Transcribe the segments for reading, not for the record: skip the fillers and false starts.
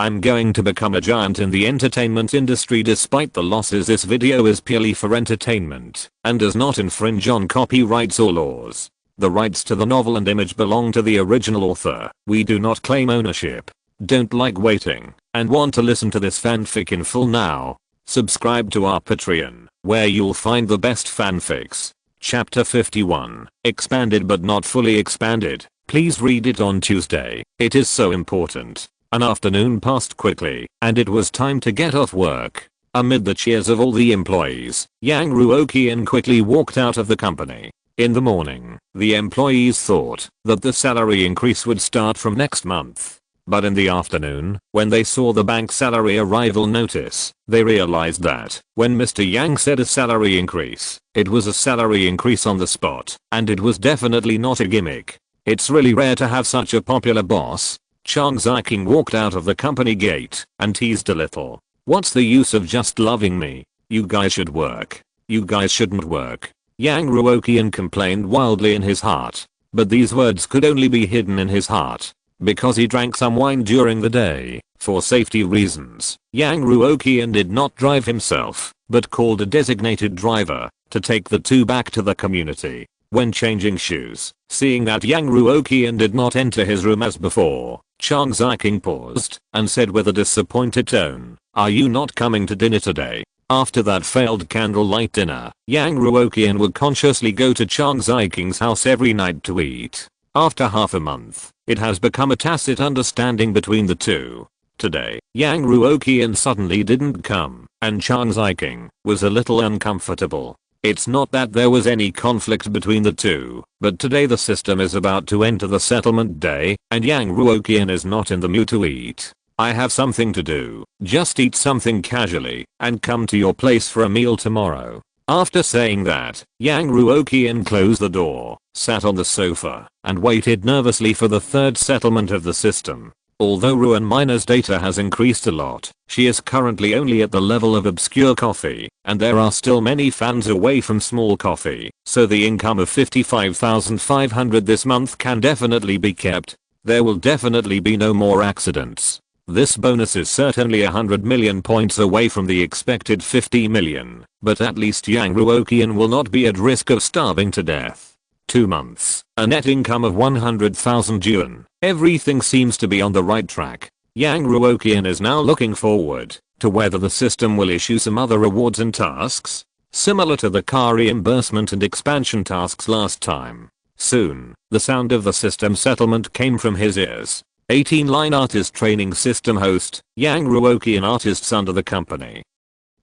I'm going to become a giant in the entertainment industry despite the losses. This video is purely for entertainment and does not infringe on copyrights or laws. The rights to the novel and image belong to the original author. We do not claim ownership. Don't like waiting and want to listen to this fanfic in full now? Subscribe to our Patreon, where you'll find the best fanfics. Chapter 51, expanded but not fully expanded. Please read it on Tuesday. It is so important. An afternoon passed quickly, and it was time to get off work. Amid the cheers of all the employees, Yang Ruoqian quickly walked out of the company. In the morning, the employees thought that the salary increase would start from next month. But in the afternoon, when they saw the bank salary arrival notice, they realized that when Mr. Yang said a salary increase, it was a salary increase on the spot, and it was definitely not a gimmick. It's really rare to have such a popular boss. Chang Ziking walked out of the company gate and teased a little. What's the use of just loving me? You guys should work. You guys shouldn't work. Yang Ruoqian complained wildly in his heart. But these words could only be hidden in his heart, because he drank some wine during the day. For safety reasons, Yang Ruoqian did not drive himself, but called a designated driver to take the two back to the community. When changing shoes, seeing that Yang Ruoqian did not enter his room as before, Chang Ziking paused and said with a disappointed tone, "Are you not coming to dinner today?" After that failed candlelight dinner, Yang Ruoqian would consciously go to Chang Ziking's house every night to eat. After half a month, it has become a tacit understanding between the two. Today, Yang Ruoqian suddenly didn't come, and Chang Ziking was a little uncomfortable. It's not that there was any conflict between the two, but today the system is about to enter the settlement day, and Yang Ruoqian is not in the mood to eat. "I have something to do. Just eat something casually, and come to your place for a meal tomorrow." After saying that, Yang Ruoqian closed the door, sat on the sofa, and waited nervously for the third settlement of the system. Although Ruan Miner's data has increased a lot, she is currently only at the level of obscure coffee, and there are still many fans away from small coffee, so the income of 55,500 this month can definitely be kept. There will definitely be no more accidents. This bonus is certainly 100 million points away from the expected 50 million, but at least Yang Ruoqian will not be at risk of starving to death. 2 months, a net income of 100,000 yuan. Everything seems to be on the right track. Yang Ruoqian is now looking forward to whether the system will issue some other rewards and tasks, similar to the car reimbursement and expansion tasks last time. Soon, the sound of the system settlement came from his ears. 18-line artist training system host, Yang Ruoqian artists under the company.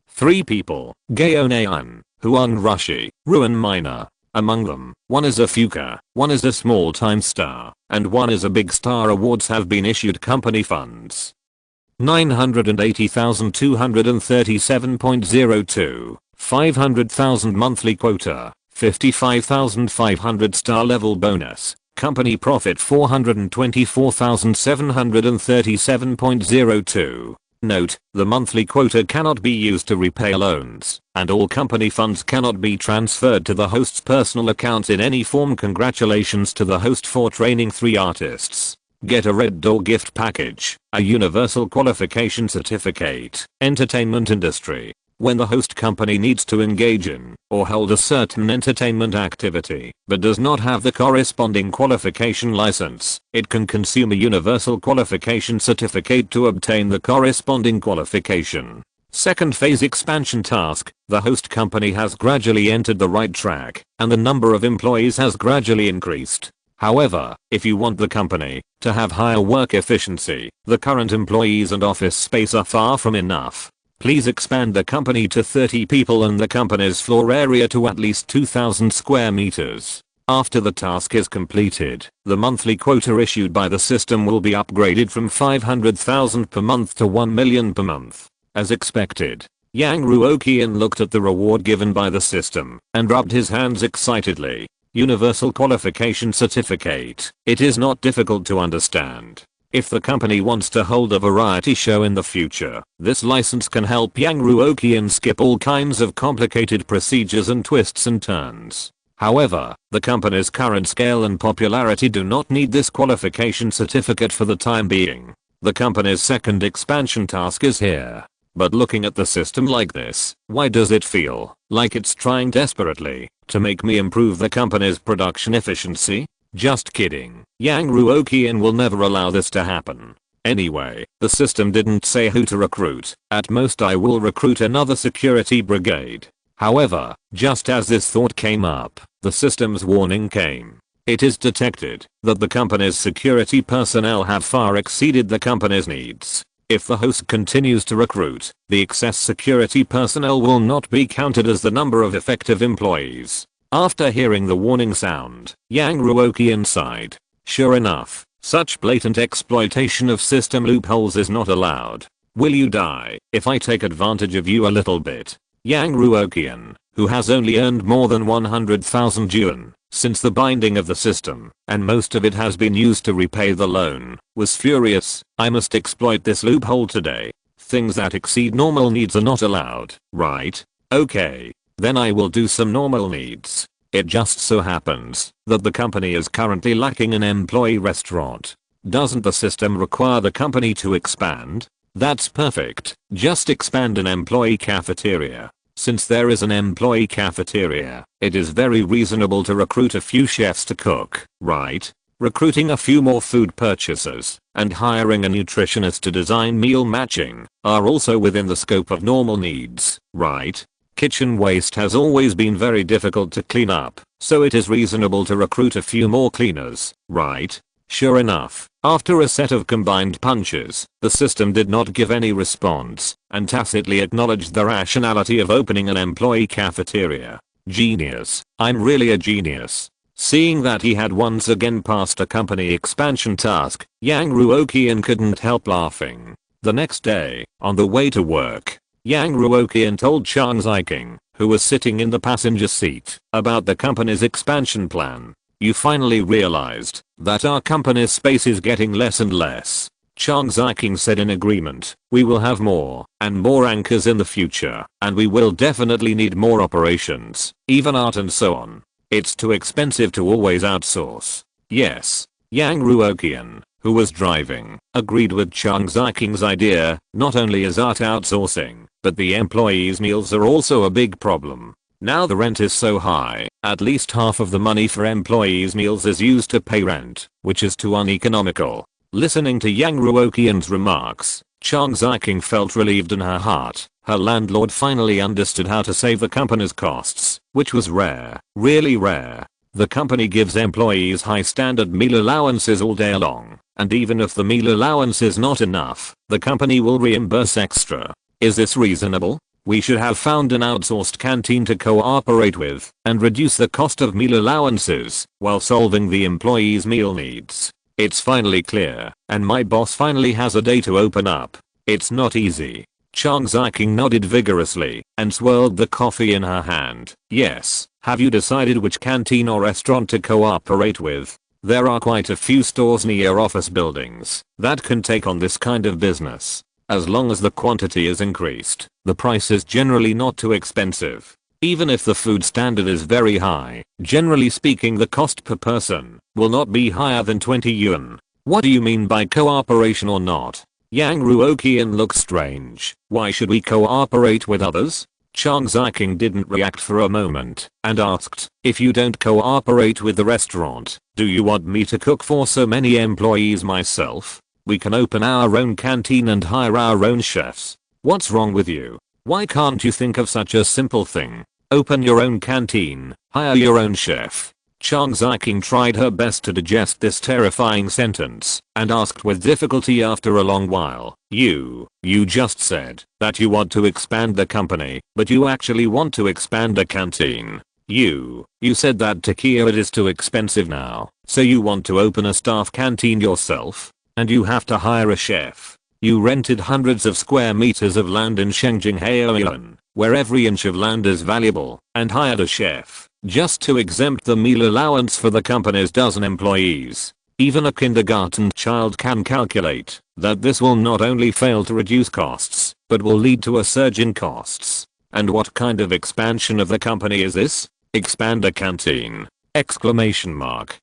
3 people, Gaonayan, Huang Rushi, Ruan Miner. Among them, one is a Fuka, one is a small-time star, and one is a big star. Awards have been issued. Company funds 980,237.02, 500,000 monthly quota, 55,500 star level bonus, company profit 424,737.02. Note, the monthly quota cannot be used to repay loans, and all company funds cannot be transferred to the host's personal account in any form. Congratulations to the host for training 3 artists. Get a Red Door gift package, a universal qualification certificate, entertainment industry. When the host company needs to engage in or hold a certain entertainment activity but does not have the corresponding qualification license, it can consume a universal qualification certificate to obtain the corresponding qualification. Second phase expansion task, the host company has gradually entered the right track, and the number of employees has gradually increased. However, if you want the company to have higher work efficiency, the current employees and office space are far from enough. Please expand the company to 30 people and the company's floor area to at least 2,000 square meters. After the task is completed, the monthly quota issued by the system will be upgraded from 500,000 per month to 1 million per month. As expected, Yang Ruoqian looked at the reward given by the system and rubbed his hands excitedly. Universal qualification certificate. It is not difficult to understand. If the company wants to hold a variety show in the future, this license can help Yang Ruoqian skip all kinds of complicated procedures and twists and turns. However, the company's current scale and popularity do not need this qualification certificate for the time being. The company's second expansion task is here. But looking at the system like this, why does it feel like it's trying desperately to make me improve the company's production efficiency? Just kidding. Yang Ruoqian will never allow this to happen. Anyway, the system didn't say who to recruit. At most I will recruit another security brigade. However, just as this thought came up, the system's warning came. It is detected that the company's security personnel have far exceeded the company's needs. If the host continues to recruit, the excess security personnel will not be counted as the number of effective employees. After hearing the warning sound, Yang Ruoqian sighed. Sure enough, such blatant exploitation of system loopholes is not allowed. Will you die if I take advantage of you a little bit? Yang Ruoqian, who has only earned more than 100,000 yuan since the binding of the system, and most of it has been used to repay the loan, was furious. I must exploit this loophole today. Things that exceed normal needs are not allowed, right? Okay. Then I will do some normal needs. It just so happens that the company is currently lacking an employee restaurant. Doesn't the system require the company to expand? That's perfect. Just expand an employee cafeteria. Since there is an employee cafeteria, it is very reasonable to recruit a few chefs to cook, right? Recruiting a few more food purchasers and hiring a nutritionist to design meal matching are also within the scope of normal needs, right? Kitchen waste has always been very difficult to clean up, so it is reasonable to recruit a few more cleaners, right? Sure enough, after a set of combined punches, the system did not give any response and tacitly acknowledged the rationality of opening an employee cafeteria. Genius. I'm really a genius. Seeing that he had once again passed a company expansion task, Yang Ruoqian couldn't help laughing. The next day, on the way to work, Yang Ruoqian told Chang Ziking, who was sitting in the passenger seat, about the company's expansion plan. You finally realized that our company's space is getting less and less. Chang Ziking said in agreement. We will have more and more anchors in the future, and we will definitely need more operations, even art and so on. It's too expensive to always outsource. Yes. Yang Ruoqian, who was driving, agreed with Chang Ziking's idea. Not only is art outsourcing, but the employees' meals are also a big problem. Now the rent is so high, at least half of the money for employees' meals is used to pay rent, which is too uneconomical. Listening to Yang Ruoqian's remarks, Chang Ziking felt relieved in her heart. Her landlord finally understood how to save the company's costs, which was rare, really rare. The company gives employees high standard meal allowances all day long, and even if the meal allowance is not enough, the company will reimburse extra. Is this reasonable? We should have found an outsourced canteen to cooperate with and reduce the cost of meal allowances while solving the employees' meal needs. It's finally clear, and my boss finally has a day to open up. It's not easy. Chang Ziking nodded vigorously and swirled the coffee in her hand. Yes, have you decided which canteen or restaurant to cooperate with? There are quite a few stores near office buildings that can take on this kind of business. As long as the quantity is increased, the price is generally not too expensive. Even if the food standard is very high, generally speaking the cost per person will not be higher than 20 yuan. What do you mean by cooperation or not? Yang Ruoqian looked strange. Why should we cooperate with others? Chang Ziking didn't react for a moment and asked, if you don't cooperate with the restaurant, do you want me to cook for so many employees myself? We can open our own canteen and hire our own chefs. What's wrong with you? Why can't you think of such a simple thing? Open your own canteen, hire your own chef. Chang Ziking tried her best to digest this terrifying sentence and asked with difficulty after a long while, You just said that you want to expand the company, but you actually want to expand a canteen. You said that to Kia it is too expensive now, so you want to open a staff canteen yourself? And you have to hire a chef. You rented hundreds of square meters of land in Shengjing Haoyuan, where every inch of land is valuable, and hired a chef just to exempt the meal allowance for the company's dozen employees. Even a kindergarten child can calculate that this will not only fail to reduce costs, but will lead to a surge in costs. And what kind of expansion of the company is this? Expand a canteen! Exclamation mark.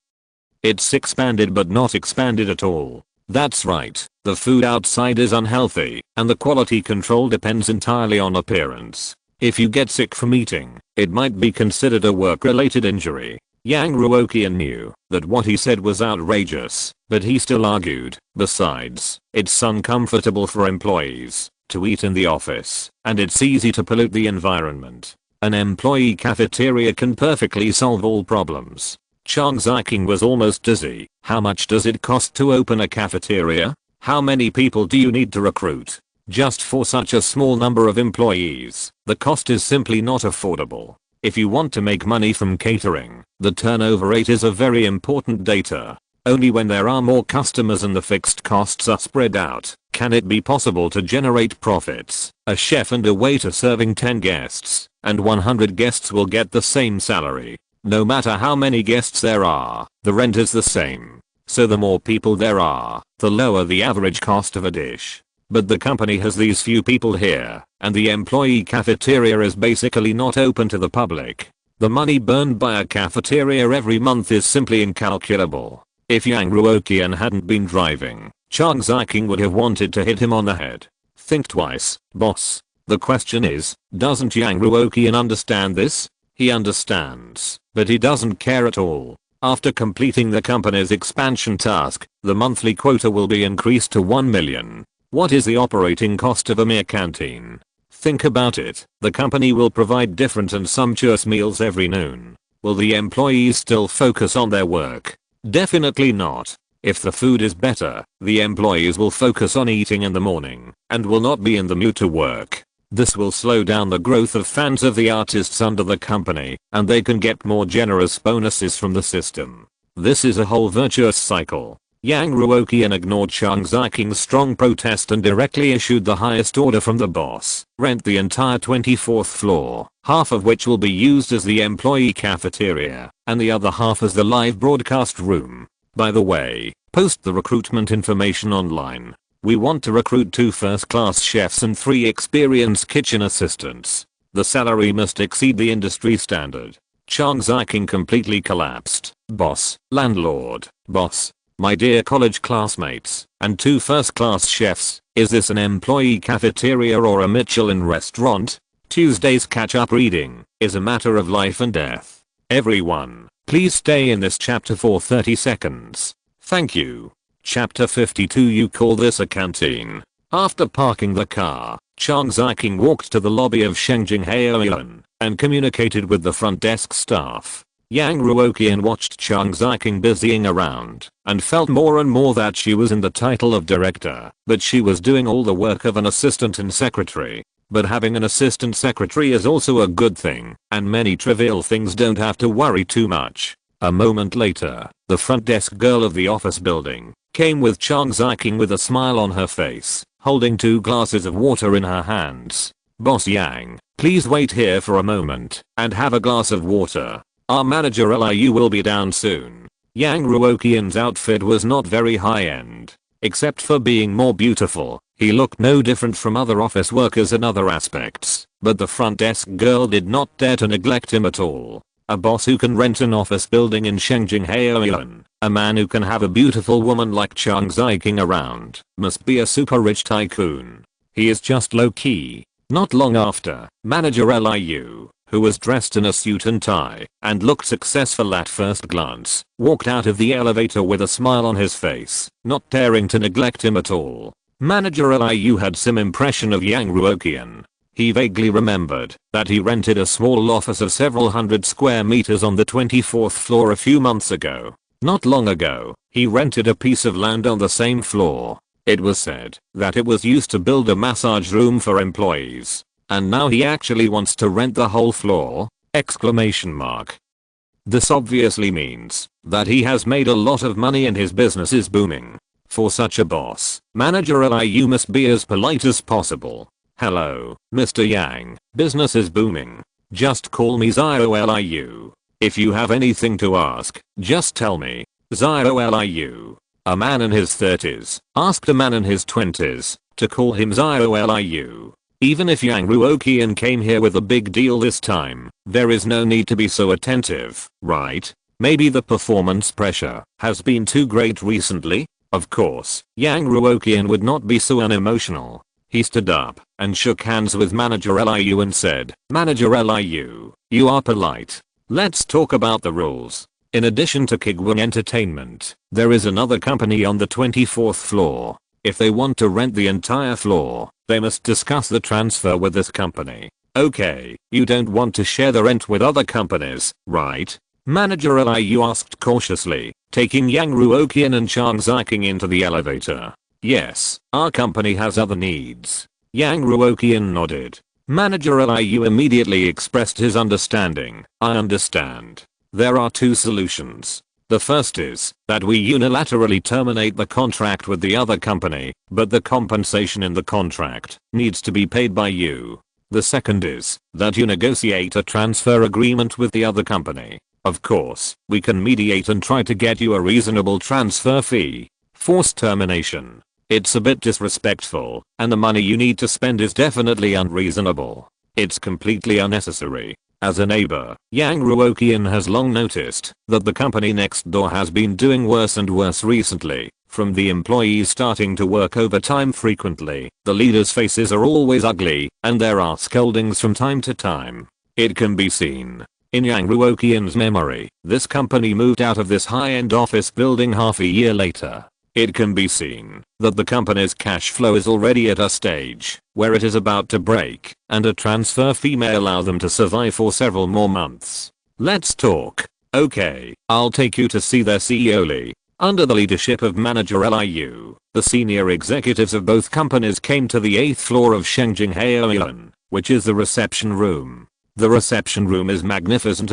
It's expanded but not expanded at all. That's right, the food outside is unhealthy, and the quality control depends entirely on appearance. If you get sick from eating, it might be considered a work-related injury. Yang Ruoqian knew that what he said was outrageous, but he still argued. Besides, it's uncomfortable for employees to eat in the office, and it's easy to pollute the environment. An employee cafeteria can perfectly solve all problems. Chang Ziking was almost dizzy. How much does it cost to open a cafeteria? How many people do you need to recruit? Just for such a small number of employees, the cost is simply not affordable. If you want to make money from catering, the turnover rate is a very important data. Only when there are more customers and the fixed costs are spread out, can it be possible to generate profits. A chef and a waiter serving 10 guests, and 100 guests will get the same salary. No matter how many guests there are, the rent is the same. So the more people there are, the lower the average cost of a dish. But the company has these few people here, and the employee cafeteria is basically not open to the public. The money burned by a cafeteria every month is simply incalculable. If Yang Ruoqian hadn't been driving, Chang Ziking would have wanted to hit him on the head. Think twice, boss. The question is, doesn't Yang Ruoqian understand this? He understands, but he doesn't care at all. After completing the company's expansion task, the monthly quota will be increased to 1 million. What is the operating cost of a mere canteen? Think about it. The company will provide different and sumptuous meals every noon. Will the employees still focus on their work? Definitely not. If the food is better, the employees will focus on eating in the morning, and will not be in the mood to work. This will slow down the growth of fans of the artists under the company, and they can get more generous bonuses from the system. This is a whole virtuous cycle. Yang Ruoqian ignored Chang Ziking's strong protest and directly issued the highest order from the boss. Rent the entire 24th floor, half of which will be used as the employee cafeteria, and the other half as the live broadcast room. By the way, post the recruitment information online. We want to recruit 2 first-class chefs and 3 experienced kitchen assistants. The salary must exceed the industry standard. Chang Ziking completely collapsed. Boss, landlord, boss. My dear college classmates, and 2 first-class chefs, is this an employee cafeteria or a Michelin restaurant? Tuesday's catch-up reading is a matter of life and death. Everyone, please stay in this chapter for 30 seconds. Thank you. Chapter 52. You call this a canteen? After parking the car, Chang Ziking walked to the lobby of Shengjing Haoyuan and communicated with the front desk staff. Yang Ruoqian watched Chang Ziking busying around and felt more and more that she was in the title of director, but she was doing all the work of an assistant and secretary. But having an assistant secretary is also a good thing, and many trivial things don't have to worry too much. A moment later, the front desk girl of the office building came with Chang Ziking with a smile on her face, holding 2 glasses of water in her hands. Boss Yang, please wait here for a moment and have a glass of water. Our manager Liu will be down soon. Yang Ruoqian's outfit was not very high-end. Except for being more beautiful, he looked no different from other office workers in other aspects, but the front desk girl did not dare to neglect him at all. A boss who can rent an office building in Shengjing Haoyuan, a man who can have a beautiful woman like Chang Ziking around, must be a super rich tycoon. He is just low-key. Not long after, manager Liu, who was dressed in a suit and tie and looked successful at first glance, walked out of the elevator with a smile on his face, not daring to neglect him at all. Manager Liu had some impression of Yang Ruoqian. He vaguely remembered that he rented a small office of several hundred square meters on the 24th floor a few months ago. Not long ago, he rented a piece of land on the same floor. It was said that it was used to build a massage room for employees. And now he actually wants to rent the whole floor? Exclamation mark. This obviously means that he has made a lot of money and his business is booming. For such a boss, manager Liu must be as polite as possible. Hello, Mr. Yang, business is booming. Just call me Liu. If you have anything to ask, just tell me. Liu. A man in his 30s asked a man in his 20s to call him Liu. Even if Yang Ruoqian came here with a big deal this time, there is no need to be so attentive, right? Maybe the performance pressure has been too great recently? Of course, Yang Ruoqian would not be so unemotional. He stood up and shook hands with Manager Liu and said, "Manager Liu, you are polite. Let's talk about the rules. In addition to Kuiguang Entertainment, there is another company on the 24th floor. If they want to rent the entire floor, they must discuss the transfer with this company. Okay, you don't want to share the rent with other companies, right?" Manager Liu asked cautiously, taking Yang Ruoqian and Chang Ziking into the elevator. "Yes, our company has other needs." Yang Ruoqian nodded. Manager Liu immediately expressed his understanding. "I understand. There are two solutions. The first is that we unilaterally terminate the contract with the other company, but the compensation in the contract needs to be paid by you. The second is that you negotiate a transfer agreement with the other company. Of course, we can mediate and try to get you a reasonable transfer fee. Forced termination. It's a bit disrespectful, and the money you need to spend is definitely unreasonable. It's completely unnecessary." As a neighbor, Yang Ruoqian has long noticed that the company next door has been doing worse and worse recently, from the employees starting to work overtime frequently, the leaders' faces are always ugly, and there are scoldings from time to time. It can be seen. In Yang Ruoqian's memory, this company moved out of this high-end office building half a year later. It can be seen that the company's cash flow is already at a stage where it is about to break, and a transfer fee may allow them to survive for several more months. "Let's talk. Okay, I'll take you to see their CEO Li." Under the leadership of Manager Liu, the senior executives of both companies came to the 8th floor of Shengjing Haoyuan, which is the reception room. The reception room is magnificent,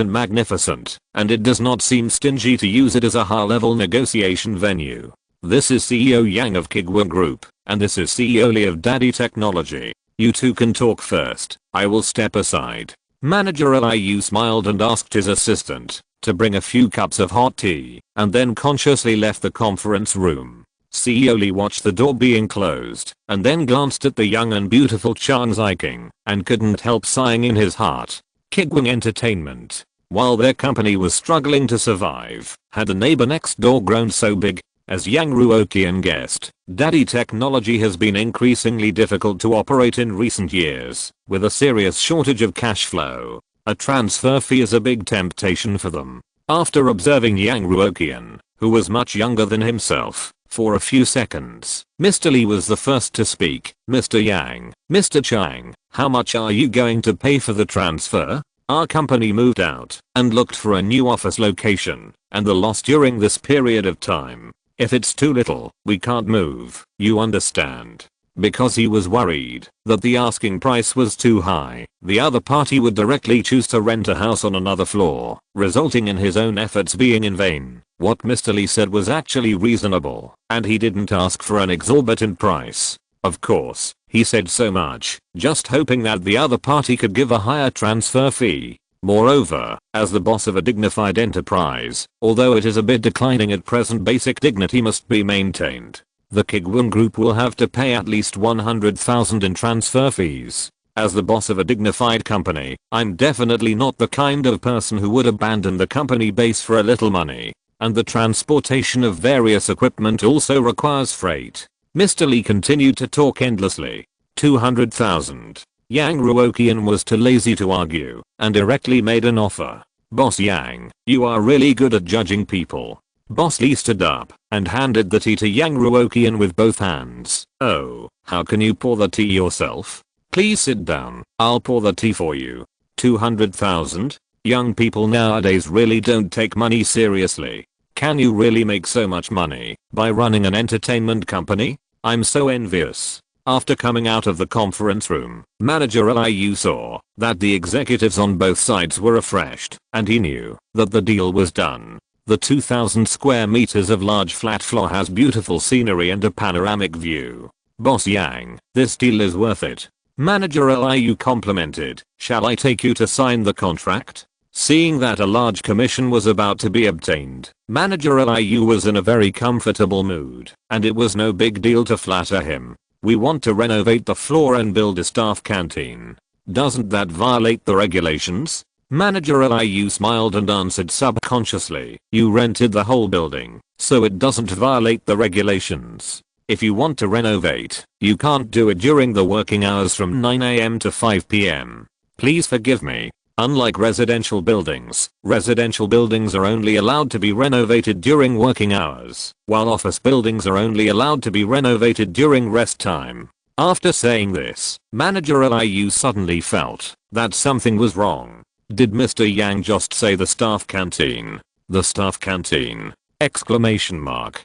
and it does not seem stingy to use it as a high-level negotiation venue. This is CEO Yang of Kuiguang Group, and this is CEO Li of Daddy Technology. You two can talk first, I will step aside. Manager Liu smiled and asked his assistant to bring a few cups of hot tea, and then consciously left the conference room. CEO Li watched the door being closed, and then glanced at the young and beautiful Chang Ziking, and couldn't help sighing in his heart. Kuiguang Entertainment, while their company was struggling to survive, had the neighbor next door grown so big. As Yang Ruoqian guessed, Daddy Technology has been increasingly difficult to operate in recent years, with a serious shortage of cash flow. A transfer fee is a big temptation for them. After observing Yang Ruoqian, who was much younger than himself, for a few seconds, Mr. Li was the first to speak. "Mr. Yang, Mr. Chang, how much are you going to pay for the transfer? Our company moved out and looked for a new office location, and the loss during this period of time. If it's too little, we can't move, you understand." Because he was worried that the asking price was too high, the other party would directly choose to rent a house on another floor, resulting in his own efforts being in vain. What Mr. Li said was actually reasonable, and he didn't ask for an exorbitant price. Of course, he said so much, just hoping that the other party could give a higher transfer fee. Moreover, as the boss of a dignified enterprise, although it is a bit declining at present, basic dignity must be maintained. The Kuiguang Group will have to pay at least 100,000 in transfer fees. As the boss of a dignified company, I'm definitely not the kind of person who would abandon the company base for a little money. And the transportation of various equipment also requires freight. Mr. Li continued to talk endlessly. 200,000. Yang Ruoqian was too lazy to argue, and directly made an offer. "Boss Yang, you are really good at judging people." Boss Li stood up and handed the tea to Yang Ruoqian with both hands. "Oh, how can you pour the tea yourself? Please sit down, I'll pour the tea for you." 200,000? Young people nowadays really don't take money seriously. Can you really make so much money by running an entertainment company? I'm so envious. After coming out of the conference room, Manager Liu saw that the executives on both sides were refreshed, and he knew that the deal was done. The 2,000 square meters of large flat floor has beautiful scenery and a panoramic view. "Boss Yang, this deal is worth it." Manager Liu complimented. "Shall I take you to sign the contract?" Seeing that a large commission was about to be obtained, Manager Liu was in a very comfortable mood, and it was no big deal to flatter him. "We want to renovate the floor and build a staff canteen. Doesn't that violate the regulations?" Manager Liu smiled and answered subconsciously. You rented the whole building, so it doesn't violate the regulations. If you want to renovate, you can't do it during the working hours from 9 AM to 5 PM. Please forgive me. Unlike residential buildings are only allowed to be renovated during working hours, while office buildings are only allowed to be renovated during rest time. After saying this, Manager Liu suddenly felt that something was wrong. Did Mr. Yang just say the staff canteen? The staff canteen? Exclamation mark.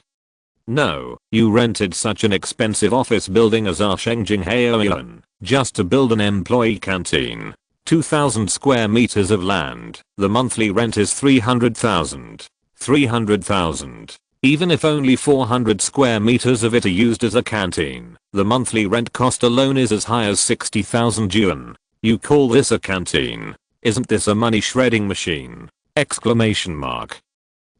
No, you rented such an expensive office building as Shengjing Haoyuan just to build an employee canteen. 2,000 square meters of land. The monthly rent is 300,000. 300,000. Even if only 400 square meters of it are used as a canteen, the monthly rent cost alone is as high as 60,000 yuan. You call this a canteen? Isn't this a money shredding machine? Exclamation mark.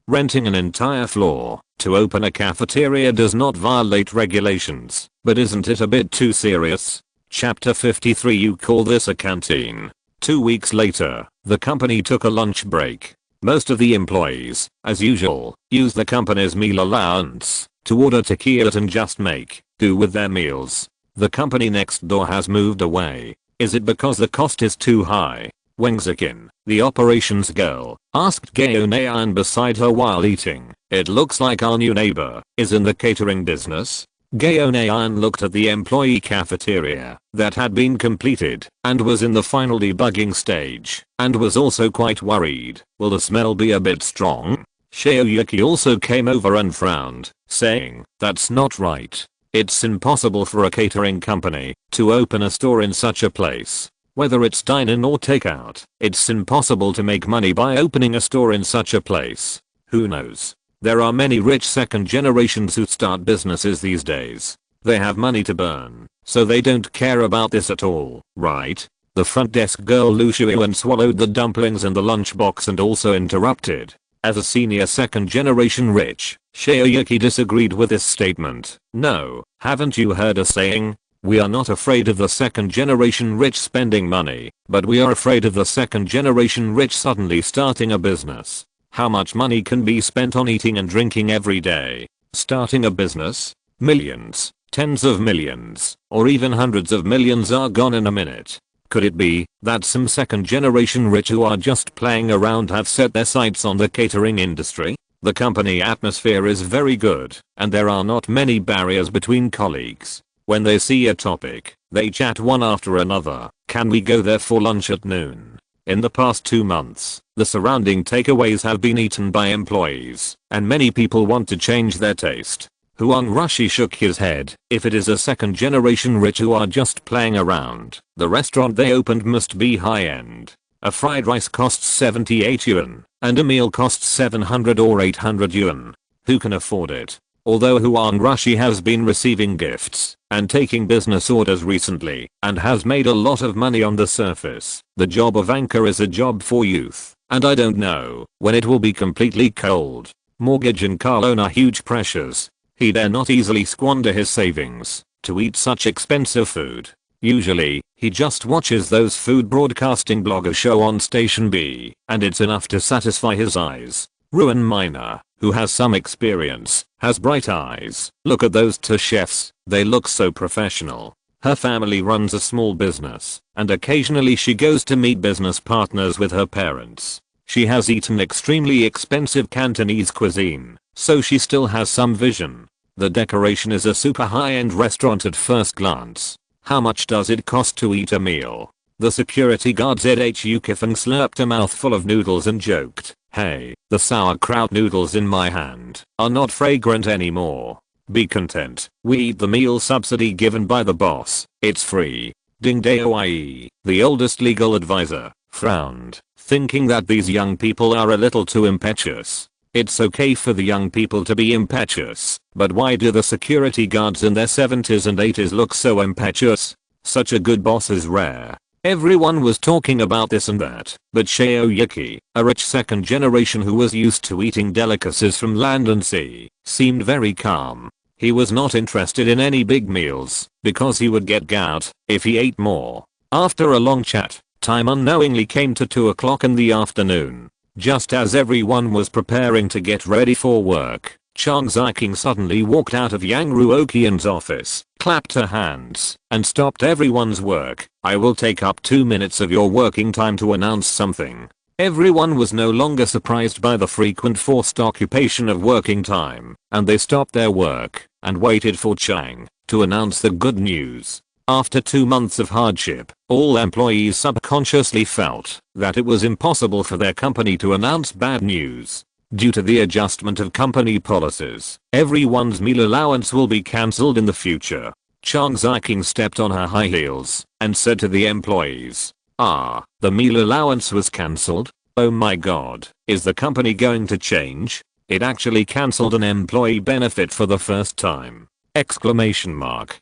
Renting an entire floor to open a cafeteria does not violate regulations, but isn't it a bit too serious? Chapter 53. You call this a canteen? 2 weeks later, the company took a lunch break. Most of the employees, as usual, use the company's meal allowance to order takeout and just make do with their meals. The company next door has moved away. Is it because the cost is too high? Wang Zikin, the operations girl, asked Gao Nayan beside her while eating. It looks like our new neighbor is in the catering business. Gao Nayan looked at the employee cafeteria that had been completed and was in the final debugging stage and was also quite worried. Will the smell be a bit strong? Xiaoyuki also came over and frowned, saying, that's not right. It's impossible for a catering company to open a store in such a place. Whether it's dine-in or takeout, it's impossible to make money by opening a store in such a place. Who knows? There are many rich second generations who start businesses these days. They have money to burn, so they don't care about this at all, right? The front desk girl Lu Shuyan swallowed the dumplings in the lunchbox and also interrupted. As a senior second generation rich, Xiaoyuki disagreed with this statement. No, haven't you heard a saying? We are not afraid of the second generation rich spending money, but we are afraid of the second generation rich suddenly starting a business. How much money can be spent on eating and drinking every day? Starting a business? Millions, tens of millions, or even hundreds of millions are gone in a minute. Could it be that some second generation rich who are just playing around have set their sights on the catering industry? The company atmosphere is very good, and there are not many barriers between colleagues. When they see a topic, they chat one after another. Can we go there for lunch at noon? In the past 2 months, the surrounding takeaways have been eaten by employees, and many people want to change their taste. Huang Rushi shook his head. If it is a second generation rich who are just playing around, the restaurant they opened must be high-end. A fried rice costs 78 yuan, and a meal costs 700 or 800 yuan. Who can afford it? Although Huang Rushi has been receiving gifts and taking business orders recently and has made a lot of money on the surface, the job of anchor is a job for youth, and I don't know when it will be completely cold. Mortgage and car loan are huge pressures. He dare not easily squander his savings to eat such expensive food. Usually, he just watches those food broadcasting bloggers show on Station B, and it's enough to satisfy his eyes. Ruan Minor, who has some experience, has bright eyes. Look at those two chefs, they look so professional. Her family runs a small business, and occasionally she goes to meet business partners with her parents. She has eaten extremely expensive Cantonese cuisine, so she still has some vision. The decoration is a super high-end restaurant at first glance. How much does it cost to eat a meal? The security guard Zhu Kifeng slurped a mouthful of noodles and joked, hey, the sauerkraut noodles in my hand are not fragrant anymore. Be content, we eat the meal subsidy given by the boss, it's free. Ding Daoye, the oldest legal advisor, frowned, thinking that these young people are a little too impetuous. It's okay for the young people to be impetuous, but why do the security guards in their 70s and 80s look so impetuous? Such a good boss is rare. Everyone was talking about this and that, but Xiaoyuki, a rich second generation who was used to eating delicacies from land and sea, seemed very calm. He was not interested in any big meals, because he would get gout if he ate more. After a long chat, time unknowingly came to 2 o'clock in the afternoon. Just as everyone was preparing to get ready for work, Chang Ziking suddenly walked out of Yang Ruoqian's office, clapped her hands, and stopped everyone's work. "I will take up 2 minutes of your working time to announce something." Everyone was no longer surprised by the frequent forced occupation of working time, and they stopped their work and waited for Chang to announce the good news. After 2 months of hardship, all employees subconsciously felt that it was impossible for their company to announce bad news. Due to the adjustment of company policies, everyone's meal allowance will be cancelled in the future. Chang Ziking stepped on her high heels and said to the employees, "The meal allowance was cancelled? Oh my god, is the company going to change? It actually cancelled an employee benefit for the first time!" Exclamation mark.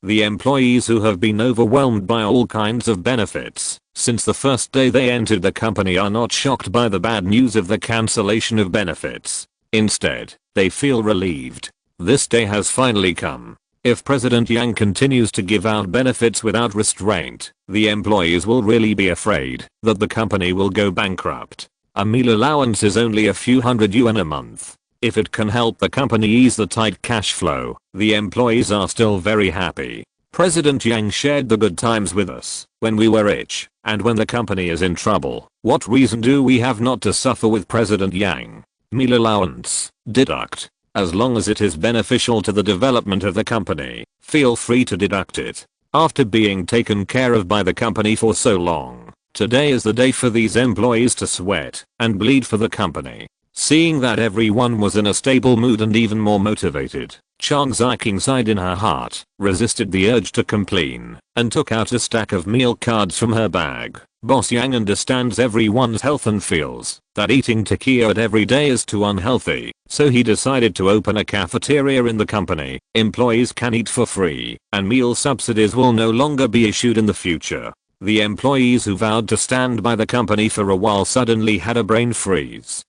The employees who have been overwhelmed by all kinds of benefits since the first day they entered the company are not shocked by the bad news of the cancellation of benefits. Instead, they feel relieved. This day has finally come. If President Yang continues to give out benefits without restraint, the employees will really be afraid that the company will go bankrupt. A meal allowance is only a few $100 a month. If it can help the company ease the tight cash flow, the employees are still very happy. President Yang shared the good times with us when we were rich, and when the company is in trouble, what reason do we have not to suffer with President Yang? Meal allowance, deduct. As long as it is beneficial to the development of the company, feel free to deduct it. After being taken care of by the company for so long, today is the day for these employees to sweat and bleed for the company. Seeing that everyone was in a stable mood and even more motivated, Chang Ziking sighed in her heart, resisted the urge to complain, and took out a stack of meal cards from her bag. Boss Yang understands everyone's health and feels that eating takeout every day is too unhealthy, so he decided to open a cafeteria in the company. Employees can eat for free, and meal subsidies will no longer be issued in the future. The employees who vowed to stand by the company for a while suddenly had a brain freeze.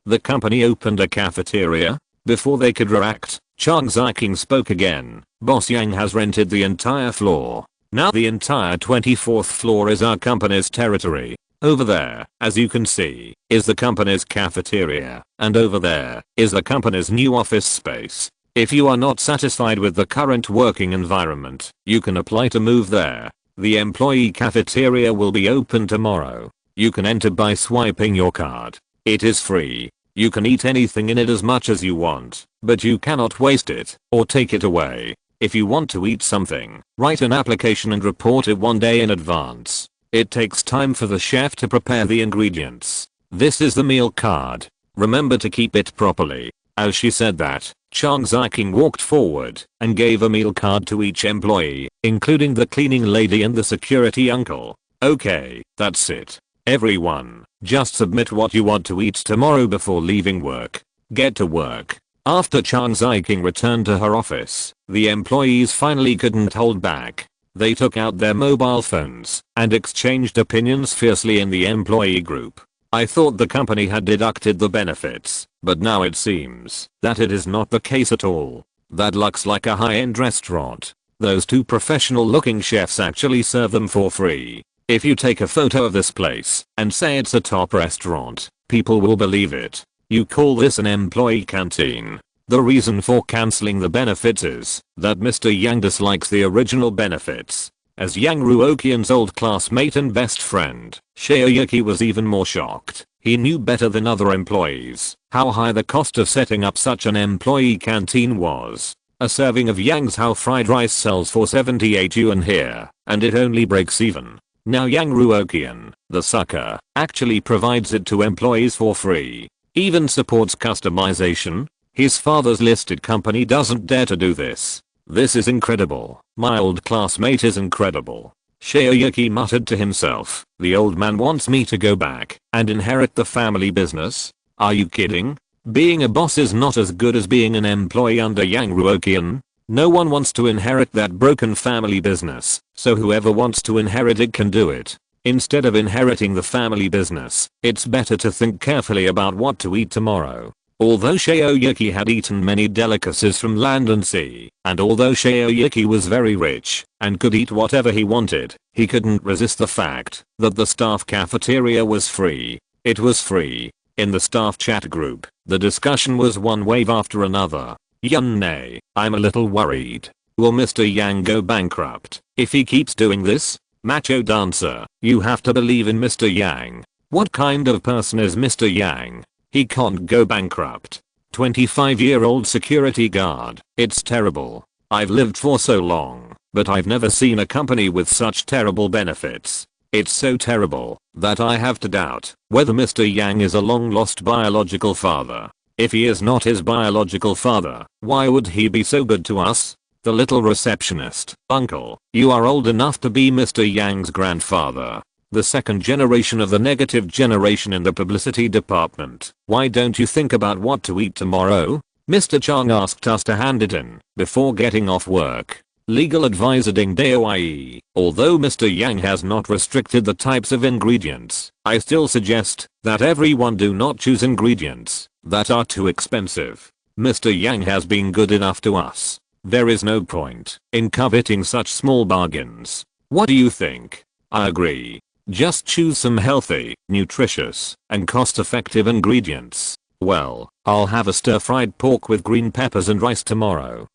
The company opened a cafeteria? Before they could react, Chang Ziking spoke again. Boss Yang has rented the entire floor. Now the entire 24th floor is our company's territory. Over there, as you can see, is the company's cafeteria, and over there is the company's new office space. If you are not satisfied with the current working environment, you can apply to move there. The employee cafeteria will be open tomorrow. You can enter by swiping your card. It is free. You can eat anything in it as much as you want, but you cannot waste it or take it away. If you want to eat something, write an application and report it 1 day in advance. It takes time for the chef to prepare the ingredients. This is the meal card. Remember to keep it properly. As she said that, Chang Ziking walked forward and gave a meal card to each employee, including the cleaning lady and the security uncle. Okay, that's it. Everyone, just submit what you want to eat tomorrow before leaving work. Get to work. After Chang Ziking returned to her office, the employees finally couldn't hold back. They took out their mobile phones and exchanged opinions fiercely in the employee group. I thought the company had deducted the benefits, but now it seems that it is not the case at all. That looks like a high-end restaurant. Those two professional-looking chefs actually serve them for free. If you take a photo of this place and say it's a top restaurant, people will believe it. You call this an employee canteen. The reason for cancelling the benefits is that Mr. Yang dislikes the original benefits. As Yang Ruoqian's old classmate and best friend, Shaoyuki was even more shocked. He knew better than other employees how high the cost of setting up such an employee canteen was. A serving of Yang's Hao fried rice sells for 78 yuan here, and it only breaks even. Now Yang Ruoqian, the sucker, actually provides it to employees for free. Even supports customization. His father's listed company doesn't dare to do this. This is incredible. My old classmate is incredible. Shaoyuki muttered to himself. The old man wants me to go back and inherit the family business? Are you kidding? Being a boss is not as good as being an employee under Yang Ruoqian. No one wants to inherit that broken family business, so whoever wants to inherit it can do it. Instead of inheriting the family business, it's better to think carefully about what to eat tomorrow. Although Shaoyuki had eaten many delicacies from land and sea, and although Shaoyuki was very rich and could eat whatever he wanted, he couldn't resist the fact that the staff cafeteria was free. It was free. In the staff chat group, the discussion was one wave after another. Yunne, I'm a little worried. Will Mr. Yang go bankrupt if he keeps doing this? Macho dancer, you have to believe in Mr. Yang. What kind of person is Mr. Yang? He can't go bankrupt. 25-year-old security guard. It's terrible. I've lived for so long, but I've never seen a company with such terrible benefits. It's so terrible that I have to doubt whether Mr. Yang is a long-lost biological father. If he is not his biological father, why would he be so good to us? The little receptionist. Uncle, you are old enough to be Mr. Yang's grandfather. The second generation of the negative generation in the publicity department. Why don't you think about what to eat tomorrow? Mr. Chang asked us to hand it in before getting off work. Legal advisor Ding Daoye. Although Mr. Yang has not restricted the types of ingredients, I still suggest that everyone do not choose ingredients that are too expensive. Mr. Yang has been good enough to us. There is no point in coveting such small bargains. What do you think? I agree. Just choose some healthy, nutritious, and cost-effective ingredients. Well, I'll have a stir-fried pork with green peppers and rice tomorrow.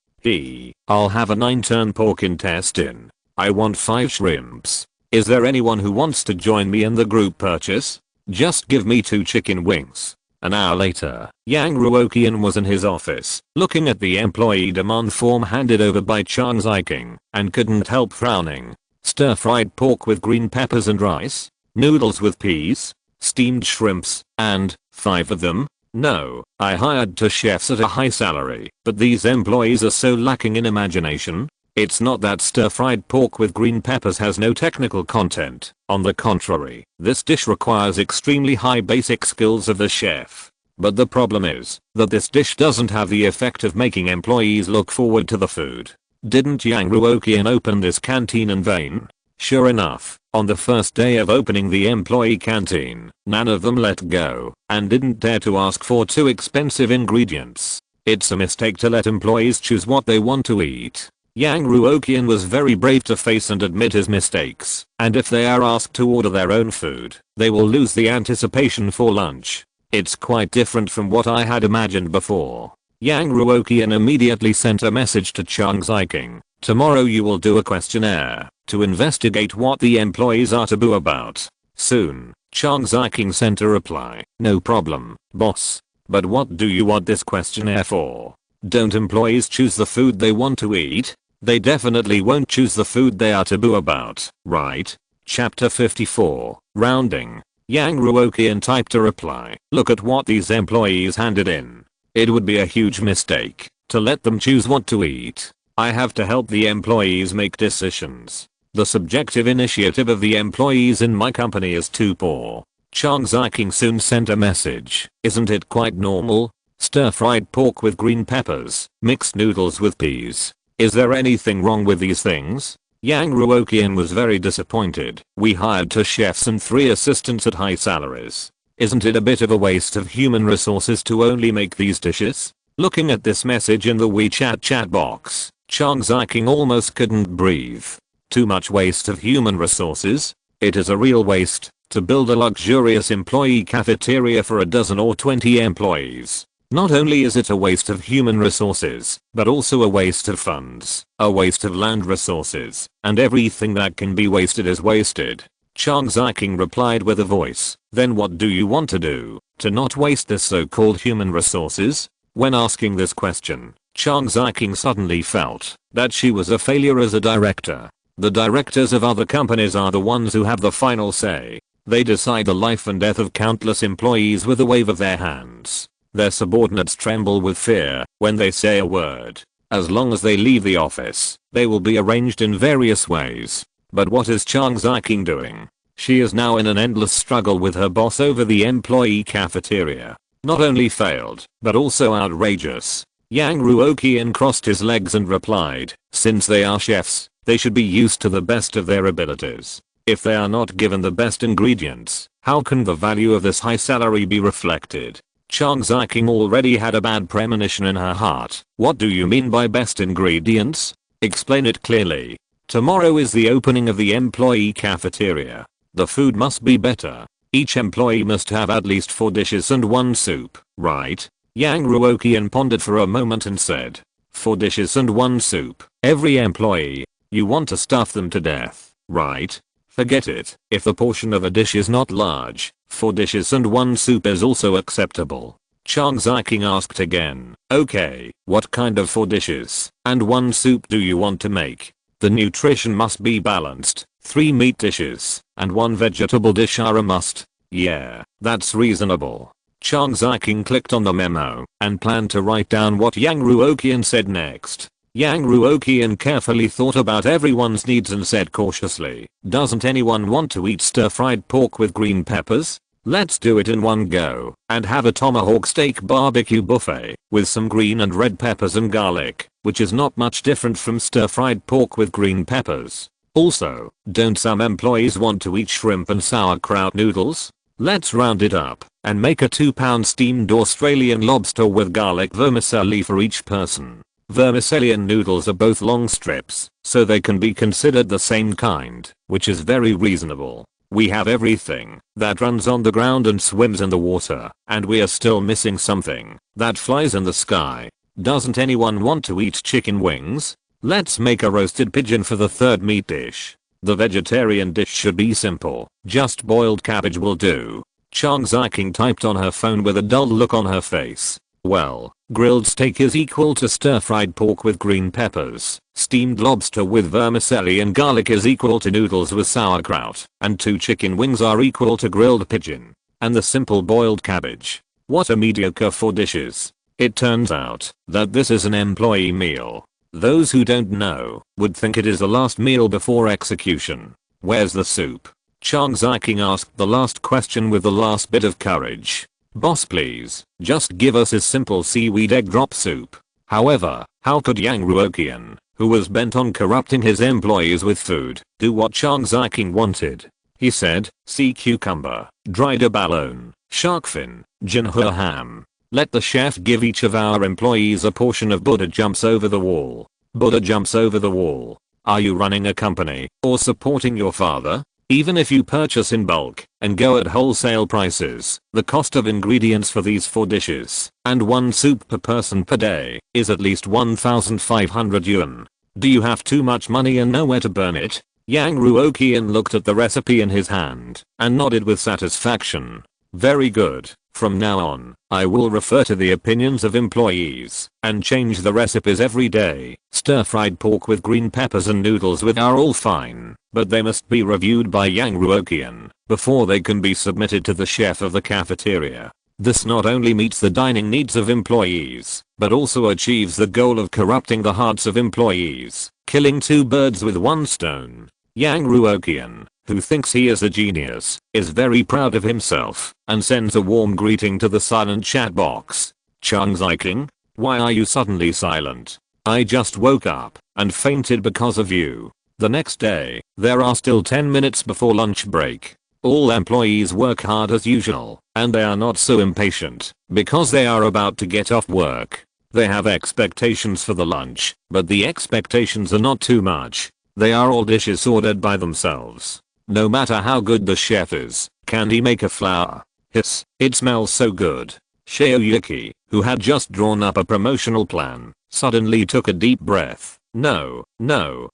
I'll have a 9-turn pork intestine. I want 5 shrimps. Is there anyone who wants to join me in the group purchase? Just give me 2 chicken wings. An hour later, Yang Ruoqian was in his office, looking at the employee demand form handed over by Chang Ziking, and couldn't help frowning. Stir-fried pork with green peppers and rice, noodles with peas, steamed shrimps, and 5 of them? No, I hired 2 chefs at a high salary, but these employees are so lacking in imagination. It's not that stir-fried pork with green peppers has no technical content. On the contrary, this dish requires extremely high basic skills of the chef. But the problem is that this dish doesn't have the effect of making employees look forward to the food. Didn't Yang Ruoqian open this canteen in vain? Sure enough, on the first day of opening the employee canteen, none of them let go and didn't dare to ask for too expensive ingredients. It's a mistake to let employees choose what they want to eat. Yang Ruoqian was very brave to face and admit his mistakes, and if they are asked to order their own food, they will lose the anticipation for lunch. It's quite different from what I had imagined before. Yang Ruoqian immediately sent a message to Chang Ziking. Tomorrow you will do a questionnaire to investigate what the employees are taboo about. Soon, Chang Ziking sent a reply. No problem, boss. But what do you want this questionnaire for? Don't employees choose the food they want to eat? They definitely won't choose the food they are taboo about, right? Chapter 54, Rounding. Yang Ruoqian typed a reply. Look at what these employees handed in. It would be a huge mistake to let them choose what to eat. I have to help the employees make decisions. The subjective initiative of the employees in my company is too poor. Chang Ziking soon sent a message. Isn't it quite normal? Stir-fried pork with green peppers, mixed noodles with peas. Is there anything wrong with these things? Yang Ruoqian was very disappointed. We hired 2 chefs and 3 assistants at high salaries. Isn't it a bit of a waste of human resources to only make these dishes? Looking at this message in the WeChat chat box, Chang Ziking almost couldn't breathe. Too much waste of human resources? It is a real waste to build a luxurious employee cafeteria for a dozen or 20 employees. Not only is it a waste of human resources, but also a waste of funds, a waste of land resources, and everything that can be wasted is wasted. Chang Ziking replied with a voice. Then what do you want to do to not waste this so-called human resources? When asking this question, Chang Ziking suddenly felt that she was a failure as a director. The directors of other companies are the ones who have the final say. They decide the life and death of countless employees with a wave of their hands. Their subordinates tremble with fear when they say a word. As long as they leave the office, they will be arranged in various ways. But what is Chang Ziking doing? She is now in an endless struggle with her boss over the employee cafeteria. Not only failed, but also outrageous. Yang Ruoqian crossed his legs and replied, since they are chefs, they should be used to the best of their abilities. If they are not given the best ingredients, how can the value of this high salary be reflected? Chang Ziking already had a bad premonition in her heart. What do you mean by best ingredients? Explain it clearly. Tomorrow is the opening of the employee cafeteria. The food must be better. Each employee must have at least 4 dishes and 1 soup, right? Yang Ruoqian pondered for a moment and said, 4 dishes and 1 soup. Every employee. You want to stuff them to death, right? Forget it. If the portion of a dish is not large, 4 dishes and 1 soup is also acceptable. Chang Ziking asked again. Okay, what kind of 4 dishes and 1 soup do you want to make? The nutrition must be balanced. 3 meat dishes and 1 vegetable dish are a must. Yeah, that's reasonable. Chang Ziking clicked on the memo and planned to write down what Yang Ruoqian said next. Yang Ruoqian carefully thought about everyone's needs and said cautiously, doesn't anyone want to eat stir-fried pork with green peppers? Let's do it in one go and have a tomahawk steak barbecue buffet with some green and red peppers and garlic, which is not much different from stir-fried pork with green peppers. Also, don't some employees want to eat shrimp and sauerkraut noodles? Let's round it up and make a 2-pound steamed Australian lobster with garlic vermicelli for each person. Vermicelli and noodles are both long strips, so they can be considered the same kind, which is very reasonable. We have everything that runs on the ground and swims in the water, and we are still missing something that flies in the sky. Doesn't anyone want to eat chicken wings? Let's make a roasted pigeon for the 3rd meat dish. The vegetarian dish should be simple, just boiled cabbage will do. Chang Ziking typed on her phone with a dull look on her face. Well, grilled steak is equal to stir-fried pork with green peppers, steamed lobster with vermicelli and garlic is equal to noodles with sauerkraut, and 2 chicken wings are equal to grilled pigeon. And the simple boiled cabbage. What a mediocre 4 dishes. It turns out that this is an employee meal. Those who don't know would think it is the last meal before execution. Where's the soup? Chang Ziking asked the last question with the last bit of courage. Boss, please, just give us his simple seaweed egg drop soup. However, how could Yang Ruoqian, who was bent on corrupting his employees with food, do what Chang Ziking wanted? He said, sea cucumber, dried abalone, shark fin, jinhua ham. Let the chef give each of our employees a portion of Buddha jumps over the wall. Buddha jumps over the wall. Are you running a company or supporting your father? Even if you purchase in bulk and go at wholesale prices, the cost of ingredients for these 4 dishes and 1 soup per person per day is at least 1,500 yuan. Do you have too much money and nowhere to burn it? Yang Ruoqian looked at the recipe in his hand and nodded with satisfaction. Very good. From now on, I will refer to the opinions of employees and change the recipes every day. Stir-fried pork with green peppers and noodles with are all fine, but they must be reviewed by Yang Ruoqian before they can be submitted to the chef of the cafeteria. This not only meets the dining needs of employees, but also achieves the goal of corrupting the hearts of employees, killing 2 birds with 1 stone. Yang Ruoqian, who thinks he is a genius, is very proud of himself and sends a warm greeting to the silent chat box. Chang Ziking, why are you suddenly silent? I just woke up and fainted because of you. The next day, there are still 10 minutes before lunch break. All employees work hard as usual, and they are not so impatient because they are about to get off work. They have expectations for the lunch, but the expectations are not too much. They are all dishes ordered by themselves. No matter how good the chef is, can he make a flower? Hiss, it smells so good. Xiaoyuki, who had just drawn up a promotional plan, suddenly took a deep breath. No,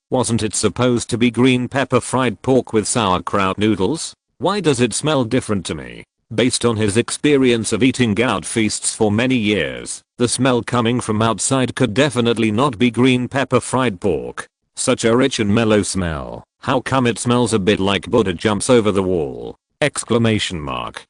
wasn't it supposed to be green pepper fried pork with sauerkraut noodles? Why does it smell different to me? Based on his experience of eating gout feasts for many years, the smell coming from outside could definitely not be green pepper fried pork. Such a rich and mellow smell. How come it smells a bit like Buddha jumps over the wall? Exclamation mark.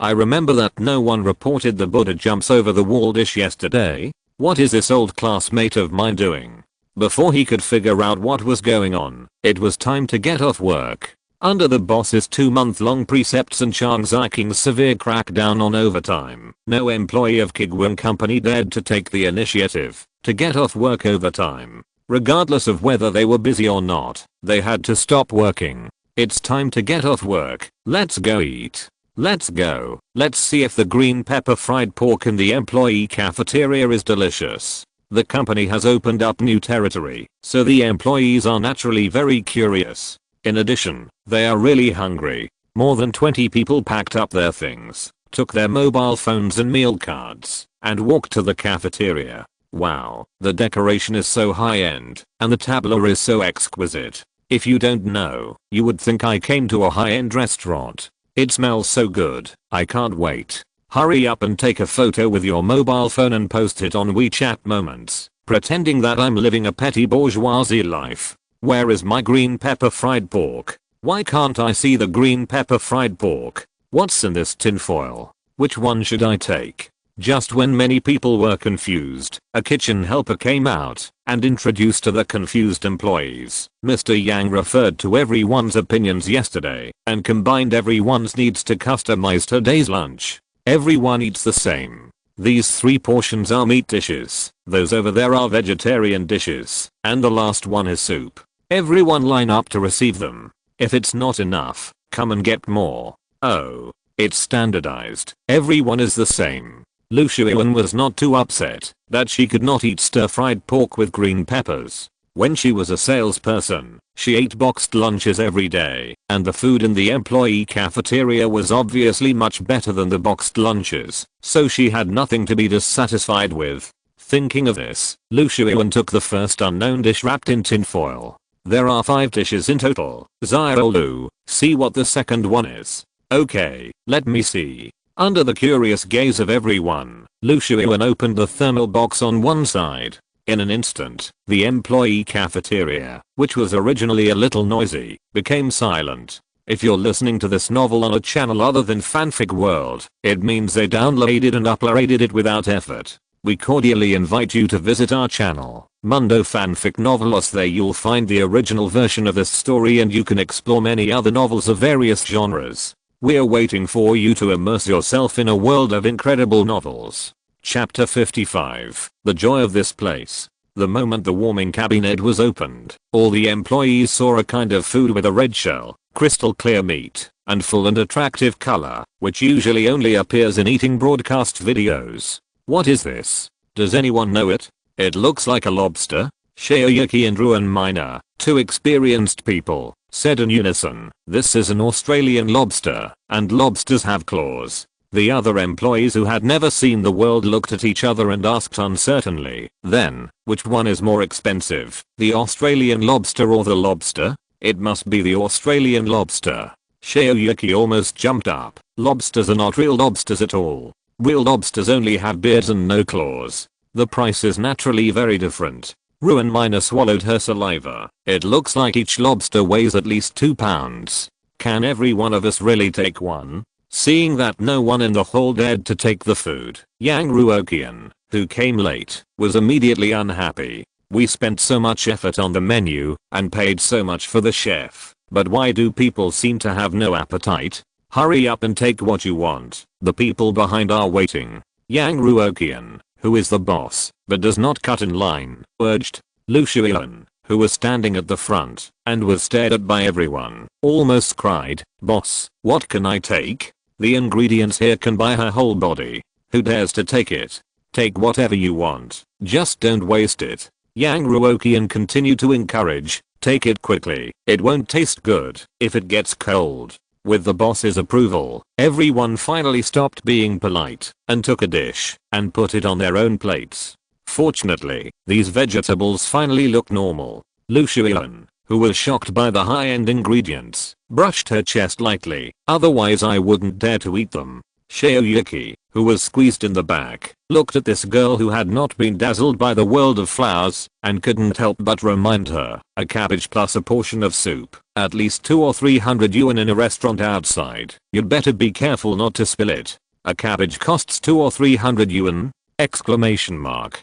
I remember that no one reported the Buddha jumps over the wall dish yesterday. What is this old classmate of mine doing? Before he could figure out what was going on, it was time to get off work. Under the boss's 2-month-long precepts and Chang Ziking's severe crackdown on overtime, no employee of Kuiguang Company dared to take the initiative to get off work overtime. Regardless of whether they were busy or not, they had to stop working. It's time to get off work. Let's go eat. Let's go. Let's see if the green pepper fried pork in the employee cafeteria is delicious. The company has opened up new territory, so the employees are naturally very curious. In addition, they are really hungry. More than 20 people packed up their things, took their mobile phones and meal cards, and walked to the cafeteria. Wow, the decoration is so high-end, and the tableau is so exquisite. If you don't know, you would think I came to a high-end restaurant. It smells so good, I can't wait. Hurry up and take a photo with your mobile phone and post it on WeChat Moments, pretending that I'm living a petty bourgeoisie life. Where is my green pepper fried pork? Why can't I see the green pepper fried pork? What's in this tinfoil? Which one should I take? Just when many people were confused, a kitchen helper came out and introduced to the confused employees. Mr. Yang referred to everyone's opinions yesterday and combined everyone's needs to customize today's lunch. Everyone eats the same. These 3 portions are meat dishes, those over there are vegetarian dishes, and the last one is soup. Everyone line up to receive them. If it's not enough, come and get more. Oh, it's standardized. Everyone is the same. Ruoqian was not too upset that she could not eat stir-fried pork with green peppers. When she was a salesperson, she ate boxed lunches every day, and the food in the employee cafeteria was obviously much better than the boxed lunches, so she had nothing to be dissatisfied with. Thinking of this, Ruoqian took the first unknown dish wrapped in tinfoil. There are 5 dishes in total. Xiaolu, see what the second one is. Okay, let me see. Under the curious gaze of everyone, Ruoqian opened the thermal box on one side. In an instant, the employee cafeteria, which was originally a little noisy, became silent. If you're listening to this novel on a channel other than Fanfic World, it means they downloaded and uploaded it without effort. We cordially invite you to visit our channel, Mundo Fanfic Novelos. There you'll find the original version of this story and you can explore many other novels of various genres. We're waiting for you to immerse yourself in a world of incredible novels. Chapter 55. The joy of this place. The moment the warming cabinet was opened, all the employees saw a kind of food with a red shell, crystal clear meat, and full and attractive color, which usually only appears in eating broadcast videos. What is this? Does anyone know it? It looks like a lobster. Shaoyuki and Ruan Minor, 2 experienced people, said in unison, "This is an Australian lobster, and lobsters have claws." The other employees who had never seen the world looked at each other and asked uncertainly, "Then, which one is more expensive, the Australian lobster or the lobster?" "It must be the Australian lobster." Shaoyuki almost jumped up. "Lobsters are not real lobsters at all. Real lobsters only have beards and no claws. The price is naturally very different." Ruan Minor swallowed her saliva. "It looks like each lobster weighs at least 2 pounds. Can every one of us really take one?" Seeing that no one in the hall dared to take the food, Yang Ruoqian, who came late, was immediately unhappy. "We spent so much effort on the menu and paid so much for the chef, but why do people seem to have no appetite? Hurry up and take what you want. The people behind are waiting." Yang Ruoqian, who is the boss, but does not cut in line, urged. Ruoqian, who was standing at the front and was stared at by everyone, almost cried, "Boss, what can I take? The ingredients here can buy her whole body. Who dares to take it? Take whatever you want, just don't waste it." Yang Ruoqian continued to encourage, "Take it quickly, it won't taste good if it gets cold." With the boss's approval, everyone finally stopped being polite and took a dish and put it on their own plates. Fortunately, these vegetables finally looked normal. Ruoqian, who was shocked by the high-end ingredients, brushed her chest lightly, "Otherwise I wouldn't dare to eat them." Shaoyuki, who was squeezed in the back, looked at this girl who had not been dazzled by the world of flowers and couldn't help but remind her, a cabbage plus a portion of soup, at least 200 or 300 yuan in a restaurant outside. "You'd better be careful not to spill it. A cabbage costs 200 or 300 yuan? Exclamation mark.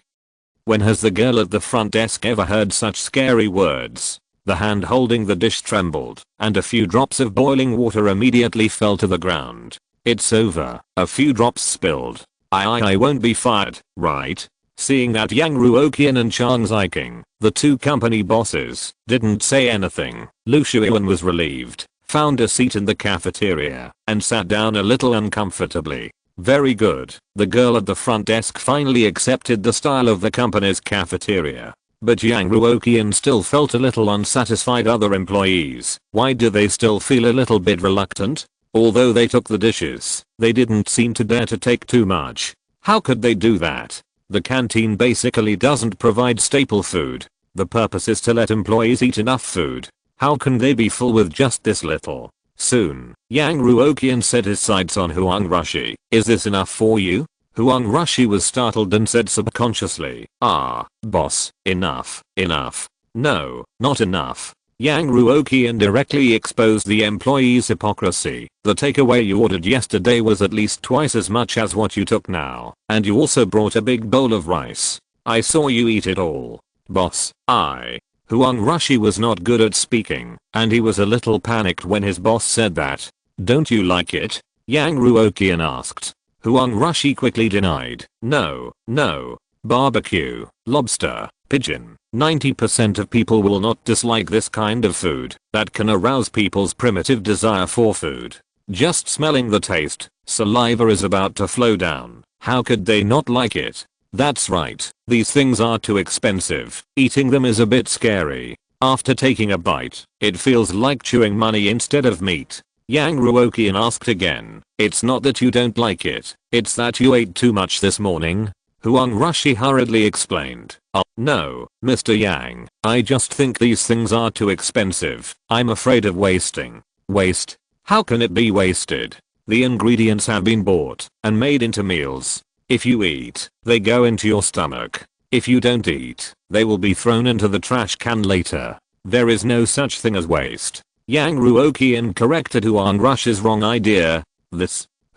When has the girl at the front desk ever heard such scary words? The hand holding the dish trembled, and a few drops of boiling water immediately fell to the ground. "It's over." A few drops spilled. I won't be fired, right?" Seeing that Yang Ruoqian and Chang Ziking, the 2 company bosses, didn't say anything, Ruoqian was relieved. found a seat in the cafeteria, and sat down a little uncomfortably. Very good. The girl at the front desk finally accepted the style of the company's cafeteria. But Yang Ruoqian still felt a little unsatisfied. Other employees, why do they still feel a little bit reluctant? Although they took the dishes, they didn't seem to dare to take too much. How could they do that? The canteen basically doesn't provide staple food. The purpose is to let employees eat enough food. How can they be full with just this little? Soon, Yang Ruoqian set his sights on Huang Rushi. Is this enough for you? Huang Rushi was startled and said subconsciously, boss, enough. No, not enough. Yang Ruoqian directly exposed the employee's hypocrisy. The takeaway you ordered yesterday was at least twice as much as what you took now, and you also brought a big bowl of rice. I saw you eat it all. Boss, Huang Rushi was not good at speaking, and he was a little panicked when his boss said that. Don't you like it? Yang Ruoqian asked. Huang Rushi quickly denied. No. Barbecue, lobster, pigeon. 90% of people will not dislike this kind of food that can arouse people's primitive desire for food. Just smelling the taste, saliva is about to flow down. How could they not like it? That's right, these things are too expensive. Eating them is a bit scary. After taking a bite, it feels like chewing money instead of meat. Yang Ruoqian asked again. It's not that you don't like it, it's that you ate too much this morning. Huang Rushi hurriedly explained. Oh, no, Mr. Yang, I just think these things are too expensive. I'm afraid of wasting. Waste? How can it be wasted? The ingredients have been bought and made into meals. If you eat, they go into your stomach. If you don't eat, they will be thrown into the trash can later. There is no such thing as waste. Yang Ruoqian corrected Huang Rushi's wrong idea.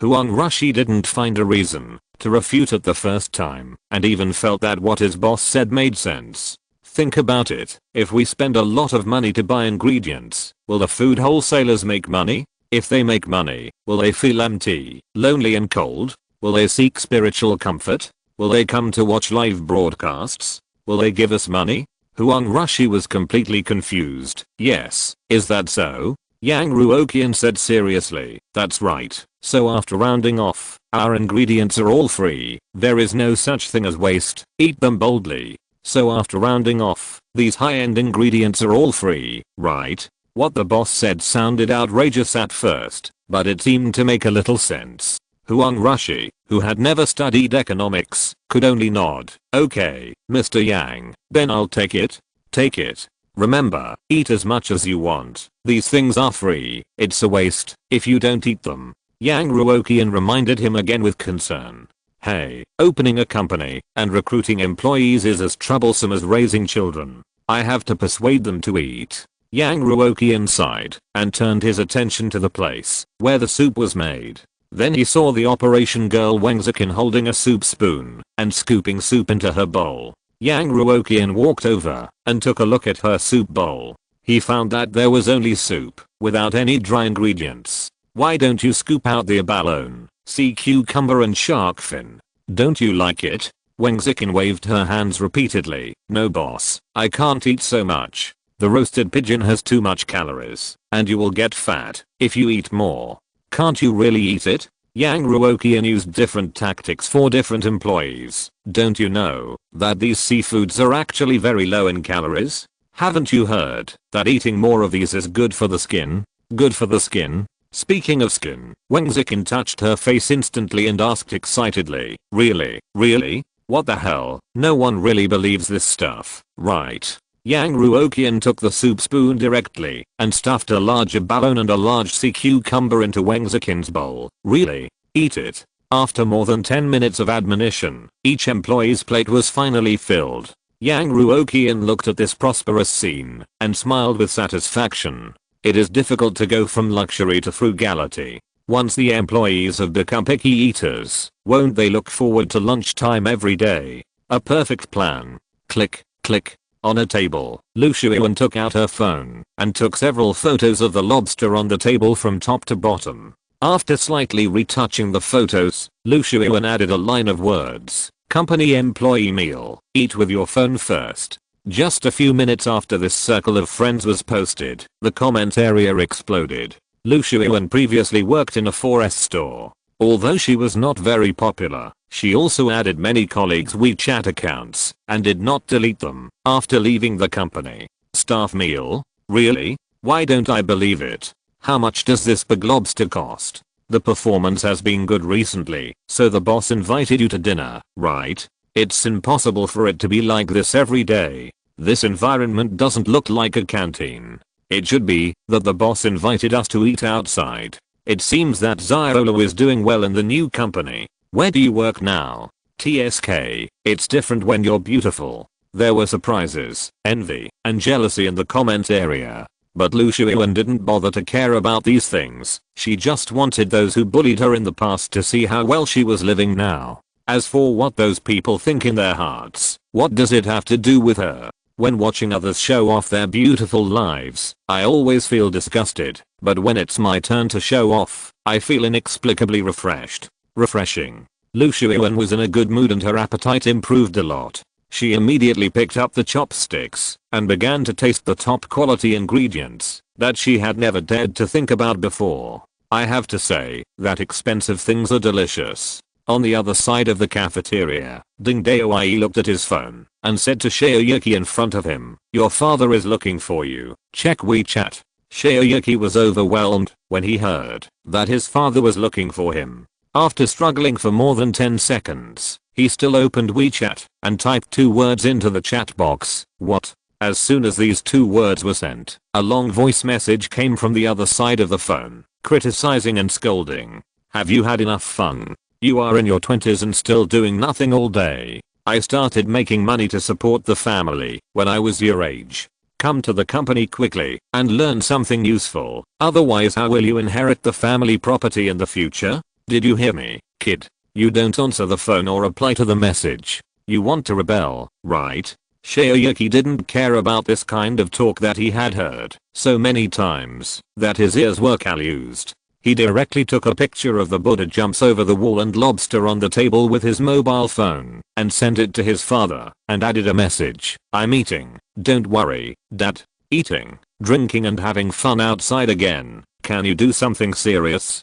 Huang Rushi didn't find a reason to refute it the first time, and even felt that what his boss said made sense. Think about it, if we spend a lot of money to buy ingredients, will the food wholesalers make money? If they make money, will they feel empty, lonely and cold? Will they seek spiritual comfort? Will they come to watch live broadcasts? Will they give us money? Huang Rushi was completely confused. Yes, is that so? Yang Ruoqian said seriously. That's right. So after rounding off, our ingredients are all free. There is no such thing as waste. Eat them boldly. So after rounding off, these high-end ingredients are all free, right? What the boss said sounded outrageous at first, but it seemed to make a little sense. Huang Rushi, who had never studied economics, could only nod. Okay, Mr. Yang, then I'll take it. Take it. Remember, eat as much as you want. These things are free. It's a waste if you don't eat them. Yang Ruoqian reminded him again with concern. Hey, opening a company and recruiting employees is as troublesome as raising children. I have to persuade them to eat. Yang Ruoqian sighed and turned his attention to the place where the soup was made. Then he saw the operation girl Wang Zikin holding a soup spoon and scooping soup into her bowl. Yang Ruoqian walked over and took a look at her soup bowl. He found that there was only soup without any dry ingredients. Why don't you scoop out the abalone, sea cucumber and shark fin? Don't you like it? Wang Zikin waved her hands repeatedly. No boss, I can't eat so much. The roasted pigeon has too much calories, and you will get fat if you eat more. Can't you really eat it? Yang Ruoqian used different tactics for different employees. Don't you know that these seafoods are actually very low in calories? Haven't you heard that eating more of these is good for the skin? Good for the skin? Speaking of skin, Wang Zikin touched her face instantly and asked excitedly, really? Really? What the hell? No one really believes this stuff, right? Yang Ruoqian took the soup spoon directly and stuffed a large abalone and a large sea cucumber into Wang Zikin's bowl. Really? Eat it. After more than 10 minutes of admonition, each employee's plate was finally filled. Yang Ruoqian looked at this prosperous scene and smiled with satisfaction. It is difficult to go from luxury to frugality. Once the employees have become picky eaters, won't they look forward to lunchtime every day? A perfect plan. Click, click. On a table, Lu Shuiwen took out her phone and took several photos of the lobster on the table from top to bottom. After slightly retouching the photos, Lu Shuiwen added a line of words. Company employee meal. Eat with your phone first. Just a few minutes after this circle of friends was posted, the comment area exploded. Lu Shuyan previously worked in a 4S store. Although she was not very popular, she also added many colleagues' WeChat accounts and did not delete them after leaving the company. Staff meal? Really? Why don't I believe it? How much does this big lobster cost? The performance has been good recently, so the boss invited you to dinner, right? It's impossible for it to be like this every day. This environment doesn't look like a canteen. It should be that the boss invited us to eat outside. It seems that Ziola is doing well in the new company. Where do you work now? TSK. It's different when you're beautiful. There were surprises, envy, and jealousy in the comment area. But Lu Shuyan didn't bother to care about these things. She just wanted those who bullied her in the past to see how well she was living now. As for what those people think in their hearts, what does it have to do with her? When watching others show off their beautiful lives, I always feel disgusted, but when it's my turn to show off, I feel inexplicably refreshed. Refreshing. Lu Shuyan was in a good mood and her appetite improved a lot. She immediately picked up the chopsticks and began to taste the top quality ingredients that she had never dared to think about before. I have to say that expensive things are delicious. On the other side of the cafeteria, Ding Daoai looked at his phone and said to Shaoyuki in front of him, "Your father is looking for you. Check WeChat." Shaoyuki was overwhelmed when he heard that his father was looking for him. After struggling for more than 10 seconds, he still opened WeChat and typed 2 words into the chat box. What? As soon as these 2 words were sent, a long voice message came from the other side of the phone, criticizing and scolding. "Have you had enough fun? You are in your 20s and still doing nothing all day. I started making money to support the family when I was your age. Come to the company quickly and learn something useful, otherwise how will you inherit the family property in the future? Did you hear me, kid? You don't answer the phone or reply to the message. You want to rebel, right?" Shaoyuki didn't care about this kind of talk that he had heard so many times that his ears were calloused. He directly took a picture of the Buddha jumps over the wall and lobster on the table with his mobile phone and sent it to his father and added a message. "I'm eating. Don't worry, Dad. Eating, drinking and having fun outside again. Can you do something serious?"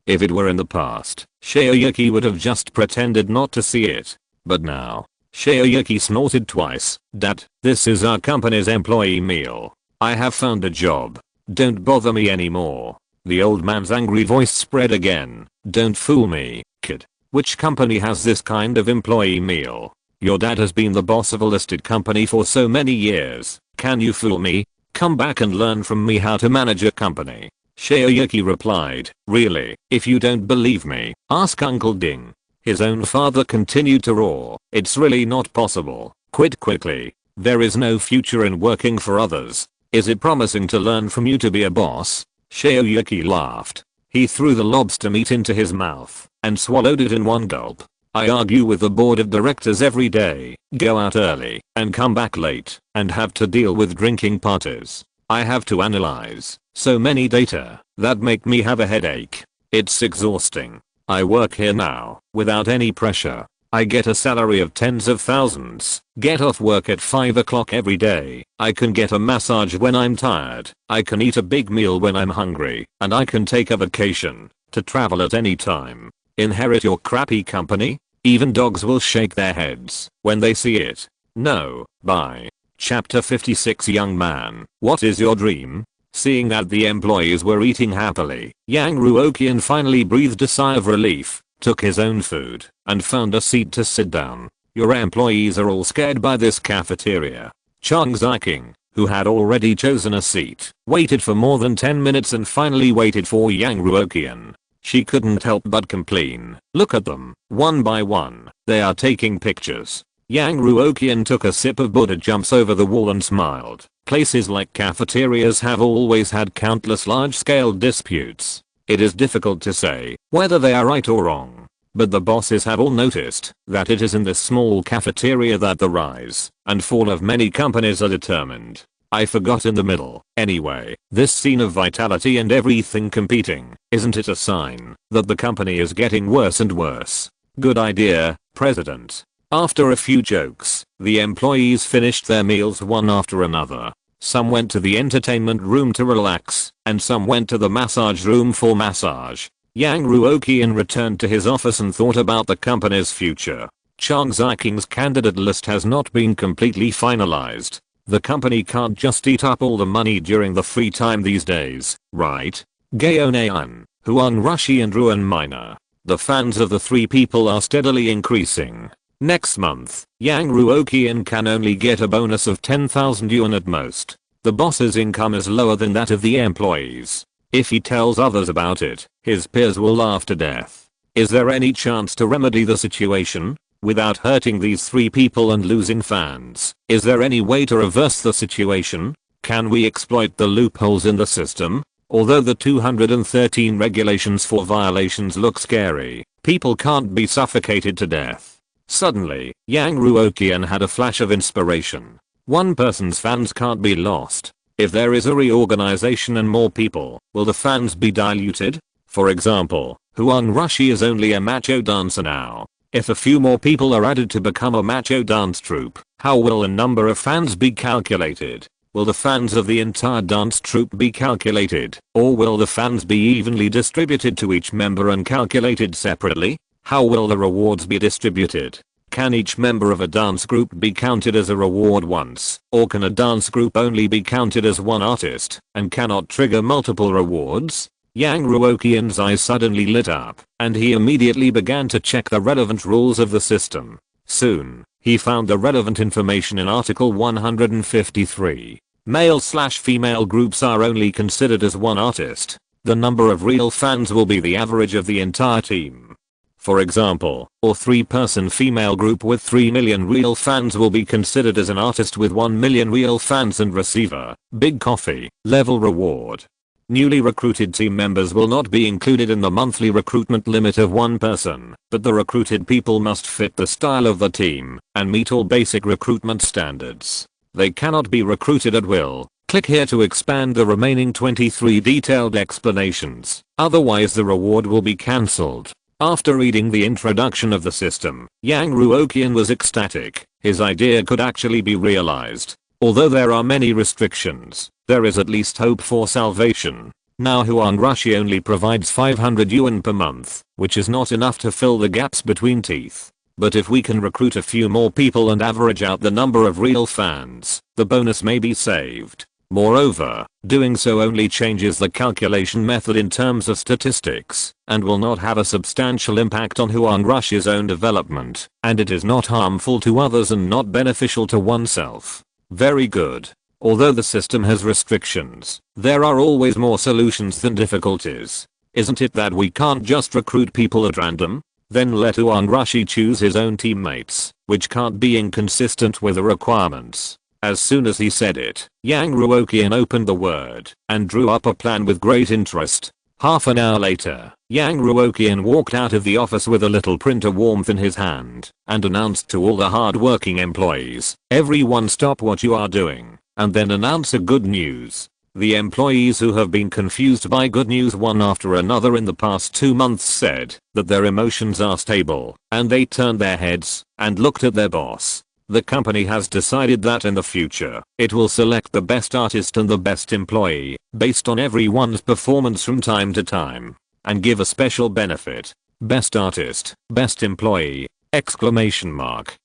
If it were in the past, Shaoyuki would have just pretended not to see it. But now, Shaoyuki snorted twice. "Dad, this is our company's employee meal. I have found a job. Don't bother me anymore." The old man's angry voice spread again. "Don't fool me, kid. Which company has this kind of employee meal? Your dad has been the boss of a listed company for so many years. Can you fool me? Come back and learn from me how to manage a company." Shaoyuki replied, "Really? If you don't believe me, ask Uncle Ding." His own father continued to roar, "It's really not possible. Quit quickly. There is no future in working for others. Is it promising to learn from you to be a boss?" Shaoyuki laughed. He threw the lobster meat into his mouth and swallowed it in one gulp. "I argue with the board of directors every day, go out early and come back late, and have to deal with drinking parties. I have to analyze so many data that make me have a headache. It's exhausting. I work here now without any pressure. I get a salary of tens of thousands, get off work at 5 o'clock every day, I can get a massage when I'm tired, I can eat a big meal when I'm hungry, and I can take a vacation to travel at any time. Inherit your crappy company? Even dogs will shake their heads when they see it. No, bye." Chapter 56 Young man, what is your dream? Seeing that the employees were eating happily, Yang Ruoqian finally breathed a sigh of relief, took his own food, and found a seat to sit down. "Your employees are all scared by this cafeteria." Chang Ziking, who had already chosen a seat, waited for more than 10 minutes and finally waited for Yang Ruoqian. She couldn't help but complain. "Look at them, one by one, they are taking pictures." Yang Ruoqian took a sip of Buddha jumps over the wall and smiled. Places like cafeterias have always had countless large-scale disputes. It is difficult to say whether they are right or wrong, but the bosses have all noticed that it is in this small cafeteria that the rise and fall of many companies are determined. I forgot in the middle. Anyway, this scene of vitality and everything competing, isn't it a sign that the company is getting worse and worse? Good idea, President. After a few jokes, the employees finished their meals one after another. Some went to the entertainment room to relax, and some went to the massage room for massage. Yang Ruoqian returned to his office and thought about the company's future. Chang Ziking's candidate list has not been completely finalized. The company can't just eat up all the money during the free time these days, right? Gaonayan, Huang Rushi and Ruan Minor. The fans of the three people are steadily increasing. Next month, Yang Ruoqian can only get a bonus of 10,000 yuan at most. The boss's income is lower than that of the employees. If he tells others about it, his peers will laugh to death. Is there any chance to remedy the situation without hurting these three people and losing fans? Is there any way to reverse the situation? Can we exploit the loopholes in the system? Although the 213 regulations for violations look scary, people can't be suffocated to death. Suddenly, Yang Ruoqian had a flash of inspiration. One person's fans can't be lost. If there is a reorganization and more people, will the fans be diluted? For example, Huang Rushi is only a macho dancer now. If a few more people are added to become a macho dance troupe, how will the number of fans be calculated? Will the fans of the entire dance troupe be calculated, or will the fans be evenly distributed to each member and calculated separately? How will the rewards be distributed? Can each member of a dance group be counted as a reward once, or can a dance group only be counted as one artist and cannot trigger multiple rewards? Yang Ruoqian's eyes suddenly lit up, and he immediately began to check the relevant rules of the system. Soon, he found the relevant information in Article 153. Male/female groups are only considered as one artist. The number of real fans will be the average of the entire team. For example, a 3-person female group with 3 million real fans will be considered as an artist with 1 million real fans and receive a big coffee level reward. Newly recruited team members will not be included in the monthly recruitment limit of 1 person, but the recruited people must fit the style of the team and meet all basic recruitment standards. They cannot be recruited at will. Click here to expand the remaining 23 detailed explanations, otherwise the reward will be cancelled. After reading the introduction of the system, Yang Ruoqian was ecstatic. His idea could actually be realized. Although there are many restrictions, there is at least hope for salvation. Now Huang Rushi only provides 500 yuan per month, which is not enough to fill the gaps between teeth. But if we can recruit a few more people and average out the number of real fans, the bonus may be saved. Moreover, doing so only changes the calculation method in terms of statistics, and will not have a substantial impact on Huang Rushi's own development, and it is not harmful to others and not beneficial to oneself. Very good. Although the system has restrictions, there are always more solutions than difficulties. Isn't it that we can't just recruit people at random? Then let Huang Rushi choose his own teammates, which can't be inconsistent with the requirements. As soon as he said it, Yang Ruoqian opened the Word and drew up a plan with great interest. Half an hour later, Yang Ruoqian walked out of the office with a little printer warmth in his hand and announced to all the hard-working employees, "Everyone stop what you are doing," and then announce a good news. The employees who have been confused by good news one after another in the past 2 months said that their emotions are stable, and they turned their heads and looked at their boss. The company has decided that in the future, it will select the best artist and the best employee, based on everyone's performance from time to time, and give a special benefit. Best artist, best employee, exclamation mark.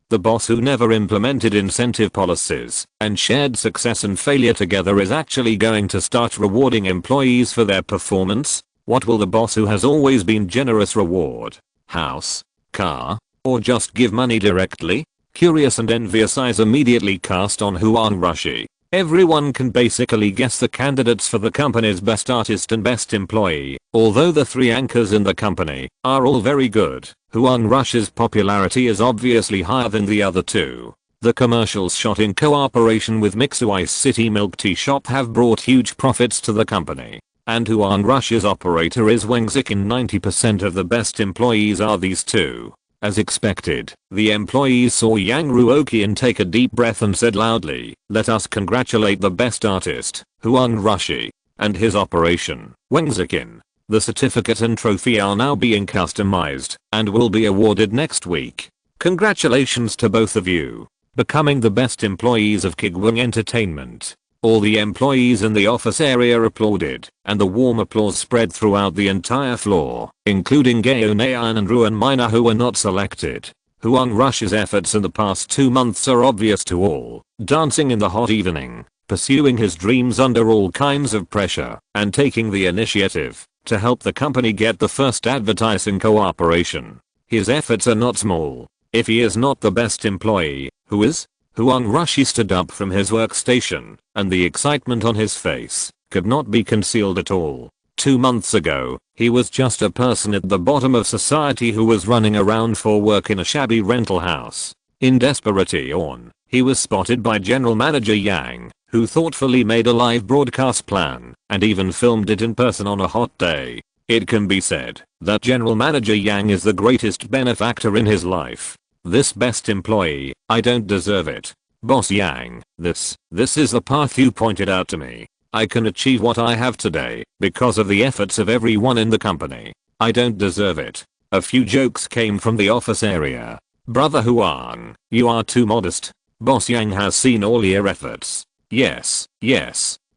The boss who never implemented incentive policies and shared success and failure together is actually going to start rewarding employees for their performance. What will the boss who has always been generous reward? House? Car? Or just give money directly? Curious and envious eyes immediately cast on Huang Rushi. Everyone can basically guess the candidates for the company's best artist and best employee. Although the 3 anchors in the company are all very good, Huang Rushi's popularity is obviously higher than the other 2. The commercials shot in cooperation with Mixui's City Milk Tea Shop have brought huge profits to the company. And Huang Rushi's operator is Wang Zikin. 90% of the best employees are these 2. As expected, the employees saw Yang Ruoqian take a deep breath and said loudly, "Let us congratulate the best artist, Huang Rushi, and his operation, Wang Zikin. The certificate and trophy are now being customized and will be awarded next week. Congratulations to both of you." becoming the best employees of Kuiguang Entertainment. All the employees in the office area applauded, and the warm applause spread throughout the entire floor, including Gaonayan and Ruan Minor who were not selected. Huang Rush's efforts in the past 2 months are obvious to all, dancing in the hot evening, pursuing his dreams under all kinds of pressure, and taking the initiative to help the company get the first advertising cooperation. His efforts are not small. If he is not the best employee, who is? Huang Rushi stood up from his workstation, and the excitement on his face could not be concealed at all. 2 months ago, he was just a person at the bottom of society who was running around for work in a shabby rental house. In desperation, he was spotted by General Manager Yang, who thoughtfully made a live broadcast plan and even filmed it in person on a hot day. It can be said that General Manager Yang is the greatest benefactor in his life. This best employee, I don't deserve it. Boss Yang, this is the path you pointed out to me. I can achieve what I have today because of the efforts of everyone in the company. I don't deserve it. A few jokes came from the office area. Brother Huang, you are too modest. Boss Yang has seen all your efforts. Yes.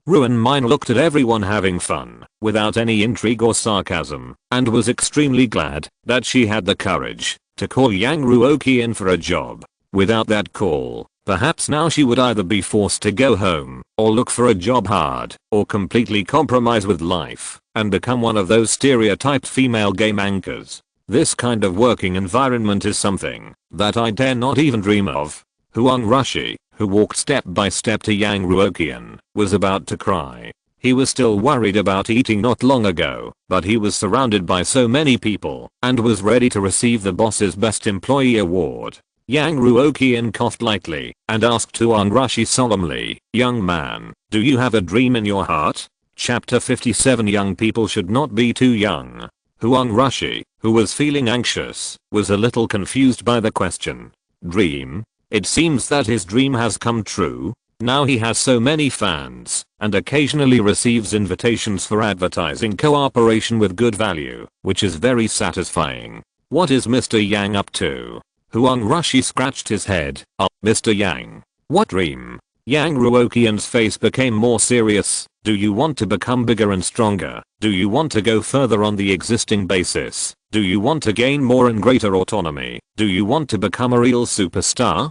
Ruan Mine looked at everyone having fun, without any intrigue or sarcasm, and was extremely glad that she had the courage to call Yang Ruoqian for a job. Without that call, perhaps now she would either be forced to go home, or look for a job hard, or completely compromise with life, and become one of those stereotyped female game anchors. This kind of working environment is something that I dare not even dream of. Huang Rushi, who walked step by step to Yang Ruoqian, was about to cry. He was still worried about eating not long ago, but he was surrounded by so many people, and was ready to receive the boss's best employee award. Yang Ruoqian coughed lightly, and asked Huang Rushi solemnly, young man, do you have a dream in your heart? Chapter 57. Young people should not be too young. Huang Rushi, who was feeling anxious, was a little confused by the question. Dream? It seems that his dream has come true. Now he has so many fans, and occasionally receives invitations for advertising cooperation with good value, which is very satisfying. What is Mr. Yang up to? Huang Rushi scratched his head. Mr. Yang. What dream? Yang Ruoqian's face became more serious. Do you want to become bigger and stronger? Do you want to go further on the existing basis? Do you want to gain more and greater autonomy? Do you want to become a real superstar?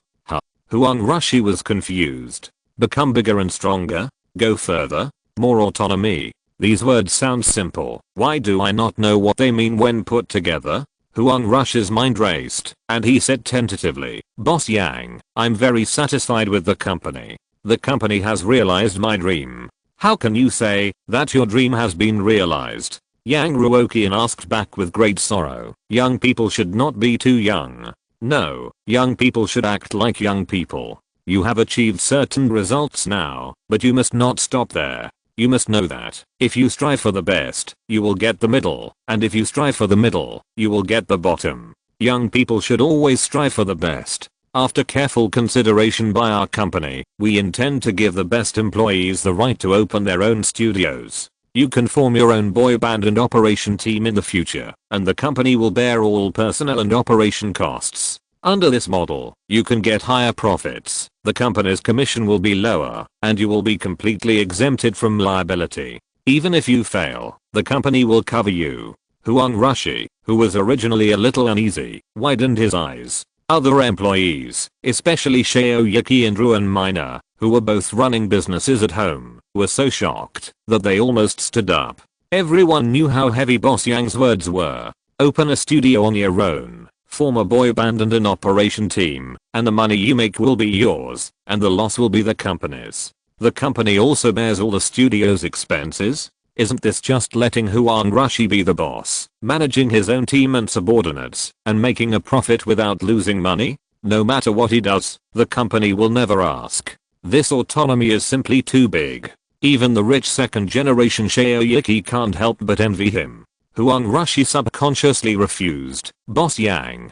Huang Rushi was confused. Become bigger and stronger? Go further? More autonomy? These words sound simple. Why do I not know what they mean when put together? Huang Rushi's mind raced, and he said tentatively, Boss Yang, I'm very satisfied with the company. The company has realized my dream. How can you say that your dream has been realized? Yang Ruoqian asked back with great sorrow. Young people should not be too young. No, young people should act like young people. You have achieved certain results now, but you must not stop there. You must know that if you strive for the best, you will get the middle, and if you strive for the middle, you will get the bottom. Young people should always strive for the best. After careful consideration by our company, we intend to give the best employees the right to open their own studios. You can form your own boy band and operation team in the future, and the company will bear all personnel and operation costs. Under this model, you can get higher profits, the company's commission will be lower, and you will be completely exempted from liability. Even if you fail, the company will cover you. Huang Rushi, who was originally a little uneasy, widened his eyes. Other employees, especially Shaoyuki and Ruan Minor, who were both running businesses at home, were so shocked that they almost stood up. Everyone knew how heavy Boss Yang's words were. Open a studio on your own. Form a boy band and an operation team, and the money you make will be yours, and the loss will be the company's. The company also bears all the studio's expenses. Isn't this just letting Huang Rushi be the boss, managing his own team and subordinates, and making a profit without losing money? No matter what he does, the company will never ask. This autonomy is simply too big. Even the rich second generation Shaoyuki can't help but envy him. Huang Rushi subconsciously refused. Boss Yang,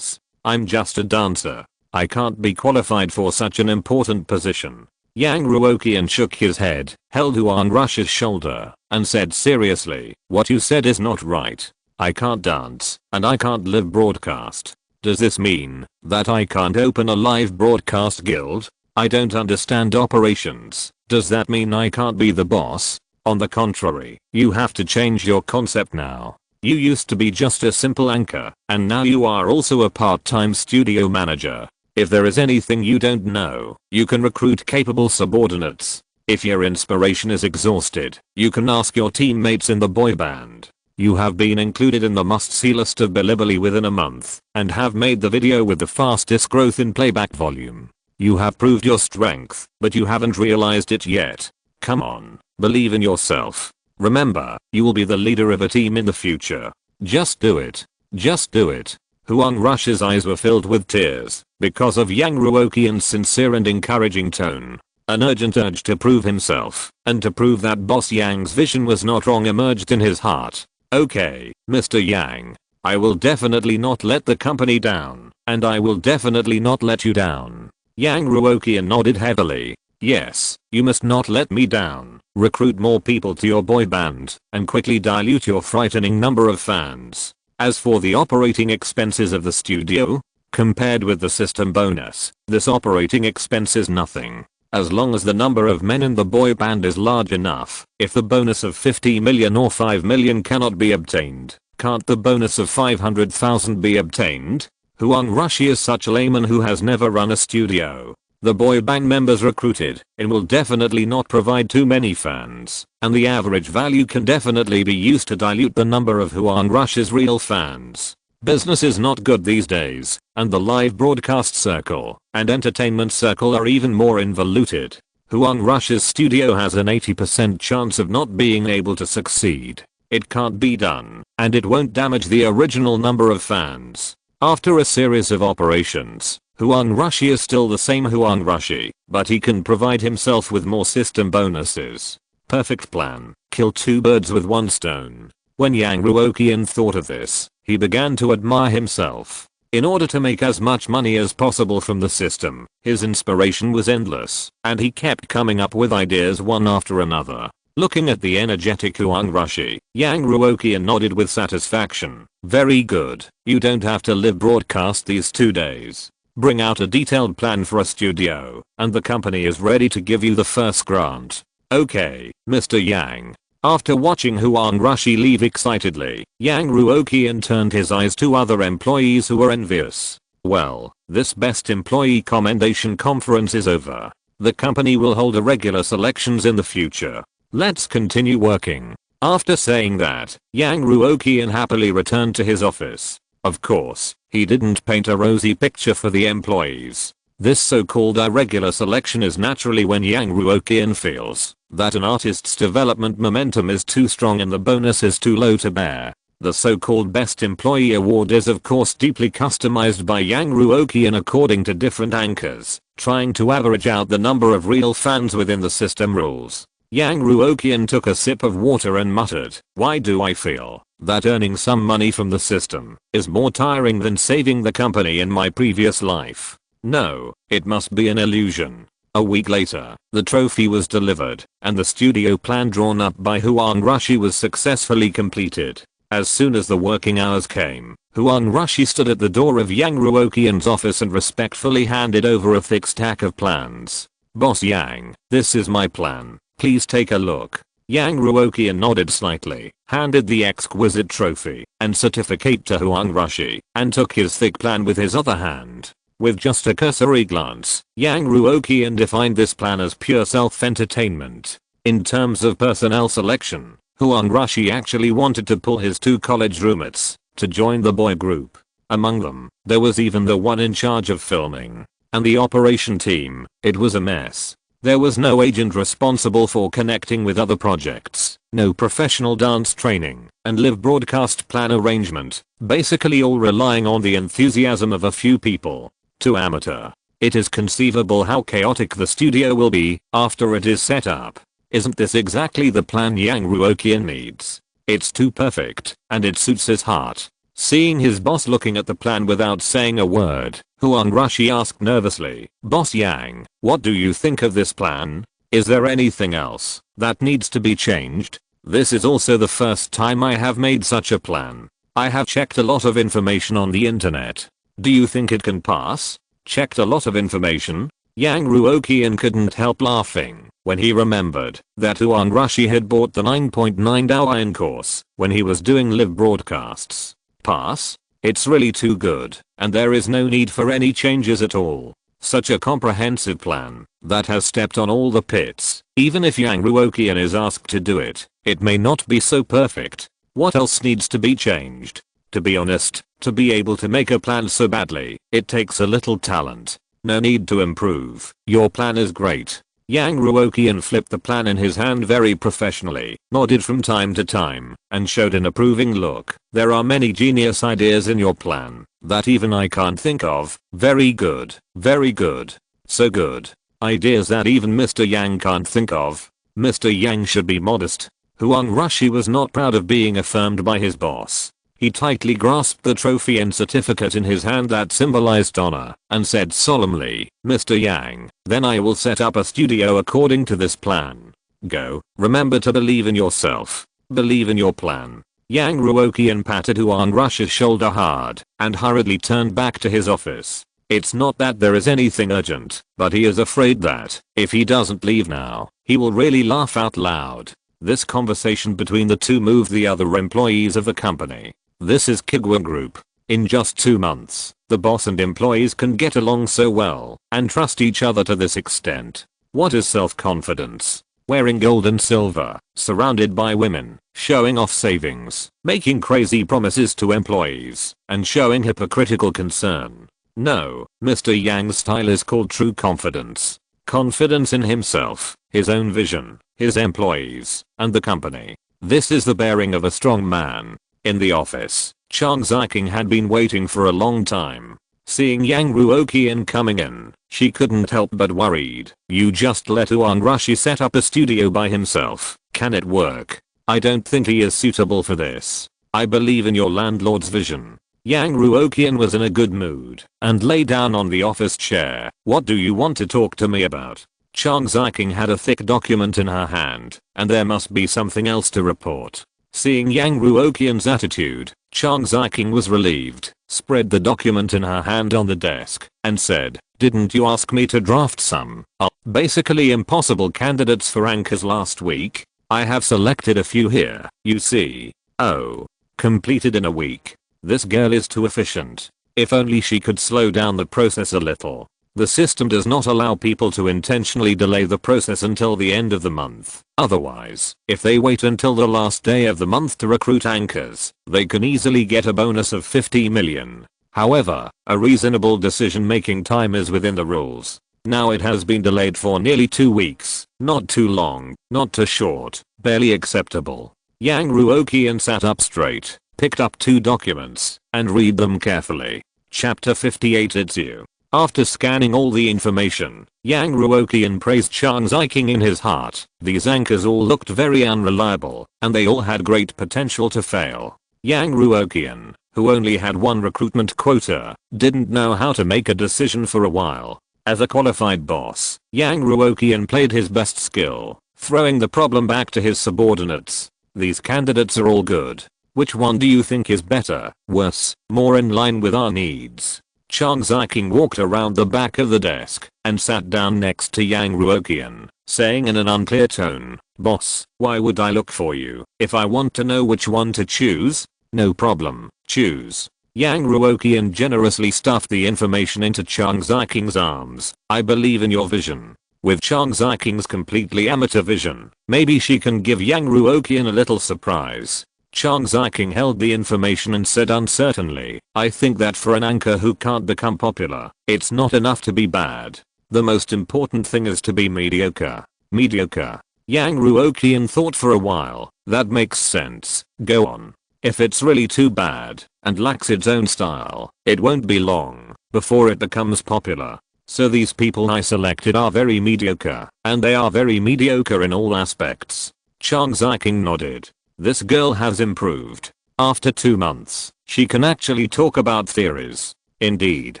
I'm just a dancer. I can't be qualified for such an important position. Yang Ruoqian shook his head, held Huang Rushi's shoulder, and said seriously, what you said is not right. I can't dance, and I can't live broadcast. Does this mean that I can't open a live broadcast guild? I don't understand operations. Does that mean I can't be the boss? On the contrary, you have to change your concept now. You used to be just a simple anchor, and now you are also a part-time studio manager. If there is anything you don't know, you can recruit capable subordinates. If your inspiration is exhausted, you can ask your teammates in the boy band. You have been included in the must-see list of Bilibili within a month, and have made the video with the fastest growth in playback volume. You have proved your strength, but you haven't realized it yet. Come on, believe in yourself. Remember, you will be the leader of a team in the future. Just do it. Just do it. Huang Rush's eyes were filled with tears, because of Yang Ruoqian's sincere and encouraging tone. An urgent urge to prove himself, and to prove that Boss Yang's vision was not wrong emerged in his heart. Okay, Mr. Yang. I will definitely not let the company down, and I will definitely not let you down. Yang Ruoqian nodded heavily. Yes, you must not let me down. Recruit more people to your boy band, and quickly dilute your frightening number of fans. As for the operating expenses of the studio, compared with the system bonus, this operating expense is nothing. As long as the number of men in the boy band is large enough, if the bonus of 50 million or 5 million cannot be obtained, can't the bonus of 500,000 be obtained? Huang Rushi is such a layman who has never run a studio. The boy band members recruited in will definitely not provide too many fans, and the average value can definitely be used to dilute the number of Huang Rush's real fans. Business is not good these days, and the live broadcast circle and entertainment circle are even more involuted. Huang Rush's studio has an 80% chance of not being able to succeed. It can't be done, and it won't damage the original number of fans. After a series of operations, Huang Rushi is still the same Huang Rushi, but he can provide himself with more system bonuses. Perfect plan. Kill two birds with one stone. When Yang Ruoqian thought of this, he began to admire himself. In order to make as much money as possible from the system, his inspiration was endless, and he kept coming up with ideas one after another. Looking at the energetic Huang Rushi, Yang Ruoqian nodded with satisfaction. Very good. You don't have to live broadcast these 2 days. Bring out a detailed plan for a studio, and the company is ready to give you the first grant. Okay, Mr. Yang. After watching Huang Rushi leave excitedly, Yang Ruoqian turned his eyes to other employees who were envious. Well, this best employee commendation conference is over. The company will hold regular selections in the future. Let's continue working. After saying that, Yang Ruoqian happily returned to his office. Of course, he didn't paint a rosy picture for the employees. This so-called irregular selection is naturally when Yang Ruoqian feels that an artist's development momentum is too strong and the bonus is too low to bear. The so-called Best Employee Award is of course deeply customized by Yang Ruoqian according to different anchors, trying to average out the number of real fans within the system rules. Yang Ruoqian took a sip of water and muttered, "Why do I feel that earning some money from the system is more tiring than saving the company in my previous life? No, it must be an illusion." A week later, the trophy was delivered, and the studio plan drawn up by Huang Rushi was successfully completed. As soon as the working hours came, Huang Rushi stood at the door of Yang Ruoqian's office and respectfully handed over a thick stack of plans. "Boss Yang, this is my plan. Please take a look." Yang Ruoqian nodded slightly, handed the exquisite trophy and certificate to Huang Rushi, and took his thick plan with his other hand. With just a cursory glance, Yang Ruoqian defined this plan as pure self-entertainment. In terms of personnel selection, Huang Rushi actually wanted to pull his 2 college roommates to join the boy group. Among them, there was even the one in charge of filming. And the operation team, it was a mess. There was no agent responsible for connecting with other projects, no professional dance training, and live broadcast plan arrangement, basically all relying on the enthusiasm of a few people. Too amateur. It is conceivable how chaotic the studio will be after it is set up. Isn't this exactly the plan Yang Ruoqian needs? It's too perfect, and it suits his heart. Seeing his boss looking at the plan without saying a word, Huang Rushi asked nervously, "Boss Yang, what do you think of this plan? Is there anything else that needs to be changed? This is also the first time I have made such a plan. I have checked a lot of information on the internet. Do you think it can pass? Checked a lot of information. Yang Ruoqian couldn't help laughing when he remembered that Huang Rushi had bought the 9.9 Douyin course when he was doing live broadcasts. Pass? It's really too good, and there is no need for any changes at all. Such a comprehensive plan that has stepped on all the pits. Even if Yang Ruoqian is asked to do it, it may not be so perfect. What else needs to be changed? To be honest, to be able to make a plan so badly, it takes a little talent. No need to improve. Your plan is great. Yang Ruoqian flipped the plan in his hand very professionally, nodded from time to time, and showed an approving look. There are many genius ideas in your plan that even I can't think of. Very good. Very good. So good. Ideas that even Mr. Yang can't think of. Mr. Yang should be modest. Huang Rushi was not proud of being affirmed by his boss. He tightly grasped the trophy and certificate in his hand that symbolized honor, and said solemnly, Mr. Yang, then I will set up a studio according to this plan. Go. Remember to believe in yourself. Believe in your plan. Yang Ruoqian patted Huang Rushi's shoulder hard, and hurriedly turned back to his office. It's not that there is anything urgent, but he is afraid that, if he doesn't leave now, he will really laugh out loud. This conversation between the two moved the other employees of the company. This is Kuiguang Group. In just 2 months, the boss and employees can get along so well and trust each other to this extent. What is self-confidence? Wearing gold and silver, surrounded by women, showing off savings, making crazy promises to employees, and showing hypocritical concern. No, Mr. Yang's style is called true confidence. Confidence in himself, his own vision, his employees, and the company. This is the bearing of a strong man. In the office, Chang Ziking had been waiting for a long time. Seeing Yang Ruoqian coming in, she couldn't help but worried. You just let Huang Rushi set up a studio by himself. Can it work? I don't think he is suitable for this. I believe in your landlord's vision. Yang Ruoqian was in a good mood and lay down on the office chair. What do you want to talk to me about? Chang Ziking had a thick document in her hand, and there must be something else to report. Seeing Yang Ruoqian's attitude, Chang Ziking was relieved, spread the document in her hand on the desk, and said, didn't you ask me to draft some, basically impossible candidates for anchors last week? I have selected a few here, you see. Oh. Completed in a week. This girl is too efficient. If only she could slow down the process a little. The system does not allow people to intentionally delay the process until the end of the month. Otherwise, if they wait until the last day of the month to recruit anchors, they can easily get a bonus of 50 million. However, a reasonable decision-making time is within the rules. Now it has been delayed for nearly 2 weeks. Not too long, not too short, barely acceptable. Yang Ruoqian sat up straight, picked up 2 documents, and read them carefully. Chapter 58 It's you. After scanning all the information, Yang Ruoqian praised Chang Ziking in his heart. These anchors all looked very unreliable, and they all had great potential to fail. Yang Ruoqian, who only had one recruitment quota, didn't know how to make a decision for a while. As a qualified boss, Yang Ruoqian played his best skill, throwing the problem back to his subordinates. These candidates are all good. Which one do you think is better, worse, more in line with our needs? Chang Ziking walked around the back of the desk and sat down next to Yang Ruoqian, saying in an unclear tone, Boss, why would I look for you if I want to know which one to choose? No problem, choose. Yang Ruoqian generously stuffed the information into Chang Ziking's arms. I believe in your vision. With Chang Ziking's completely amateur vision, maybe she can give Yang Ruoqian a little surprise. Chang Ziking held the information and said uncertainly, I think that for an anchor who can't become popular, it's not enough to be bad. The most important thing is to be mediocre. Mediocre. Yang Ruoqian thought for a while. That makes sense. Go on. If it's really too bad and lacks its own style, it won't be long before it becomes popular. So these people I selected are very mediocre, and they are very mediocre in all aspects. Chang Ziking nodded. This girl has improved. After 2 months, she can actually talk about theories. Indeed,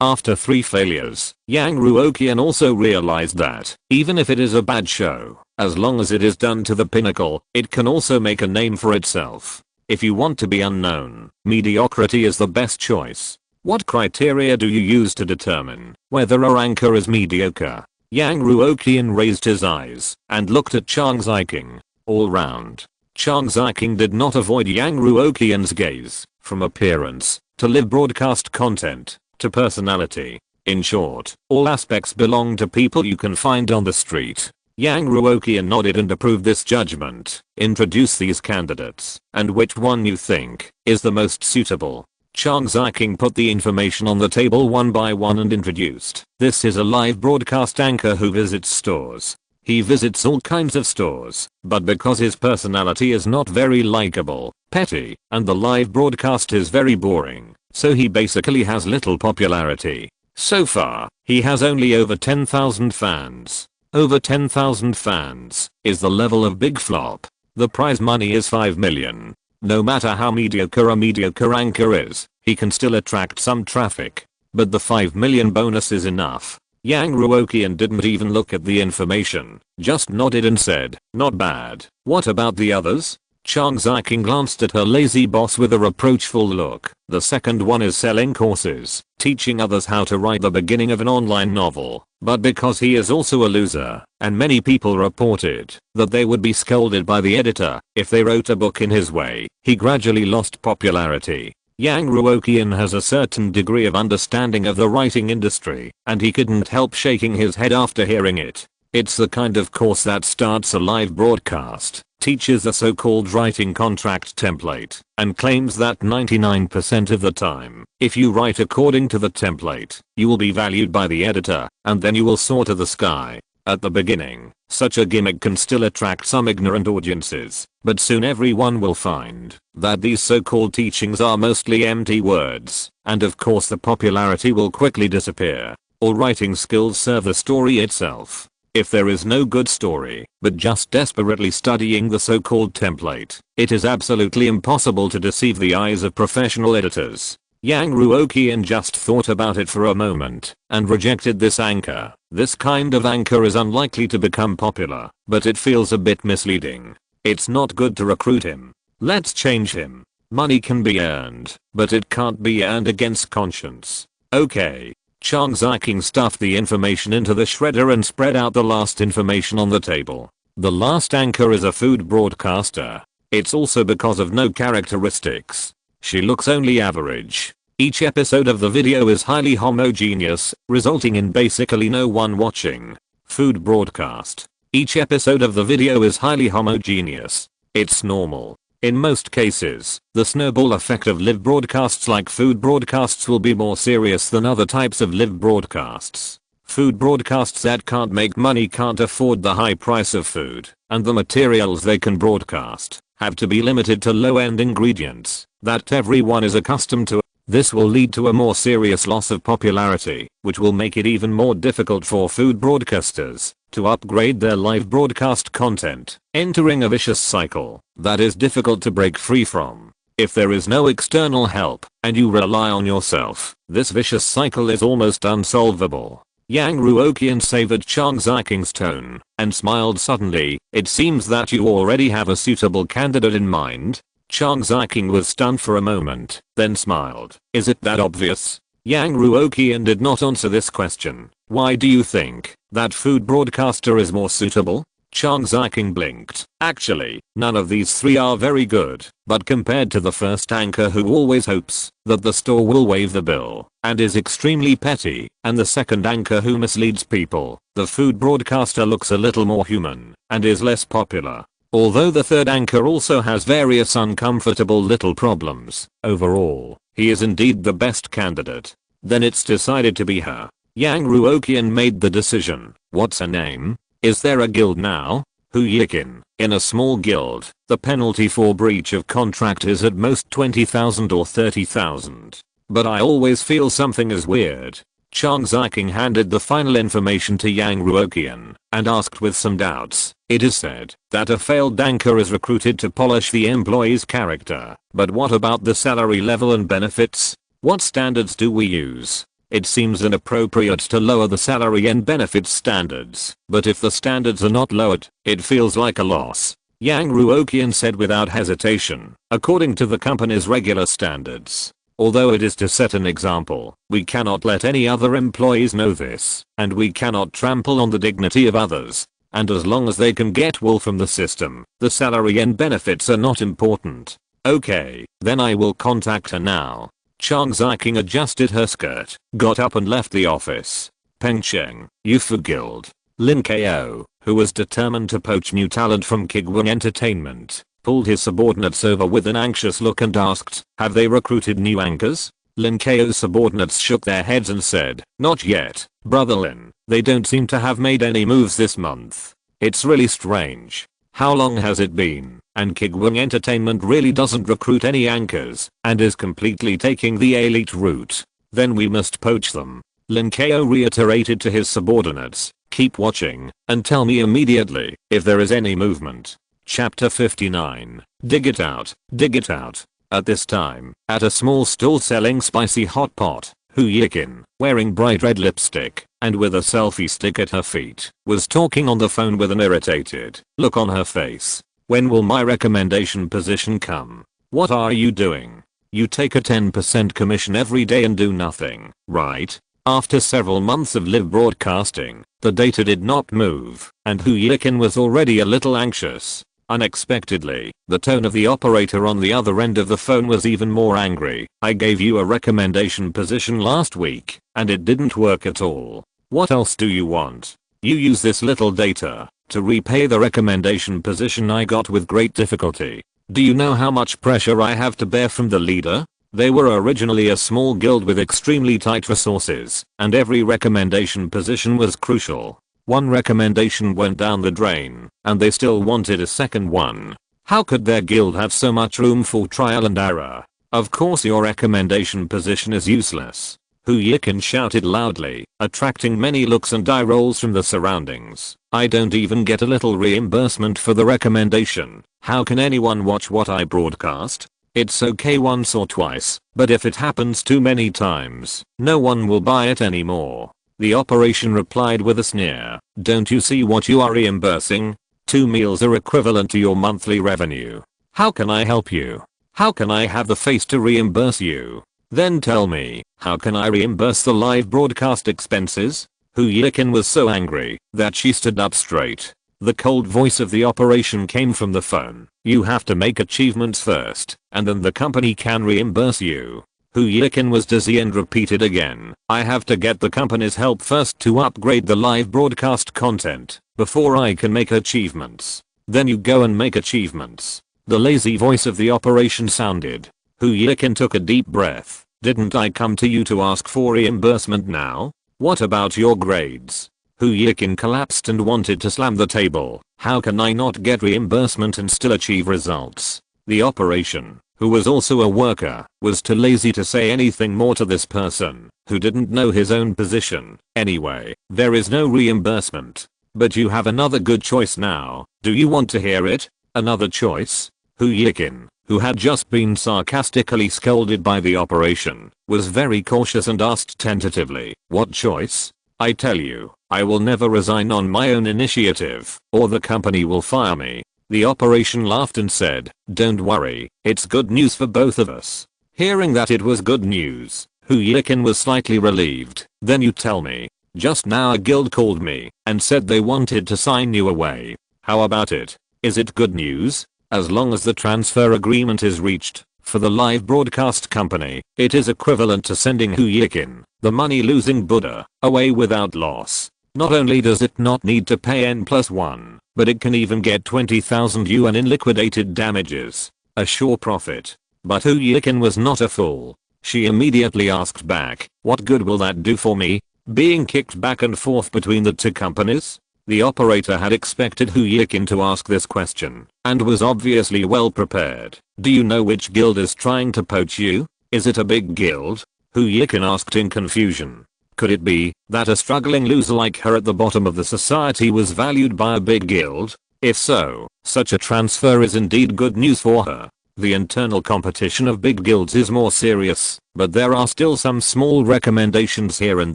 after 3 failures, Yang Ruoqian also realized that, even if it is a bad show, as long as it is done to the pinnacle, it can also make a name for itself. If you want to be unknown, mediocrity is the best choice. What criteria do you use to determine whether our anchor is mediocre? Yang Ruoqian raised his eyes and looked at Chang Ziking. All round, Chang Ziking did not avoid Yang Ruoqian's gaze. From appearance, to live broadcast content, to personality. In short, all aspects belong to people you can find on the street. Yang Ruoqian nodded and approved this judgment. Introduce these candidates, and which one you think is the most suitable. Chang Ziking put the information on the table one by one and introduced. This is a live broadcast anchor who visits stores. He visits all kinds of stores, but because his personality is not very likable, petty, and the live broadcast is very boring, so he basically has little popularity. So far, he has only over 10,000 fans. Over 10,000 fans is the level of big flop. The prize money is 5 million. No matter how mediocre a mediocre anchor is, he can still attract some traffic. But the 5 million bonus is enough. Yang Ruoqian didn't even look at the information, just nodded and said, not bad. What about the others? Chang Ziking glanced at her lazy boss with a reproachful look. The second one is selling courses, teaching others how to write the beginning of an online novel. But because he is also a loser, and many people reported that they would be scolded by the editor if they wrote a book in his way, he gradually lost popularity. Yang Ruoqian has a certain degree of understanding of the writing industry, and he couldn't help shaking his head after hearing it. It's the kind of course that starts a live broadcast, teaches a so-called writing contract template, and claims that 99% of the time, if you write according to the template, you will be valued by the editor, and then you will soar to the sky. At the beginning, such a gimmick can still attract some ignorant audiences, but soon everyone will find that these so-called teachings are mostly empty words, and of course the popularity will quickly disappear. All writing skills serve the story itself. If there is no good story, but just desperately studying the so-called template, it is absolutely impossible to deceive the eyes of professional editors. Yang Ruoqian just thought about it for a moment, and rejected this anchor. This kind of anchor is unlikely to become popular, but it feels a bit misleading. It's not good to recruit him. Let's change him. Money can be earned, but it can't be earned against conscience. Okay. Chang Ziking stuffed the information into the shredder and spread out the last information on the table. The last anchor is a food broadcaster. It's also because of no characteristics. She looks only average. Each episode of the video is highly homogeneous, resulting in basically no one watching. Food broadcast. Each episode of the video is highly homogeneous. It's normal. In most cases, the snowball effect of live broadcasts like food broadcasts will be more serious than other types of live broadcasts. Food broadcasts that can't make money can't afford the high price of food, and the materials they can broadcast have to be limited to low-end ingredients that everyone is accustomed to. This will lead to a more serious loss of popularity, which will make it even more difficult for food broadcasters to upgrade their live broadcast content, entering a vicious cycle that is difficult to break free from. If there is no external help, and you rely on yourself, this vicious cycle is almost unsolvable. Yang Ruoqian savored Chang Ziking's tone, and smiled suddenly. It seems that you already have a suitable candidate in mind. Chang Ziking was stunned for a moment, then smiled. Is it that obvious? Yang Ruoqian did not answer this question. Why do you think that food broadcaster is more suitable? Chang Ziking blinked. Actually, none of these three are very good, but compared to the first anchor who always hopes that the store will waive the bill and is extremely petty, and the second anchor who misleads people, the food broadcaster looks a little more human and is less popular. Although the third anchor also has various uncomfortable little problems, overall, he is indeed the best candidate. Then it's decided to be her. Yang Ruoqian made the decision. What's her name? Is there a guild now? Ruoqian. In a small guild, the penalty for breach of contract is at most 20,000 or 30,000. But I always feel something is weird. Chang Ziking handed the final information to Yang Ruoqian and asked with some doubts. It is said that a failed anchor is recruited to polish the employee's character. But what about the salary level and benefits? What standards do we use? It seems inappropriate to lower the salary and benefits standards, but if the standards are not lowered, it feels like a loss. Yang Ruoqian said without hesitation. According to the company's regular standards, Although it is to set an example, we cannot let any other employees know this, and we cannot trample on the dignity of others. And as long as they can get wool from the system, the salary and benefits are not important. Okay, then I will contact her now. Chang Ziking adjusted her skirt, got up and left the office. Peng Cheng, Yufu Guild. Lin Ko, who was determined to poach new talent from Kuiguang Entertainment, pulled his subordinates over with an anxious look and asked, have they recruited new anchors? Lin Ko's subordinates shook their heads and said, not yet, brother Lin, they don't seem to have made any moves this month. It's really strange. How long has it been? And Kuiguang Entertainment really doesn't recruit any anchors, and is completely taking the elite route. Then we must poach them. Lin Ko reiterated to his subordinates, keep watching, and tell me immediately if there is any movement. Chapter 59. Dig it out, dig it out. At this time, at a small stall selling spicy hot pot, Ruoqian, wearing bright red lipstick, and with a selfie stick at her feet, was talking on the phone with an irritated look on her face. When will my recommendation position come? What are you doing? You take a 10% commission every day and do nothing, right? After several months of live broadcasting, the data did not move, and Ruoqian was already a little anxious. Unexpectedly, the tone of the operator on the other end of the phone was even more angry. I gave you a recommendation position last week, and it didn't work at all. What else do you want? You use this little data to repay the recommendation position I got with great difficulty. Do you know how much pressure I have to bear from the leader? They were originally a small guild with extremely tight resources, and every recommendation position was crucial. One recommendation went down the drain, and they still wanted a second one. How could their guild have so much room for trial and error? Of course your recommendation position is useless. Ruoqian shouted loudly, attracting many looks and eye rolls from the surroundings. I don't even get a little reimbursement for the recommendation. How can anyone watch what I broadcast? It's okay once or twice, but if it happens too many times, no one will buy it anymore. The operation replied with a sneer, don't you see what you are reimbursing? 2 meals are equivalent to your monthly revenue. How can I help you? How can I have the face to reimburse you? Then tell me, how can I reimburse the live broadcast expenses? Ruoqian was so angry that she stood up straight. The cold voice of the operation came from the phone. You have to make achievements first, and then the company can reimburse you. Ruoqian was dizzy and repeated again, I have to get the company's help first to upgrade the live broadcast content, before I can make achievements. Then you go and make achievements. The lazy voice of the operation sounded. Ruoqian took a deep breath. Didn't I come to you to ask for reimbursement now? What about your grades? Ruoqian collapsed and wanted to slam the table. How can I not get reimbursement and still achieve results? The operation, who was also a worker, was too lazy to say anything more to this person, who didn't know his own position. Anyway, there is no reimbursement. But you have another good choice now. Do you want to hear it? Another choice? Ruoqian, who had just been sarcastically scolded by the operation, was very cautious and asked tentatively, what choice? I tell you, I will never resign on my own initiative, or the company will fire me. The operation laughed and said, don't worry, it's good news for both of us. Hearing that it was good news, Ruoqian was slightly relieved. Then you tell me. Just now a guild called me and said they wanted to sign you away. How about it? Is it good news? As long as the transfer agreement is reached, for the live broadcast company, it is equivalent to sending Ruoqian, the money-losing Buddha, away without loss. Not only does it not need to pay N+1, but it can even get 20,000 yuan in liquidated damages. A sure profit. But Ruoqian was not a fool. She immediately asked back, what good will that do for me? Being kicked back and forth between the two companies? The operator had expected Ruoqian to ask this question, and was obviously well prepared. Do you know which guild is trying to poach you? Is it a big guild? Ruoqian asked in confusion. Could it be that a struggling loser like her at the bottom of the society was valued by a big guild? If so, such a transfer is indeed good news for her. The internal competition of big guilds is more serious, but there are still some small recommendations here and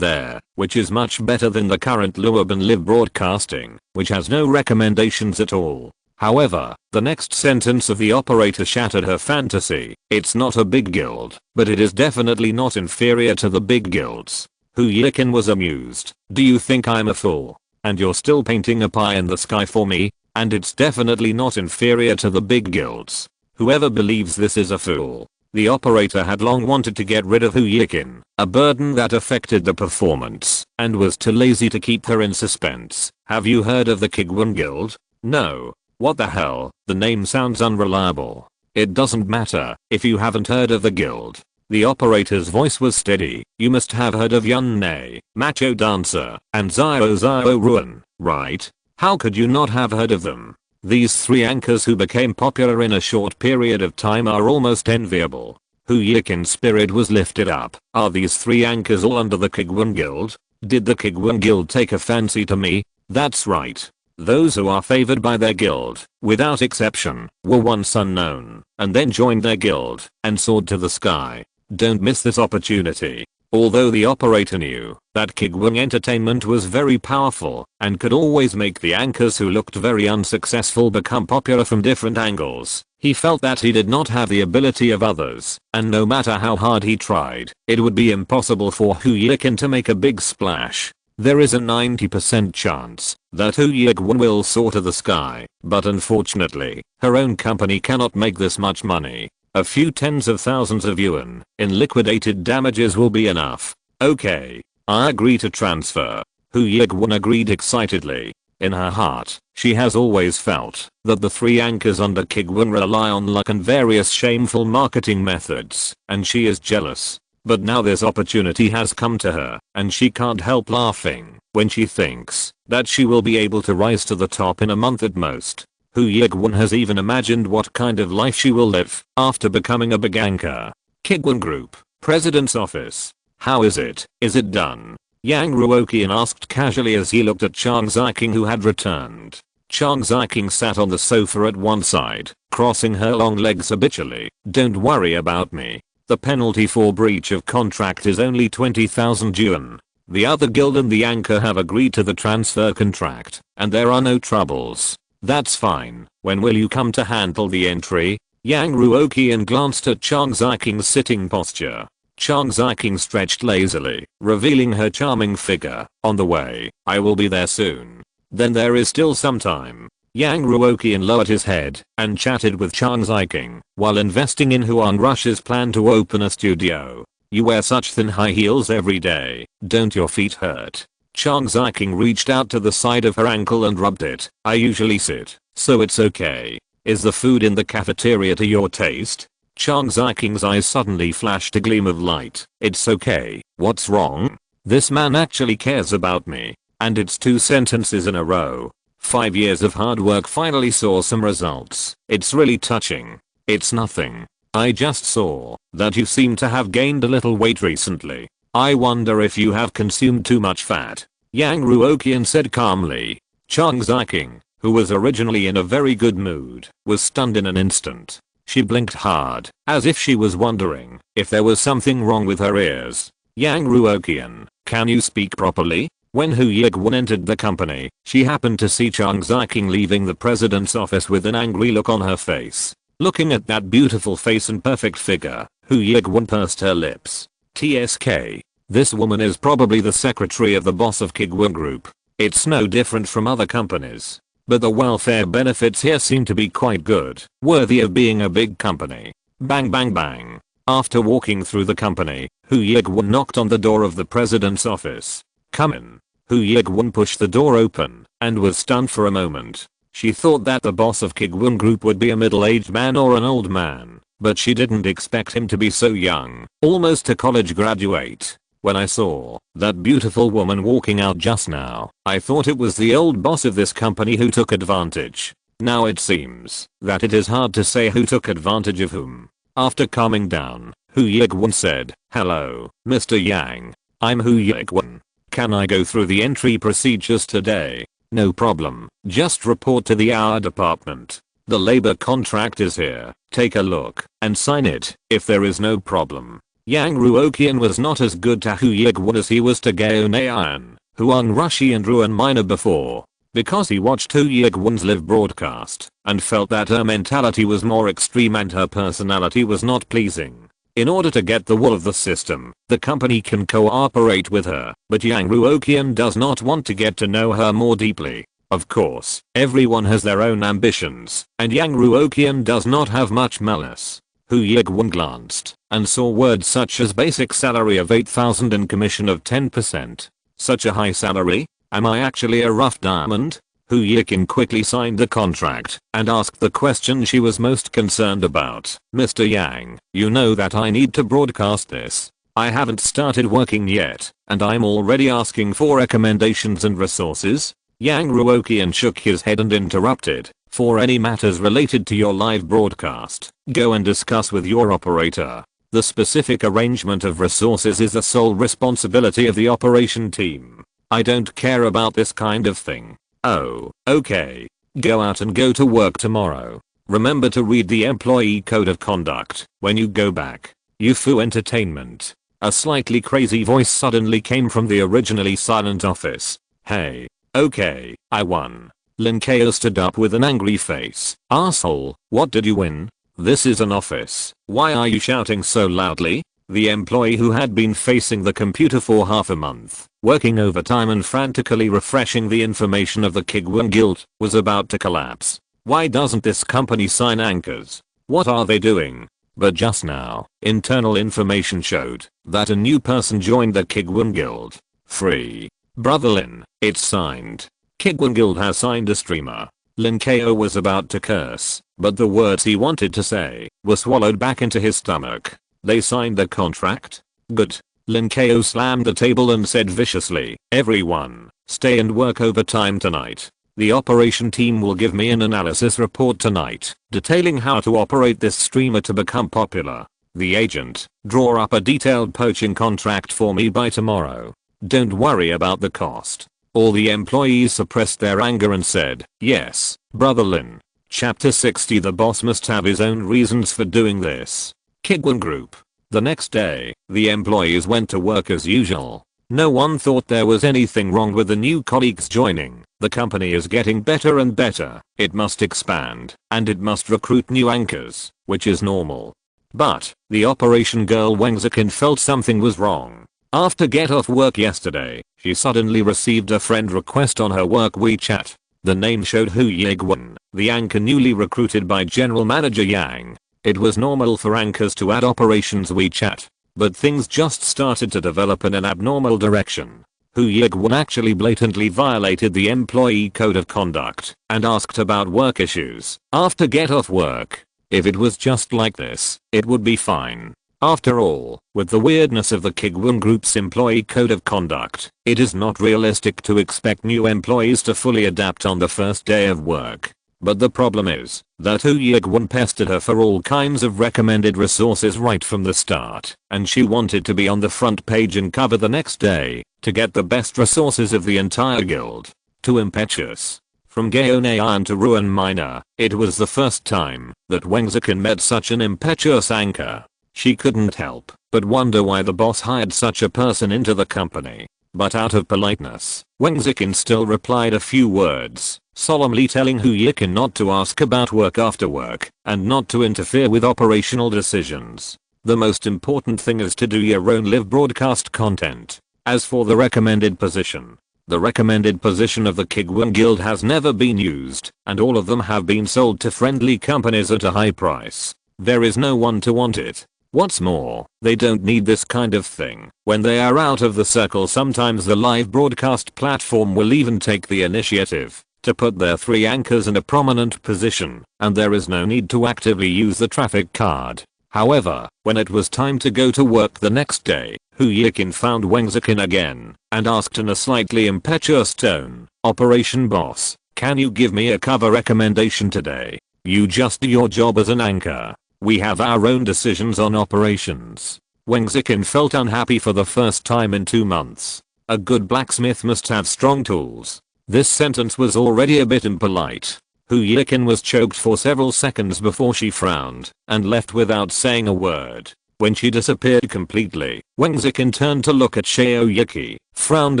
there, which is much better than the current Luoban Live broadcasting, which has no recommendations at all. However, the next sentence of the operator shattered her fantasy. It's not a big guild, but it is definitely not inferior to the big guilds. Ruoqian was amused. Do you think I'm a fool? And you're still painting a pie in the sky for me? And it's definitely not inferior to the big guilds. Whoever believes this is a fool. The operator had long wanted to get rid of Ruoqian, a burden that affected the performance, and was too lazy to keep her in suspense. Have you heard of the Kuiguang Guild? No. What the hell? The name sounds unreliable. It doesn't matter if you haven't heard of the guild. The operator's voice was steady. You must have heard of Yun-Nei, Macho Dancer, and Zio Ruan, right? How could you not have heard of them? These three anchors who became popular in a short period of time are almost enviable. Ruoqian's spirit was lifted up. Are these three anchors all under the Kuiguang Guild? Did the Kuiguang Guild take a fancy to me? That's right. Those who are favored by their guild, without exception, were once unknown, and then joined their guild, and soared to the sky. Don't miss this opportunity. Although the operator knew that Kuiguang Entertainment was very powerful, and could always make the anchors who looked very unsuccessful become popular from different angles, he felt that he did not have the ability of others, and no matter how hard he tried, it would be impossible for Ruoqian to make a big splash. There is a 90% chance that Ruoqian will soar to the sky, but unfortunately, her own company cannot make this much money. A few tens of thousands of yuan in liquidated damages will be enough. Okay, I agree to transfer. Ruoqian agreed excitedly. In her heart, she has always felt that the three anchors under Kuiguang rely on luck and various shameful marketing methods, and she is jealous. But now this opportunity has come to her, and she can't help laughing when she thinks that she will be able to rise to the top in a month at most. Ruoqian has even imagined what kind of life she will live after becoming a big anchor. Kuiguang Group, President's Office. How is it? Is it done? Yang Ruoqian asked casually as he looked at Chang Ziking, who had returned. Chang Ziking sat on the sofa at one side, crossing her long legs habitually. Don't worry about me. The penalty for breach of contract is only 20,000 yuan. The other guild and the anchor have agreed to the transfer contract, and there are no troubles. That's fine. When will you come to handle the entry? Yang Ruoqian glanced at Chang Ziking's sitting posture. Chang Ziking stretched lazily, revealing her charming figure. On the way. I will be there soon. Then there is still some time. Yang Ruoqian lowered his head and chatted with Chang Ziking while investing in Huang Rush's plan to open a studio. You wear such thin high heels every day. Don't your feet hurt? Chang Ziking reached out to the side of her ankle and rubbed it. I usually sit, so it's okay. Is the food in the cafeteria to your taste? Chang Ziking's eyes suddenly flashed a gleam of light. It's okay. What's wrong? This man actually cares about me. And it's 2 sentences in a row. 5 years of hard work finally saw some results. It's really touching. It's nothing. I just saw that you seem to have gained a little weight recently. I wonder if you have consumed too much fat. Yang Ruoqian said calmly. Chang Ziking, who was originally in a very good mood, was stunned in an instant. She blinked hard, as if she was wondering if there was something wrong with her ears. Yang Ruoqian, can you speak properly? When Ruoqian entered the company, she happened to see Chang Ziking leaving the president's office with an angry look on her face. Looking at that beautiful face and perfect figure, Ruoqian pursed her lips. TSK. This woman is probably the secretary of the boss of Kuiguang Group. It's no different from other companies. But the welfare benefits here seem to be quite good, worthy of being a big company. Bang bang bang. After walking through the company, Ruoqian knocked on the door of the president's office. Come in. Ruoqian pushed the door open and was stunned for a moment. She thought that the boss of Kuiguang Group would be a middle-aged man or an old man, but she didn't expect him to be so young, almost a college graduate. When I saw that beautiful woman walking out just now, I thought it was the old boss of this company who took advantage. Now it seems that it is hard to say who took advantage of whom. After calming down, Ruoqian said, "Hello, Mr. Yang. I'm Ruoqian. Can I go through the entry procedures today?" "No problem. Just report to the HR department. The labor contract is here. Take a look and sign it if there is no problem." Yang Ruoqian was not as good to Ruoqian as he was to Gaonayan, Huang Rushi and Ruan Minor before, because he watched Ruoqian's live broadcast and felt that her mentality was more extreme and her personality was not pleasing. In order to get the wool of the system, the company can cooperate with her, but Yang Ruoqian does not want to get to know her more deeply. Of course, everyone has their own ambitions, and Yang Ruoqian does not have much malice. Hu Yiguan glanced and saw words such as basic salary of 8,000 and commission of 10%. Such a high salary? Am I actually a rough diamond? Hu Yiqin quickly signed the contract and asked the question she was most concerned about. Mr. Yang, you know that I need to broadcast this. I haven't started working yet, and I'm already asking for recommendations and resources. Yang Ruoqian shook his head and interrupted. For any matters related to your live broadcast, go and discuss with your operator. The specific arrangement of resources is the sole responsibility of the operation team. I don't care about this kind of thing. Oh, okay. Go out and go to work tomorrow. Remember to read the employee code of conduct when you go back. Yufu Entertainment. A slightly crazy voice suddenly came from the originally silent office. Hey. Okay, I won. Lin Kao stood up with an angry face. Asshole, what did you win? This is an office. Why are you shouting so loudly? The employee who had been facing the computer for half a month, working overtime and frantically refreshing the information of the Kuiguang Guild, was about to collapse. Why doesn't this company sign anchors? What are they doing? But just now, internal information showed that a new person joined the Kuiguang Guild. Free. Brother Lin, it's signed. Kuiguang Guild has signed a streamer. Lin Kao was about to curse, but the words he wanted to say were swallowed back into his stomach. They signed the contract? Good. Lin Kao slammed the table and said viciously, everyone, stay and work overtime tonight. The operation team will give me an analysis report tonight, detailing how to operate this streamer to become popular. The agent, draw up a detailed poaching contract for me by tomorrow. Don't worry about the cost. All the employees suppressed their anger and said, yes, Brother Lin. Chapter 60. The boss must have his own reasons for doing this. Kuiguang Group. The next day, the employees went to work as usual. No one thought there was anything wrong with the new colleagues joining. The company is getting better and better. It must expand, and it must recruit new anchors, which is normal. But, the operation girl Wang Ziqin felt something was wrong. After get off work yesterday, she suddenly received a friend request on her work WeChat. The name showed Hu Yiguan, the anchor newly recruited by General Manager Yang. It was normal for anchors to add operations WeChat, but things just started to develop in an abnormal direction. Hu Yiguan actually blatantly violated the employee code of conduct and asked about work issues after get off work. If it was just like this, it would be fine. After all, with the weirdness of the Kuiguang Group's employee code of conduct, it is not realistic to expect new employees to fully adapt on the first day of work. But the problem is that Hu Yiguan pestered her for all kinds of recommended resources right from the start, and she wanted to be on the front page and cover the next day to get the best resources of the entire guild. Too impetuous. From Gaonayan to Ruan Minor, it was the first time that Wang Ziqin met such an impetuous anchor. She couldn't help but wonder why the boss hired such a person into the company. But out of politeness, Wang Ziqin still replied a few words, solemnly telling Hu Yiguan not to ask about work after work, and not to interfere with operational decisions. The most important thing is to do your own live broadcast content. As for the recommended position, the recommended position of the Kuiguang Guild has never been used, and all of them have been sold to friendly companies at a high price. There is no one to want it. What's more, they don't need this kind of thing. When they are out of the circle, sometimes the live broadcast platform will even take the initiative to put their 3 anchors in a prominent position, and there is no need to actively use the traffic card. However, when it was time to go to work the next day, Hu Yiguan found Wang Ziqin again and asked in a slightly impetuous tone, Operation Boss, can you give me a cover recommendation today? You just do your job as an anchor. We have our own decisions on operations. Wang Ziqin felt unhappy for the first time in 2 months. A good blacksmith must have strong tools. This sentence was already a bit impolite. Hu Yiguan was choked for several seconds before she frowned and left without saying a word. When she disappeared completely, Wang Ziqin turned to look at Xiao Yuki, frowned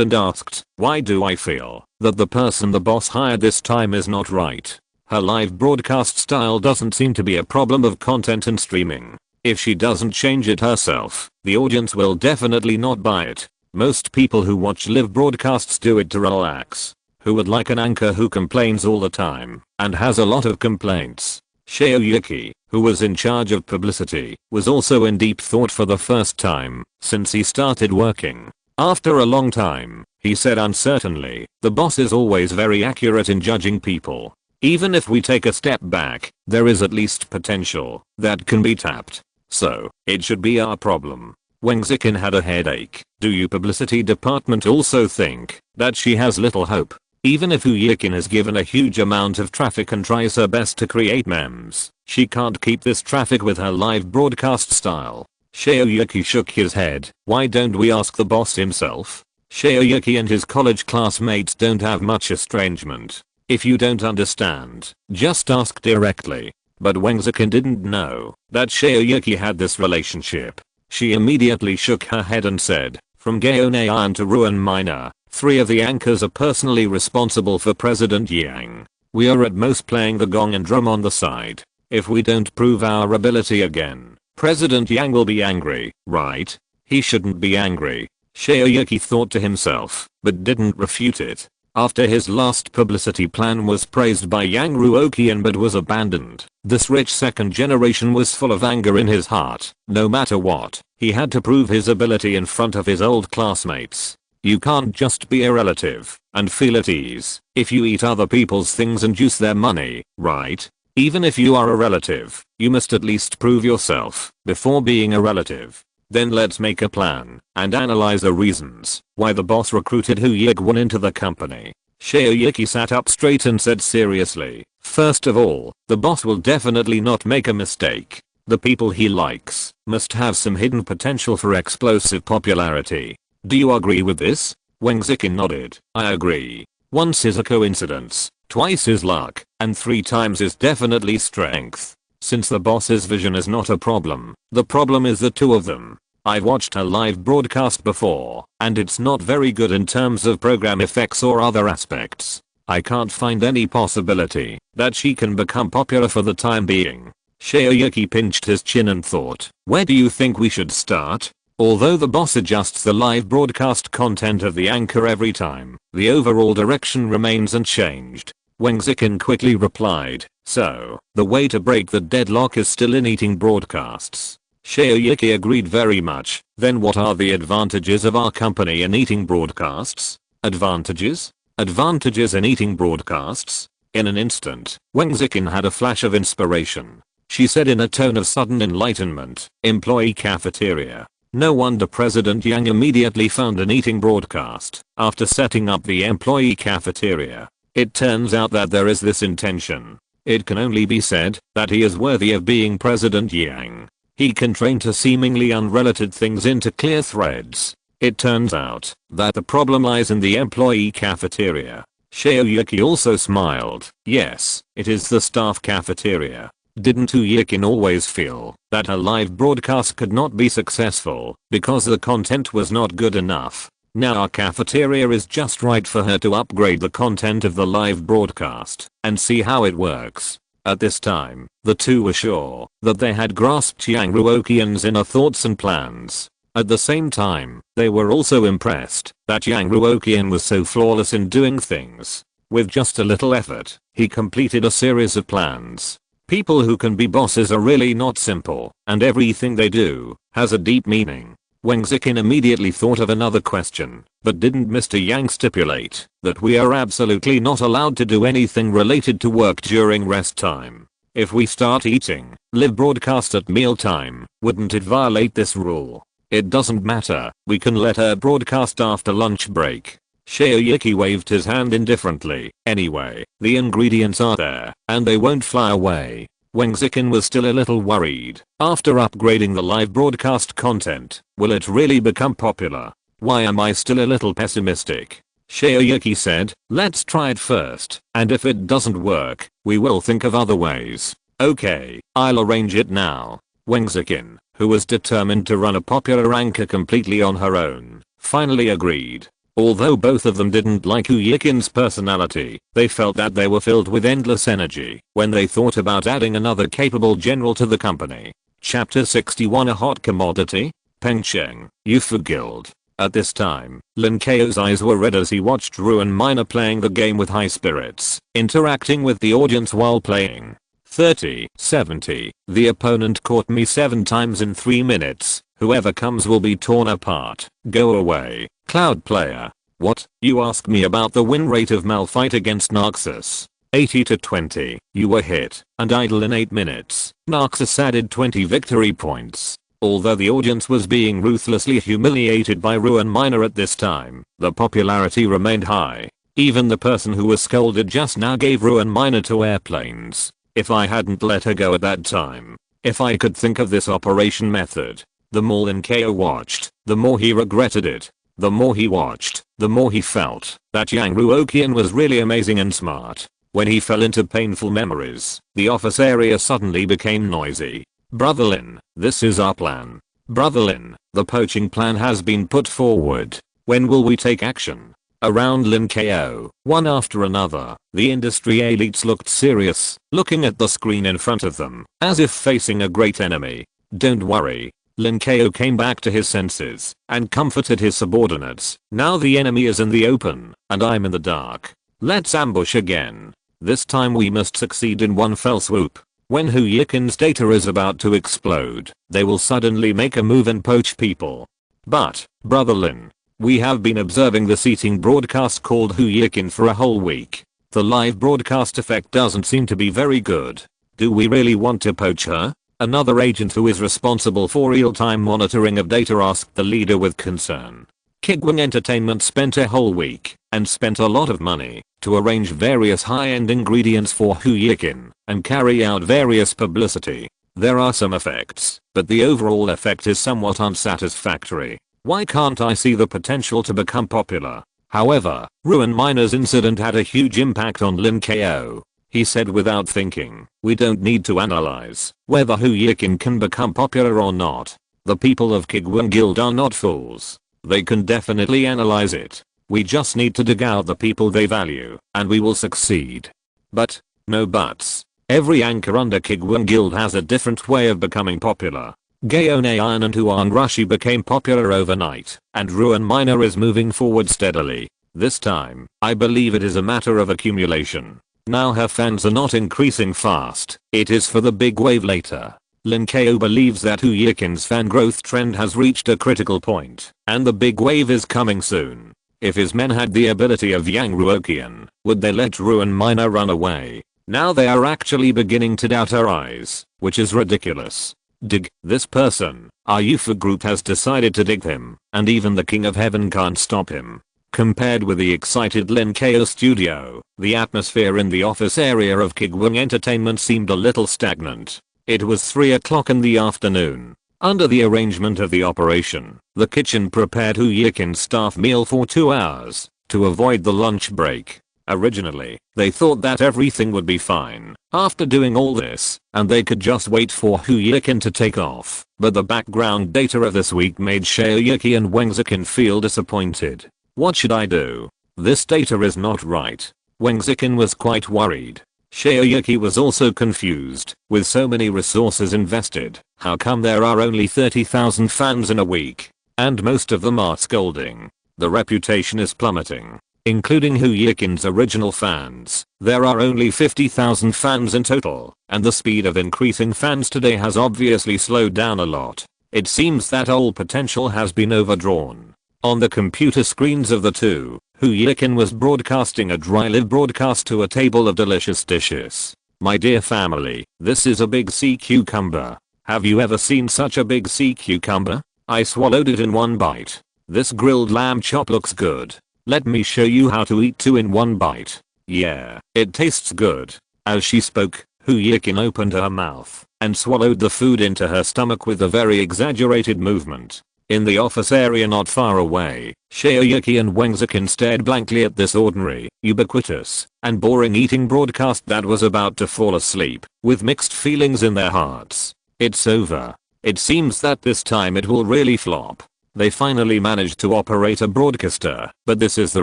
and asked, why do I feel that the person the boss hired this time is not right? Her live broadcast style doesn't seem to be a problem of content and streaming. If she doesn't change it herself, the audience will definitely not buy it. Most people who watch live broadcasts do it to relax. Who would like an anchor who complains all the time and has a lot of complaints? Shoyuki, who was in charge of publicity, was also in deep thought for the first time since he started working. After a long time, he said uncertainly, "The boss is always very accurate in judging people. Even if we take a step back, there is at least potential that can be tapped. So, it should be our problem." Wang Zikin had a headache. Do you publicity department also think that she has little hope? Even if Ruoqian has given a huge amount of traffic and tries her best to create memes, she can't keep this traffic with her live broadcast style. Shoyuki shook his head. Why don't we ask the boss himself? Shoyuki and his college classmates don't have much estrangement. If you don't understand, just ask directly. But Wang Zikin didn't know that Shoyuki had this relationship. She immediately shook her head and said, "From Gaonayan to Ruan Minor, 3 of the anchors are personally responsible for President Yang. We are at most playing the gong and drum on the side. If we don't prove our ability again, President Yang will be angry, right?" He shouldn't be angry, Shoyuki thought to himself, but didn't refute it. After his last publicity plan was praised by Yang Ruoqian but was abandoned, this rich second generation was full of anger in his heart. No matter what, he had to prove his ability in front of his old classmates. You can't just be a relative and feel at ease if you eat other people's things and use their money, right? Even if you are a relative, you must at least prove yourself before being a relative. Then let's make a plan and analyze the reasons why the boss recruited Kuiguang into the company. Shoyuki sat up straight and said seriously, "First of all, the boss will definitely not make a mistake. The people he likes must have some hidden potential for explosive popularity. Do you agree with this?" Wang Zikin nodded. "I agree. Once is a coincidence, twice is luck, and 3 times is definitely strength. Since the boss's vision is not a problem, the problem is the 2 of them. I've watched her live broadcast before, and it's not very good in terms of program effects or other aspects. I can't find any possibility that she can become popular for the time being." Shoyuki pinched his chin and thought, "Where do you think we should start?" Although the boss adjusts the live broadcast content of the anchor every time, the overall direction remains unchanged. Wang Zikin quickly replied, "So, the way to break the deadlock is still in eating broadcasts." Shoyuki agreed very much. "Then what are the advantages of our company in eating broadcasts?" Advantages? Advantages in eating broadcasts? In an instant, Wang Zikin had a flash of inspiration. She said in a tone of sudden enlightenment, "Employee cafeteria." No wonder President Yang immediately found an eating broadcast after setting up the employee cafeteria. It turns out that there is this intention. It can only be said that he is worthy of being President Yang. He can train to seemingly unrelated things into clear threads. It turns out that the problem lies in the employee cafeteria. Shoyuki also smiled. Yes, it is the staff cafeteria. Didn't Ruoqian always feel that her live broadcast could not be successful because the content was not good enough? Now our cafeteria is just right for her to upgrade the content of the live broadcast and see how it works. At this time, the 2 were sure that they had grasped Yang Ruoqian's inner thoughts and plans. At the same time, they were also impressed that Yang Ruoqian was so flawless in doing things. With just a little effort, he completed a series of plans. People who can be bosses are really not simple, and everything they do has a deep meaning. Wang Zikin immediately thought of another question, but didn't Mr. Yang stipulate that we are absolutely not allowed to do anything related to work during rest time? If we start eating live broadcast at mealtime, wouldn't it violate this rule? It doesn't matter, we can let her broadcast after lunch break. Shoyuki waved his hand indifferently. Anyway, the ingredients are there, and they won't fly away. Wang Zikin was still a little worried. After upgrading the live broadcast content, will it really become popular? Why am I still a little pessimistic? Shoyuki said, "Let's try it first, and if it doesn't work, we will think of other ways." "Okay, I'll arrange it now." Wang Zikin, who was determined to run a popular anchor completely on her own, finally agreed. Although both of them didn't like Ruoqian's personality, they felt that they were filled with endless energy when they thought about adding another capable general to the company. Chapter 61 A hot commodity? Pengcheng, Yufu Guild. At this time, Lin Kao's eyes were red as he watched Ruan Minor playing the game with high spirits, interacting with the audience while playing. 30, 70, the opponent caught me 7 times in 3 minutes, whoever comes will be torn apart, go away, Cloud player. What, you ask me about the win rate of Malphite against Narcissus? 80 to 20, you were hit, and idle in 8 minutes, Narcissus added 20 victory points. Although the audience was being ruthlessly humiliated by Ruan Minor at this time, the popularity remained high. Even the person who was scolded just now gave Ruan Minor 2 airplanes. If I hadn't let her go at that time. If I could think of this operation method. The more Lin Kao watched, the more he regretted it. The more he watched, the more he felt that Yang Ruoqian was really amazing and smart. When he fell into painful memories, the office area suddenly became noisy. Brother Lin, this is our plan. Brother Lin, the poaching plan has been put forward. When will we take action? Around Lin Kao, one after another, the industry elites looked serious, looking at the screen in front of them, as if facing a great enemy. Don't worry. Lin Kao came back to his senses and comforted his subordinates. Now the enemy is in the open, and I'm in the dark. Let's ambush again. This time we must succeed in one fell swoop. When Ruoqian's data is about to explode, they will suddenly make a move and poach people. But, Brother Lin, we have been observing the seating broadcast called Ruoqian for a whole week. The live broadcast effect doesn't seem to be very good. Do we really want to poach her? Another agent who is responsible for real-time monitoring of data asked the leader with concern. Kuiguang Entertainment spent a whole week, and spent a lot of money, to arrange various high-end ingredients for Ruoqian, and carry out various publicity. There are some effects, but the overall effect is somewhat unsatisfactory. Why can't I see the potential to become popular? However, Ruan Minor's incident had a huge impact on Lin Kao. He said without thinking, we don't need to analyze whether Ruoqian can become popular or not. The people of Kuiguang Guild are not fools. They can definitely analyze it. We just need to dig out the people they value, and we will succeed. But, no buts. Every anchor under Kuiguang Guild has a different way of becoming popular. Gaonayan and Huan Rushi became popular overnight, and Ruan Minor is moving forward steadily. This time, I believe it is a matter of accumulation. Now her fans are not increasing fast, it is for the big wave later. Lin Kao believes that Ruoqian's fan growth trend has reached a critical point, and the big wave is coming soon. If his men had the ability of Yang Ruoqian, would they let Ruan Minor run away? Now they are actually beginning to doubt her eyes, which is ridiculous. Dig this person. Our Yufu group has decided to dig him, and even the King of Heaven can't stop him. Compared with the excited Lin Kao studio, the atmosphere in the office area of Kuiguang Entertainment seemed a little stagnant. It was 3 o'clock in the afternoon. Under the arrangement of the operation, the kitchen prepared Ruoqian's staff meal for 2 hours, to avoid the lunch break. Originally, they thought that everything would be fine after doing all this, and they could just wait for Ruoqian to take off. But the background data of this week made Shaoyuki and Wang Ziqin feel disappointed. What should I do? This data is not right. Wang Ziqin was quite worried. Shaoyuki was also confused. With so many resources invested, how come there are only 30,000 fans in a week? And most of them are scolding. The reputation is plummeting. Including Ruoqian's original fans, there are only 50,000 fans in total, and the speed of increasing fans today has obviously slowed down a lot. It seems that all potential has been overdrawn. On the computer screens of the two, Ruoqian was broadcasting a dry live broadcast to a table of delicious dishes. My dear family, this is a big sea cucumber. Have you ever seen such a big sea cucumber? I swallowed it in one bite. This grilled lamb chop looks good. Let me show you how to eat 2 in 1 bite. Yeah, it tastes good. As she spoke, Ruoqian opened her mouth and swallowed the food into her stomach with a very exaggerated movement. In the office area not far away, Shaoyuki and Wang Ziqin stared blankly at this ordinary, ubiquitous, and boring eating broadcast that was about to fall asleep, with mixed feelings in their hearts. It's over. It seems that this time it will really flop. They finally managed to operate a broadcaster, but this is the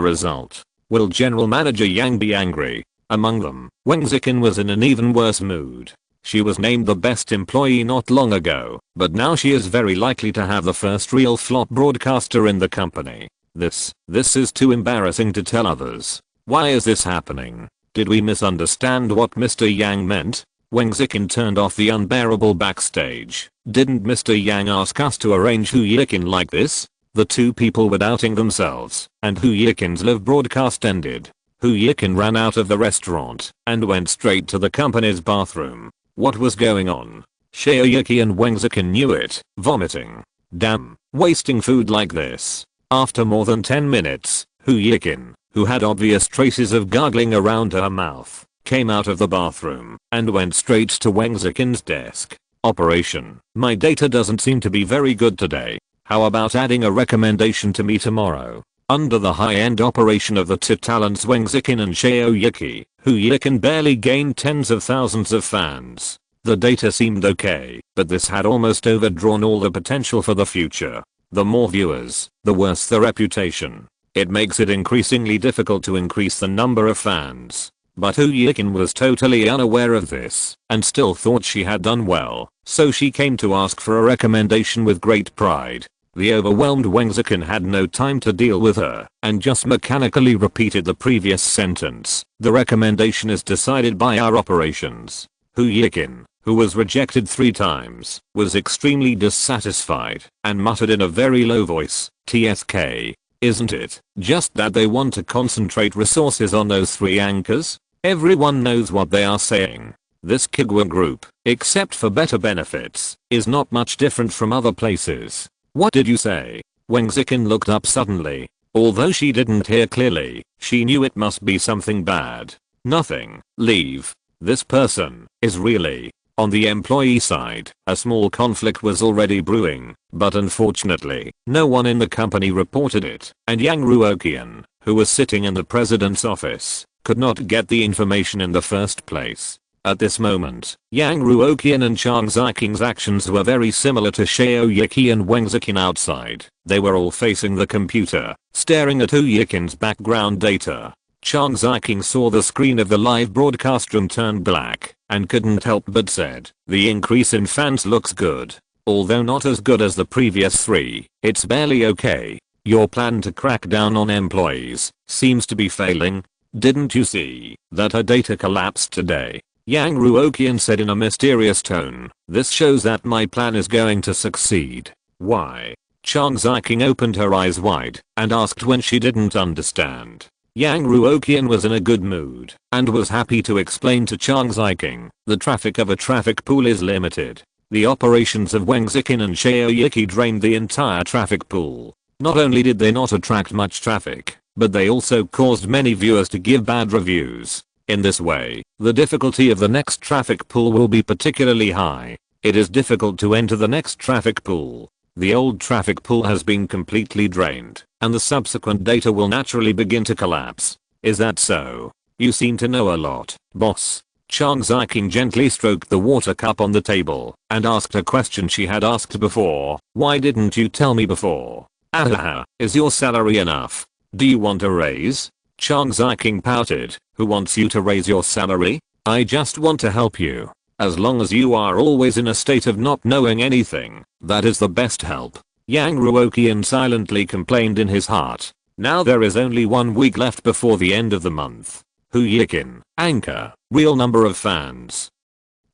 result. Will General Manager Yang be angry? Among them, Wang Zikin was in an even worse mood. She was named the best employee not long ago, but now she is very likely to have the first real flop broadcaster in the company. This is too embarrassing to tell others. Why is this happening? Did we misunderstand what Mr. Yang meant? Wang Zikin turned off the unbearable backstage. Didn't Mr. Yang ask us to arrange Hu Yikin like this? The two people were doubting themselves, and Hu Yikin's live broadcast ended. Hu Yikin ran out of the restaurant and went straight to the company's bathroom. What was going on? Shaoyuki and Wang Zikin knew it, vomiting. Damn, wasting food like this. After more than 10 minutes, Hu Yikin, who had obvious traces of gargling around her mouth, came out of the bathroom and went straight to Wang Zikin's desk. Operation, my data doesn't seem to be very good today. How about adding a recommendation to me tomorrow? Under the high-end operation of the two talents Wang Zikin and Shaoyuki, Hu Yikin barely gained tens of thousands of fans. The data seemed okay, but this had almost overdrawn all the potential for the future. The more viewers, the worse the reputation. It makes it increasingly difficult to increase the number of fans. But Hu Yikin was totally unaware of this and still thought she had done well, so she came to ask for a recommendation with great pride. The overwhelmed Wang Zikin had no time to deal with her and just mechanically repeated the previous sentence. The recommendation is decided by our operations. Hu Yikin, who was rejected 3 times, was extremely dissatisfied and muttered in a very low voice, "TSK. Isn't it just that they want to concentrate resources on those 3 anchors? Everyone knows what they are saying. This Kuiguang group, except for better benefits, is not much different from other places." "What did you say?" Wang Zikin looked up suddenly. Although she didn't hear clearly, she knew it must be something bad. "Nothing. Leave. This person is really..." On the employee side, a small conflict was already brewing, but unfortunately, no one in the company reported it, and Yang Ruoqian, who was sitting in the president's office, could not get the information in the first place. At this moment, Yang Ruoqian and Chang Ziking's actions were very similar to Shaoyuki and Wang Zikin outside. They were all facing the computer, staring at Hu Yikin's background data. Chang Ziking saw the screen of the live broadcast room turn black and couldn't help but said, "The increase in fans looks good. Although not as good as the previous 3, it's barely okay. Your plan to crack down on employees seems to be failing. Didn't you see that her data collapsed today?" Yang Ruoqian said in a mysterious tone. "This shows that my plan is going to succeed." "Why?" Chang Ziking opened her eyes wide and asked when she didn't understand. Yang Ruoqian was in a good mood and was happy to explain to Chang Ziking, "The traffic of a traffic pool is limited. The operations of Wang Zikin and Shaoyuki drained the entire traffic pool. Not only did they not attract much traffic, but they also caused many viewers to give bad reviews. In this way, the difficulty of the next traffic pool will be particularly high. It is difficult to enter the next traffic pool. The old traffic pool has been completely drained, and the subsequent data will naturally begin to collapse. Is that so? You seem to know a lot, boss." Chang Ziking gently stroked the water cup on the table and asked a question she had asked before. "Why didn't you tell me before? Ahaha, is your salary enough? Do you want a raise?" Chang Ziking pouted. "Who wants you to raise your salary? I just want to help you. As long as you are always in a state of not knowing anything, that is the best help." Yang Ruoqian silently complained in his heart. Now there is only 1 week left before the end of the month. Hu Yikin, anchor, real number of fans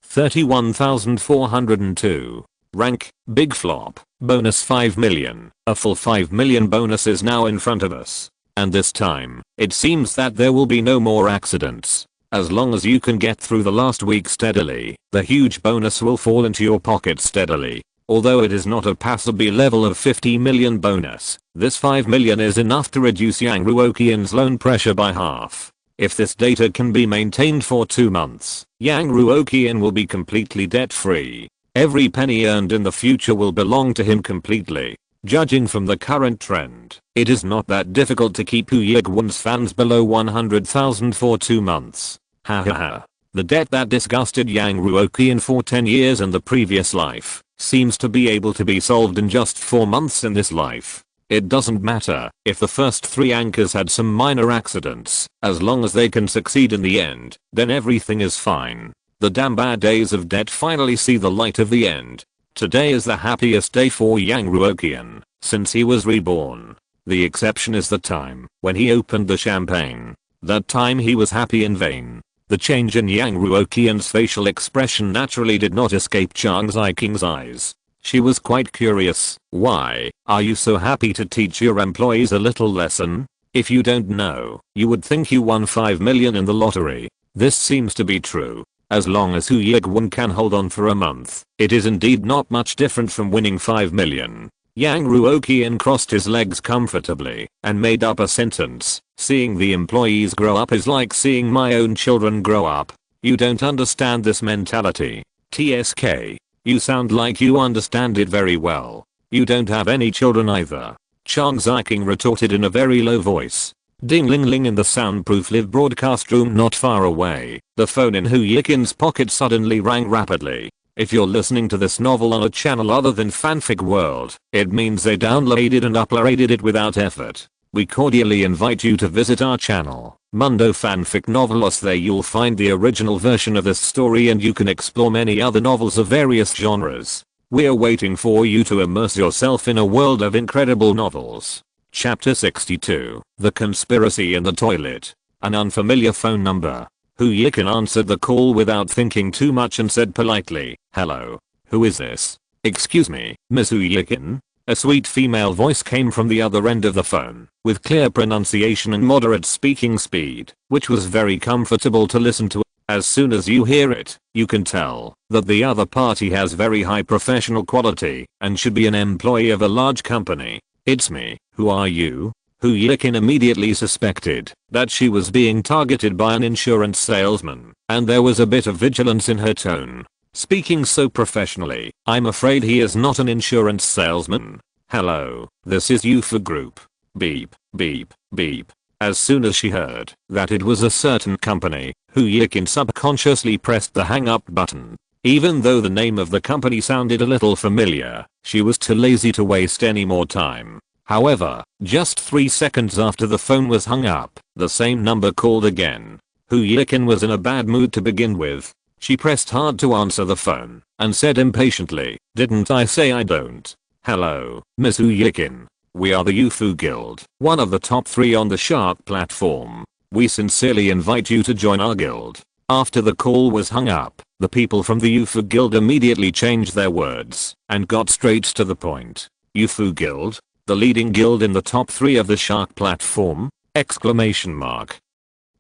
31,402. Rank, big flop, bonus 5 million. A full 5 million bonus is now in front of us. And this time, it seems that there will be no more accidents. As long as you can get through the last week steadily, the huge bonus will fall into your pocket steadily. Although it is not a passable level of 50 million bonus, this 5 million is enough to reduce Yang Ruoqian's loan pressure by half. If this data can be maintained for 2 months, Yang Ruoqian will be completely debt-free. Every penny earned in the future will belong to him completely. Judging from the current trend, it is not that difficult to keep Hu Yikin's fans below 100,000 for 2 months. Ha ha ha. The debt that disgusted Yang Ruoqian for 10 years in the previous life seems to be able to be solved in just 4 months in this life. It doesn't matter if the first 3 anchors had some minor accidents, as long as they can succeed in the end, then everything is fine. The damn bad days of debt finally see the light of the end. Today is the happiest day for Yang Ruoqian since he was reborn. The exception is the time when he opened the champagne. That time he was happy in vain. The change in Yang Ruoqian's facial expression naturally did not escape Chang Ziking's eyes. She was quite curious. Why are you so happy to teach your employees a little lesson? If you don't know, you would think you won 5 million in the lottery. This seems to be true. As long as Hu Yigwen can hold on for a month, it is indeed not much different from winning 5 million. Yang Ruoqian crossed his legs comfortably and made up a sentence. Seeing the employees grow up is like seeing my own children grow up. You don't understand this mentality. TSK. You sound like you understand it very well. You don't have any children either. Chang Ziking retorted in a very low voice. Ding ling ling in the soundproof live broadcast room not far away. The phone in Hu Yikin's pocket suddenly rang rapidly. If you're listening to this novel on a channel other than Fanfic World, it means they downloaded and uploaded it without effort. We cordially invite you to visit our channel, Mundo Fanfic Novelos. There you'll find the original version of this story and you can explore many other novels of various genres. We're waiting for you to immerse yourself in a world of incredible novels. Chapter 62. The Conspiracy in the Toilet. An unfamiliar phone number. Hu Yikin answered the call without thinking too much and said politely, "Hello. Who is this?" "Excuse me, Miss Hu Yikin?" A sweet female voice came from the other end of the phone, with clear pronunciation and moderate speaking speed, which was very comfortable to listen to. As soon as you hear it, you can tell that the other party has very high professional quality and should be an employee of a large company. "It's me. Who are you?" Hu Yikin immediately suspected that she was being targeted by an insurance salesman, and there was a bit of vigilance in her tone. Speaking so professionally, "I'm afraid he is not an insurance salesman. Hello, this is Yufu Group. Beep, beep, beep." As soon as she heard that it was a certain company, Hu Yikin subconsciously pressed the hang up button. Even though the name of the company sounded a little familiar, she was too lazy to waste any more time. However, just 3 seconds after the phone was hung up, the same number called again. Hu Yikin was in a bad mood to begin with. She pressed hard to answer the phone and said impatiently, "Didn't I say I don't?" "Hello, Miss Hu Yikin. We are the Yufu Guild, one of the top 3 on the Shark platform. We sincerely invite you to join our guild." After the call was hung up, the people from the Yufu Guild immediately changed their words and got straight to the point. "Yufu Guild? The leading guild in the top 3 of the Shark platform?" Exclamation mark.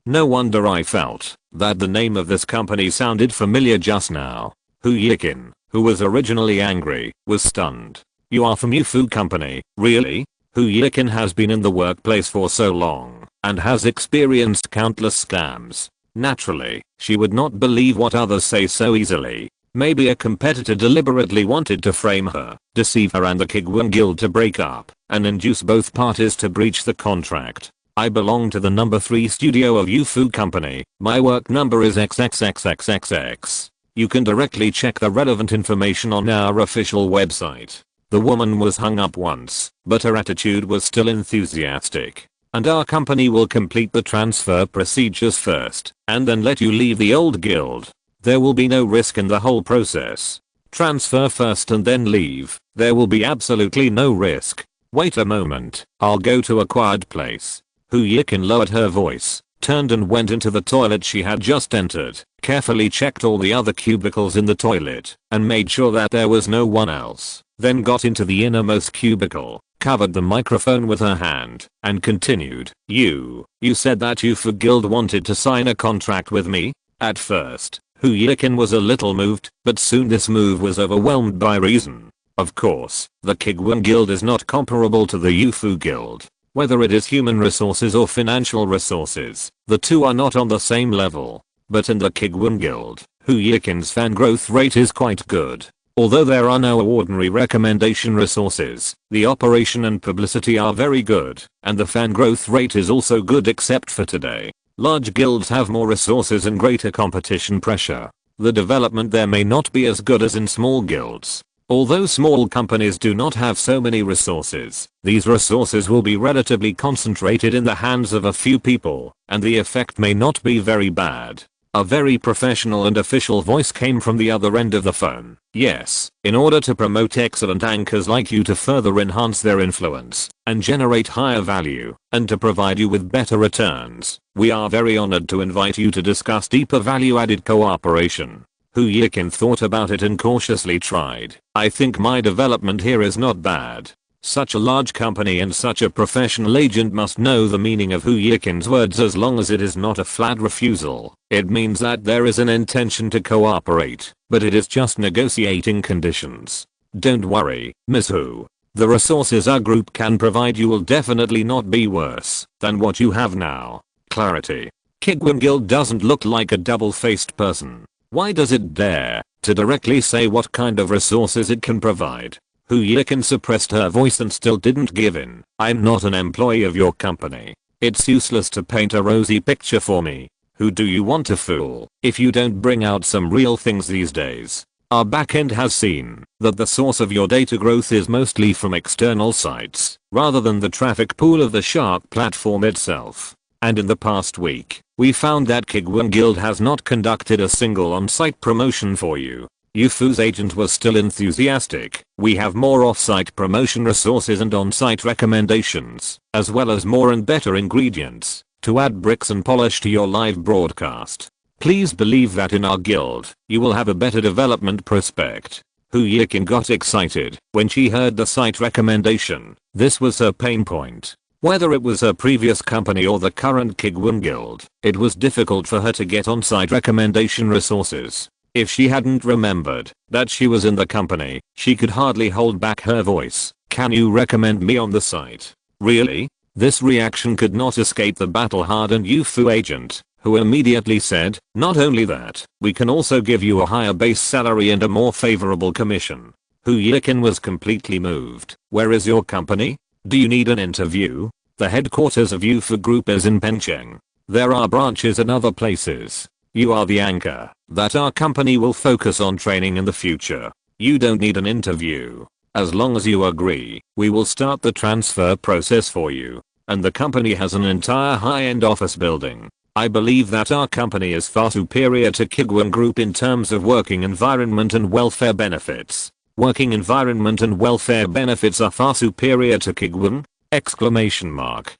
No wonder I felt that the name of this company sounded familiar just now. Hu Yikin, who was originally angry, was stunned. "You are from Yufu Company, really?" Hu Yikin has been in the workplace for so long and has experienced countless scams. Naturally, she would not believe what others say so easily. Maybe a competitor deliberately wanted to frame her, deceive her and the Kuiguang Guild to break up, and induce both parties to breach the contract. "I belong to the number 3 studio of Yufu Company. My work number is XXXXXX. You can directly check the relevant information on our official website." The woman was hung up once, but her attitude was still enthusiastic. "And our company will complete the transfer procedures first, and then let you leave the old guild. There will be no risk in the whole process. Transfer first and then leave. There will be absolutely no risk. Wait a moment, I'll go to a quiet place." Hu Yikin lowered her voice, turned and went into the toilet she had just entered, carefully checked all the other cubicles in the toilet, and made sure that there was no one else, then got into the innermost cubicle, covered the microphone with her hand, and continued, You said that Yufu Guild wanted to sign a contract with me?" At first, Hu Yikin was a little moved, but soon this move was overwhelmed by reason. Of course, the Kuiguang Guild is not comparable to the Yufu Guild. Whether it is human resources or financial resources, the two are not on the same level. But in the Kuiguang Guild, Hu Yikin's fan growth rate is quite good. Although there are no ordinary recommendation resources, the operation and publicity are very good, and the fan growth rate is also good except for today. Large guilds have more resources and greater competition pressure. The development there may not be as good as in small guilds. Although small companies do not have so many resources, these resources will be relatively concentrated in the hands of a few people, and the effect may not be very bad. A very professional and official voice came from the other end of the phone. Yes, in order to promote excellent anchors like you to further enhance their influence and generate higher value, and to provide you with better returns, we are very honored to invite you to discuss deeper value-added cooperation. Ruoqian thought about it and cautiously tried. I think my development here is not bad. Such a large company and such a professional agent must know the meaning of Ruoqian's words as long as it is not a flat refusal. It means that there is an intention to cooperate, but it is just negotiating conditions. Don't worry, Ms. Hu. The resources our group can provide you will definitely not be worse than what you have now. Clarity. Kuiguang Guild doesn't look like a double-faced person. Why does it dare to directly say what kind of resources it can provide? Ruoqian suppressed her voice and still didn't give in. I'm not an employee of your company. It's useless to paint a rosy picture for me. Who do you want to fool if you don't bring out some real things these days? Our backend has seen that the source of your data growth is mostly from external sites rather than the traffic pool of the Shark platform itself. And in the past week, we found that Kuiguang Guild has not conducted a single on-site promotion for you. Yufu's agent was still enthusiastic. We have more off-site promotion resources and on-site recommendations, as well as more and better ingredients to add bricks and polish to your live broadcast. Please believe that in our guild, you will have a better development prospect. Ruoqian got excited when she heard the site recommendation. This was her pain point. Whether it was her previous company or the current Kuiguang Guild, it was difficult for her to get on-site recommendation resources. If she hadn't remembered that she was in the company, she could hardly hold back her voice. Can you recommend me on the site? Really? This reaction could not escape the battle-hardened Yufu agent, who immediately said, not only that, we can also give you a higher base salary and a more favorable commission. Ruoqian was completely moved. Where is your company? Do you need an interview? The headquarters of Yufu Group is in Pencheng. There are branches in other places. You are the anchor that our company will focus on training in the future. You don't need an interview. As long as you agree, we will start the transfer process for you. And the company has an entire high-end office building. I believe that our company is far superior to Kuiguang Group in terms of working environment and welfare benefits. Working environment and welfare benefits are far superior to Kuiguang! Exclamation mark.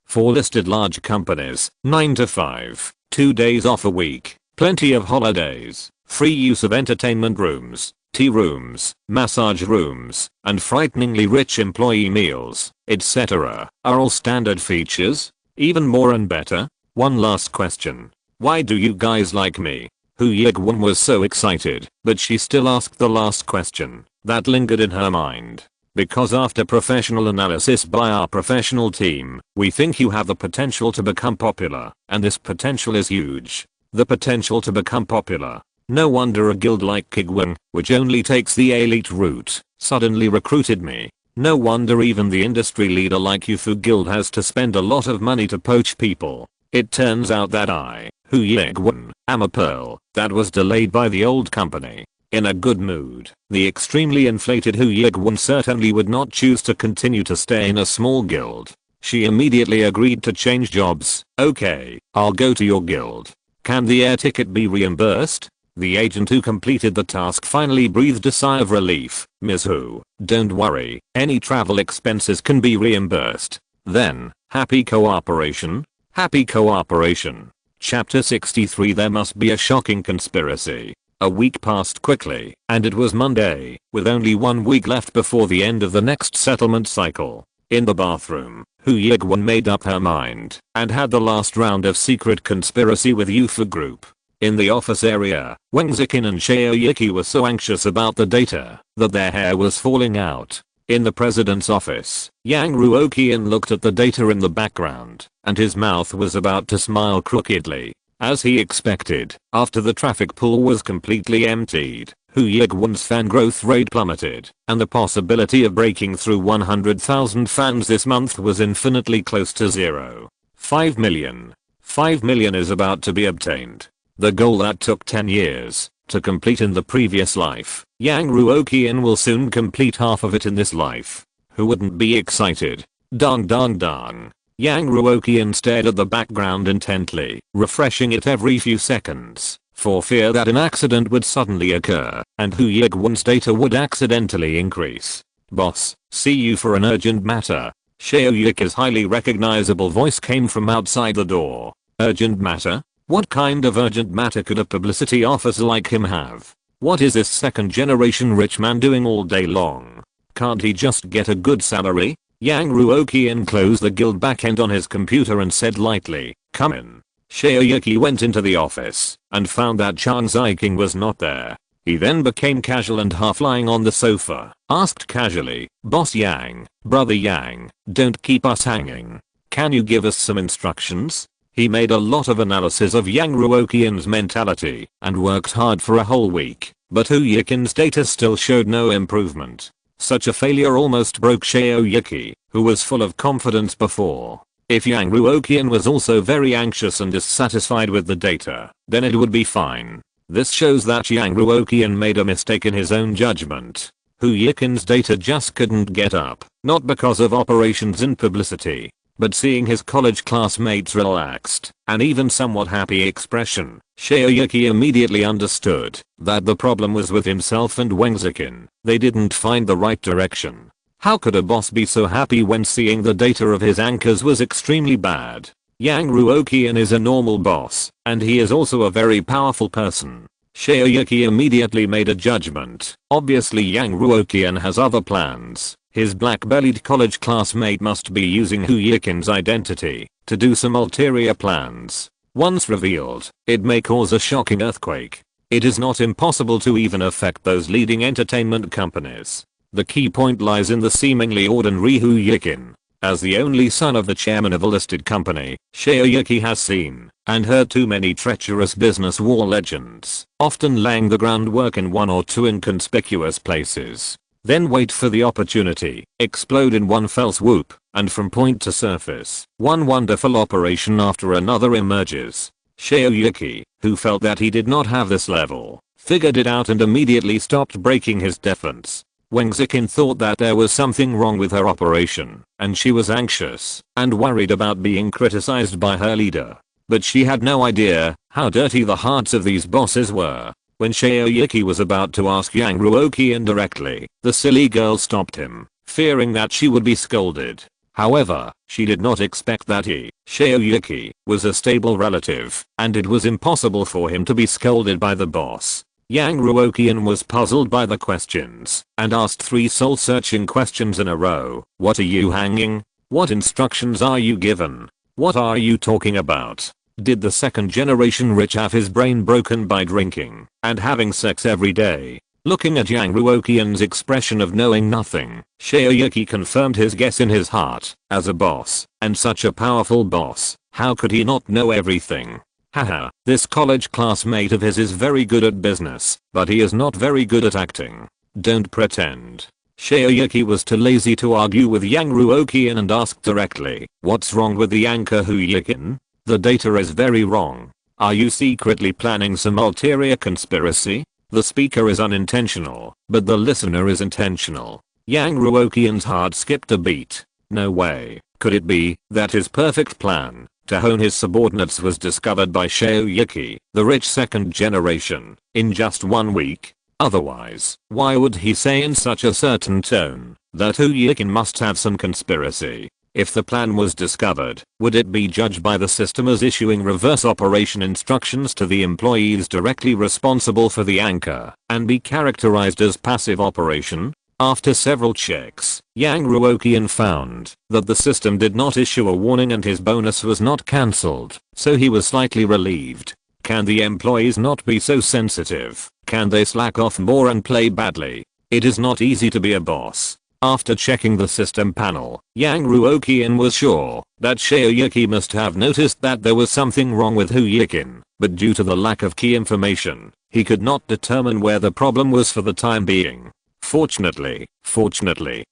For listed large companies, 9 to 5, 2 days off a week, plenty of holidays, free use of entertainment rooms, tea rooms, massage rooms, and frighteningly rich employee meals, etc. are all standard features? Even more and better? One last question. Why do you guys like me? Ruoqian was so excited, but she still asked the last question that lingered in her mind. Because after professional analysis by our professional team, we think you have the potential to become popular, and this potential is huge. The potential to become popular. No wonder a guild like Kuiguang, which only takes the elite route, suddenly recruited me. No wonder even the industry leader like Yufu Guild has to spend a lot of money to poach people. It turns out that I, Ruoqian, am a pearl that was delayed by the old company. In a good mood, the extremely inflated Ruoqian certainly would not choose to continue to stay in a small guild. She immediately agreed to change jobs. Okay, I'll go to your guild. Can the air ticket be reimbursed? The agent who completed the task finally breathed a sigh of relief. Ms. Hu, don't worry, any travel expenses can be reimbursed. Then, happy cooperation? Happy cooperation. Chapter 63. There must be a shocking conspiracy. A week passed quickly, and it was Monday, with only 1 week left before the end of the next settlement cycle. In the bathroom, Ruoqian made up her mind, and had the last round of secret conspiracy with Yufu Group. In the office area, Wang Ziqin and Shaoyuki were so anxious about the data, that their hair was falling out. In the president's office, Yang Ruoqian looked at the data in the background, and his mouth was about to smile crookedly. As he expected, after the traffic pool was completely emptied, Ruoqian's fan growth rate plummeted, and the possibility of breaking through 100,000 fans this month was infinitely close to zero. 5 million. 5 million is about to be obtained. The goal that took 10 years to complete in the previous life. Yang Ruoqian will soon complete half of it in this life. Who wouldn't be excited? Dong dong dong. Yang Ruoqian stared at the background intently, refreshing it every few seconds, for fear that an accident would suddenly occur, and Hu Yiquan's data would accidentally increase. Boss, see you for an urgent matter. Xiao Yiqi's highly recognizable voice came from outside the door. Urgent matter? What kind of urgent matter could a publicity officer like him have? What is this second generation rich man doing all day long? Can't he just get a good salary? Yang Ruoqian closed the guild backend on his computer and said lightly, come in. Xiao Yiqi went into the office and found that Chang Ziking was not there. He then became casual and half lying on the sofa, asked casually, Boss Yang, Brother Yang, don't keep us hanging. Can you give us some instructions? He made a lot of analysis of Yang Ruoqian's mentality and worked hard for a whole week, but Hu Yiquan's data still showed no improvement. Such a failure almost broke Xiao Yiqi, who was full of confidence before. If Yang Ruoqian was also very anxious and dissatisfied with the data, then it would be fine. This shows that Yang Ruoqian made a mistake in his own judgment. Hu Yiquan's data just couldn't get up, not because of operations in publicity, but seeing his college classmates' relaxed and even somewhat happy expression, Xiao Yiqi immediately understood that the problem was with himself and Wang Zikin. They didn't find the right direction. How could a boss be so happy when seeing the data of his anchors was extremely bad? Yang Ruoqian is a normal boss, and he is also a very powerful person. Xiao Yiqi immediately made a judgment. Obviously Yang Ruoqian has other plans. His black-bellied college classmate must be using Hu Yiquan's identity to do some ulterior plans. Once revealed, it may cause a shocking earthquake. It is not impossible to even affect those leading entertainment companies. The key point lies in the seemingly ordinary Hu Yiquan. As the only son of the chairman of a listed company, Xiao Yiqi has seen and heard too many treacherous business war legends, often laying the groundwork in one or two inconspicuous places. Then wait for the opportunity, explode in one fell swoop, and from point to surface, one wonderful operation after another emerges. Xiao Yiqi, who felt that he did not have this level, figured it out and immediately stopped breaking his defense. Wang Zikin thought that there was something wrong with her operation, and she was anxious and worried about being criticized by her leader. But she had no idea how dirty the hearts of these bosses were. When Xiao Yiqi was about to ask Yang Ruoqian directly, the silly girl stopped him, fearing that she would be scolded. However, she did not expect that he, Xiao Yiqi, was a stable relative, and it was impossible for him to be scolded by the boss. Yang Ruoqian was puzzled by the questions and asked 3 soul-searching questions in a row. What are you hanging? What instructions are you given? What are you talking about? Did the second generation rich have his brain broken by drinking and having sex every day? Looking at Yang Ruoqian's expression of knowing nothing, Xiao Yiqi confirmed his guess in his heart. As a boss, and such a powerful boss, how could he not know everything? Haha, this college classmate of his is very good at business, but he is not very good at acting. Don't pretend. Xiao Yiqi was too lazy to argue with Yang Ruoqian and asked directly, what's wrong with the anchor Hu Yiquan? The data is very wrong. Are you secretly planning some ulterior conspiracy? The speaker is unintentional, but the listener is intentional. Yang Ruoqian's heart skipped a beat. No way. Could it be that his perfect plan to hone his subordinates was discovered by Xiao Yiqi, the rich second generation, in just 1 week? Otherwise, why would he say in such a certain tone that Hu Yiquan must have some conspiracy? If the plan was discovered, would it be judged by the system as issuing reverse operation instructions to the employees directly responsible for the anchor, and be characterized as passive operation? After several checks, Yang Ruoqian found that the system did not issue a warning and his bonus was not cancelled, so he was slightly relieved. Can the employees not be so sensitive? Can they slack off more and play badly? It is not easy to be a boss. After checking the system panel, Yang Ruoqian was sure that Xiao Yiqi must have noticed that there was something wrong with Hu Yiquan, but due to the lack of key information, he could not determine where the problem was for the time being. Fortunately, Xiao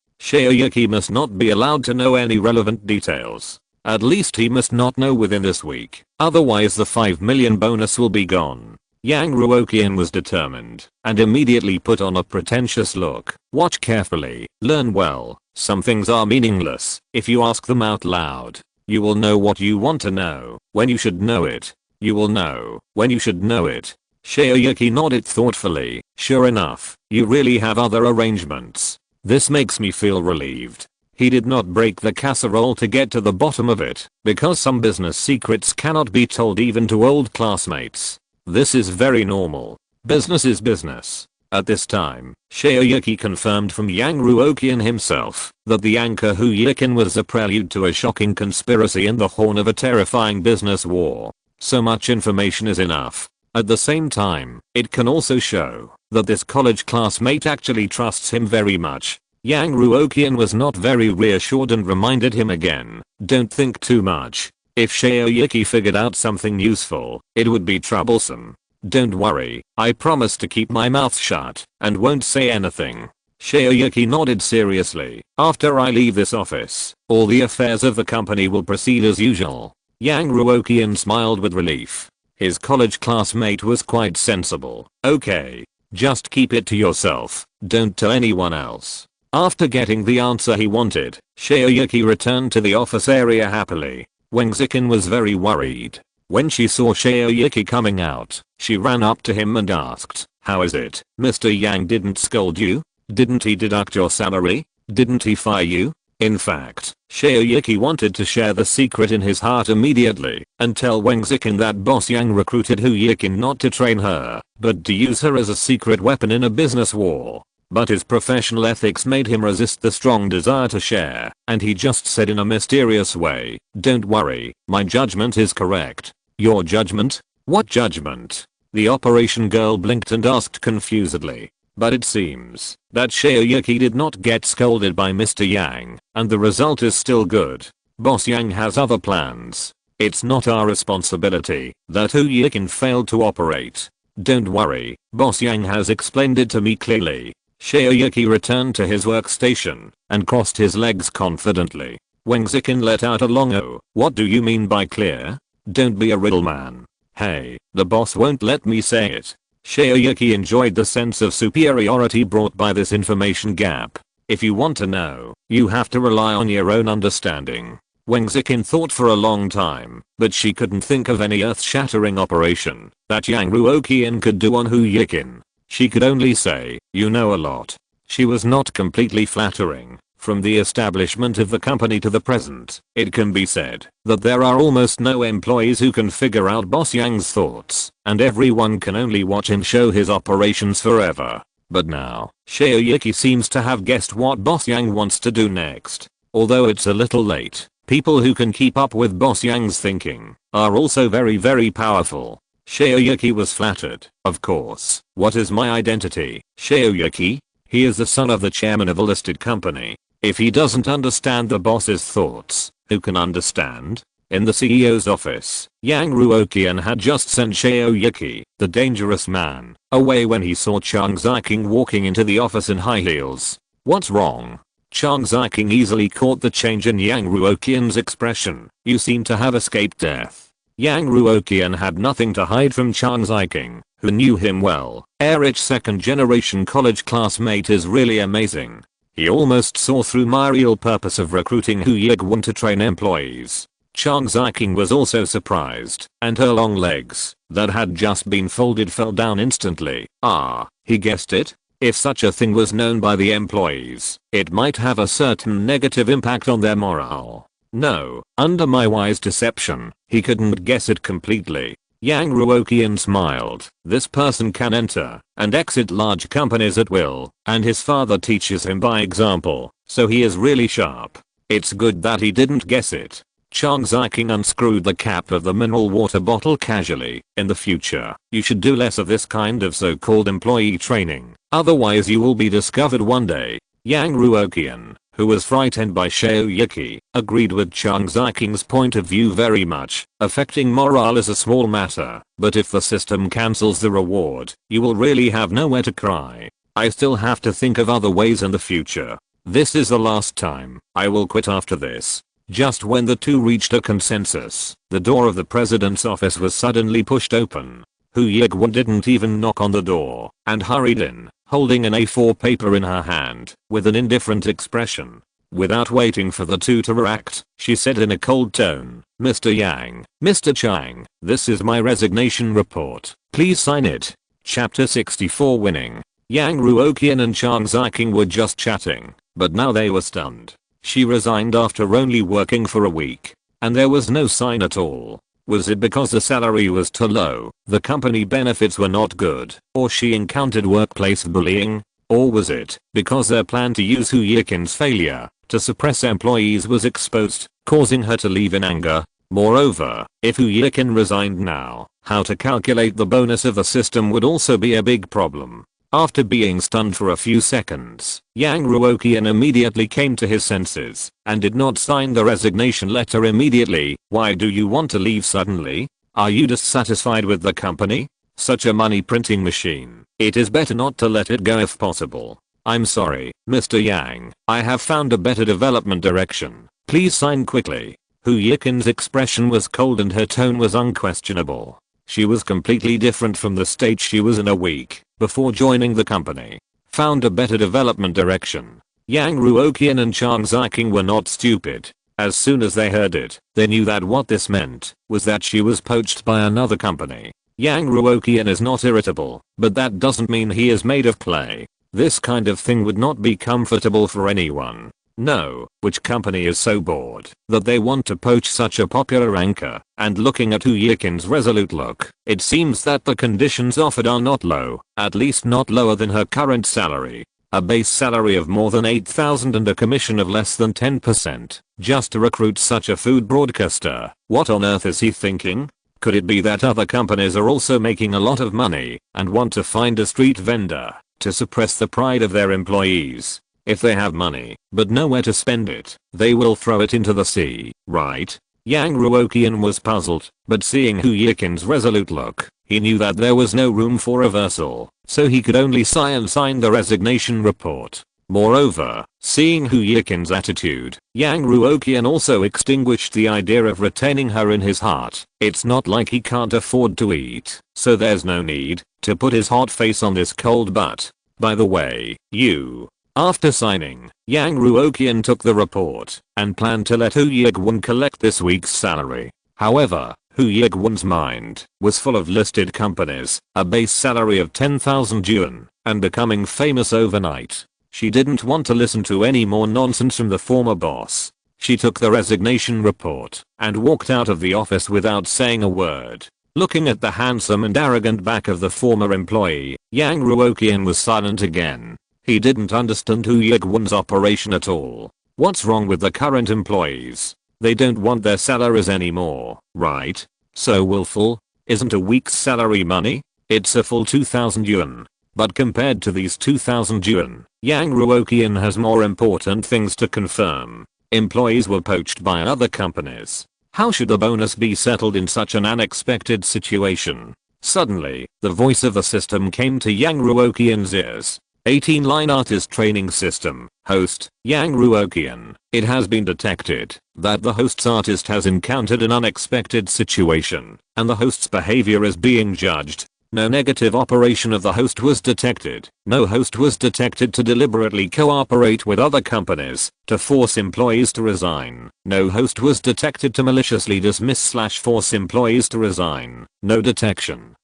Yiqi must not be allowed to know any relevant details. At least he must not know within this week, otherwise the 5 million bonus will be gone. Yang Ruoqian was determined and immediately put on a pretentious look. Watch carefully, learn well. Some things are meaningless if you ask them out loud. You will know what you want to know when you should know it. You will know when you should know it. Shaoyuki nodded thoughtfully. Sure enough, you really have other arrangements. This makes me feel relieved. He did not break the casserole to get to the bottom of it, because some business secrets cannot be told even to old classmates. This is very normal. Business is business. At this time, Shaoyuki confirmed from Yang Ruoqian himself that the anchor Huyikin was a prelude to a shocking conspiracy in the horn of a terrifying business war. So much information is enough. At the same time, it can also show that this college classmate actually trusts him very much. Yang Ruoqian was not very reassured and reminded him again, don't think too much. If Shaoyuki figured out something useful, it would be troublesome. Don't worry, I promise to keep my mouth shut and won't say anything. Shaoyuki nodded seriously. After I leave this office, all the affairs of the company will proceed as usual. Yang Ruoqian smiled with relief. His college classmate was quite sensible. Okay, just keep it to yourself, don't tell anyone else. After getting the answer he wanted, Shaoyuki returned to the office area happily. Wang Zikin was very worried. When she saw Shaoyuki coming out, she ran up to him and asked, how is it, Mr. Yang didn't scold you? Didn't he deduct your salary? Didn't he fire you? In fact, Shaoyuki wanted to share the secret in his heart immediately and tell Wang Zikin that Boss Yang recruited Huyikin not to train her, but to use her as a secret weapon in a business war. But his professional ethics made him resist the strong desire to share, and he just said in a mysterious way, don't worry, my judgment is correct. Your judgment? What judgment? The operation girl blinked and asked confusedly. But it seems that Shaoyuki did not get scolded by Mr. Yang, and the result is still good. Boss Yang has other plans. It's not our responsibility that Huyikin failed to operate. Don't worry, Boss Yang has explained it to me clearly. Shaoyuki returned to his workstation and crossed his legs confidently. Wang Zikin let out a long "Oh, what do you mean by clear? Don't be a riddle man. Hey, the boss won't let me say it." Shaoyuki enjoyed the sense of superiority brought by this information gap. If you want to know, you have to rely on your own understanding. Wang Zikin thought for a long time, but she couldn't think of any earth-shattering operation that Yang Ruoqian could do on Huyikin. She could only say, you know a lot. She was not completely flattering. From the establishment of the company to the present, it can be said that there are almost no employees who can figure out Boss Yang's thoughts, and everyone can only watch him show his operations forever. But now, Shaoyuki seems to have guessed what Boss Yang wants to do next. Although it's a little late, people who can keep up with Boss Yang's thinking are also very powerful. Shaoyuki was flattered. Of course. What is my identity? Shaoyuki? He is the son of the chairman of a listed company. If he doesn't understand the boss's thoughts, who can understand? In the CEO's office, Yang Ruoqian had just sent Shaoyuki, the dangerous man, away when he saw Chang Ziking walking into the office in high heels. What's wrong? Chang Ziking easily caught the change in Yang Ruoqian's expression. You seem to have escaped death. Yang Ruoqian had nothing to hide from Chang Ziking, who knew him well. A rich second-generation college classmate is really amazing. He almost saw through my real purpose of recruiting Huyikin to train employees. Chang Ziking was also surprised, and her long legs, that had just been folded, fell down instantly. Ah, he guessed it? If such a thing was known by the employees, it might have a certain negative impact on their morale. No, under my wise deception, he couldn't guess it completely. Yang Ruoqian smiled. This person can enter and exit large companies at will, and his father teaches him by example, so he is really sharp. It's good that he didn't guess it. Chang Ziking unscrewed the cap of the mineral water bottle casually. In the future, you should do less of this kind of so-called employee training, otherwise you will be discovered one day. Yang Ruoqian, who was frightened by Shaoyuki, agreed with Chang Ziking's point of view very much. Affecting morale is a small matter, but if the system cancels the reward, you will really have nowhere to cry. I still have to think of other ways in the future. This is the last time. I will quit after this. Just when the two reached a consensus, the door of the president's office was suddenly pushed open. Hu Yigwen didn't even knock on the door and hurried in, holding an A4 paper in her hand, with an indifferent expression. Without waiting for the two to react, she said in a cold tone, "Mr. Yang, Mr. Chang, this is my resignation report. Please sign it." Chapter 64 Winning. Yang Ruoqian and Chang Ziqing were just chatting, but now they were stunned. She resigned after only working for a week, and there was no sign at all. Was it because the salary was too low, the company benefits were not good, or she encountered workplace bullying? Or was it because their plan to use Hu Yiqin's failure to suppress employees was exposed, causing her to leave in anger? Moreover, if Hu Yiqin resigned now, how to calculate the bonus of the system would also be a big problem. After being stunned for a few seconds, Yang Ruoqian immediately came to his senses and did not sign the resignation letter immediately. Why do you want to leave suddenly? Are you dissatisfied with the company? Such a money printing machine. It is better not to let it go if possible. I'm sorry, Mr. Yang. I have found a better development direction. Please sign quickly. Hu Yiqin's expression was cold and her tone was unquestionable. She was completely different from the state she was in a week before joining the company. Found a better development direction. Yang Ruoqian and Chang Ziqing were not stupid. As soon as they heard it, they knew that what this meant was that she was poached by another company. Yang Ruoqian is not irritable, but that doesn't mean he is made of clay. This kind of thing would not be comfortable for anyone. No, which company is so bored that they want to poach such a popular anchor? And looking at Hu Yiqin's resolute look, it seems that the conditions offered are not low, at least not lower than her current salary. A base salary of more than 8,000 and a commission of less than 10%, just to recruit such a food broadcaster. What on earth is he thinking? Could it be that other companies are also making a lot of money and want to find a street vendor to suppress the pride of their employees? If they have money, but nowhere to spend it, they will throw it into the sea, right? Yang Ruoqian was puzzled, but seeing Hu Yiqin's resolute look, he knew that there was no room for reversal, so he could only sigh and sign the resignation report. Moreover, seeing Hu Yiqin's attitude, Yang Ruoqian also extinguished the idea of retaining her in his heart. It's not like he can't afford to eat, so there's no need to put his hot face on this cold butt. By the way, you. After signing, Yang Ruoqian took the report and planned to let Hu Yiqin collect this week's salary. However, Hu Yiqin's mind was full of listed companies, a base salary of 10,000 yuan, and becoming famous overnight. She didn't want to listen to any more nonsense from the former boss. She took the resignation report and walked out of the office without saying a word. Looking at the handsome and arrogant back of the former employee, Yang Ruoqian was silent again. He didn't understand Hu Yiqin's operation at all. What's wrong with the current employees? They don't want their salaries anymore, right? So willful? Isn't a week's salary money? It's a full 2,000 yuan. But compared to these 2,000 yuan, Yang Ruoqian has more important things to confirm. Employees were poached by other companies. How should the bonus be settled in such an unexpected situation? Suddenly, the voice of the system came to Yang Ruoqian's ears. 18-line artist training system. Host, Yang Ruoqian. It has been detected that the host's artist has encountered an unexpected situation, and the host's behavior is being judged. No negative operation of the host was detected. No host was detected to deliberately cooperate with other companies to force employees to resign. No host was detected to maliciously dismiss/force employees to resign. No detection.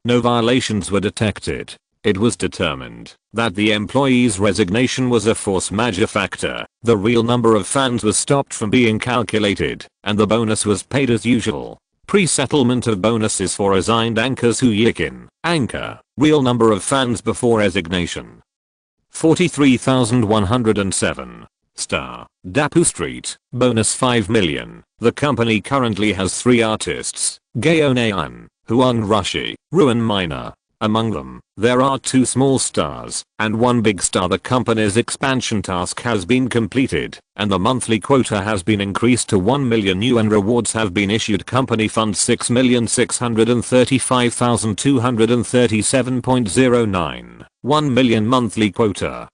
No violations were detected. It was determined that the employee's resignation was a force majeure factor. The real number of fans was stopped from being calculated, and the bonus was paid as usual. Pre-settlement of bonuses for resigned anchors Hu Yiqin. Anchor. Real number of fans before resignation. 43,107. Star. Dapu Street. Bonus 5 million. The company currently has 3 artists. Gaonayan, Huang Rushi, Ruan Minor. Among them, there are 2 small stars and 1 big star. The company's expansion task has been completed, and the monthly quota has been increased to 1 million yuan. Rewards have been issued. Company fund 6,635,237.09. 1 million monthly quota.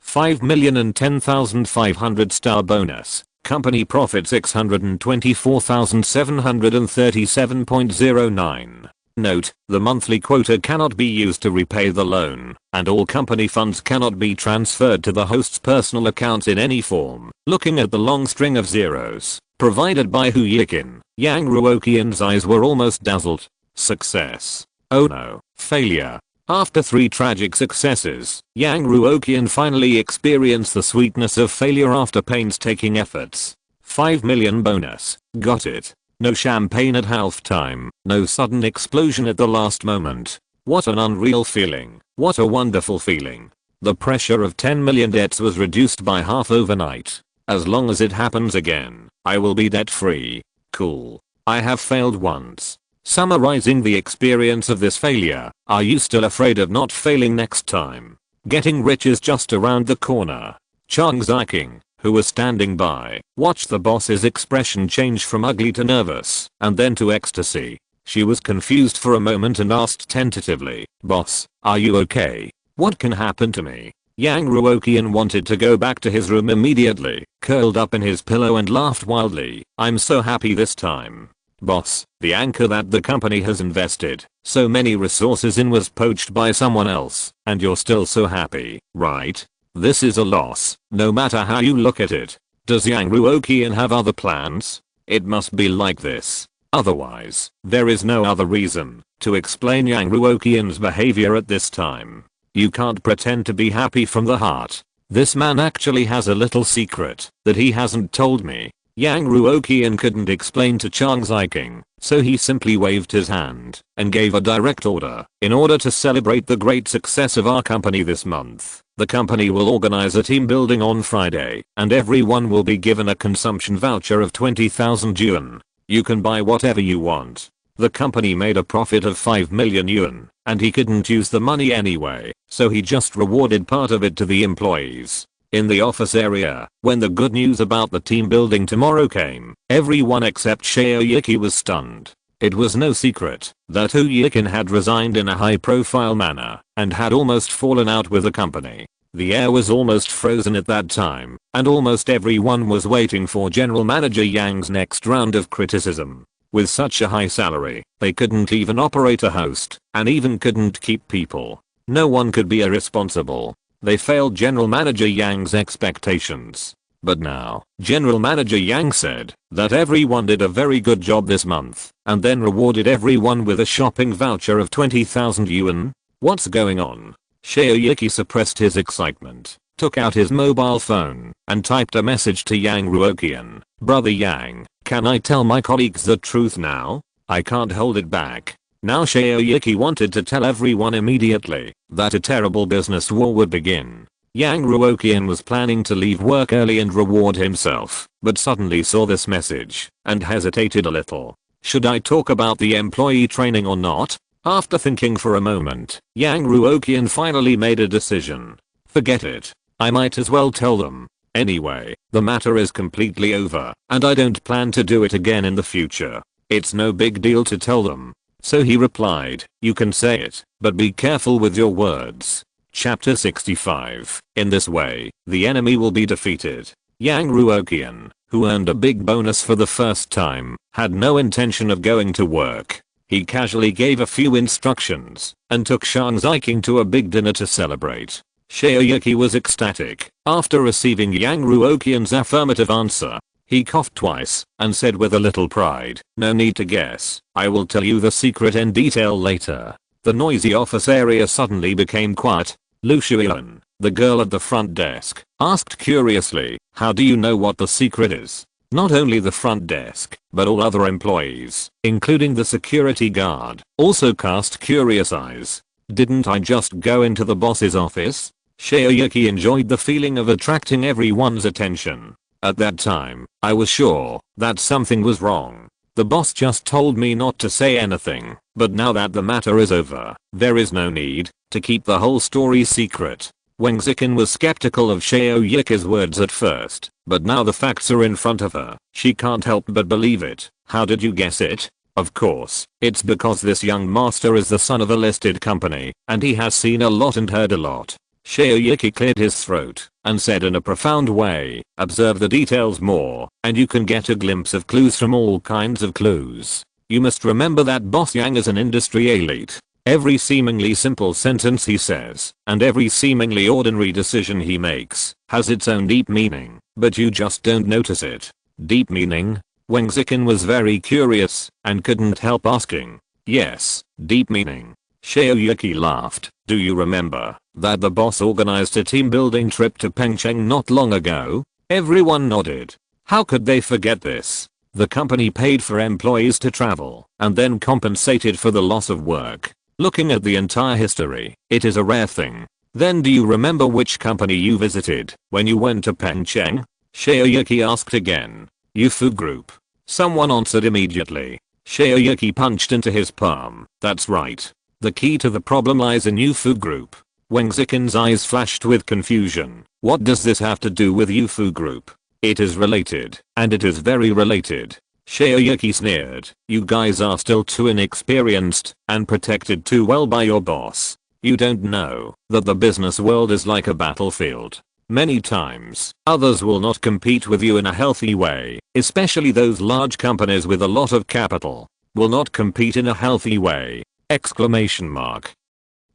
5,010,500 star bonus. Company profit 624,737.09. Note, the monthly quota cannot be used to repay the loan, and all company funds cannot be transferred to the host's personal accounts in any form. Looking at the long string of zeros provided by Ruoqian, Yang Ruoqian's eyes were almost dazzled. Success. Oh no, failure. After 3 tragic successes, Yang Ruoqian finally experienced the sweetness of failure after painstaking efforts. 5 million bonus. Got it. No champagne at halftime, no sudden explosion at the last moment. What an unreal feeling. What a wonderful feeling. The pressure of 10 million debts was reduced by half overnight. As long as it happens again, I will be debt free. Cool. I have failed once. Summarizing the experience of this failure, are you still afraid of not failing next time? Getting rich is just around the corner. Chang Ziking, who was standing by, watched the boss's expression change from ugly to nervous, and then to ecstasy. She was confused for a moment and asked tentatively, "Boss, are you okay? What can happen to me?" Yang Ruoqian wanted to go back to his room immediately, curled up in his pillow and laughed wildly. "I'm so happy this time. Boss, the anchor that the company has invested so many resources in was poached by someone else, and you're still so happy, right? This is a loss, no matter how you look at it. Does Yang Ruoqian have other plans? It must be like this. Otherwise, there is no other reason to explain Yang Ruoqian's behavior at this time. You can't pretend to be happy from the heart. This man actually has a little secret that he hasn't told me." Yang Ruoqian couldn't explain to Chang Ziking, so he simply waved his hand and gave a direct order. "In order to celebrate the great success of our company this month, the company will organize a team building on Friday, and everyone will be given a consumption voucher of 20,000 yuan. You can buy whatever you want." The company made a profit of 5 million yuan, and he couldn't use the money anyway, so he just rewarded part of it to the employees. In the office area, when the good news about the team building tomorrow came, everyone except Ruoqian was stunned. It was no secret that Ruoqian had resigned in a high-profile manner and had almost fallen out with the company. The air was almost frozen at that time, and almost everyone was waiting for General Manager Yang's next round of criticism. With such a high salary, they couldn't even operate a host, and even couldn't keep people. No one could be irresponsible. They failed General Manager Yang's expectations. But now, General Manager Yang said that everyone did a very good job this month, and then rewarded everyone with a shopping voucher of 20,000 yuan. What's going on? Ruoqian suppressed his excitement, took out his mobile phone, and typed a message to Yang Ruoqian. "Brother Yang, can I tell my colleagues the truth now? I can't hold it back." Now Ruoqian wanted to tell everyone immediately that a terrible business war would begin. Yang Ruoqian was planning to leave work early and reward himself, but suddenly saw this message and hesitated a little. Should I talk about the employee training or not? After thinking for a moment, Yang Ruoqian finally made a decision. Forget it. I might as well tell them. Anyway, the matter is completely over, and I don't plan to do it again in the future. It's no big deal to tell them. So he replied, "You can say it, but be careful with your words." Chapter 65. In this way, the enemy will be defeated. Yang Ruoqian, who earned a big bonus for the first time, had no intention of going to work. He casually gave a few instructions and took Chang Ziking to a big dinner to celebrate. Ruoqian was ecstatic. After receiving Yang Ruoqian's affirmative answer, he coughed twice and said with a little pride, "No need to guess. I will tell you the secret in detail later." The noisy office area suddenly became quiet. Ruoqian, the girl at the front desk, asked curiously, "How do you know what the secret is?" Not only the front desk, but all other employees, including the security guard, also cast curious eyes. "Didn't I just go into the boss's office?" Ruoqian enjoyed the feeling of attracting everyone's attention. "At that time, I was sure that something was wrong. The boss just told me not to say anything, but now that the matter is over, there is no need to keep the whole story secret." Wang Zikin was skeptical of Ruoqian's words at first, but now the facts are in front of her. She can't help but believe it. "How did you guess it?" "Of course, it's because this young master is the son of a listed company, and he has seen a lot and heard a lot." Ruoqian cleared his throat and said in a profound way, "Observe the details more, and you can get a glimpse of clues from all kinds of clues." You must remember that Boss Yang is an industry elite. Every seemingly simple sentence he says, and every seemingly ordinary decision he makes, has its own deep meaning, but you just don't notice it. Deep meaning? Wang Zikin was very curious, and couldn't help asking. Yes, deep meaning. Xiaoyuki laughed. Do you remember that the boss organized a team building trip to Pengcheng not long ago? Everyone nodded. How could they forget this? The company paid for employees to travel, and then compensated for the loss of work. Looking at the entire history, it is a rare thing. Then do you remember which company you visited when you went to Pengcheng? Xiaoyuki asked again. Youfu Group. Someone answered immediately. Xiaoyuki punched into his palm. That's right. The key to the problem lies in Youfu Group. Wang Zikin's eyes flashed with confusion. What does this have to do with Youfu Group? It is related, and it is very related. Xiaoyuki sneered. You guys are still too inexperienced and protected too well by your boss. You don't know that the business world is like a battlefield. Many times, others will not compete with you in a healthy way, especially those large companies with a lot of capital. Will not compete in a healthy way. Exclamation mark.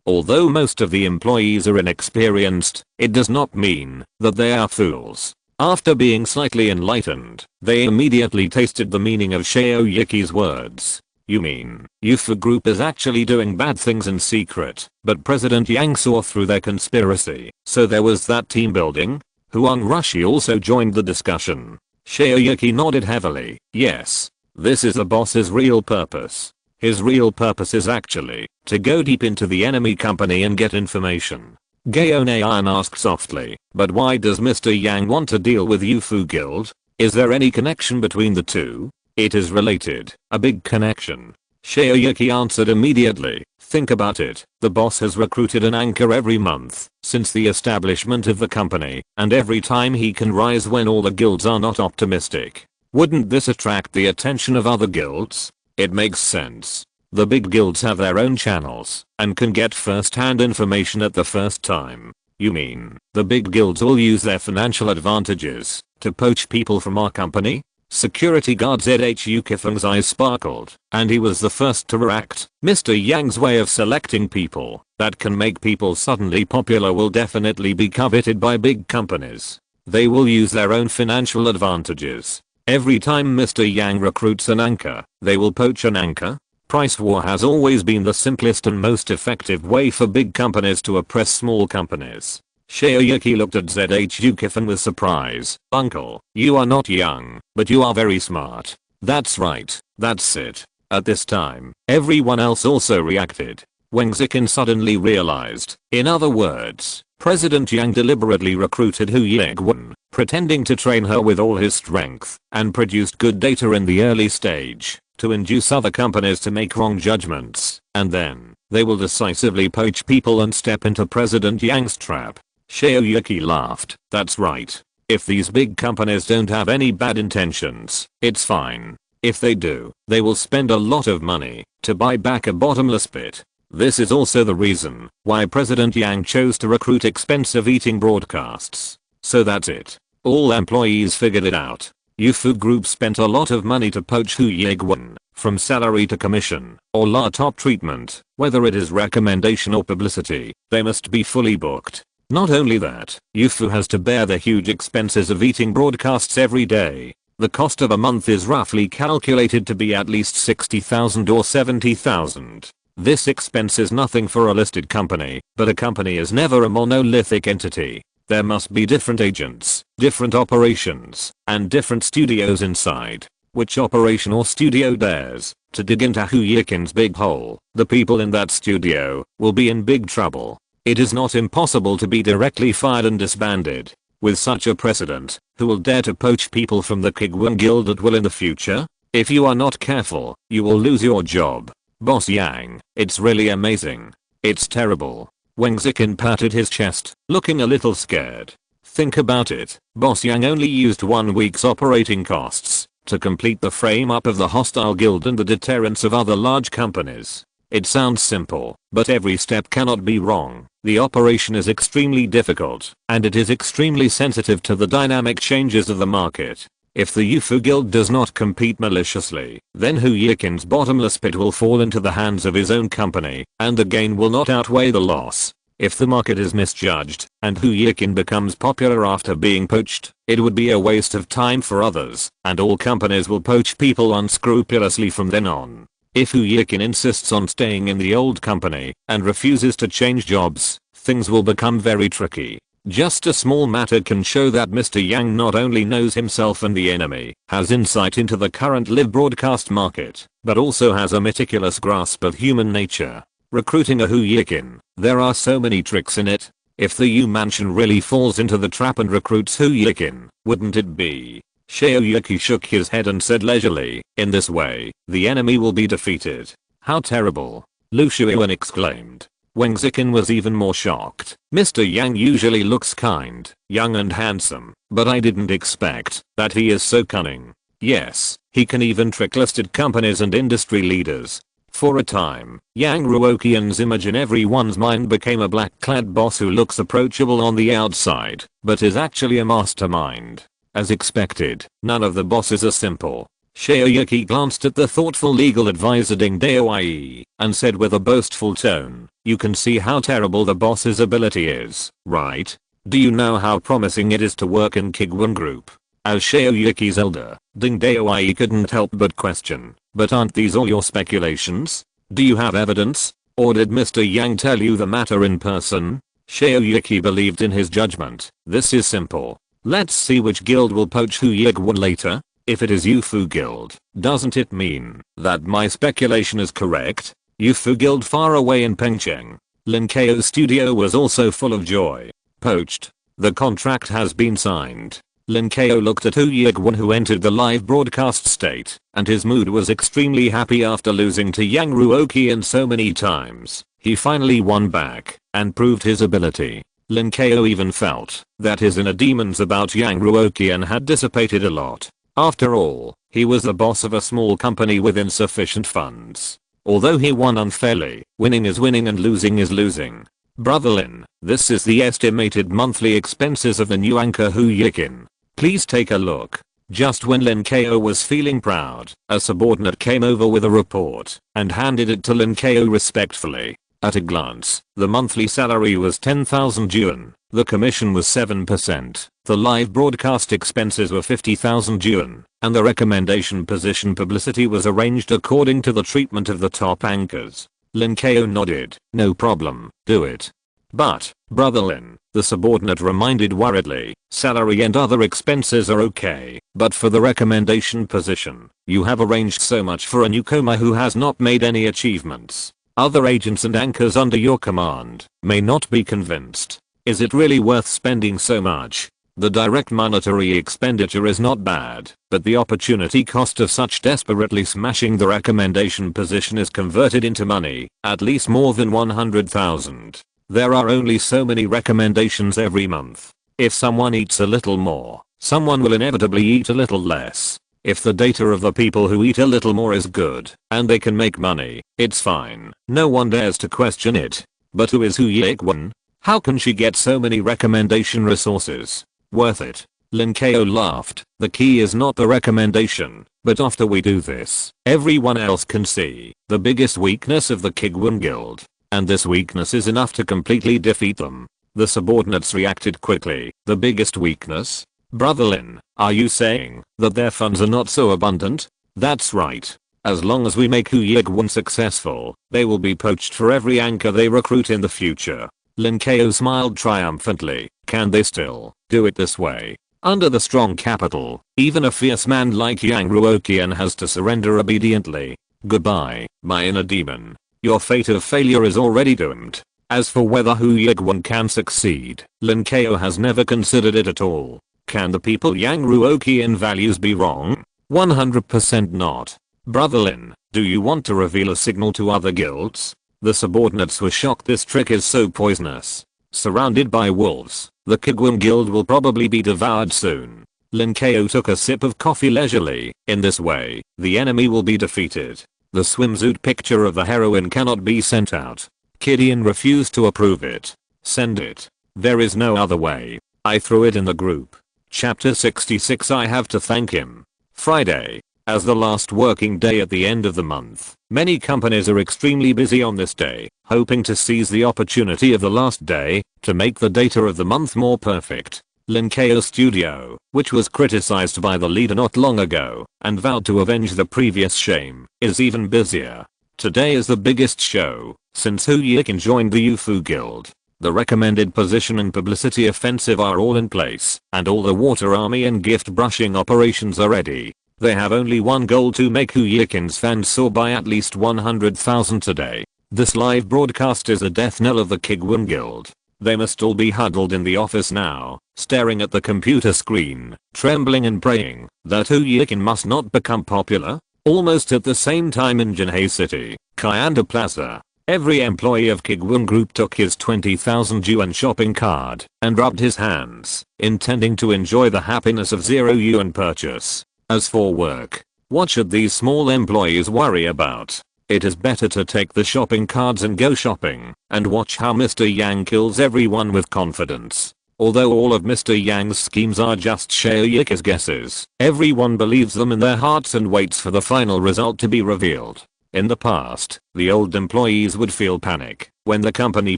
Although most of the employees are inexperienced, it does not mean that they are fools. After being slightly enlightened, they immediately tasted the meaning of Xiaoyuki's words. You mean, Youfu Group is actually doing bad things in secret, but President Yang saw through their conspiracy, so there was that team building? Huang Rushi also joined the discussion. Xiaoyuki nodded heavily. Yes. This is the boss's real purpose. His real purpose is actually to go deep into the enemy company and get information. Gaonayan asked softly, but why does Mr. Yang want to deal with Youfu Guild? Is there any connection between the two? It is related, a big connection. Xiaoyuki answered immediately. Think about it, the boss has recruited an anchor every month since the establishment of the company, and every time he can rise when all the guilds are not optimistic. Wouldn't this attract the attention of other guilds? It makes sense. The big guilds have their own channels and can get first-hand information at the first time. You mean, the big guilds will use their financial advantages to poach people from our company? Security guard ZHU Kifeng's eyes sparkled, and he was the first to react. Mr. Yang's way of selecting people that can make people suddenly popular will definitely be coveted by big companies. They will use their own financial advantages. Every time Mr. Yang recruits an anchor, they will poach an anchor. Price war has always been the simplest and most effective way for big companies to oppress small companies. Xiaoyuki looked at ZHU Kifeng with surprise. Uncle, you are not young, but you are very smart. That's right, that's it. At this time, everyone else also reacted. Wang Zikin suddenly realized, in other words, President Yang deliberately recruited Hu Yigwen, pretending to train her with all his strength, and produced good data in the early stage to induce other companies to make wrong judgments, and then they will decisively poach people and step into President Yang's trap. Xiaoyuki laughed. That's right. If these big companies don't have any bad intentions, it's fine. If they do, they will spend a lot of money to buy back a bottomless pit. This is also the reason why President Yang chose to recruit expensive eating broadcasts. So that's it. All employees figured it out. Youfu Group spent a lot of money to poach Hu Yigwen, from salary to commission, or la top treatment, whether it is recommendation or publicity, they must be fully booked. Not only that, Youfu has to bear the huge expenses of eating broadcasts every day. The cost of a month is roughly calculated to be at least 60,000 or 70,000. This expense is nothing for a listed company, but a company is never a monolithic entity. There must be different agents, different operations, and different studios inside. Which operation or studio dares to dig into Hu Yikin's big hole, the people in that studio will be in big trouble. It is not impossible to be directly fired and disbanded. With such a precedent, who will dare to poach people from the Kuiguang Guild at will in the future? If you are not careful, you will lose your job. Boss Yang, it's really amazing. It's terrible. Wang Zikin patted his chest, looking a little scared. Think about it, Boss Yang only used 1 week's operating costs to complete the frame up of the hostile guild and the deterrence of other large companies. It sounds simple, but every step cannot be wrong. The operation is extremely difficult, and it is extremely sensitive to the dynamic changes of the market. If the Yufu Guild does not compete maliciously, then Ruoqian's bottomless pit will fall into the hands of his own company, and the gain will not outweigh the loss. If the market is misjudged, and Ruoqian becomes popular after being poached, it would be a waste of time for others, and all companies will poach people unscrupulously from then on. If Ruoqian insists on staying in the old company, and refuses to change jobs, things will become very tricky. Just a small matter can show that Mr. Yang not only knows himself and the enemy, has insight into the current live broadcast market, but also has a meticulous grasp of human nature. Recruiting a Ruoqian, there are so many tricks in it. If the Yu Mansion really falls into the trap and recruits Ruoqian, wouldn't it be? Xiaoyuki shook his head and said leisurely, in this way, the enemy will be defeated. How terrible. Lu Shuiwen exclaimed. Wang Ziqin was even more shocked. Mr. Yang usually looks kind, young and handsome, but I didn't expect that he is so cunning. Yes, he can even trick listed companies and industry leaders. For a time, Yang Ruoqian's image in everyone's mind became a black-clad boss who looks approachable on the outside, but is actually a mastermind. As expected, none of the bosses are simple. Xiaoyuki glanced at the thoughtful legal advisor Ding Daoyi, and said with a boastful tone, you can see how terrible the boss's ability is, right? Do you know how promising it is to work in Kuiguang Group? As Xiaoyuki's elder, Ding Daoyi couldn't help but question, but aren't these all your speculations? Do you have evidence? Or did Mr. Yang tell you the matter in person? Xiaoyuki believed in his judgment. This is simple. Let's see which guild will poach Ruoqian later. If it is Yufu Guild, doesn't it mean that my speculation is correct? Yufu Guild far away in Pengcheng. Lin Keo's studio was also full of joy. Poached. The contract has been signed. Lin Keo looked at Ruoqian, who entered the live broadcast state, and his mood was extremely happy after losing to Yang Ruoqian so many times. He finally won back and proved his ability. Lin Keo even felt that his inner demons about Yang Ruoqian had dissipated a lot. After all, he was the boss of a small company with insufficient funds. Although he won unfairly, winning is winning and losing is losing. Brother Lin, this is the estimated monthly expenses of the new anchor Ruoqian. Please take a look. Just when Lin Keo was feeling proud, a subordinate came over with a report and handed it to Lin Keo respectfully. At a glance, the monthly salary was 10,000 yuan, the commission was 7%, the live broadcast expenses were 50,000 yuan, and the recommendation position publicity was arranged according to the treatment of the top anchors. Lin Keo nodded. No problem, do it. But, Brother Lin, the subordinate reminded worriedly, salary and other expenses are okay, but for the recommendation position, you have arranged so much for a newcomer who has not made any achievements. Other agents and anchors under your command may not be convinced. Is it really worth spending so much? The direct monetary expenditure is not bad, but the opportunity cost of such desperately smashing the recommendation position is converted into money, at least more than 100,000. There are only so many recommendations every month. If someone eats a little more, someone will inevitably eat a little less. If the data of the people who eat a little more is good, and they can make money, it's fine. No one dares to question it. But who is Ruoqian? How can she get so many recommendation resources? Worth it. Lin Keo laughed. The key is not the recommendation, but after we do this, everyone else can see the biggest weakness of the Kuiguang Guild. And this weakness is enough to completely defeat them. The subordinates reacted quickly. The biggest weakness? Brother Lin, are you saying that their funds are not so abundant? That's right. As long as we make Ruoqian successful, they will be poached for every anchor they recruit in the future. Lin Keo smiled triumphantly. Can they still do it this way? Under the strong capital, even a fierce man like Yang Ruoqian has to surrender obediently. Goodbye, my inner demon. Your fate of failure is already doomed. As for whether Ruoqian can succeed, Lin Keo has never considered it at all. Can the people Yang Ruoqian values be wrong? 100% not. Brother Lin, do you want to reveal a signal to other guilds? The subordinates were shocked. This trick is so poisonous. Surrounded by wolves, the Kuiguang Guild will probably be devoured soon. Lin Keo took a sip of coffee leisurely. In this way, the enemy will be defeated. The swimsuit picture of the heroine cannot be sent out. Gideon refused to approve it. Send it. There is no other way. I threw it in the group Chapter 66. I have to thank him. Friday. As the last working day at the end of the month, many companies are extremely busy on this day, hoping to seize the opportunity of the last day to make the data of the month more perfect. Linkayo Studio, which was criticized by the leader not long ago and vowed to avenge the previous shame, is even busier. Today is the biggest show since Ruoqian joined the UFO Guild. The recommended position and publicity offensive are all in place, and all the water army and gift brushing operations are ready. They have only one goal: to make Ruoqian's fans soar by at least 100,000 today. This live broadcast is the death knell of the Kuiguang Guild. They must all be huddled in the office now, staring at the computer screen, trembling and praying that Ruoqian must not become popular. Almost at the same time in Jinhae City, Kayanda Plaza, every employee of Kuiguang Group took his 20,000 yuan shopping card and rubbed his hands, intending to enjoy the happiness of 0 yuan purchase. As for work, what should these small employees worry about? It is better to take the shopping cards and go shopping, and watch how Mr. Yang kills everyone with confidence. Although all of Mr. Yang's schemes are just Ruoqian's guesses, everyone believes them in their hearts and waits for the final result to be revealed. In the past, the old employees would feel panic when the company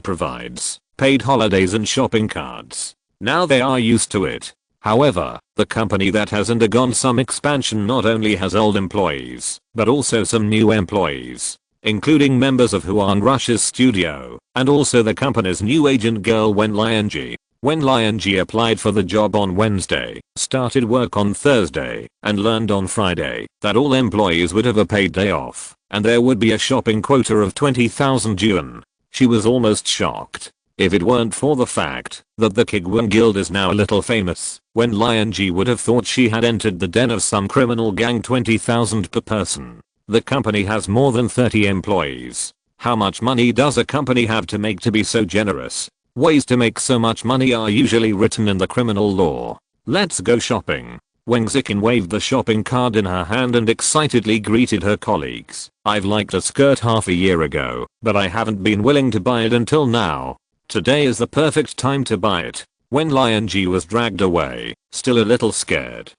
provides paid holidays and shopping cards. Now they are used to it. However, the company that has undergone some expansion not only has old employees, but also some new employees, including members of Huan Rush's studio, and also the company's new agent girl Wen Lianji. Wen Lianji applied for the job on Wednesday, started work on Thursday, and learned on Friday that all employees would have a paid day off, and there would be a shopping quota of 20,000 yuan. She was almost shocked. If it weren't for the fact that the Kuiguang Guild is now a little famous, Wen Lianji would have thought she had entered the den of some criminal gang. 20,000 per person. The company has more than 30 employees. How much money does a company have to make to be so generous? Ways to make so much money are usually written in the criminal law. Let's go shopping. Wang Zikin waved the shopping card in her hand and excitedly greeted her colleagues. I've liked a skirt half a year ago, but I haven't been willing to buy it until now. Today is the perfect time to buy it. When Lianji was dragged away, still a little scared.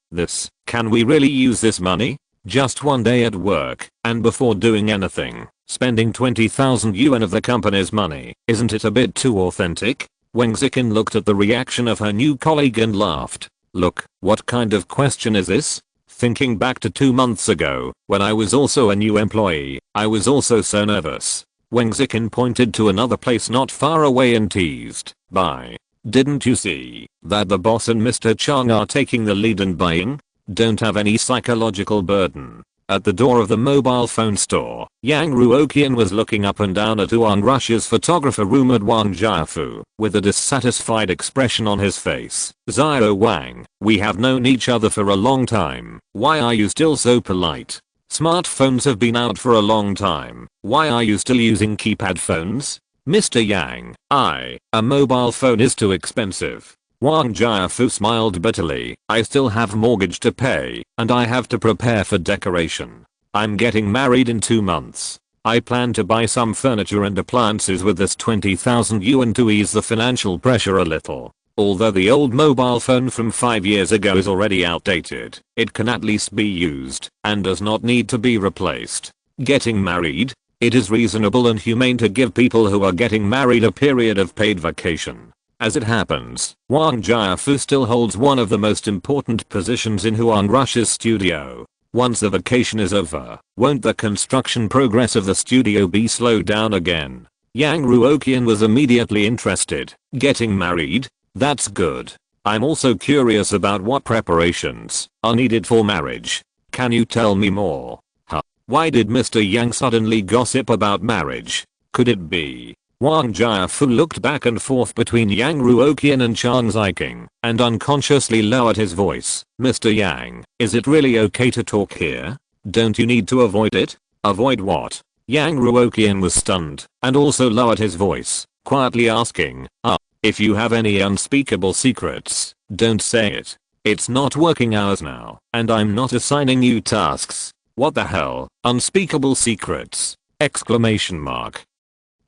Can we really use this money? Just one day at work, and before doing anything, spending 20,000 yuan of the company's money, isn't it a bit too authentic? Wang Zikin looked at the reaction of her new colleague and laughed. Look, what kind of question is this? Thinking back to 2 months ago, when I was also a new employee, I was also so nervous. Wang Zikin pointed to another place not far away and teased, "Buy. Didn't you see that the boss and Mr. Chang are taking the lead in buying? Don't have any psychological burden." At the door of the mobile phone store, Yang Ruoqian was looking up and down at Huan Rush's photographer rumored Wang Jiafu, with a dissatisfied expression on his face. "Zio Wang, we have known each other for a long time. Why are you still so polite? Smartphones have been out for a long time. Why are you still using keypad phones? Mr. Yang, a mobile phone is too expensive." Wang Jiafu smiled bitterly. "I still have mortgage to pay, and I have to prepare for decoration. I'm getting married in 2 months. I plan to buy some furniture and appliances with this 20,000 yuan to ease the financial pressure a little. Although the old mobile phone from 5 years ago is already outdated, it can at least be used and does not need to be replaced. Getting married? It is reasonable and humane to give people who are getting married a period of paid vacation. As it happens, Wang Jiafu still holds one of the most important positions in Huan Rush's studio. Once the vacation is over, won't the construction progress of the studio be slowed down again? Yang Ruoqian was immediately interested. Getting married? That's good. I'm also curious about what preparations are needed for marriage. Can you tell me more? Why did Mr. Yang suddenly gossip about marriage? Could it be? Wang Jiafu looked back and forth between Yang Ruoqian and Chang Ziking, and unconsciously lowered his voice. "Mr. Yang, is it really okay to talk here? Don't you need to avoid it?" "Avoid what?" Yang Ruoqian was stunned, and also lowered his voice, quietly asking, if you have any unspeakable secrets, don't say it. It's not working hours now, and I'm not assigning you tasks." "What the hell? Unspeakable secrets?" Exclamation mark.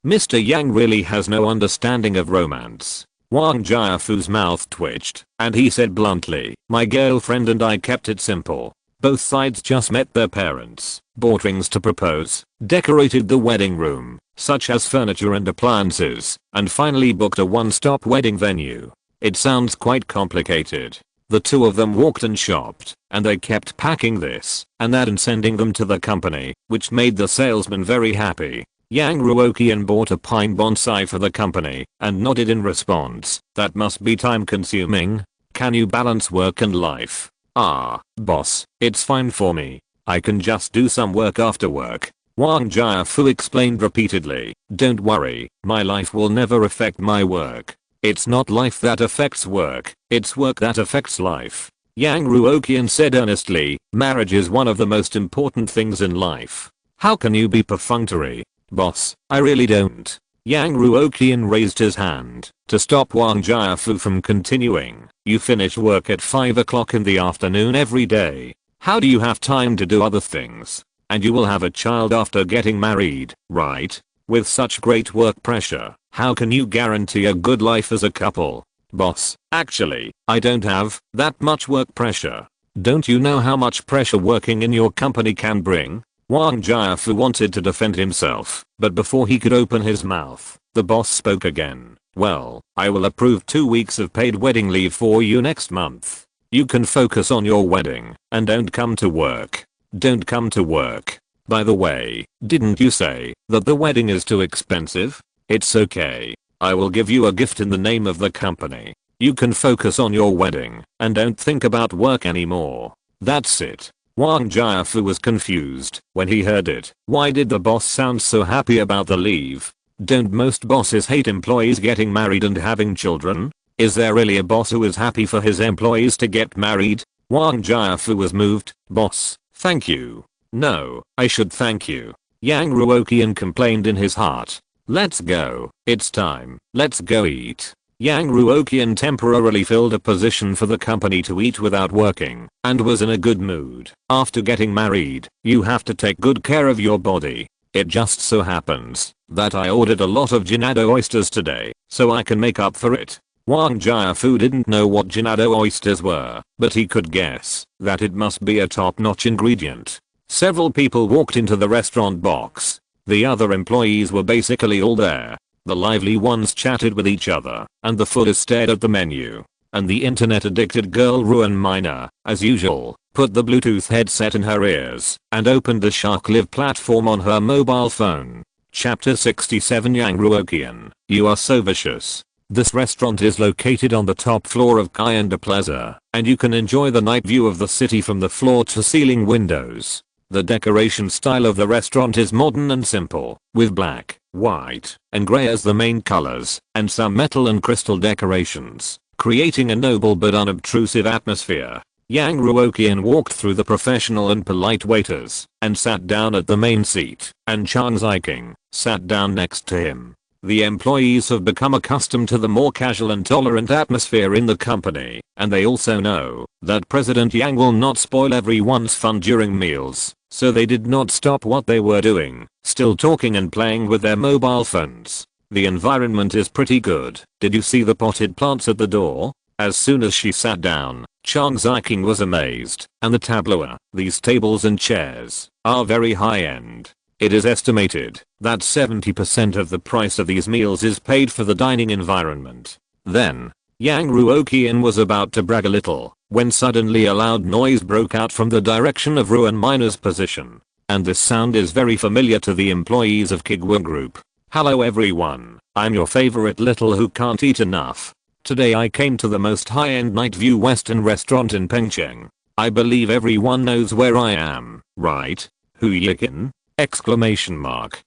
Mr. Yang really has no understanding of romance. Wang Jiafu's mouth twitched, and he said bluntly, "My girlfriend and I kept it simple. Both sides just met their parents, bought rings to propose, decorated the wedding room, such as furniture and appliances, and finally booked a one-stop wedding venue. It sounds quite complicated. The two of them walked and shopped, and they kept packing this and that and sending them to the company, which made the salesman very happy. Yang Ruoqian bought a pine bonsai for the company and nodded in response. That must be time consuming. Can you balance work and life?" "Ah, boss, it's fine for me. I can just do some work after work," Wang Jiafu explained repeatedly. "Don't worry, my life will never affect my work. It's not life that affects work, it's work that affects life." Yang Ruoqian said earnestly, "Marriage is one of the most important things in life. How can you be perfunctory?" "Boss, I really don't." Yang Ruoqian raised his hand to stop Wang Jiafu from continuing. "You finish work at 5 o'clock in the afternoon every day. How do you have time to do other things? And you will have a child after getting married, right? With such great work pressure, how can you guarantee a good life as a couple?" "Boss, actually, I don't have that much work pressure. Don't you know how much pressure working in your company can bring?" Wang Jiafu wanted to defend himself, but before he could open his mouth, the boss spoke again. "Well, I will approve 2 weeks of paid wedding leave for you next month. You can focus on your wedding and don't come to work. Don't come to work. By the way, didn't you say that the wedding is too expensive? It's okay. I will give you a gift in the name of the company. You can focus on your wedding and don't think about work anymore. That's it." Wang Jiafu was confused when he heard it. Why did the boss sound so happy about the leave? Don't most bosses hate employees getting married and having children? Is there really a boss who is happy for his employees to get married? Wang Jiafu was moved. "Boss, thank you." "No, I should thank you," Yang Ruoqian complained in his heart. "Let's go. It's time. Let's go eat." Yang Ruoqian temporarily filled a position for the company to eat without working and was in a good mood. After getting married, you have to take good care of your body. It just so happens that I ordered a lot of Jinado oysters today, so I can make up for it. Wang Jiafu didn't know what Jinado oysters were, but he could guess that it must be a top-notch ingredient. Several people walked into the restaurant box. The other employees were basically all there. The lively ones chatted with each other, and the fooders stared at the menu. And the internet-addicted girl Ruan Minor, as usual, put the Bluetooth headset in her ears and opened the Shark Live platform on her mobile phone. Chapter 67 Yang Ruoqian, you are so vicious. This restaurant is located on the top floor of Kuiguang Plaza, and you can enjoy the night view of the city from the floor-to-ceiling windows. The decoration style of the restaurant is modern and simple, with black, white, and grey as the main colors, and some metal and crystal decorations, creating a noble but unobtrusive atmosphere. Yang Ruoqian walked through the professional and polite waiters, and sat down at the main seat, and Chang Ziking sat down next to him. The employees have become accustomed to the more casual and tolerant atmosphere in the company, and they also know that President Yang will not spoil everyone's fun during meals. So they did not stop what they were doing, still talking and playing with their mobile phones. The environment is pretty good. Did you see the potted plants at the door? As soon as she sat down, Chang Ziking was amazed, and the tableau, these tables and chairs, are very high-end. It is estimated that 70% of the price of these meals is paid for the dining environment. Then, Yang Ruoqian was about to brag a little, when suddenly a loud noise broke out from the direction of Ruan Minor's position. And this sound is very familiar to the employees of Kuiguang Group. "Hello everyone, I'm your favorite little who can't eat enough. Today I came to the most high-end night view western restaurant in Pengcheng. I believe everyone knows where I am, right? Hu Yikin?" Exclamation mark.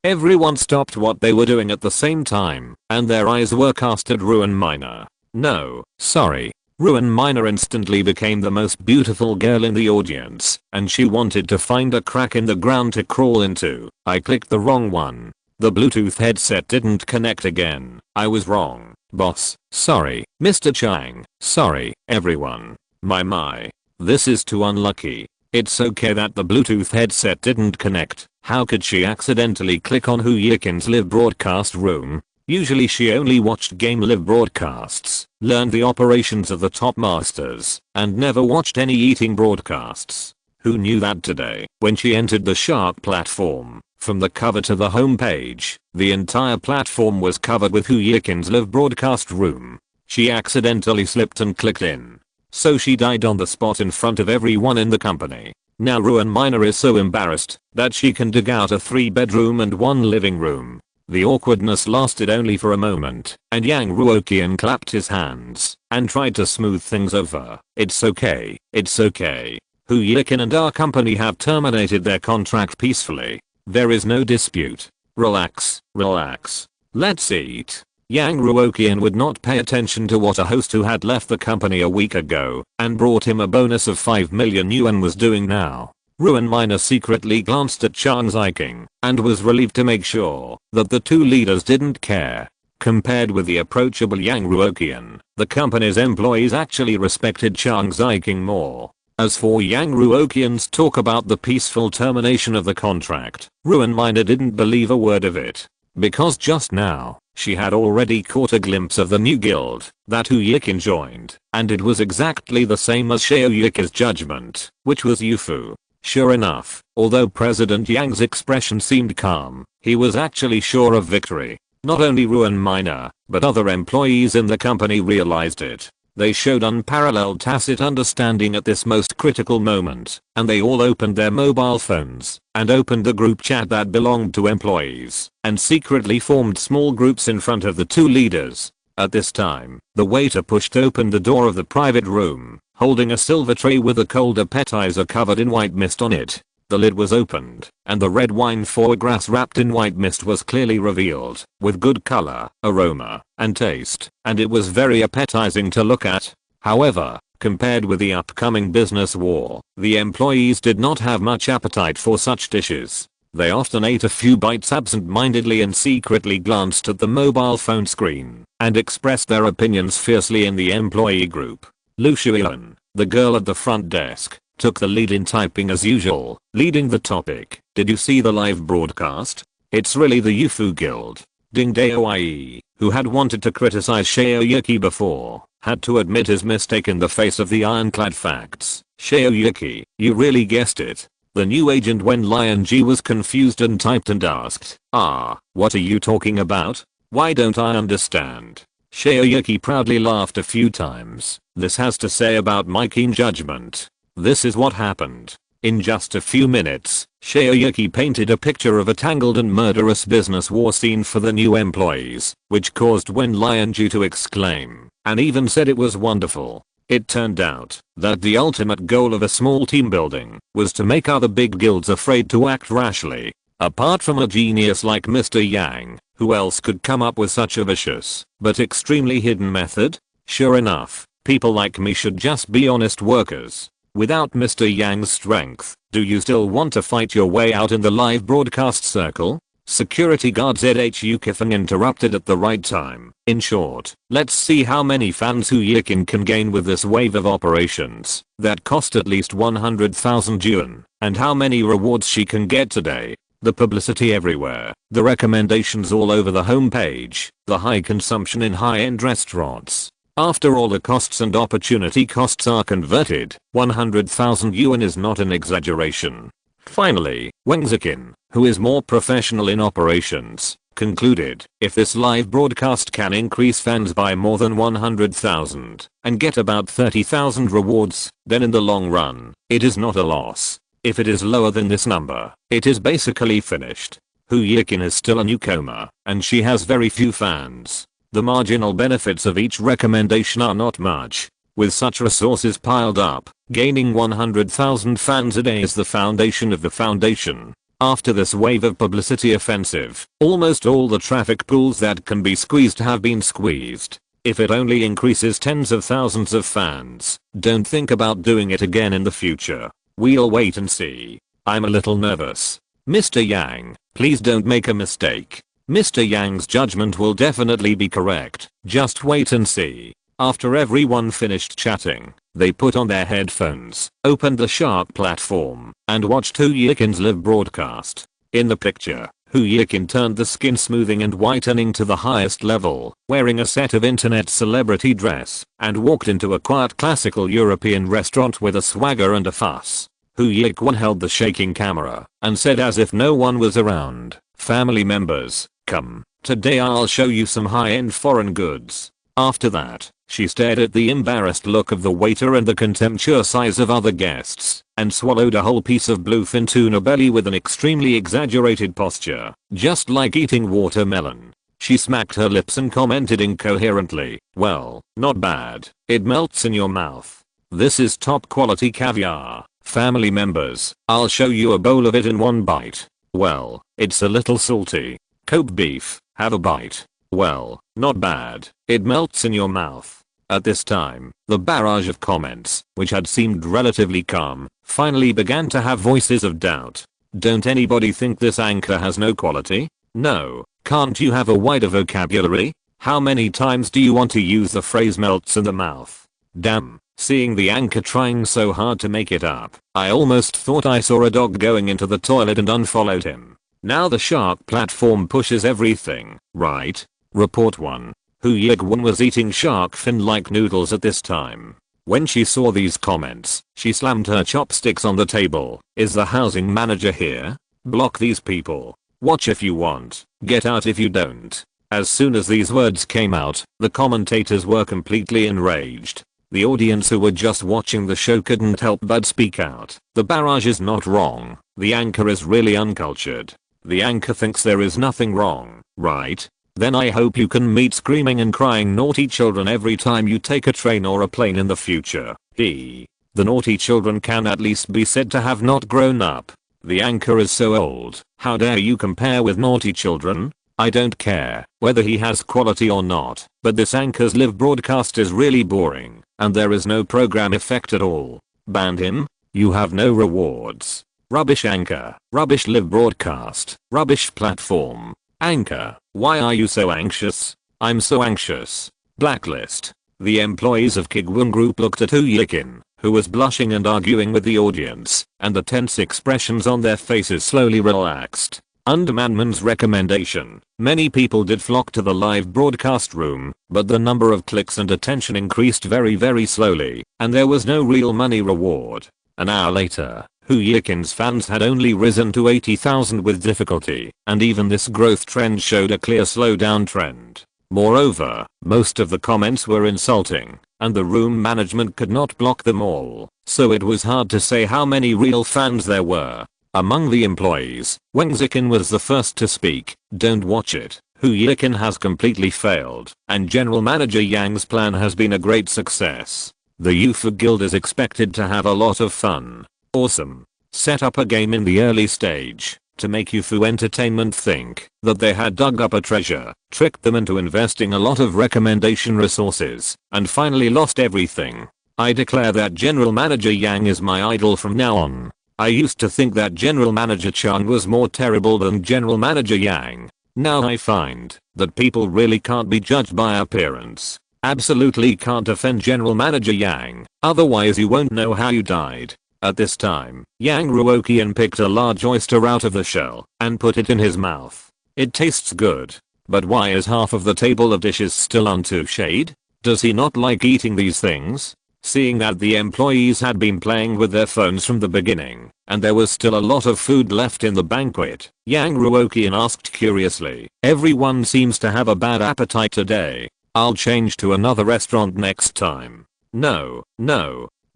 Everyone stopped what they were doing at the same time, and their eyes were cast at Ruan Minor. "No, sorry." Ruan Minor instantly became the most beautiful girl in the audience, and she wanted to find a crack in the ground to crawl into. "I clicked the wrong one. The Bluetooth headset didn't connect again. I was wrong, boss. Sorry, Mr. Chang. Sorry, everyone. My. This is too unlucky. It's okay that the Bluetooth headset didn't connect. How could she accidentally click on Hu Yikin's live broadcast room? Usually she only watched game live broadcasts, learned the operations of the top masters, and never watched any eating broadcasts. Who knew that today, when she entered the Shark platform, from the cover to the homepage, the entire platform was covered with Ruoqian's live broadcast room. She accidentally slipped and clicked in. So she died on the spot in front of everyone in the company. Now Ruoqian Minor is so embarrassed that she can dig out a 3-bedroom and 1 living room. The awkwardness lasted only for a moment, and Yang Ruoqian clapped his hands and tried to smooth things over. It's okay, it's okay. Ruoqian and our company have terminated their contract peacefully. There is no dispute. Relax, relax. Let's eat. Yang Ruoqian would not pay attention to what a host who had left the company a week ago and brought him a bonus of 5 million yuan was doing now. Ruoqian Minor secretly glanced at Chang Ziking and was relieved to make sure that the two leaders didn't care. Compared with the approachable Yang Ruoqian, the company's employees actually respected Chang Ziking more. As for Yang Ruoqian's talk about the peaceful termination of the contract, Ruoqian Minor didn't believe a word of it. Because just now, she had already caught a glimpse of the new guild that Ruoqian joined, and it was exactly the same as Shaoyuki's judgment, which was Yufu. Sure enough, although President Yang's expression seemed calm, he was actually sure of victory. Not only Ruoqian Minor, but other employees in the company realized it. They showed unparalleled tacit understanding at this most critical moment, and they all opened their mobile phones and opened the group chat that belonged to employees and secretly formed small groups in front of the two leaders. At this time, the waiter pushed open the door of the private room, holding a silver tray with a cold appetizer covered in white mist on it. The lid was opened, and the red wine foie gras wrapped in white mist was clearly revealed, with good color, aroma, and taste, and it was very appetizing to look at. However, compared with the upcoming business war, the employees did not have much appetite for such dishes. They often ate a few bites absent-mindedly and secretly glanced at the mobile phone screen, and expressed their opinions fiercely in the employee group. Ruoqian, the girl at the front desk, took the lead in typing as usual, leading the topic. Did you see the live broadcast? It's really the Yufu Guild. Ding Daoye, who had wanted to criticize Shaoyuki before, had to admit his mistake in the face of the ironclad facts. Shaoyuki, you really guessed it. The new agent Wen Lianji was confused and typed and asked, what are you talking about? Why don't I understand? Shaoyuki proudly laughed a few times. This has to say about my keen judgment. This is what happened. In just a few minutes, Shaoyuki painted a picture of a tangled and murderous business war scene for the new employees, which caused Wen Lianji to exclaim, and even said it was wonderful. It turned out that the ultimate goal of a small team building was to make other big guilds afraid to act rashly. Apart from a genius like Mr. Yang, who else could come up with such a vicious, but extremely hidden method? Sure enough, people like me should just be honest workers. Without Mr. Yang's strength, do you still want to fight your way out in the live broadcast circle? Security guard ZHU Kifeng interrupted at the right time. In short, let's see how many fans Ruoqian can gain with this wave of operations that cost at least 100,000 yuan, and how many rewards she can get today. The publicity everywhere, the recommendations all over the homepage, the high consumption in high-end restaurants. After all the costs and opportunity costs are converted, 100,000 yuan is not an exaggeration. Finally, Wang Zikin, who is more professional in operations, concluded, if this live broadcast can increase fans by more than 100,000 and get about 30,000 rewards, then in the long run, it is not a loss. If it is lower than this number, it is basically finished. Ruoqian is still a newcomer, and she has very few fans. The marginal benefits of each recommendation are not much. With such resources piled up, gaining 100,000 fans a day is the foundation of the foundation. After this wave of publicity offensive, almost all the traffic pools that can be squeezed have been squeezed. If it only increases tens of thousands of fans, don't think about doing it again in the future. We'll wait and see. I'm a little nervous. Mr. Yang, please don't make a mistake. Mr. Yang's judgment will definitely be correct. Just wait and see. After everyone finished chatting, they put on their headphones, opened the Shark platform, and watched Ruoqian's live broadcast. In the picture, Ruoqian turned the skin smoothing and whitening to the highest level, wearing a set of internet celebrity dress, and walked into a quiet classical European restaurant with a swagger and a fuss. Ruoqian held the shaking camera and said as if no one was around, "Family members, come, today I'll show you some high-end foreign goods." After that, she stared at the embarrassed look of the waiter and the contemptuous eyes of other guests, and swallowed a whole piece of bluefin tuna belly with an extremely exaggerated posture, just like eating watermelon. She smacked her lips and commented incoherently, "Well, not bad, it melts in your mouth. This is top quality caviar. Family members, I'll show you a bowl of it in one bite. Well, it's a little salty. Kobe beef, have a bite. Well, not bad, it melts in your mouth." At this time, the barrage of comments, which had seemed relatively calm, finally began to have voices of doubt. "Don't anybody think this anchor has no quality? No, can't you have a wider vocabulary? How many times do you want to use the phrase melts in the mouth? Damn." Seeing the anchor trying so hard to make it up, I almost thought I saw a dog going into the toilet and unfollowed him. Now the shark platform pushes everything, right? Report 1. Ruoqian was eating shark fin-like noodles at this time. When she saw these comments, she slammed her chopsticks on the table. "Is the housing manager here? Block these people. Watch if you want, get out if you don't." As soon as these words came out, the commentators were completely enraged. The audience who were just watching the show couldn't help but speak out. "The barrage is not wrong. The anchor is really uncultured. The anchor thinks there is nothing wrong, right? Then I hope you can meet screaming and crying naughty children every time you take a train or a plane in the future." The naughty children can at least be said to have not grown up. The anchor is so old. How dare you compare with naughty children? I don't care whether he has quality or not, but this anchor's live broadcast is really boring, and there is no program effect at all. Ban him. You have no rewards. Rubbish anchor, rubbish live broadcast, rubbish platform. Anchor, why are you so anxious? I'm so anxious. Blacklist. The employees of Kuiguang Group looked at Ruoqian, who was blushing and arguing with the audience, and the tense expressions on their faces slowly relaxed. Under Manman's recommendation, many people did flock to the live broadcast room, but the number of clicks and attention increased very slowly, and there was no real money reward. An hour later, Ruoqian's fans had only risen to 80,000 with difficulty, and even this growth trend showed a clear slowdown trend. Moreover, most of the comments were insulting, and the room management could not block them all, so it was hard to say how many real fans there were. Among the employees, Wang Zikin was the first to speak. "Don't watch it. Ruoqian has completely failed, and General Manager Yang's plan has been a great success. The UFA Guild is expected to have a lot of fun. Awesome. Set up a game in the early stage to make UFA Entertainment think that they had dug up a treasure, tricked them into investing a lot of recommendation resources, and finally lost everything. I declare that General Manager Yang is my idol from now on. I used to think that General Manager Chan was more terrible than General Manager Yang. Now I find that people really can't be judged by appearance. Absolutely can't offend General Manager Yang, otherwise you won't know how you died." At this time, Yang Ruoqian picked a large oyster out of the shell and put it in his mouth. "It tastes good. But why is half of the table of dishes still untouched? Does he not like eating these things?" Seeing that the employees had been playing with their phones from the beginning, and there was still a lot of food left in the banquet, Yang Ruoqian asked curiously, "Everyone seems to have a bad appetite today. I'll change to another restaurant next time." No.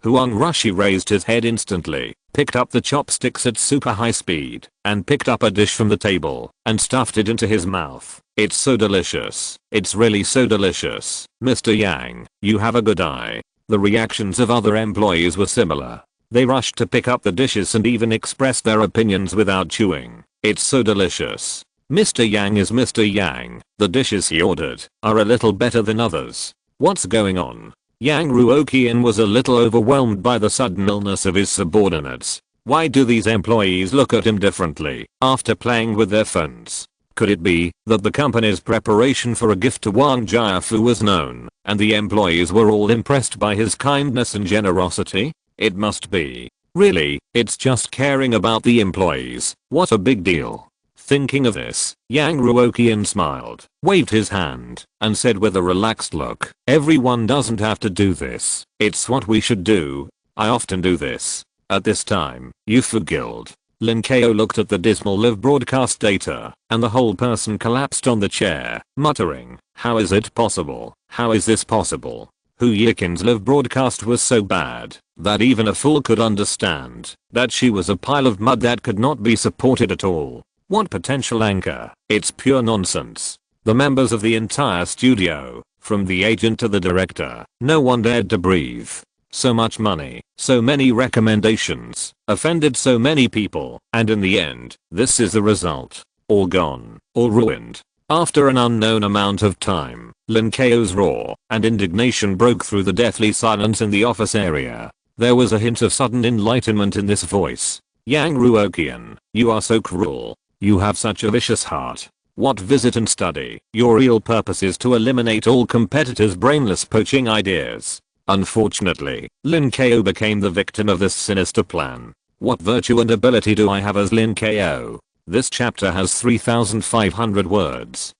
Huang Rushi raised his head instantly, picked up the chopsticks at super high speed, and picked up a dish from the table, and stuffed it into his mouth. "It's so delicious. It's really so delicious. Mr. Yang, you have a good eye." The reactions of other employees were similar. They rushed to pick up the dishes and even expressed their opinions without chewing. "It's so delicious. Mr. Yang is Mr. Yang. The dishes he ordered are a little better than others. What's going on?" Yang Ruoqian was a little overwhelmed by the sudden illness of his subordinates. Why do these employees look at him differently after playing with their phones? Could it be that the company's preparation for a gift to Wang Jiafu was known, and the employees were all impressed by his kindness and generosity? It must be. Really, it's just caring about the employees. What a big deal. Thinking of this, Yang Ruoqian smiled, waved his hand, and said with a relaxed look, everyone doesn't have to do this. It's what we should do. I often do this. At this time, UFO Guild. Lin Ko looked at the dismal live broadcast data, and the whole person collapsed on the chair, muttering, how is it possible? How is this possible? Ruoqian's live broadcast was so bad that even a fool could understand that she was a pile of mud that could not be supported at all. What potential anchor? It's pure nonsense. The members of the entire studio, from the agent to the director, no one dared to breathe. So much money, so many recommendations, offended so many people, and in the end, this is the result. All gone, all ruined. After an unknown amount of time, Lin Ko's roar and indignation broke through the deathly silence in the office area. There was a hint of sudden enlightenment in this voice. Yang Ruoqian, you are so cruel. You have such a vicious heart. What visit and study? Your real purpose is to eliminate all competitors' brainless poaching ideas. Unfortunately, Lin Ko became the victim of this sinister plan. What virtue and ability do I have as Lin Ko? This chapter has 3,500 words.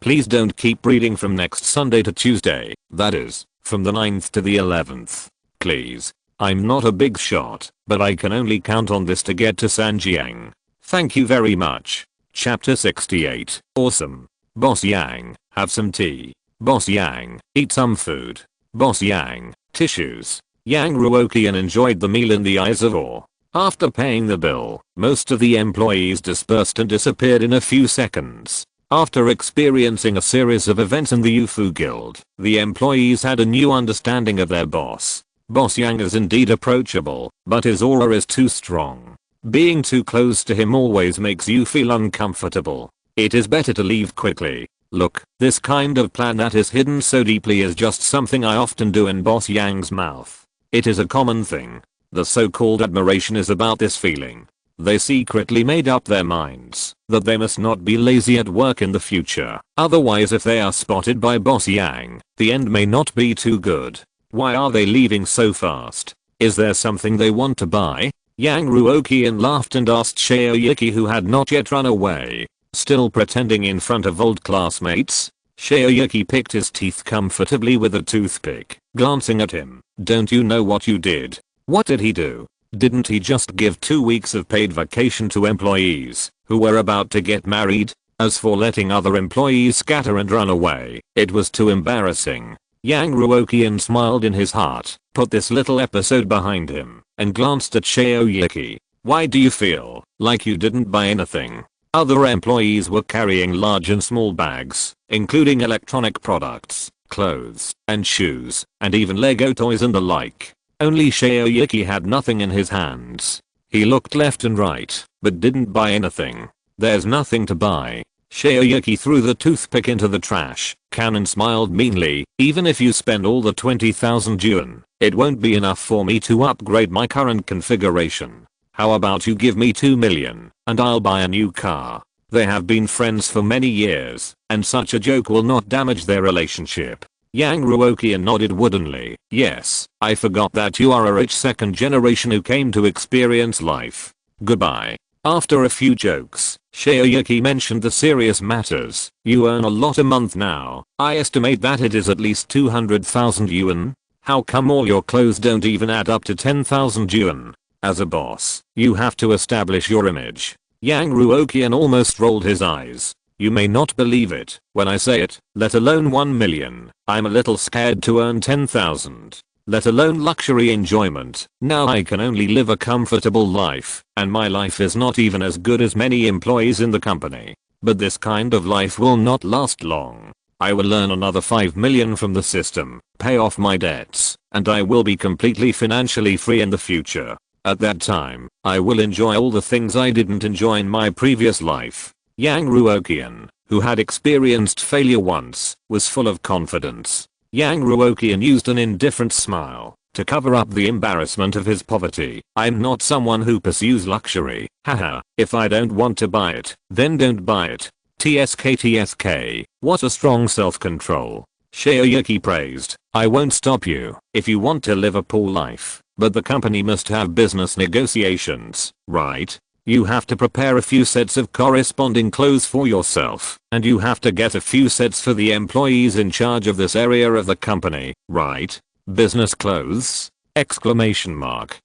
Please don't keep reading from next Sunday to Tuesday, that is, from the 9th to the 11th. Please. I'm not a big shot, but I can only count on this to get to Sanjiang. Thank you very much. Chapter 68. Awesome. Boss Yang, have some tea. Boss Yang, eat some food. Boss Yang, tissues. Yang Ruoqian enjoyed the meal in the eyes of awe. After paying the bill, most of the employees dispersed and disappeared in a few seconds. After experiencing a series of events in the UFO Guild, the employees had a new understanding of their boss. Boss Yang is indeed approachable, but his aura is too strong. Being too close to him always makes you feel uncomfortable. It is better to leave quickly. Look, this kind of plan that is hidden so deeply is just something I often do in Boss Yang's mouth. It is a common thing. The so-called admiration is about this feeling. They secretly made up their minds that they must not be lazy at work in the future. Otherwise, if they are spotted by Boss Yang, the end may not be too good. Why are they leaving so fast? Is there something they want to buy? Yang Ruoqian laughed and asked Shaoyuki, who had not yet run away, still pretending in front of old classmates. Shaoyuki picked his teeth comfortably with a toothpick, glancing at him. Don't you know what you did? What did he do? Didn't he just give 2 weeks of paid vacation to employees who were about to get married? As for letting other employees scatter and run away, it was too embarrassing. Yang Ruoqian smiled in his heart, put this little episode behind him, and glanced at Shaoyuki. Why do you feel like you didn't buy anything? Other employees were carrying large and small bags, including electronic products, clothes, and shoes, and even Lego toys and the like. Only Shaoyuki had nothing in his hands. He looked left and right, but didn't buy anything. There's nothing to buy. Shaoyuki threw the toothpick into the trash can and smiled meanly. Even if you spend all the 20,000 yuan, it won't be enough for me to upgrade my current configuration. How about you give me 2 million, and I'll buy a new car? They have been friends for many years, and such a joke will not damage their relationship. Yang Ruoqian nodded woodenly. Yes, I forgot that you are a rich second generation who came to experience life. Goodbye. After a few jokes, Shaoyuki mentioned the serious matters. You earn a lot a month now. I estimate that it is at least 200,000 yuan. How come all your clothes don't even add up to 10,000 yuan? As a boss, you have to establish your image. Yang Ruoqian almost rolled his eyes. You may not believe it when I say it, let alone 1 million. I'm a little scared to earn 10,000. Let alone luxury enjoyment. Now I can only live a comfortable life, and my life is not even as good as many employees in the company. But this kind of life will not last long. I will earn another 5 million from the system, pay off my debts, and I will be completely financially free in the future. At that time, I will enjoy all the things I didn't enjoy in my previous life. Yang Ruoqian, who had experienced failure once, was full of confidence. Yang Ruoqian used an indifferent smile to cover up the embarrassment of his poverty. I'm not someone who pursues luxury. Haha, if I don't want to buy it, then don't buy it. TSK, what a strong self-control. Shaoyuki praised. I won't stop you if you want to live a poor life, but the company must have business negotiations, right? You have to prepare a few sets of corresponding clothes for yourself, and you have to get a few sets for the employees in charge of this area of the company, right? Business clothes? Exclamation mark.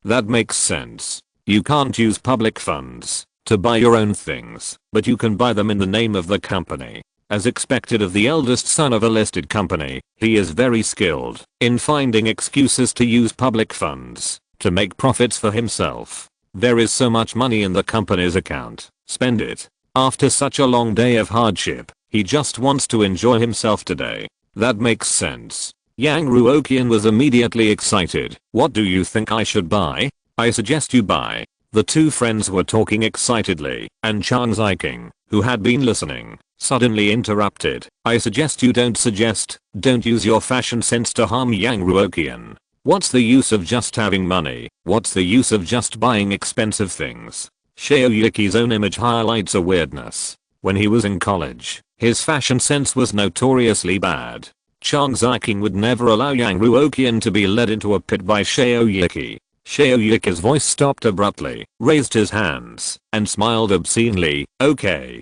That makes sense. You can't use public funds to buy your own things, but you can buy them in the name of the company. As expected of the eldest son of a listed company, he is very skilled in finding excuses to use public funds to make profits for himself. There is so much money in the company's account, spend it. After such a long day of hardship, he just wants to enjoy himself today. That makes sense. Yang Ruoqian was immediately excited. What do you think I should buy? I suggest you buy. The two friends were talking excitedly, and Chang Ziking, who had been listening, suddenly interrupted. I suggest you don't use your fashion sense to harm Yang Ruoqian. What's the use of just having money? What's the use of just buying expensive things? Shaoyuki's own image highlights a weirdness. When he was in college, his fashion sense was notoriously bad. Chang Ziking would never allow Yang Ruoqian to be led into a pit by Shaoyuki. Shaoyuki's voice stopped abruptly, raised his hands, and smiled obscenely. Okay,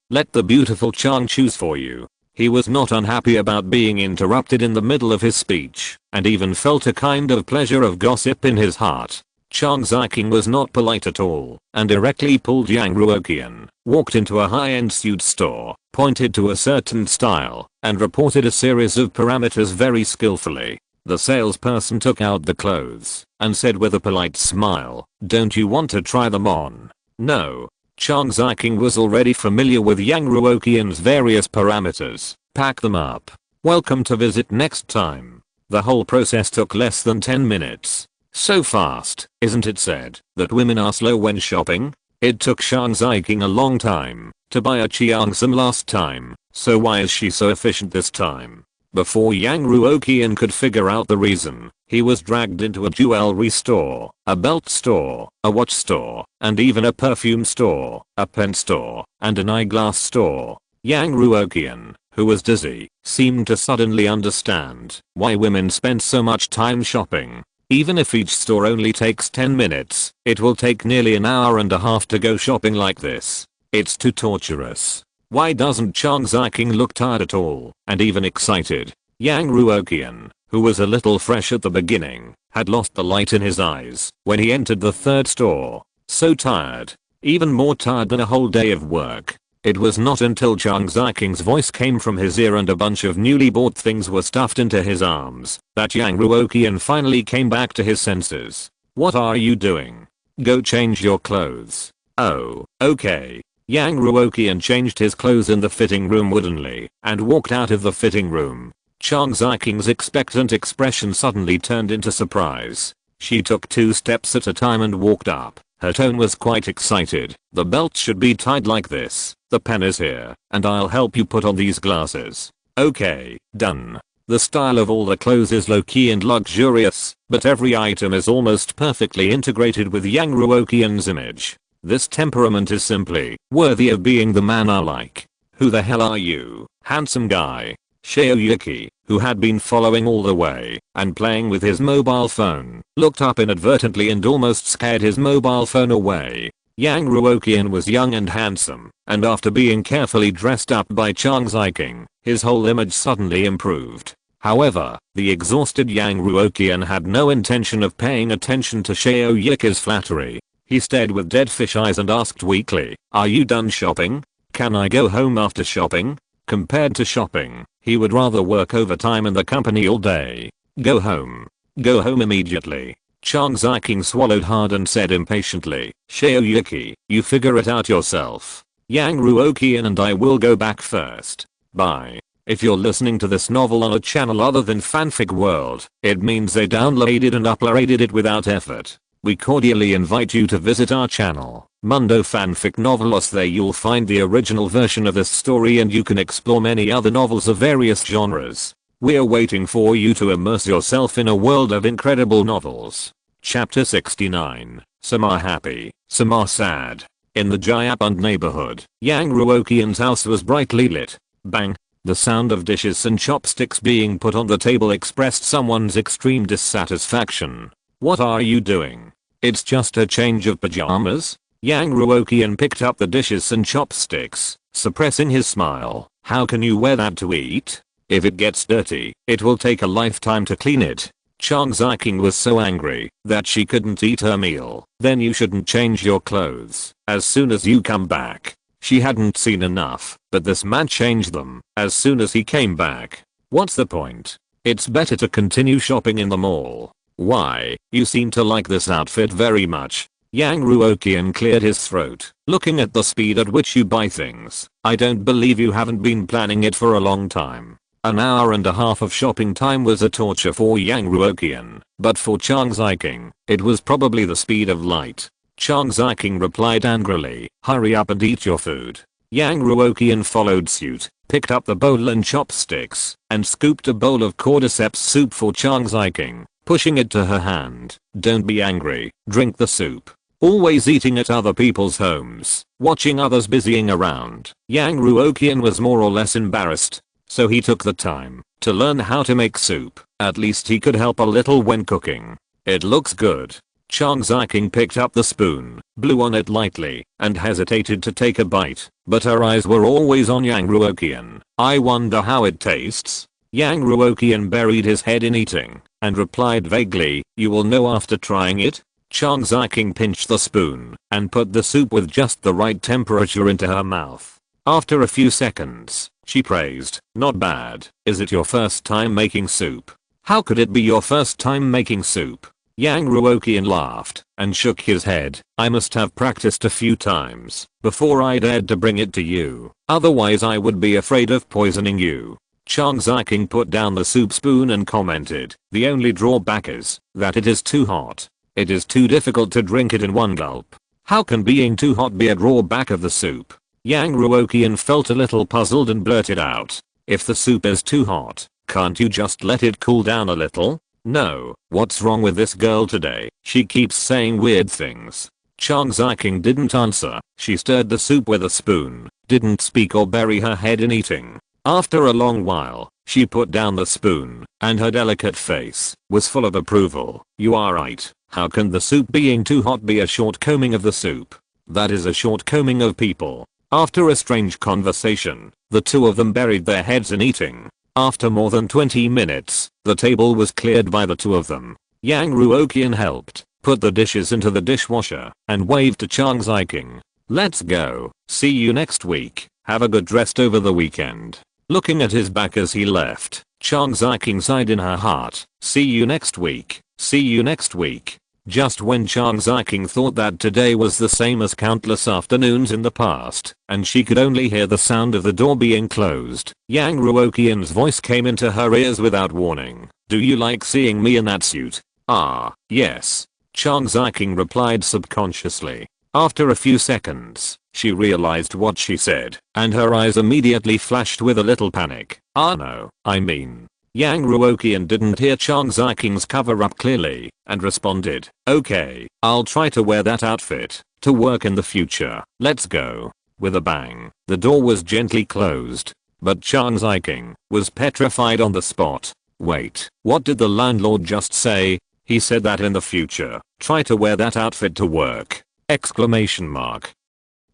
let the beautiful Chang choose for you. He was not unhappy about being interrupted in the middle of his speech, and even felt a kind of pleasure of gossip in his heart. Chang Ziking was not polite at all, and directly pulled Yang Ruoqian, walked into a high-end suit store, pointed to a certain style, and reported a series of parameters very skillfully. The salesperson took out the clothes, and said with a polite smile, "Don't you want to try them on?" No. Chang Ziking was already familiar with Yang Ruoqian's various parameters. Pack them up. Welcome to visit next time. The whole process took less than 10 minutes. So fast, isn't it said, that women are slow when shopping? It took Chang Ziking a long time to buy a Cheongsam last time, so why is she so efficient this time? Before Yang Ruoqian could figure out the reason, he was dragged into a jewelry store, a belt store, a watch store, and even a perfume store, a pen store, and an eyeglass store. Yang Ruoqian, who was dizzy, seemed to suddenly understand why women spend so much time shopping. Even if each store only takes 10 minutes, it will take nearly an hour and a half to go shopping like this. It's too torturous. Why doesn't Chang Ziking look tired at all, and even excited? Yang Ruoqian, who was a little fresh at the beginning, had lost the light in his eyes when he entered the third store. So tired. Even more tired than a whole day of work. It was not until Chang Ziking's voice came from his ear and a bunch of newly bought things were stuffed into his arms that Yang Ruoqian finally came back to his senses. What are you doing? Go change your clothes. Oh, okay. Yang Ruoqian changed his clothes in the fitting room woodenly and walked out of the fitting room. Chang Ziking's expectant expression suddenly turned into surprise. She took 2 steps at a time and walked up. Her tone was quite excited. The belt should be tied like this. The pen is here, and I'll help you put on these glasses. Okay, done. The style of all the clothes is low-key and luxurious, but every item is almost perfectly integrated with Yang Ruoqian's image. This temperament is simply worthy of being the man I like. Who the hell are you, handsome guy? Shaoyuki, who had been following all the way and playing with his mobile phone, looked up inadvertently and almost scared his mobile phone away. Yang Ruoqian was young and handsome, and after being carefully dressed up by Chang Ziking, his whole image suddenly improved. However, the exhausted Yang Ruoqian had no intention of paying attention to Shaoyuki's flattery. He stared with dead fish eyes and asked weakly, "Are you done shopping? Can I go home after shopping?" Compared to shopping, he would rather work overtime in the company all day. Go home. Go home immediately. Chang Ziking swallowed hard and said impatiently, "Shaoyuki, you figure it out yourself. Yang Ruoqian and I will go back first. Bye." If you're listening to this novel on a channel other than Fanfic World, it means they downloaded and uploaded it without effort. We cordially invite you to visit our channel, Mundo Fanfic Novelos. There you'll find the original version of this story and you can explore many other novels of various genres. We're waiting for you to immerse yourself in a world of incredible novels. Chapter 69. Some are happy, some are sad. In the Jayapund neighborhood, Yang Ruoqian's house was brightly lit. Bang! The sound of dishes and chopsticks being put on the table expressed someone's extreme dissatisfaction. "What are you doing?" It's just a change of pajamas. Yang Ruoqian picked up the dishes and chopsticks, suppressing his smile. How can you wear that to eat? If it gets dirty, it will take a lifetime to clean it. Chang Ziking was so angry that she couldn't eat her meal. Then you shouldn't change your clothes as soon as you come back. She hadn't seen enough, but this man changed them as soon as he came back. What's the point? It's better to continue shopping in the mall. Why, you seem to like this outfit very much. Yang Ruoqian cleared his throat. Looking at the speed at which you buy things, I don't believe you haven't been planning it for a long time. An hour and a half of shopping time was a torture for Yang Ruoqian, but for Chang Ziking, it was probably the speed of light. Chang Ziking replied angrily, hurry up and eat your food. Yang Ruoqian followed suit, picked up the bowl and chopsticks, and scooped a bowl of cordyceps soup for Chang Ziking, pushing it to her hand. Don't be angry, drink the soup. Always eating at other people's homes, watching others busying around. Yang Ruoqian was more or less embarrassed, so he took the time to learn how to make soup. At least he could help a little when cooking. It looks good. Chang Ziking picked up the spoon, blew on it lightly, and hesitated to take a bite, but her eyes were always on Yang Ruoqian. I wonder how it tastes. Yang Ruoqian buried his head in eating, and replied vaguely, you will know after trying it. Chang Ziking pinched the spoon, and put the soup with just the right temperature into her mouth. After a few seconds, she praised, not bad. Is it your first time making soup? How could it be your first time making soup? Yang Ruoqian laughed and shook his head. I must have practiced a few times before I dared to bring it to you. Otherwise I would be afraid of poisoning you. Chang Ziking put down the soup spoon and commented, the only drawback is that it is too hot. It is too difficult to drink it in one gulp. How can being too hot be a drawback of the soup? Yang Ruoqian felt a little puzzled and blurted out, if the soup is too hot, can't you just let it cool down a little? No, what's wrong with this girl today? She keeps saying weird things. Chang Ziking didn't answer. She stirred the soup with a spoon, didn't speak or bury her head in eating. After a long while, she put down the spoon, and her delicate face was full of approval. You are right. How can the soup being too hot be a shortcoming of the soup? That is a shortcoming of people. After a strange conversation, the two of them buried their heads in eating. After more than 20 minutes, the table was cleared by the two of them. Yang Ruoqian helped put the dishes into the dishwasher and waved to Chang Ziking. Let's go. See you next week. Have a good rest over the weekend. Looking at his back as he left, Chang Ziking sighed in her heart. See you next week. See you next week. Just when Chang Ziking thought that today was the same as countless afternoons in the past, and she could only hear the sound of the door being closed, Yang Ruoqian's voice came into her ears without warning. Do you like seeing me in that suit? Ah, yes. Chang Ziking replied subconsciously. After a few seconds, she realized what she said, and her eyes immediately flashed with a little panic. Ah no, I mean. Yang Ruoqian didn't hear Chang Ziking's cover-up clearly, and responded, okay, I'll try to wear that outfit to work in the future. Let's go. With a bang, the door was gently closed, but Chang Ziking was petrified on the spot. Wait, what did the landlord just say? He said that in the future, try to wear that outfit to work. Exclamation mark.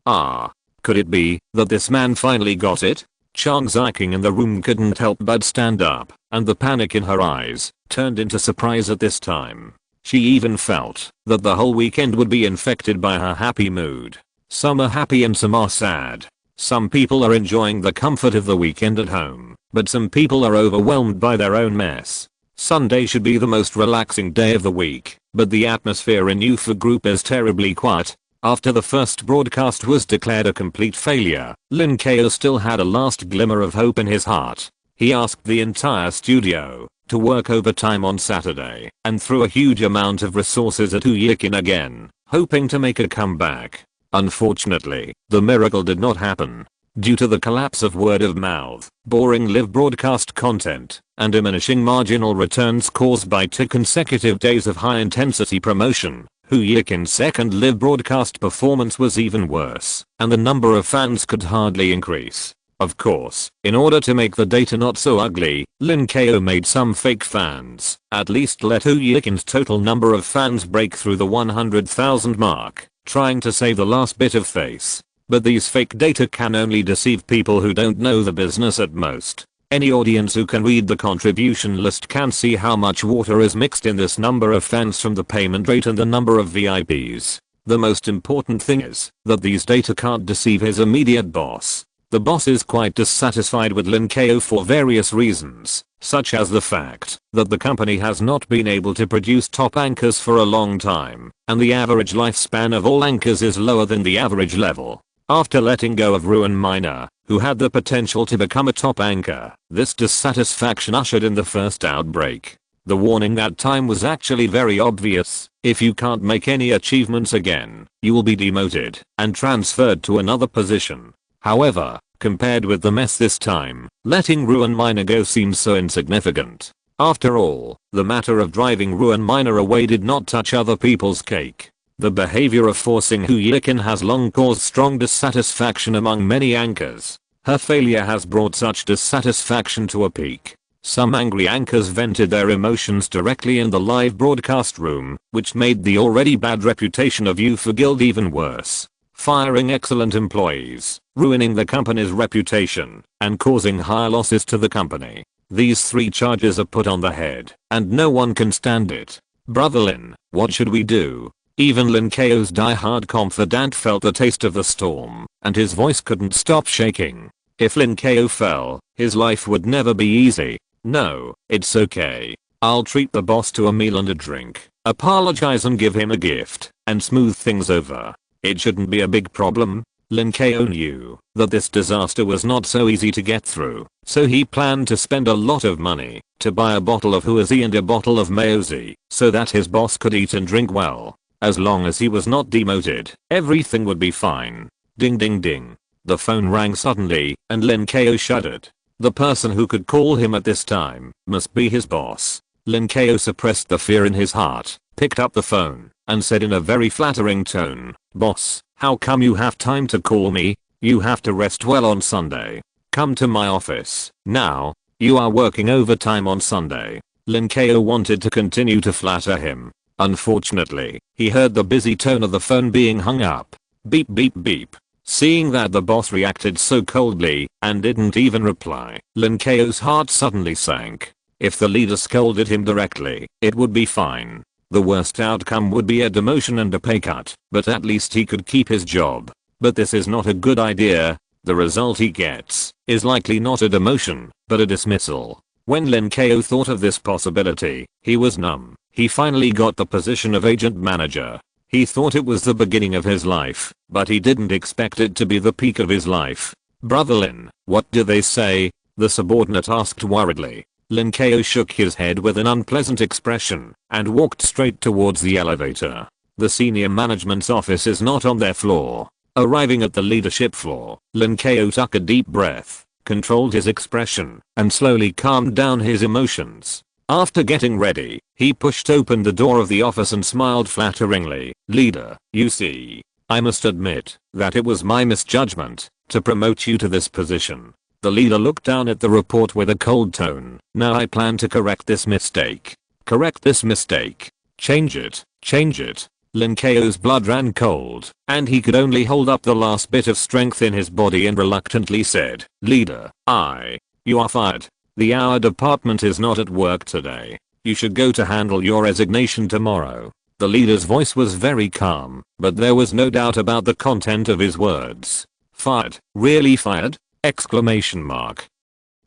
Ah, could it be that this man finally got it? Chang Ziking in the room couldn't help but stand up, and the panic in her eyes turned into surprise at this time. She even felt that the whole weekend would be infected by her happy mood. Some are happy and some are sad. Some people are enjoying the comfort of the weekend at home, but some people are overwhelmed by their own mess. Sunday should be the most relaxing day of the week, but the atmosphere in Youth Group is terribly quiet. After the first broadcast was declared a complete failure, Lin Kao still had a last glimmer of hope in his heart. He asked the entire studio to work overtime on Saturday and threw a huge amount of resources at Ruoqian again, hoping to make a comeback. Unfortunately, the miracle did not happen. Due to the collapse of word of mouth, boring live broadcast content, and diminishing marginal returns caused by 2 consecutive days of high intensity promotion, Ruoqian's second live broadcast performance was even worse, and the number of fans could hardly increase. Of course, in order to make the data not so ugly, Lin Ko made some fake fans, at least let Ruoqian's total number of fans break through the 100,000 mark, trying to save the last bit of face. But these fake data can only deceive people who don't know the business at most. Any audience who can read the contribution list can see how much water is mixed in this number of fans from the payment rate and the number of VIPs. The most important thing is that these data can't deceive his immediate boss. The boss is quite dissatisfied with Lin Ko for various reasons, such as the fact that the company has not been able to produce top anchors for a long time, and the average lifespan of all anchors is lower than the average level. After letting go of Ruoqian Miner, who had the potential to become a top anchor, this dissatisfaction ushered in the first outbreak. The warning that time was actually very obvious. If you can't make any achievements again, you will be demoted and transferred to another position. However, compared with the mess this time, letting Ruoqian Miner go seems so insignificant. After all, the matter of driving Ruoqian Miner away did not touch other people's cake. The behavior of forcing Ruoqian has long caused strong dissatisfaction among many anchors. Her failure has brought such dissatisfaction to a peak. Some angry anchors vented their emotions directly in the live broadcast room, which made the already bad reputation of UFA Guild even worse. Firing excellent employees, ruining the company's reputation, and causing higher losses to the company. These three charges are put on the head, and no one can stand it. Brother Lin, what should we do? Even Lin Ko's die-hard confidant felt the taste of the storm, and his voice couldn't stop shaking. If Lin Ko fell, his life would never be easy. No, it's okay. I'll treat the boss to a meal and a drink, apologize and give him a gift, and smooth things over. It shouldn't be a big problem. Lin Ko knew that this disaster was not so easy to get through, so he planned to spend a lot of money to buy a bottle of Huazi and a bottle of Maozi, so that his boss could eat and drink well. As long as he was not demoted, everything would be fine. Ding ding ding. The phone rang suddenly, and Lin Ko shuddered. The person who could call him at this time must be his boss. Lin Ko suppressed the fear in his heart, picked up the phone, and said in a very flattering tone, "Boss, how come you have time to call me? You have to rest well on Sunday. Come to my office, now. You are working overtime on Sunday." Lin Ko wanted to continue to flatter him. Unfortunately, he heard the busy tone of the phone being hung up. Beep beep beep. Seeing that the boss reacted so coldly and didn't even reply, Lin Ko's heart suddenly sank. If the leader scolded him directly, it would be fine. The worst outcome would be a demotion and a pay cut, but at least he could keep his job. But this is not a good idea. The result he gets is likely not a demotion, but a dismissal. When Lin Ko thought of this possibility, he was numb. He finally got the position of agent manager. He thought it was the beginning of his life, but he didn't expect it to be the peak of his life. "Brother Lin, what do they say?" the subordinate asked worriedly. Lin Ko shook his head with an unpleasant expression and walked straight towards the elevator. The senior management's office is not on their floor. Arriving at the leadership floor, Lin Ko took a deep breath, controlled his expression, and slowly calmed down his emotions. After getting ready, he pushed open the door of the office and smiled flatteringly. "Leader, you see, I must admit that it was my misjudgment to promote you to this position." The leader looked down at the report with a cold tone. "Now I plan to correct this mistake. Correct this mistake. Change it, change it." Lin Ko's blood ran cold, and he could only hold up the last bit of strength in his body and reluctantly said, "Leader, you are fired. Our department is not at work today. You should go to handle your resignation tomorrow." The leader's voice was very calm, but there was no doubt about the content of his words. "Fired? Really fired?" Exclamation mark.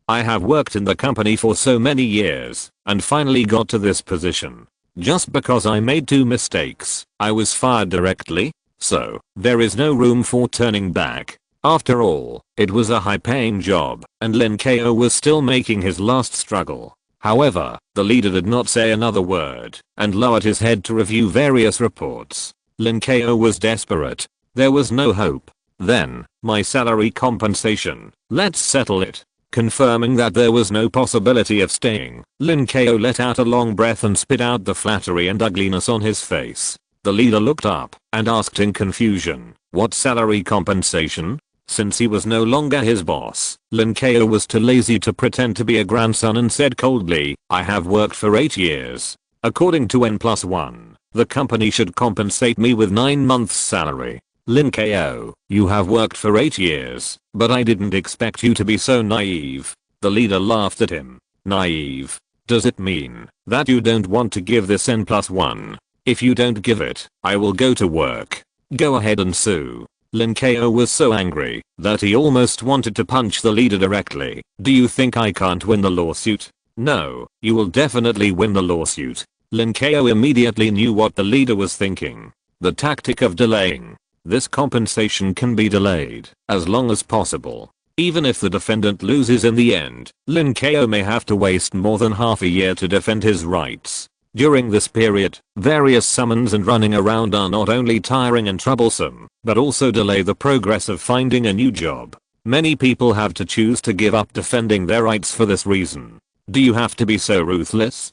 "I have worked in the company for so many years, and finally got to this position. Just because I made 2 mistakes, I was fired directly? So, there is no room for turning back." After all, it was a high-paying job, and Lin Ko was still making his last struggle. However, the leader did not say another word, and lowered his head to review various reports. Lin Ko was desperate. There was no hope. "Then, my salary compensation, let's settle it." Confirming that there was no possibility of staying, Lin Ko let out a long breath and spit out the flattery and ugliness on his face. The leader looked up and asked in confusion, "What salary compensation?" Since he was no longer his boss, Lin Kao was too lazy to pretend to be a grandson and said coldly, "I have worked for 8 years. According to N+1, the company should compensate me with 9 months salary." Lin Kao, you have worked for 8 years, but I didn't expect you to be so naive. The leader laughed at him. Naive? Does it mean that you don't want to give this N+1? If you don't give it, I will go to work. Go ahead and sue. Lin Kao was so angry that he almost wanted to punch the leader directly. Do you think I can't win the lawsuit? No, you will definitely win the lawsuit. Lin Kao immediately knew what the leader was thinking. The tactic of delaying. This compensation can be delayed as long as possible. Even if the defendant loses in the end, Lin Kao may have to waste more than half a year to defend his rights. During this period, various summons and running around are not only tiring and troublesome, but also delay the progress of finding a new job. Many people have to choose to give up defending their rights for this reason. Do you have to be so ruthless?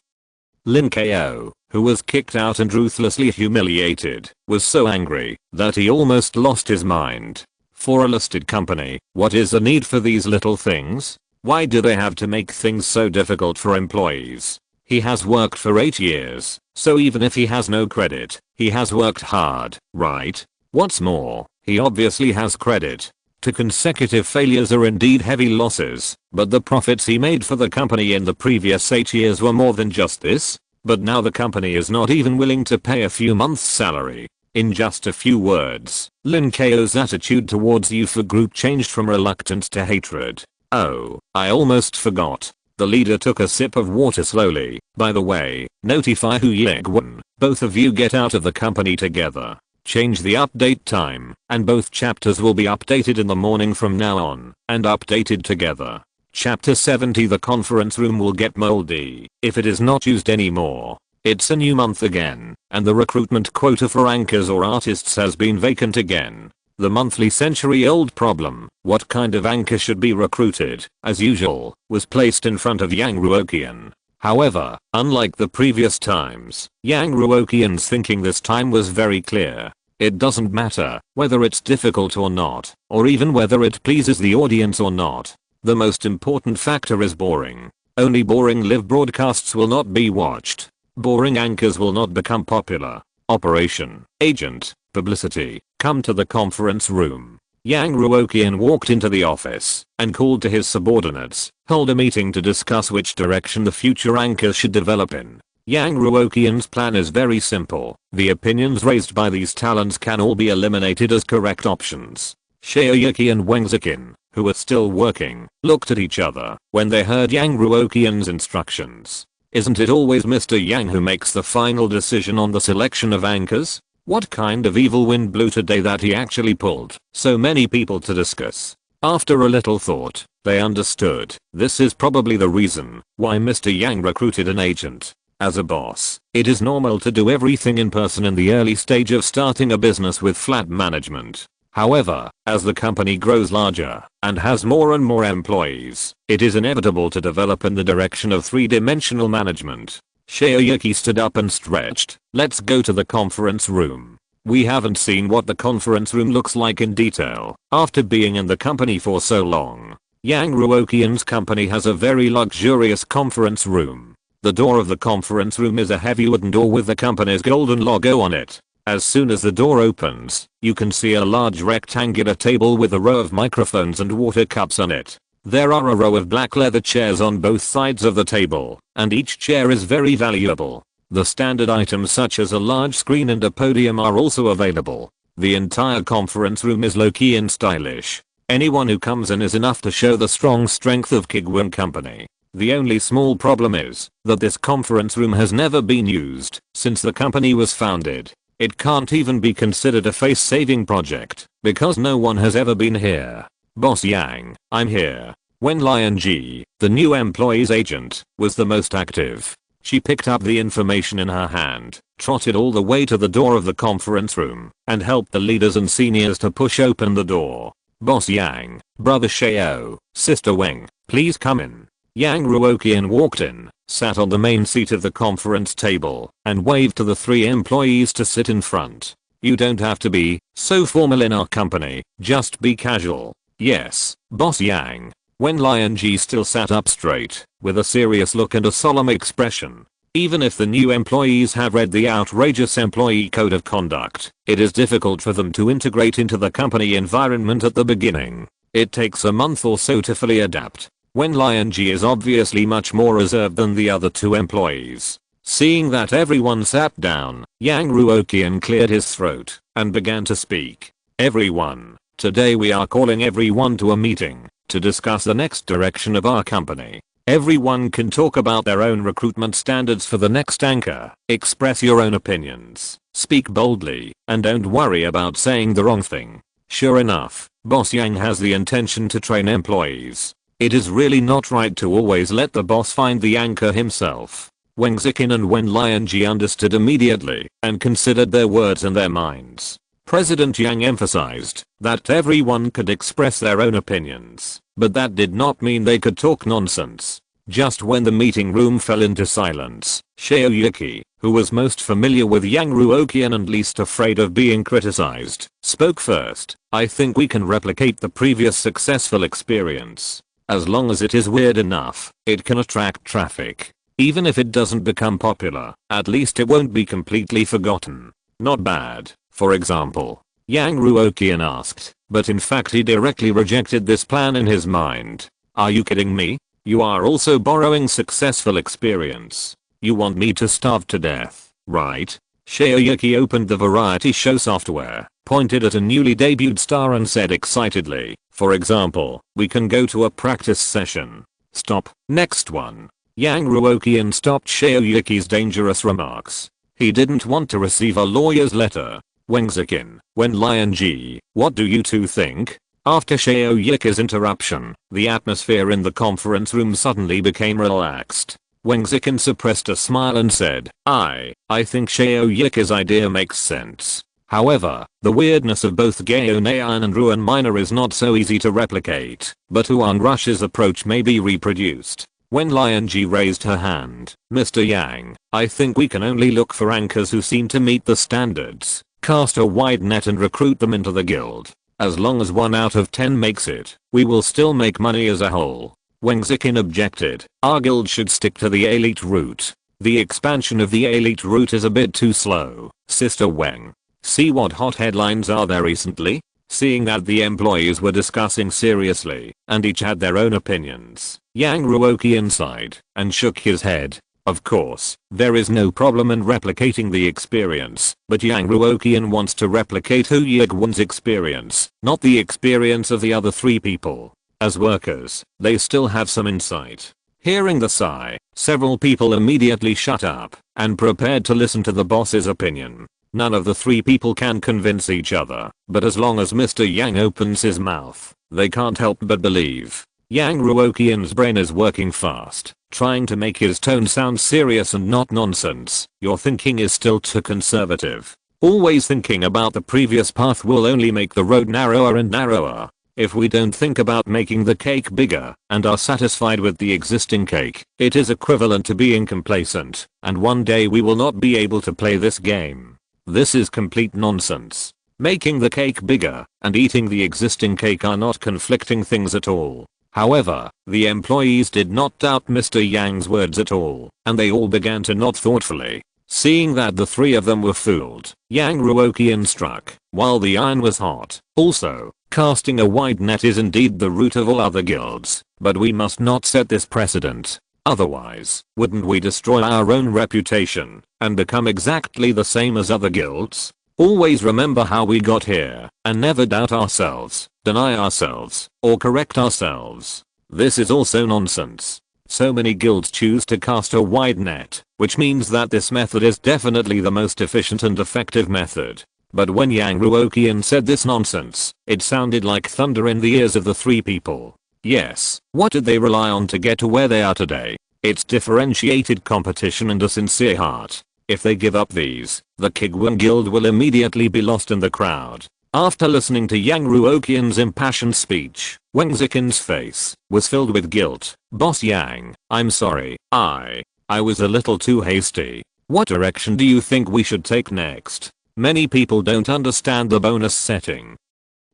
Lin Kao, who was kicked out and ruthlessly humiliated, was so angry that he almost lost his mind. For a listed company, what is the need for these little things? Why do they have to make things so difficult for employees? He has worked for 8 years, so even if he has no credit, he has worked hard, right? What's more, he obviously has credit. 2 consecutive failures are indeed heavy losses, but the profits he made for the company in the previous 8 years were more than just this. But now the company is not even willing to pay a few months' salary. In just a few words, Lin Kao's attitude towards Youth Group changed from reluctance to hatred. Oh, I almost forgot. The leader took a sip of water slowly. By the way, notify Hu Yegwan. Both of you get out of the company together. Change the update time, and both chapters will be updated in the morning from now on, and updated together. Chapter 70. The conference room will get moldy if it is not used anymore. It's a new month again, and the recruitment quota for anchors or artists has been vacant again. The monthly century-old problem, what kind of anchor should be recruited, as usual, was placed in front of Yang Ruoqian. However, unlike the previous times, Yang Ruoqian's thinking this time was very clear. It doesn't matter whether it's difficult or not, or even whether it pleases the audience or not. The most important factor is boring. Only boring live broadcasts will not be watched. Boring anchors will not become popular. Operation, agent, publicity, come to the conference room. Yang Ruoqian walked into the office and called to his subordinates, hold a meeting to discuss which direction the future anchors should develop in. Yang Ruoqian's plan is very simple. The opinions raised by these talents can all be eliminated as correct options. Shaoyuki and Wang Ziqin, who were still working, looked at each other when they heard Yang Ruoqian's instructions. Isn't it always Mr. Yang who makes the final decision on the selection of anchors? What kind of evil wind blew today that he actually pulled so many people to discuss? After a little thought, they understood. This is probably the reason why Mr. Yang recruited an agent. As a boss, it is normal to do everything in person in the early stage of starting a business with flat management. However, as the company grows larger and has more and more employees, it is inevitable to develop in the direction of 3-dimensional management. Shaoyuki stood up and stretched. Let's go to the conference room. We haven't seen what the conference room looks like in detail after being in the company for so long. Yang Ruoqian's company has a very luxurious conference room. The door of the conference room is a heavy wooden door with the company's golden logo on it. As soon as the door opens, you can see a large rectangular table with a row of microphones and water cups on it. There are a row of black leather chairs on both sides of the table, and each chair is very valuable. The standard items such as a large screen and a podium are also available. The entire conference room is low-key and stylish. Anyone who comes in is enough to show the strong strength of Kuiguang Company. The only small problem is that this conference room has never been used since the company was founded. It can't even be considered a face-saving project because no one has ever been here. Boss Yang, I'm here. When Lion Ji, the new employee's agent, was the most active. She picked up the information in her hand, trotted all the way to the door of the conference room, and helped the leaders and seniors to push open the door. Boss Yang, Brother Shao, Sister Weng, please come in. Yang Ruoqian walked in, sat on the main seat of the conference table, and waved to the 3 employees to sit in front. You don't have to be so formal in our company, just be casual. Yes, Boss Yang. When Lion G still sat up straight, with a serious look and a solemn expression. Even if the new employees have read the outrageous employee code of conduct, it is difficult for them to integrate into the company environment at the beginning. It takes a month or so to fully adapt. When Lion G is obviously much more reserved than the other two employees. Seeing that everyone sat down, Yang Ruoqian cleared his throat and began to speak. Everyone, today we are calling everyone to a meeting to discuss the next direction of our company. Everyone can talk about their own recruitment standards for the next anchor, express your own opinions, speak boldly, and don't worry about saying the wrong thing. Sure enough, Boss Yang has the intention to train employees. It is really not right to always let the boss find the anchor himself. Wang Zikin and Wen Lianji understood immediately and considered their words and their minds. President Yang emphasized that everyone could express their own opinions, but that did not mean they could talk nonsense. Just when the meeting room fell into silence, Xiaoyuki, who was most familiar with Yang Ruoqian and least afraid of being criticized, spoke first. I think we can replicate the previous successful experience. As long as it is weird enough, it can attract traffic. Even if it doesn't become popular, at least it won't be completely forgotten. Not bad. For example, Yang Ruoqian asked, but in fact he directly rejected this plan in his mind. Are you kidding me? You are also borrowing successful experience. You want me to starve to death, right? Xiaoyuki opened the variety show software, pointed at a newly debuted star and said excitedly, for example, we can go to a practice session. Stop. Next one. Yang Ruoqian stopped Xiaoyuki's dangerous remarks. He didn't want to receive a lawyer's letter. Wang Zikin, Wen Lianji, what do you two think? After Xiaoyuki's interruption, the atmosphere in the conference room suddenly became relaxed. Wang Zikin suppressed a smile and said, I think Xiaoyuki's idea makes sense. However, the weirdness of both Gaonayan and Ruan Minor is not so easy to replicate, but Huang Rush's approach may be reproduced. When Lianji raised her hand, Mr. Yang, I think we can only look for anchors who seem to meet the standards, cast a wide net and recruit them into the guild. As long as 1 out of 10 makes it, we will still make money as a whole. Wang Zikin objected, our guild should stick to the elite route. The expansion of the elite route is a bit too slow, Sister Wang. See what hot headlines are there recently? Seeing that the employees were discussing seriously, and each had their own opinions, Yang Ruoqian sighed and shook his head. Of course, there is no problem in replicating the experience, but Yang Ruoqian wants to replicate Hu Yiguan's experience, not the experience of the other 3 people. As workers, they still have some insight. Hearing the sigh, several people immediately shut up and prepared to listen to the boss's opinion. None of the 3 people can convince each other, but as long as Mr. Yang opens his mouth, they can't help but believe. Yang Ruoqian's brain is working fast, trying to make his tone sound serious and not nonsense. Your thinking is still too conservative. Always thinking about the previous path will only make the road narrower and narrower. If we don't think about making the cake bigger and are satisfied with the existing cake, it is equivalent to being complacent, and one day we will not be able to play this game. This is complete nonsense. Making the cake bigger and eating the existing cake are not conflicting things at all. However, the employees did not doubt Mr. Yang's words at all, and they all began to nod thoughtfully. Seeing that the 3 of them were fooled, Yang Ruoqian struck, while the iron was hot. Also, casting a wide net is indeed the root of all other guilds, but we must not set this precedent. Otherwise, wouldn't we destroy our own reputation and become exactly the same as other guilds? Always remember how we got here, and never doubt ourselves, deny ourselves, or correct ourselves. This is also nonsense. So many guilds choose to cast a wide net, which means that this method is definitely the most efficient and effective method. But when Yang Ruoqian said this nonsense, it sounded like thunder in the ears of the 3 people. Yes, what did they rely on to get to where they are today? It's differentiated competition and a sincere heart. If they give up these, the Kuiguang Guild will immediately be lost in the crowd. After listening to Yang Ruoqian's impassioned speech, Wang Zikin's face was filled with guilt. Boss Yang, I'm sorry, I was a little too hasty. What direction do you think we should take next? Many people don't understand the bonus setting.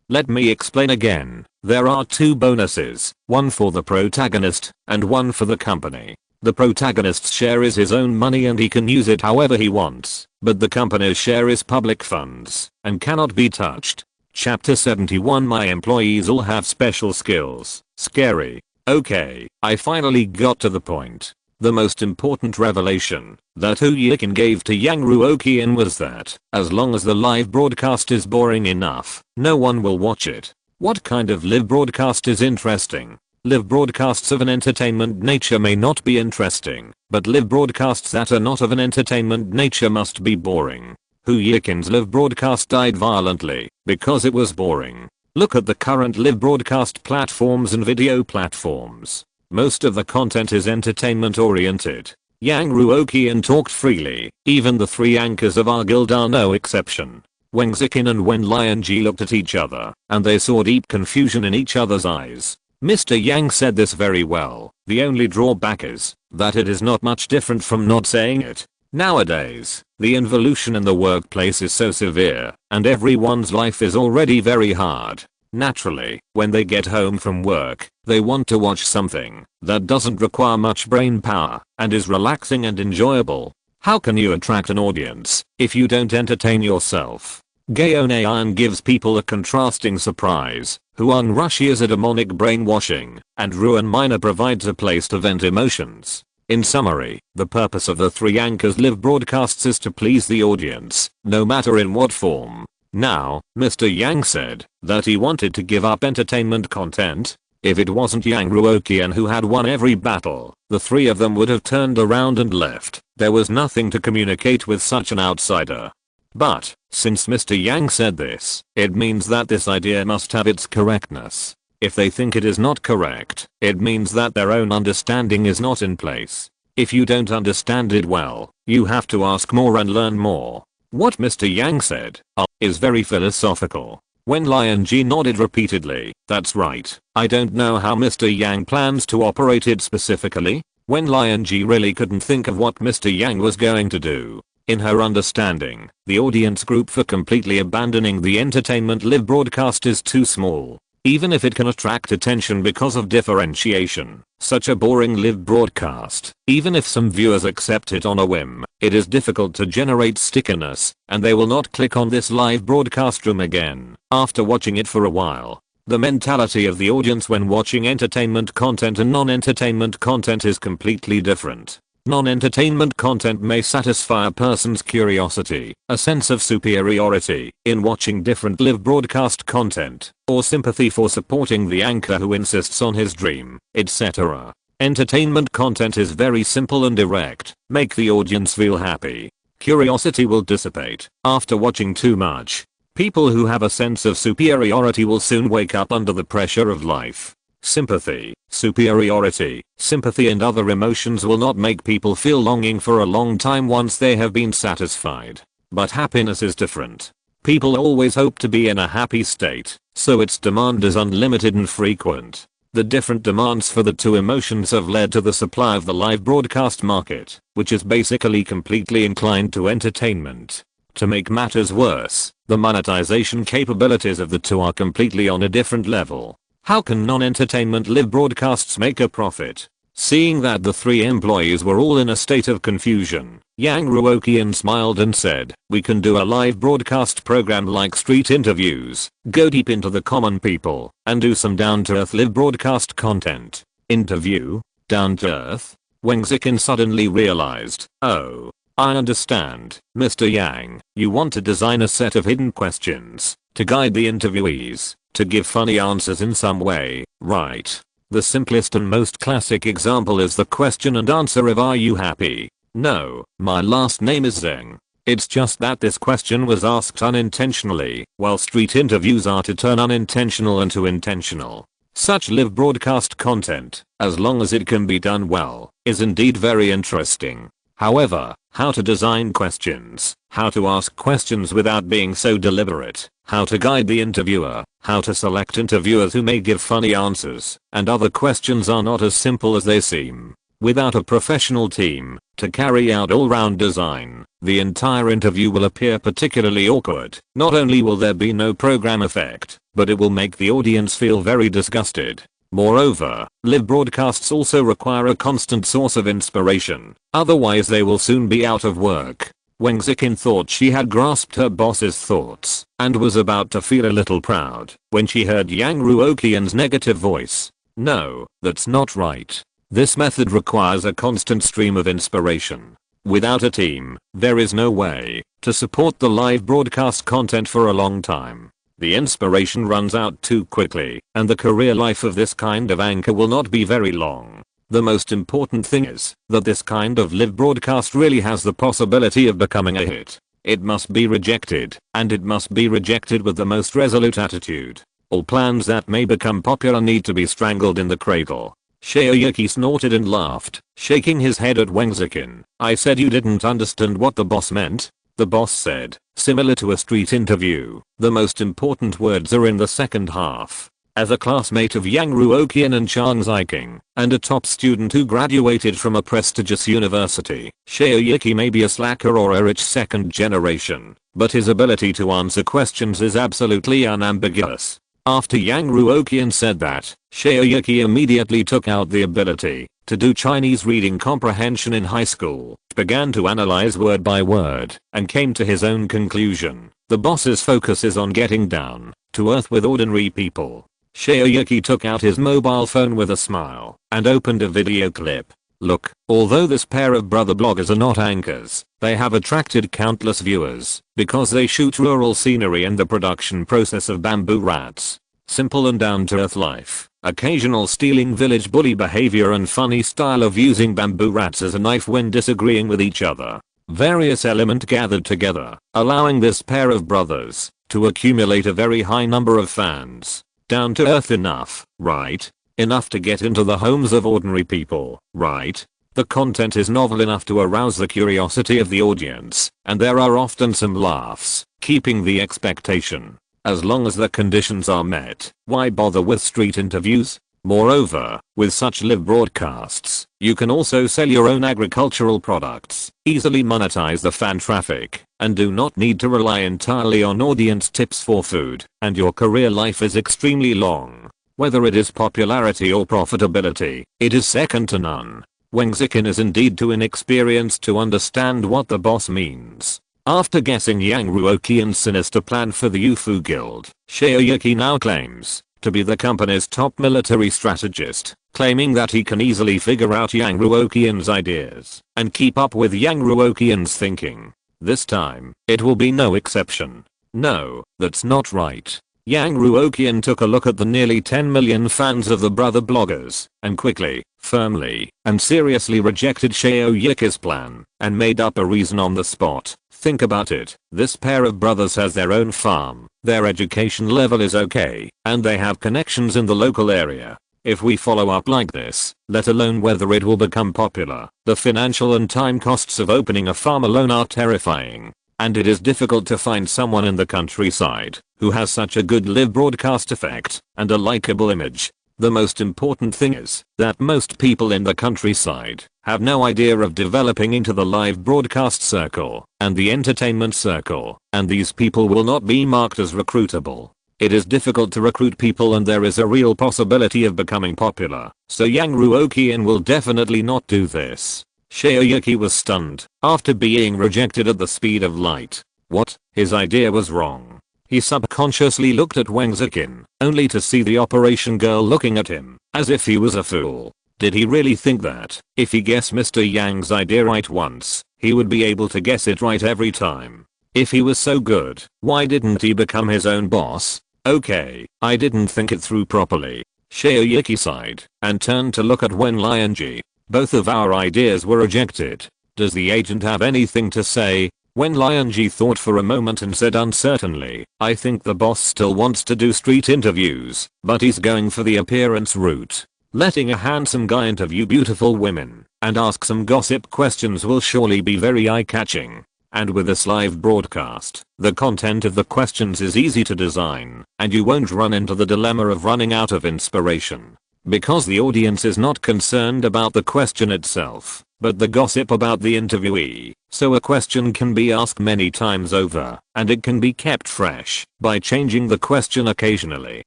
Let me explain again. There are 2 bonuses, one for the protagonist and one for the company. The protagonist's share is his own money and he can use it however he wants, but the company's share is public funds and cannot be touched. Chapter 71. My employees all have special skills. Scary. Okay, I finally got to the point. The most important revelation that Ruoqian gave to young Ruoqian was that, as long as the live broadcast is boring enough, no one will watch it. What kind of live broadcast is interesting? Live broadcasts of an entertainment nature may not be interesting, but live broadcasts that are not of an entertainment nature must be boring. Ruoqian's live broadcast died violently because it was boring. Look at the current live broadcast platforms and video platforms. Most of the content is entertainment oriented. Yang Ruoqian talked freely, even the 3 anchors of our guild are no exception. Wang Zikin and Wen Lianji looked at each other, and they saw deep confusion in each other's eyes. Mr. Yang said this very well. The only drawback is that it is not much different from not saying it. Nowadays, the involution in the workplace is so severe, and everyone's life is already very hard. Naturally, when they get home from work, they want to watch something that doesn't require much brain power and is relaxing and enjoyable. How can you attract an audience if you don't entertain yourself? Gaonayan gives people a contrasting surprise. Huang Rushi is a demonic brainwashing, and Ruan Minor provides a place to vent emotions. In summary, the purpose of the 3 anchors live broadcasts is to please the audience, no matter in what form. Now, Mr. Yang said that he wanted to give up entertainment content. If it wasn't Yang Ruoqian who had won every battle, the 3 of them would have turned around and left. There was nothing to communicate with such an outsider. But, since Mr. Yang said this, it means that this idea must have its correctness. If they think it is not correct, it means that their own understanding is not in place. If you don't understand it well, you have to ask more and learn more. What Mr. Yang said is very philosophical. When Lianji nodded repeatedly, that's right. I don't know how Mr. Yang plans to operate it specifically. When Lianji really couldn't think of what Mr. Yang was going to do. In her understanding, the audience group for completely abandoning the entertainment live broadcast is too small. Even if it can attract attention because of differentiation, such a boring live broadcast, even if some viewers accept it on a whim, it is difficult to generate stickiness, and they will not click on this live broadcast room again after watching it for a while. The mentality of the audience when watching entertainment content and non-entertainment content is completely different. Non-entertainment content may satisfy a person's curiosity, a sense of superiority in watching different live broadcast content, or sympathy for supporting the anchor who insists on his dream, etc. Entertainment content is very simple and direct. Make the audience feel happy. Curiosity will dissipate after watching too much. People who have a sense of superiority will soon wake up under the pressure of life. Sympathy, superiority, sympathy and other emotions will not make people feel longing for a long time once they have been satisfied. But happiness is different. People always hope to be in a happy state, so its demand is unlimited and frequent. The different demands for the 2 emotions have led to the supply of the live broadcast market, which is basically completely inclined to entertainment. To make matters worse, the monetization capabilities of the 2 are completely on a different level. How can non-entertainment live broadcasts make a profit? Seeing that the 3 employees were all in a state of confusion, Yang Ruoqian smiled and said, we can do a live broadcast program like street interviews, go deep into the common people, and do some down-to-earth live broadcast content. Interview? Down-to-earth? Wang Zikin suddenly realized, oh, I understand, Mr. Yang, you want to design a set of hidden questions to guide the interviewees to give funny answers in some way, right? The simplest and most classic example is the question and answer of are you happy? No, my last name is Zeng. It's just that this question was asked unintentionally, while street interviews are to turn unintentional into intentional. Such live broadcast content, as long as it can be done well, is indeed very interesting. However, how to design questions, how to ask questions without being so deliberate, how to guide the interviewer, how to select interviewers who may give funny answers, and other questions are not as simple as they seem. Without a professional team to carry out all-round design, the entire interview will appear particularly awkward. Not only will there be no program effect, but it will make the audience feel very disgusted. Moreover, live broadcasts also require a constant source of inspiration, otherwise they will soon be out of work. Wang Ziqin thought she had grasped her boss's thoughts and was about to feel a little proud when she heard Yang Ruoqian's negative voice. No, that's not right. This method requires a constant stream of inspiration. Without a team, there is no way to support the live broadcast content for a long time. The inspiration runs out too quickly, and the career life of this kind of anchor will not be very long. The most important thing is that this kind of live broadcast really has the possibility of becoming a hit. It must be rejected, and it must be rejected with the most resolute attitude. All plans that may become popular need to be strangled in the cradle. Shaoyuki snorted and laughed, shaking his head at Wang Ziqin. I said you didn't understand what the boss meant? The boss said, similar to a street interview, the most important words are in the second half. As a classmate of Yang Ruoqian and Chang Ziqing, and a top student who graduated from a prestigious university, Shaoyuki may be a slacker or a rich second generation, but his ability to answer questions is absolutely unambiguous. After Yang Ruoqian said that, Shaoyuki immediately took out the ability to do Chinese reading comprehension in high school, began to analyze word by word, and came to his own conclusion. The boss's focus is on getting down to earth with ordinary people. Shaoyuki took out his mobile phone with a smile and opened a video clip. Look, although this pair of brother bloggers are not anchors, they have attracted countless viewers because they shoot rural scenery and the production process of bamboo rats. Simple and down-to-earth life, occasional stealing village bully behavior and funny style of using bamboo rats as a knife when disagreeing with each other. Various elements gathered together, allowing this pair of brothers to accumulate a very high number of fans. Down to earth enough, right? Enough to get into the homes of ordinary people, right? The content is novel enough to arouse the curiosity of the audience, and there are often some laughs, keeping the expectation. As long as the conditions are met, why bother with street interviews? Moreover, with such live broadcasts, you can also sell your own agricultural products, easily monetize the fan traffic, and do not need to rely entirely on audience tips for food, and your career life is extremely long. Whether it is popularity or profitability, it is second to none. Wang Ziqin is indeed too inexperienced to understand what the boss means. After guessing Yang Ruoqian's sinister plan for the Yufu Guild, Shaoyuki now claims to be the company's top military strategist, claiming that he can easily figure out Yang Ruoqian's ideas and keep up with Yang Ruoqian's thinking. This time, it will be no exception. No, that's not right. Yang Ruoqian took a look at the nearly 10 million fans of the brother bloggers and quickly, firmly, and seriously rejected Shaoyuki's plan and made up a reason on the spot. Think about it, this pair of brothers has their own farm, their education level is okay, and they have connections in the local area. If we follow up like this, let alone whether it will become popular, the financial and time costs of opening a farm alone are terrifying. And it is difficult to find someone in the countryside who has such a good live broadcast effect and a likable image. The most important thing is that most people in the countryside have no idea of developing into the live broadcast circle and the entertainment circle, and these people will not be marked as recruitable. It is difficult to recruit people and there is a real possibility of becoming popular, so Yang Ruoqian will definitely not do this. Shaoyuki was stunned after being rejected at the speed of light. What? His idea was wrong. He subconsciously looked at Wang Ziqin, only to see the operation girl looking at him, as if he was a fool. Did he really think that, if he guessed Mr. Yang's idea right once, he would be able to guess it right every time? If he was so good, why didn't he become his own boss? Okay, I didn't think it through properly. Shaoyuki sighed, and turned to look at Wen Lianji. Both of our ideas were rejected. Does the agent have anything to say? Wen Lianji thought for a moment and said uncertainly, I think the boss still wants to do street interviews, but he's going for the appearance route. Letting a handsome guy interview beautiful women and ask some gossip questions will surely be very eye-catching. And with this live broadcast, the content of the questions is easy to design, and you won't run into the dilemma of running out of inspiration. Because the audience is not concerned about the question itself, but the gossip about the interviewee. So a question can be asked many times over, and it can be kept fresh by changing the question occasionally.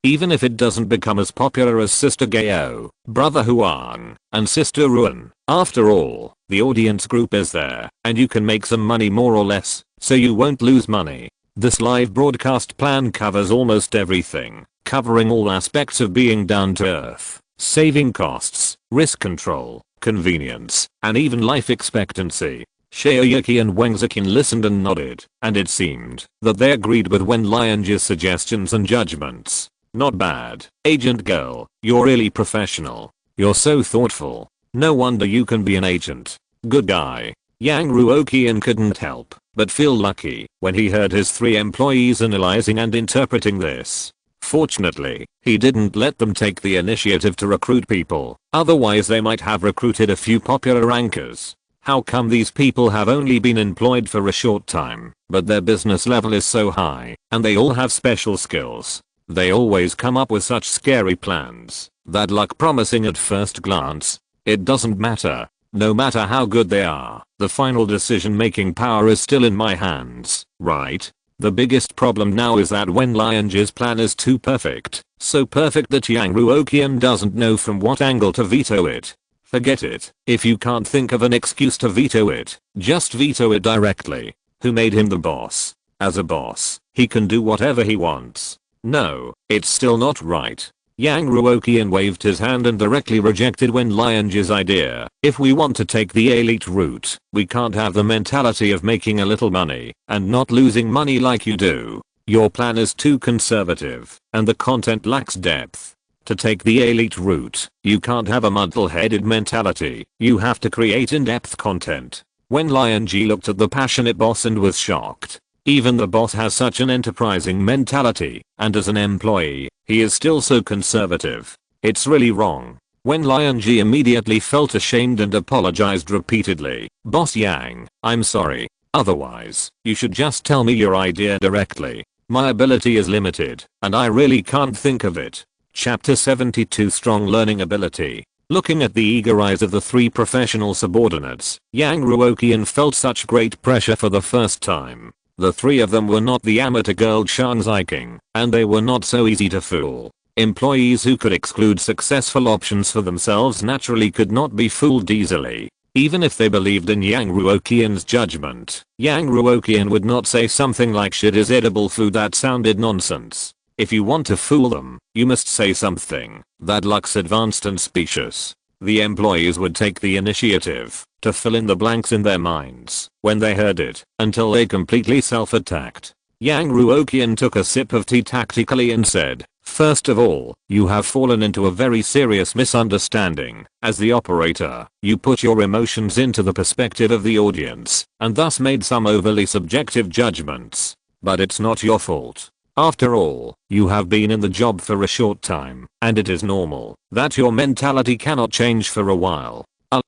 Even if it doesn't become as popular as Sister Gayo, Brother Huang, and Sister Ruan. After all, the audience group is there, and you can make some money more or less, so you won't lose money. This live broadcast plan covers almost everything, covering all aspects of being down to earth, saving costs, risk control, convenience, and even life expectancy. Shaoyuki and Wangzukin listened and nodded, and it seemed that they agreed with Wen Lianji's suggestions and judgments. Not bad, agent girl, you're really professional. You're so thoughtful. No wonder you can be an agent. Good guy. Yang Ruoqian couldn't help but feel lucky when he heard his 3 employees analyzing and interpreting this. Fortunately, he didn't let them take the initiative to recruit people, otherwise they might have recruited a few popular anchors. How come these people have only been employed for a short time, but their business level is so high, and they all have special skills? They always come up with such scary plans that look promising at first glance. It doesn't matter. No matter how good they are, the final decision-making power is still in my hands, right? The biggest problem now is that Wen Lianji's plan is too perfect, so perfect that Yang Ruoqian doesn't know from what angle to veto it. Forget it. If you can't think of an excuse to veto it, just veto it directly. Who made him the boss? As a boss, he can do whatever he wants. No, it's still not right. Yang Ruoqian waved his hand and directly rejected Wen Lianji's idea. If we want to take the elite route, we can't have the mentality of making a little money and not losing money like you do. Your plan is too conservative, and the content lacks depth. To take the elite route, you can't have a muddle-headed mentality. You have to create in-depth content. Wen Lianji looked at the passionate boss and was shocked. Even the boss has such an enterprising mentality, and as an employee, he is still so conservative. It's really wrong. Wen Lianji immediately felt ashamed and apologized repeatedly. Boss Yang, I'm sorry. Otherwise, you should just tell me your idea directly. My ability is limited, and I really can't think of it. Chapter 72 Strong Learning Ability. Looking at the eager eyes of the 3 professional subordinates, Yang Ruoqian felt such great pressure for the first time. The 3 of them were not the amateur girl Shang Ziking, and they were not so easy to fool. Employees who could exclude successful options for themselves naturally could not be fooled easily. Even if they believed in Yang Ruoqian's judgment, Yang Ruoqian would not say something like shit is edible food that sounded nonsense. If you want to fool them, you must say something that looks advanced and specious. The employees would take the initiative to fill in the blanks in their minds when they heard it until they completely self-attacked. Yang Ruoqian took a sip of tea tactically and said, first of all, you have fallen into a very serious misunderstanding. As the operator, you put your emotions into the perspective of the audience and thus made some overly subjective judgments. But it's not your fault. After all, you have been in the job for a short time, and it is normal that your mentality cannot change for a while.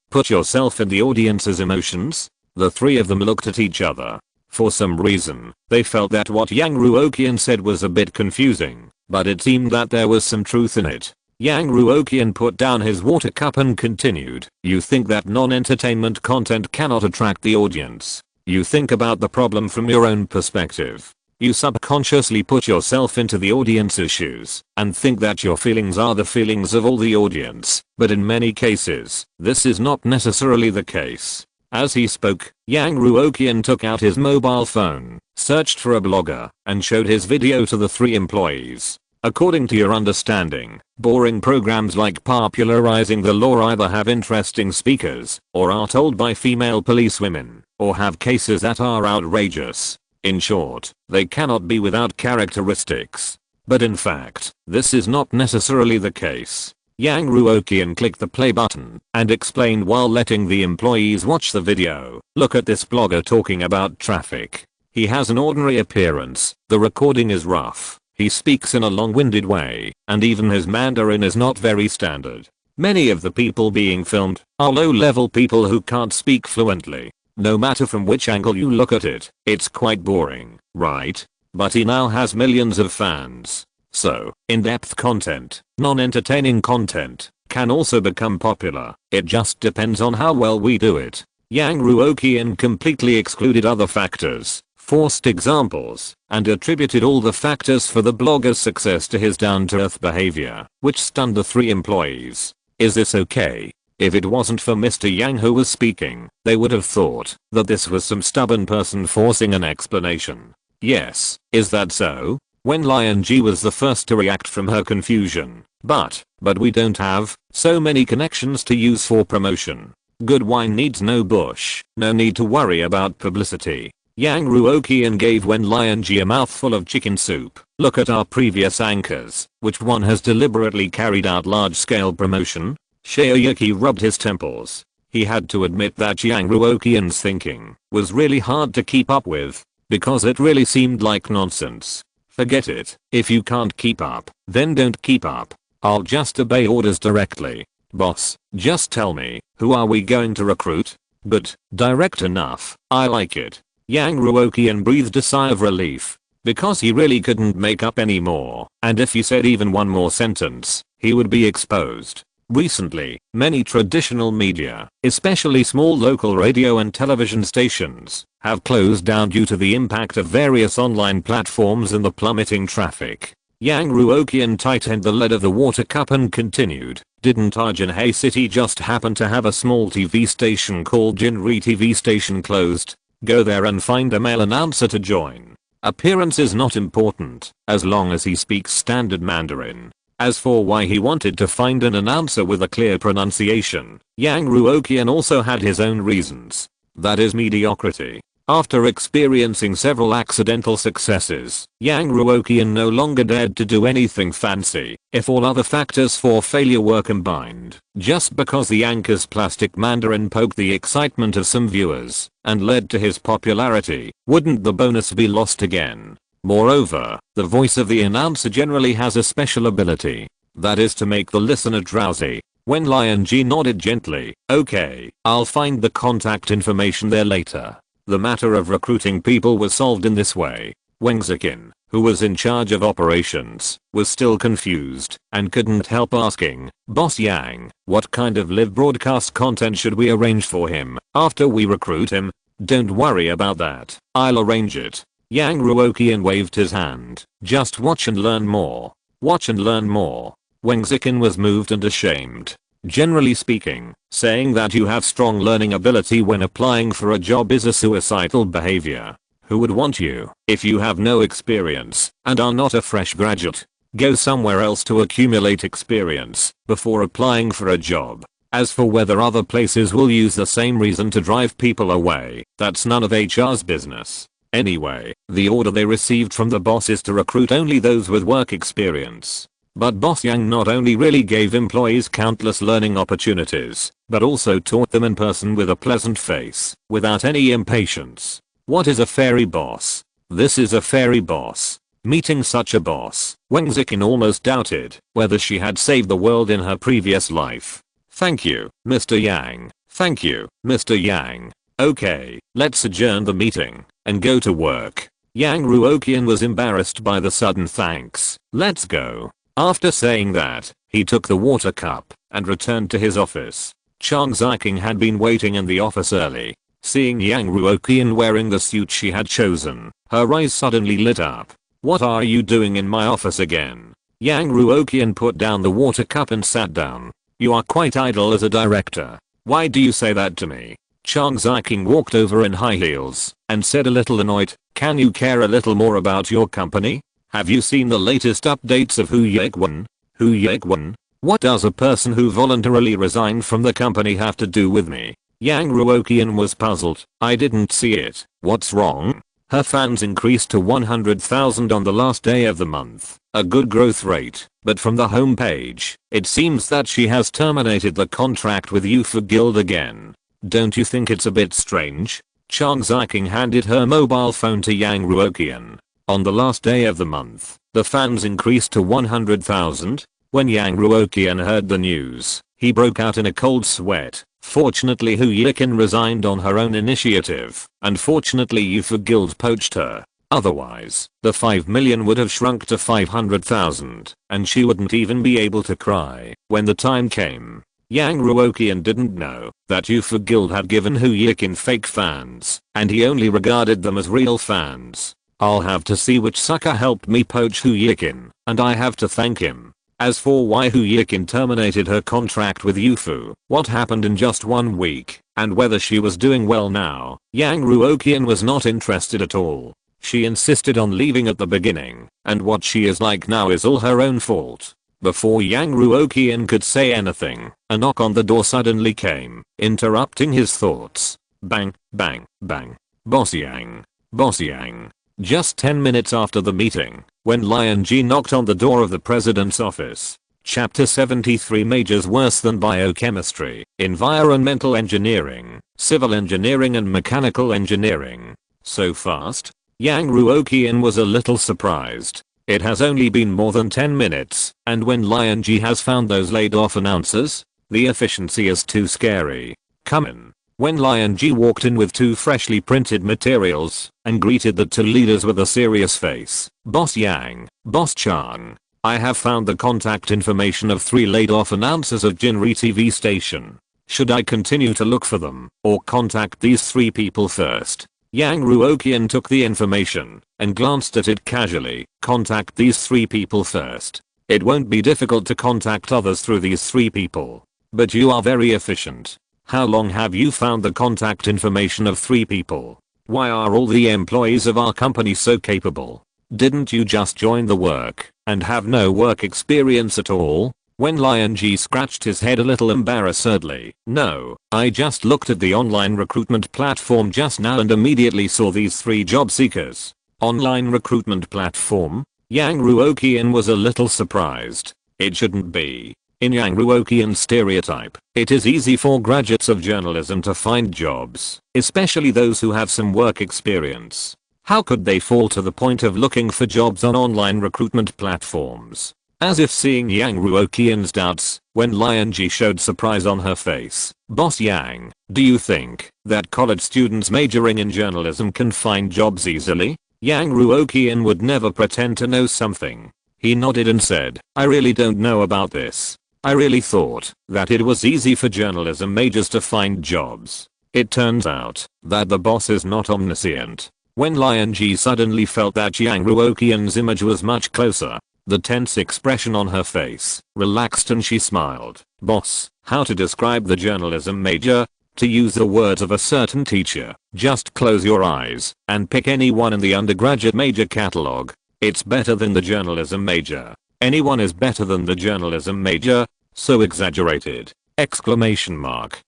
Put yourself in the audience's emotions. The 3 of them looked at each other. For some reason, they felt that what Yang Ruoqian said was a bit confusing, but it seemed that there was some truth in it. Yang Ruoqian put down his water cup and continued. You think that non-entertainment content cannot attract the audience. You think about the problem from your own perspective. You subconsciously put yourself into the audience's shoes and think that your feelings are the feelings of all the audience, but in many cases, this is not necessarily the case. As he spoke, Yang Ruoqian took out his mobile phone, searched for a blogger, and showed his video to the 3 employees. According to your understanding, boring programs like popularizing the law either have interesting speakers, or are told by female policewomen, or have cases that are outrageous. In short, they cannot be without characteristics. But in fact, this is not necessarily the case. Yang Ruoqian clicked the play button and explained while letting the employees watch the video. Look at this blogger talking about traffic. He has an ordinary appearance, the recording is rough, he speaks in a long-winded way, and even his Mandarin is not very standard. Many of the people being filmed are low-level people who can't speak fluently. No matter from which angle you look at it, it's quite boring, right? But he now has millions of fans. So, in-depth content, non-entertaining content, can also become popular. It just depends on how well we do it. Yang Ruoqian completely excluded other factors, forced examples, and attributed all the factors for the blogger's success to his down-to-earth behavior, which stunned the 3 employees. Is this okay? If it wasn't for Mr. Yang who was speaking, they would have thought that this was some stubborn person forcing an explanation. Yes, is that so? Wen Lianji was the first to react from her confusion. But we don't have so many connections to use for promotion. Good wine needs no bush, no need to worry about publicity. Yang Ruoqian gave Wen Lianji a mouthful of chicken soup. Look at our previous anchors, which one has deliberately carried out large-scale promotion? Shaoyuki rubbed his temples. He had to admit that Yang Ruoqian's thinking was really hard to keep up with, because it really seemed like nonsense. Forget it. If you can't keep up, then don't keep up. I'll just obey orders directly. Boss, just tell me, who are we going to recruit? But, direct enough, I like it. Yang Ruoqian breathed a sigh of relief, because he really couldn't make up any more, and if he said even one more sentence, he would be exposed. Recently, many traditional media, especially small local radio and television stations, have closed down due to the impact of various online platforms and the plummeting traffic. Yang Ruoqian tightened the lid of the water cup and continued. Didn't our Jinhei city just happen to have a small TV station called Jinri TV station closed? Go there and find a male announcer to join. Appearance is not important, as long as he speaks standard Mandarin. As for why he wanted to find an announcer with a clear pronunciation, Yang Ruoqian also had his own reasons. That is mediocrity. After experiencing several accidental successes, Yang Ruoqian no longer dared to do anything fancy if all other factors for failure were combined. Just because the anchor's plastic Mandarin poked the excitement of some viewers and led to his popularity, wouldn't the bonus be lost again? Moreover, the voice of the announcer generally has a special ability. That is to make the listener drowsy. Wen Lianji nodded gently. Okay, I'll find the contact information there later. The matter of recruiting people was solved in this way. Wang Zikin, who was in charge of operations, was still confused and couldn't help asking, Boss Yang, what kind of live broadcast content should we arrange for him after we recruit him? Don't worry about that, I'll arrange it. Yang Ruoqian waved his hand. Just watch and learn more. Watch and learn more. Wang Zikin was moved and ashamed. Generally speaking, saying that you have strong learning ability when applying for a job is a suicidal behavior. Who would want you if you have no experience and are not a fresh graduate? Go somewhere else to accumulate experience before applying for a job. As for whether other places will use the same reason to drive people away, that's none of HR's business. Anyway, the order they received from the boss is to recruit only those with work experience. But Boss Yang not only really gave employees countless learning opportunities, but also taught them in person with a pleasant face, without any impatience. What is a fairy boss? This is a fairy boss. Meeting such a boss, Wang Zikin almost doubted whether she had saved the world in her previous life. Thank you, Mr. Yang. Thank you, Mr. Yang. Okay, let's adjourn the meeting and go to work. Yang Ruoqian was embarrassed by the sudden thanks. Let's go. After saying that, he took the water cup and returned to his office. Chang Ziking had been waiting in the office early. Seeing Yang Ruoqian wearing the suit she had chosen, her eyes suddenly lit up. What are you doing in my office again? Yang Ruoqian put down the water cup and sat down. You are quite idle as a director. Why do you say that to me? Chang Ziking walked over in high heels and said a little annoyed, can you care a little more about your company? Have you seen the latest updates of Kuiguang? Kuiguang? What does a person who voluntarily resigned from the company have to do with me? Yang Ruoqian was puzzled. I didn't see it. What's wrong? Her fans increased to 100,000 on the last day of the month. A good growth rate, but from the homepage, it seems that she has terminated the contract with Yufu Guild again. Don't you think it's a bit strange? Chang Ziking handed her mobile phone to Yang Ruoqian. On the last day of the month, the fans increased to 100,000. When Yang Ruoqian heard the news, he broke out in a cold sweat. Fortunately Hu Yiqin resigned on her own initiative, and fortunately Yufu Guild poached her. Otherwise, the 5 million would have shrunk to 500,000, and she wouldn't even be able to cry when the time came. Yang Ruoqian didn't know that Yufu Guild had given Hu Yiqin fake fans, and he only regarded them as real fans. I'll have to see which sucker helped me poach Hu Yiqin, and I have to thank him. As for why Hu Yiqin terminated her contract with Yufu, what happened in just 1 week, and whether she was doing well now, Yang Ruoqian was not interested at all. She insisted on leaving at the beginning, and what she is like now is all her own fault. Before Yang Ruoqian could say anything, a knock on the door suddenly came, interrupting his thoughts. Bang, bang, bang. Boss Yang. Boss Yang. Just 10 minutes after the meeting, when Lion Ji knocked on the door of the president's office. Chapter 73 majors worse than biochemistry, environmental engineering, civil engineering and mechanical engineering. So fast? Yang Ruoqian was a little surprised. It has only been more than 10 minutes, and when Lion Ji has found those laid off announcers, the efficiency is too scary. Come in. When Lion Ji walked in with 2 freshly printed materials, and greeted the 2 leaders with a serious face. Boss Yang, Boss Chang. I have found the contact information of 3 laid off announcers of Jinri TV station. Should I continue to look for them, or contact these 3 people first? Yang Ruoqian took the information, and glanced at it casually. Contact these 3 people first. It won't be difficult to contact others through these 3 people. But you are very efficient. How long have you found the contact information of 3 people? Why are all the employees of our company so capable? Didn't you just join the work, and have no work experience at all? When Lion Ji scratched his head a little embarrassedly. No, I just looked at the online recruitment platform just now and immediately saw these 3 job seekers. Online recruitment platform? Yang Ruoqian was a little surprised. It shouldn't be. In Yang Ruoqian's stereotype, it is easy for graduates of journalism to find jobs, especially those who have some work experience. How could they fall to the point of looking for jobs on online recruitment platforms? As if seeing Yang Ruoqian's doubts, when Lion Ji showed surprise on her face. Boss Yang, do you think that college students majoring in journalism can find jobs easily? Yang Ruoqian would never pretend to know something. He nodded and said, I really don't know about this. I really thought that it was easy for journalism majors to find jobs. It turns out that the boss is not omniscient. When Lion Ji suddenly felt that Yang Ruoqian's image was much closer, the tense expression on her face relaxed and she smiled. Boss, how to describe the journalism major? To use the words of a certain teacher, just close your eyes and pick anyone in the undergraduate major catalog. It's better than the journalism major. Anyone is better than the journalism major. So exaggerated! Exclamation mark.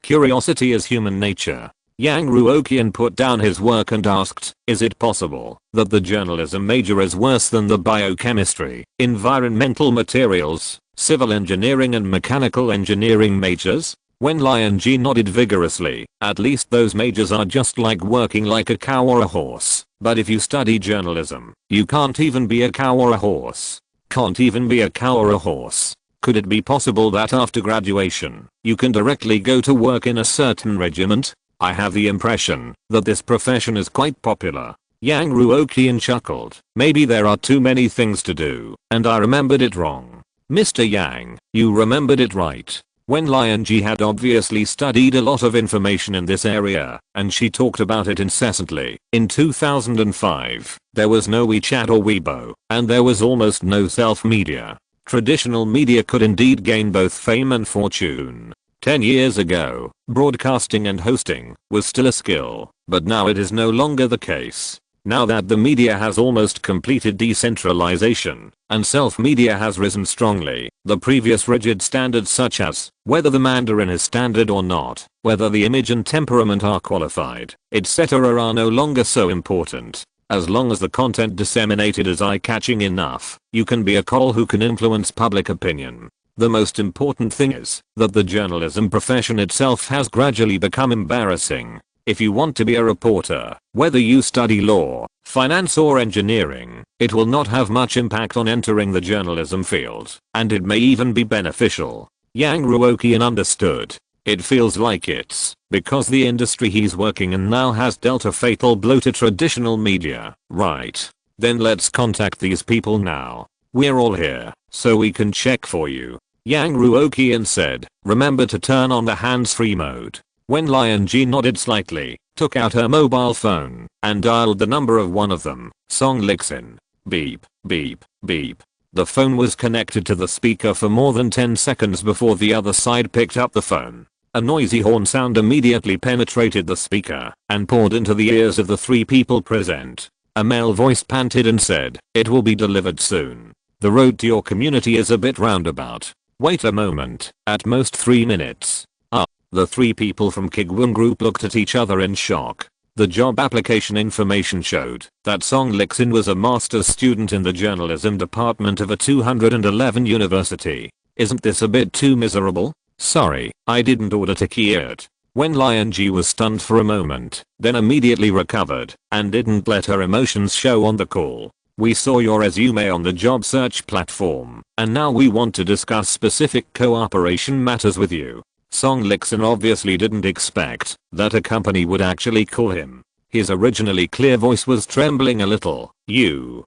Curiosity is human nature. Yang Ruoqian put down his work and asked, is it possible that the journalism major is worse than the biochemistry, environmental materials, civil engineering and mechanical engineering majors? When Lion Ji nodded vigorously, at least those majors are just like working like a cow or a horse. But if you study journalism, you can't even be a cow or a horse. Can't even be a cow or a horse. Could it be possible that after graduation, you can directly go to work in a certain regiment? I have the impression that this profession is quite popular. Yang Ruoqian chuckled. Maybe there are too many things to do, and I remembered it wrong. Mr. Yang, you remembered it right. When Lion Ji had obviously studied a lot of information in this area, and she talked about it incessantly. In 2005, there was no WeChat or Weibo, and there was almost no self-media. Traditional media could indeed gain both fame and fortune. 10 years ago, broadcasting and hosting was still a skill, but now it is no longer the case. Now that the media has almost completed decentralization, and self-media has risen strongly, the previous rigid standards such as whether the Mandarin is standard or not, whether the image and temperament are qualified, etc. are no longer so important. As long as the content disseminated is eye-catching enough, you can be a col who can influence public opinion. The most important thing is that the journalism profession itself has gradually become embarrassing. If you want to be a reporter, whether you study law, finance or engineering, it will not have much impact on entering the journalism field, and it may even be beneficial. Yang Ruoqian understood. It feels like it's because the industry he's working in now has dealt a fatal blow to traditional media. Right. Then let's contact these people now. We're all here, so we can check for you. Yang Ruoqian said. Remember to turn on the hands-free mode. When Lion G nodded slightly, took out her mobile phone, and dialed the number of one of them, Song Lixin. Beep, beep, beep. The phone was connected to the speaker for more than 10 seconds before the other side picked up the phone. A noisy horn sound immediately penetrated the speaker and poured into the ears of the three people present. A male voice panted and said, "It will be delivered soon. The road to your community is a bit roundabout. Wait a moment, at most 3 minutes." The three people from Kuiguang Group looked at each other in shock. The job application information showed that Song Lixin was a master's student in the journalism department of a 211 university. Isn't this a bit too miserable? Sorry, I didn't order to key it. When Lion G was stunned for a moment, then immediately recovered and didn't let her emotions show on the call. We saw your resume on the job search platform, and now we want to discuss specific cooperation matters with you. Song Lixin obviously didn't expect that a company would actually call him. His originally clear voice was trembling a little. You,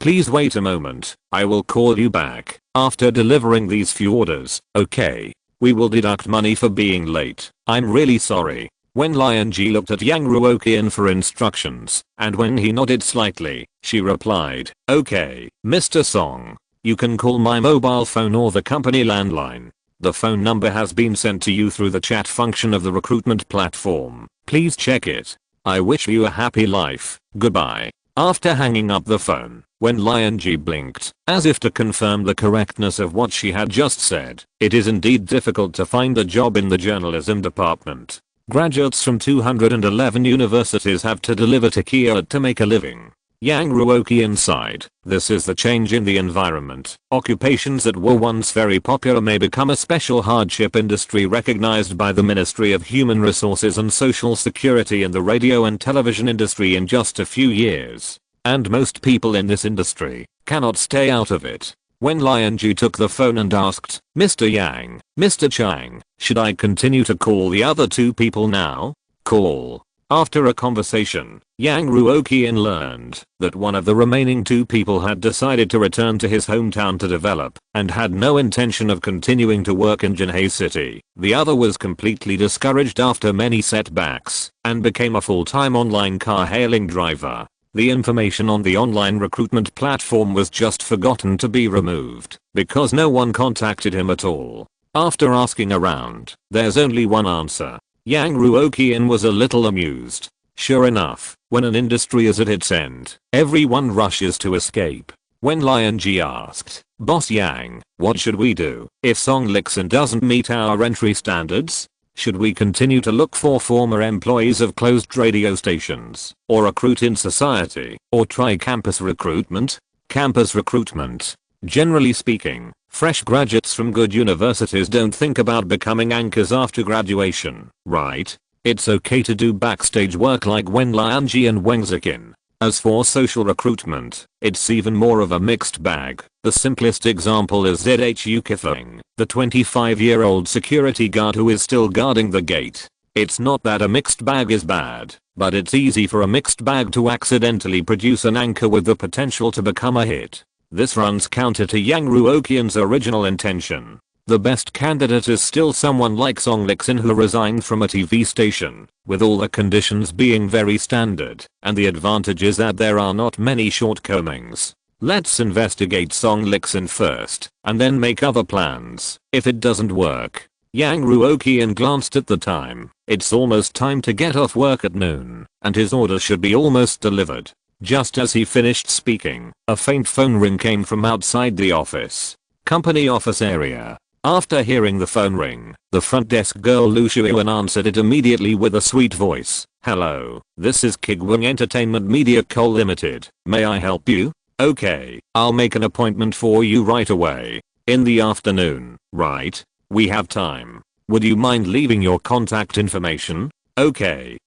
please wait a moment. I will call you back after delivering these few orders, okay? We will deduct money for being late. I'm really sorry. When Lion G looked at Yang Ruoqian for instructions, and when he nodded slightly, she replied, "Okay, Mr. Song. You can call my mobile phone or the company landline. The phone number has been sent to you through the chat function of the recruitment platform. Please check it. I wish you a happy life. Goodbye." After hanging up the phone, when Lion G blinked, as if to confirm the correctness of what she had just said, it is indeed difficult to find a job in the journalism department. Graduates from 211 universities have to deliver tequila to make a living. Yang Ruoqian sighed. This is the change in the environment. Occupations that were once very popular may become a special hardship industry recognized by the Ministry of Human Resources and Social Security and the radio and television industry in just a few years. And most people in this industry cannot stay out of it. When Lion G took the phone and asked, "Mr. Yang, Mr. Chang, should I continue to call the other two people now?" Call. After a conversation, Yang Ruoqian learned that one of the remaining two people had decided to return to his hometown to develop and had no intention of continuing to work in Jinhae City. The other was completely discouraged after many setbacks and became a full-time online car-hailing driver. The information on the online recruitment platform was just forgotten to be removed because no one contacted him at all. After asking around, there's only one answer. Yang Ruoqian was a little amused. Sure enough, when an industry is at its end, everyone rushes to escape. When Lion G asked, "Boss Yang, what should we do if Song Lixin doesn't meet our entry standards? Should we continue to look for former employees of closed radio stations, or recruit in society, or try campus recruitment?" Campus recruitment. Generally speaking, fresh graduates from good universities don't think about becoming anchors after graduation, right? It's okay to do backstage work like when Lion Ji and Wang Zikin. As for social recruitment, it's even more of a mixed bag. The simplest example is ZHU Kithang, the 25-year-old security guard who is still guarding the gate. It's not that a mixed bag is bad, but it's easy for a mixed bag to accidentally produce an anchor with the potential to become a hit. This runs counter to Yang Ruoqian's original intention. The best candidate is still someone like Song Lixin who resigned from a TV station, with all the conditions being very standard, and the advantage is that there are not many shortcomings. Let's investigate Song Lixin first, and then make other plans. If it doesn't work. Yang Ruoqian glanced at the time. It's almost time to get off work at noon, and his order should be almost delivered. Just as he finished speaking, a faint phone ring came from outside the office. Company office area. After hearing the phone ring, the front desk girl Lu Shuyan answered it immediately with a sweet voice. "Hello, this is Kuiguang Entertainment Media Co. Limited. May I help you?" "Okay, I'll make an appointment for you right away. In the afternoon, right? We have time. Would you mind leaving your contact information?" Okay.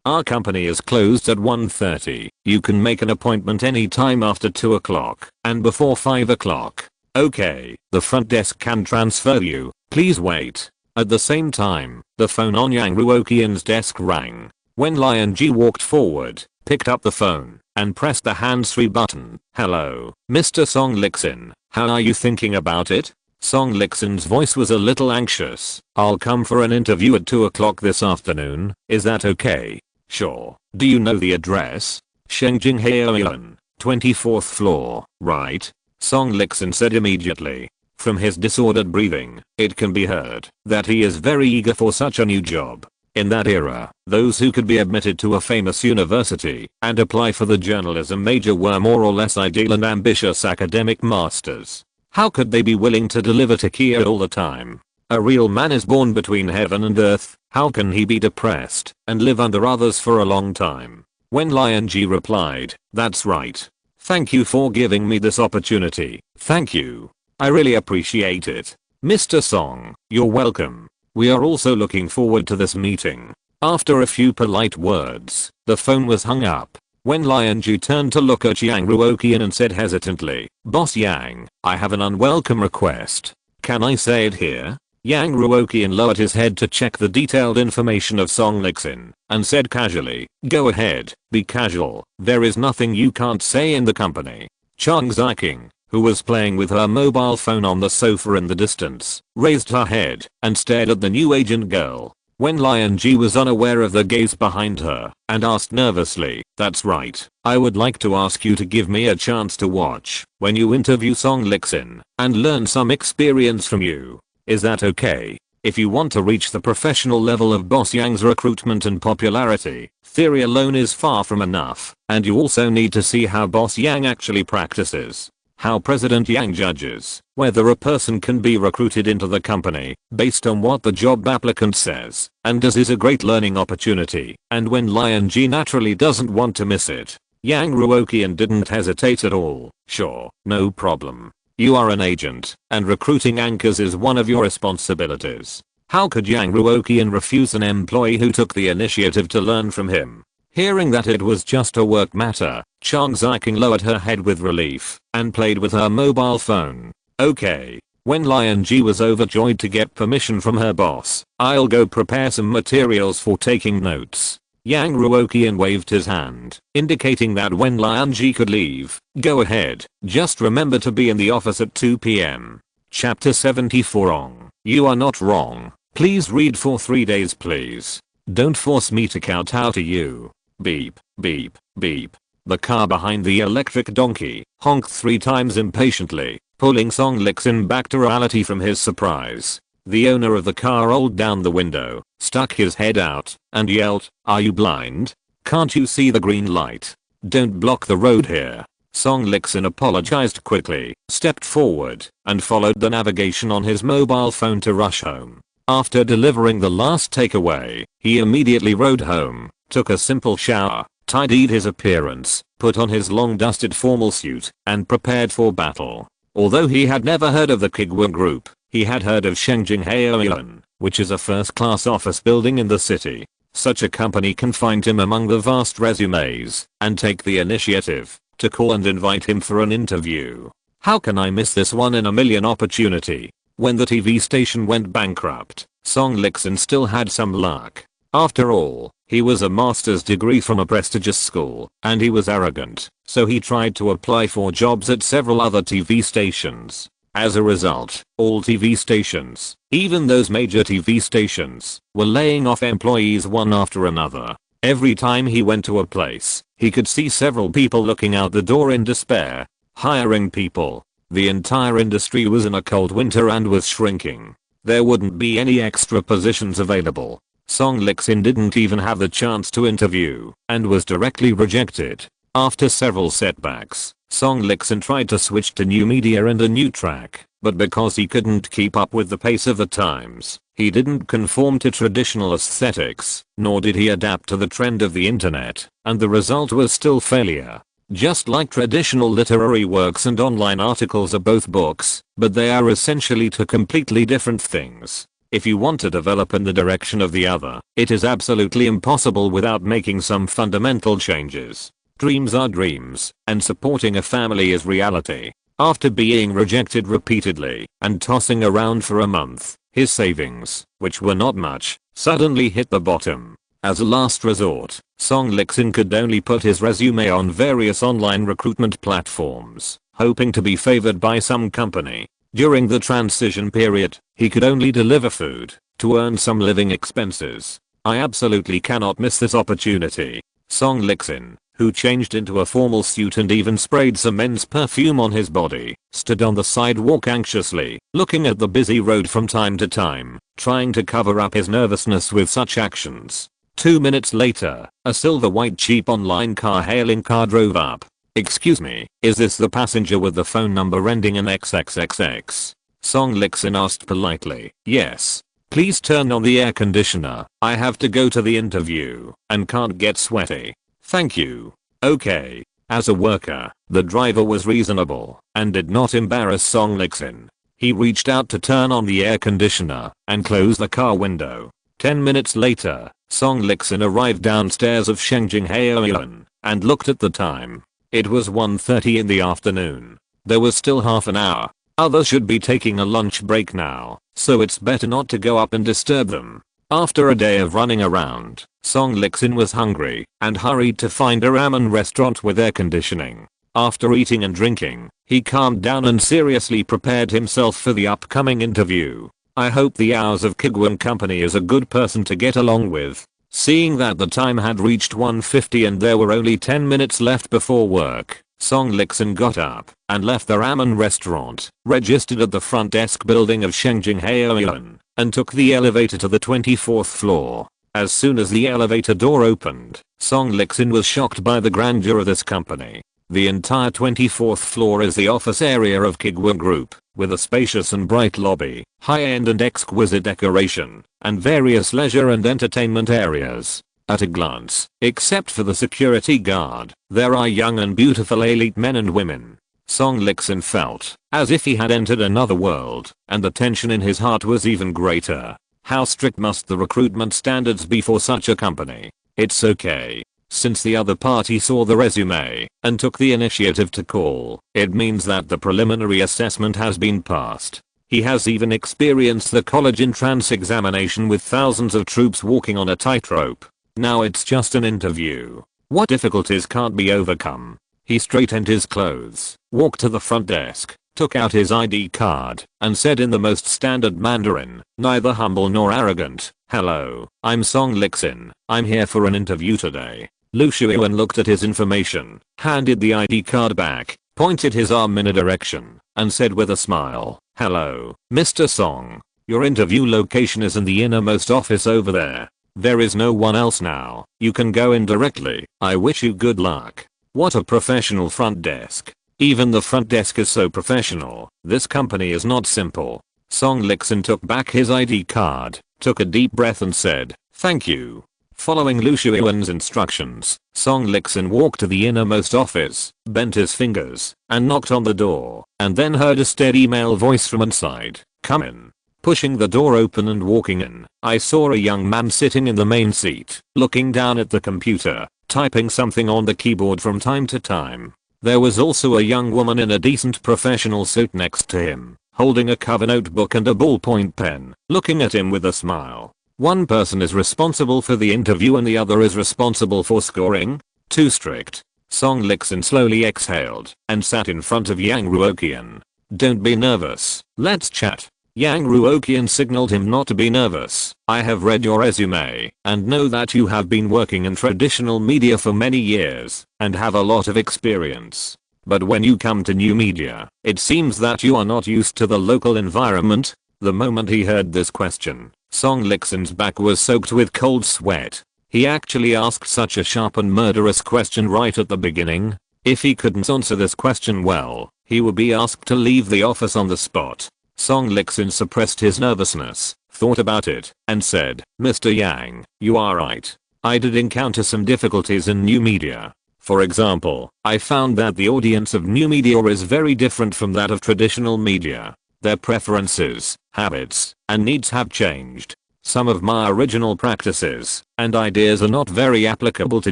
Our company is closed at 1:30. You can make an appointment anytime after 2 o'clock and before 5 o'clock. Okay, the front desk can transfer you. Please wait. At the same time, the phone on Yang Ruoqian's desk rang. When Lion Ji walked forward, picked up the phone, and pressed the hands-free button. "Hello, Mr. Song Lixin, how are you thinking about it?" Song Lixin's voice was a little anxious. "I'll come for an interview at 2 o'clock this afternoon, is that okay?" "Sure. Do you know the address?" "Shengjing Haoyuan, 24th floor, right?" Song Lixin said immediately. From his disordered breathing, it can be heard that he is very eager for such a new job. In that era, those who could be admitted to a famous university and apply for the journalism major were more or less ideal and ambitious academic masters. How could they be willing to deliver takia all the time? A real man is born between heaven and earth. How can he be depressed and live under others for a long time? When Lion Ji replied, "That's right. Thank you for giving me this opportunity. Thank you. I really appreciate it. Mr. Song, you're welcome. We are also looking forward to this meeting." After a few polite words, the phone was hung up. When Lion Ji turned to look at Yang Ruoqian and said hesitantly, "Boss Yang, I have an unwelcome request. Can I say it here?" Yang Ruoqian lowered his head to check the detailed information of Song Lixin and said casually, "Go ahead, be casual. There is nothing you can't say in the company." Chang Ziking, who was playing with her mobile phone on the sofa in the distance, raised her head and stared at the new agent girl. When Lion Ji was unaware of the gaze behind her and asked nervously, "That's right. I would like to ask you to give me a chance to watch when you interview Song Lixin and learn some experience from you. Is that okay? If you want to reach the professional level of Boss Yang's recruitment and popularity, theory alone is far from enough, and you also need to see how Boss Yang actually practices. How President Yang judges whether a person can be recruited into the company based on what the job applicant says, and this is a great learning opportunity, and when Lion Ji naturally doesn't want to miss it." Yang Ruoqian didn't hesitate at all. "Sure, no problem. You are an agent, and recruiting anchors is one of your responsibilities." How could Yang Ruoqian refuse an employee who took the initiative to learn from him? Hearing that it was just a work matter, Chang Ziking lowered her head with relief and played with her mobile phone. "Okay." When Lion Ji was overjoyed to get permission from her boss, "I'll go prepare some materials for taking notes." Yang Ruoqian waved his hand, indicating that when Lion Ji could leave, "Go ahead, just remember to be in the office at 2 p.m. Chapter 74 Ong, you are not wrong. Please read for 3 days please. Don't force me to kowtow to you. Beep, beep, beep." The car behind the electric donkey honked 3 times impatiently, pulling Song Lixin back to reality from his surprise. The owner of the car rolled down the window, stuck his head out, and yelled, "Are you blind? Can't you see the green light? Don't block the road here." Song Lixin apologized quickly, stepped forward, and followed the navigation on his mobile phone to rush home. After delivering the last takeaway, he immediately rode home, took a simple shower, tidied his appearance, put on his long dusted formal suit, and prepared for battle. Although he had never heard of the Kuiguang Group, he had heard of Shengjing Haoyuan, which is a first-class office building in the city. Such a company can find him among the vast resumes and take the initiative to call and invite him for an interview. How can I miss this one in a million opportunity? When the TV station went bankrupt, Song Lixin still had some luck. After all, he was a master's degree from a prestigious school, and he was arrogant, so he tried to apply for jobs at several other TV stations. As a result, all TV stations, even those major TV stations, were laying off employees one after another. Every time he went to a place, he could see several people looking out the door in despair, hiring people. The entire industry was in a cold winter and was shrinking. There wouldn't be any extra positions available. Song Lixin didn't even have the chance to interview and was directly rejected. After several setbacks, Song Lixin tried to switch to new media and a new track, but because he couldn't keep up with the pace of the times, he didn't conform to traditional aesthetics, nor did he adapt to the trend of the internet, and the result was still failure. Just like traditional literary works and online articles are both books, but they are essentially two completely different things. If you want to develop in the direction of the other, it is absolutely impossible without making some fundamental changes. Dreams are dreams, and supporting a family is reality. After being rejected repeatedly and tossing around for a month, his savings, which were not much, suddenly hit the bottom. As a last resort, Song Lixin could only put his resume on various online recruitment platforms, hoping to be favored by some company. During the transition period, he could only deliver food to earn some living expenses. I absolutely cannot miss this opportunity. Song Lixin, who changed into a formal suit and even sprayed some men's perfume on his body, stood on the sidewalk anxiously, looking at the busy road from time to time, trying to cover up his nervousness with such actions. 2 minutes later, a silver white cheap online car hailing car drove up. "Excuse me, is this the passenger with the phone number ending in XXXX? Song Lixin asked politely. "Yes. Please turn on the air conditioner. I have to go to the interview and can't get sweaty. Thank you." "Okay." As a worker, the driver was reasonable and did not embarrass Song Lixin. He reached out to turn on the air conditioner and close the car window. 10 minutes later, Song Lixin arrived downstairs of Shengjingheoyuan and looked at the time. It was 1:30 in the afternoon. There was still half an hour. Others should be taking a lunch break now, so it's better not to go up and disturb them. After a day of running around, Song Lixin was hungry and hurried to find a ramen restaurant with air conditioning. After eating and drinking, he calmed down and seriously prepared himself for the upcoming interview. I hope the hours of Kuiguang Company is a good person to get along with. Seeing that the time had reached 1:50 and there were only 10 minutes left before work, Song Lixin got up and left the ramen restaurant, registered at the front desk building of Shengjingheoyuan, and took the elevator to the 24th floor. As soon as the elevator door opened, Song Lixin was shocked by the grandeur of this company. The entire 24th floor is the office area of Kuiguang Group, with a spacious and bright lobby, high-end and exquisite decoration, and various leisure and entertainment areas. At a glance, except for the security guard, there are young and beautiful elite men and women. Song Lixin felt as if he had entered another world, and the tension in his heart was even greater. How strict must the recruitment standards be for such a company? It's okay. Since the other party saw the resume and took the initiative to call, it means that the preliminary assessment has been passed. He has even experienced the college entrance examination with thousands of troops walking on a tightrope. Now it's just an interview. What difficulties can't be overcome? He straightened his clothes, walked to the front desk, took out his ID card, and said in the most standard Mandarin, neither humble nor arrogant, "Hello, I'm Song Lixin. I'm here for an interview today." Lu Shuiwen looked at his information, handed the ID card back, pointed his arm in a direction, and said with a smile, "Hello, Mr. Song. Your interview location is in the innermost office over there. There is no one else now. You can go in directly. I wish you good luck." What a professional front desk. Even the front desk is so professional. This company is not simple. Song Lixin took back his ID card, took a deep breath and said, "Thank you." Following Lu Shuiwen's instructions, Song Lixin walked to the innermost office, bent his fingers, and knocked on the door, and then heard a steady male voice from inside, "Come in." Pushing the door open and walking in, I saw a young man sitting in the main seat, looking down at the computer, typing something on the keyboard from time to time. There was also a young woman in a decent professional suit next to him, holding a cover notebook and a ballpoint pen, looking at him with a smile. One person is responsible for the interview and the other is responsible for scoring? Too strict. Song Lixin slowly exhaled and sat in front of Yang Ruoqian. "Don't be nervous, let's chat." Yang Ruoqian signaled him not to be nervous. "I have read your resume and know that you have been working in traditional media for many years and have a lot of experience. But when you come to new media, it seems that you are not used to the local environment." The moment he heard this question, Song Lixin's back was soaked with cold sweat. He actually asked such a sharp and murderous question right at the beginning. If he couldn't answer this question well, he would be asked to leave the office on the spot. Song Lixin suppressed his nervousness, thought about it, and said, "Mr. Yang, you are right. I did encounter some difficulties in new media. For example, I found that the audience of new media is very different from that of traditional media. Their preferences, habits, and needs have changed. Some of my original practices and ideas are not very applicable to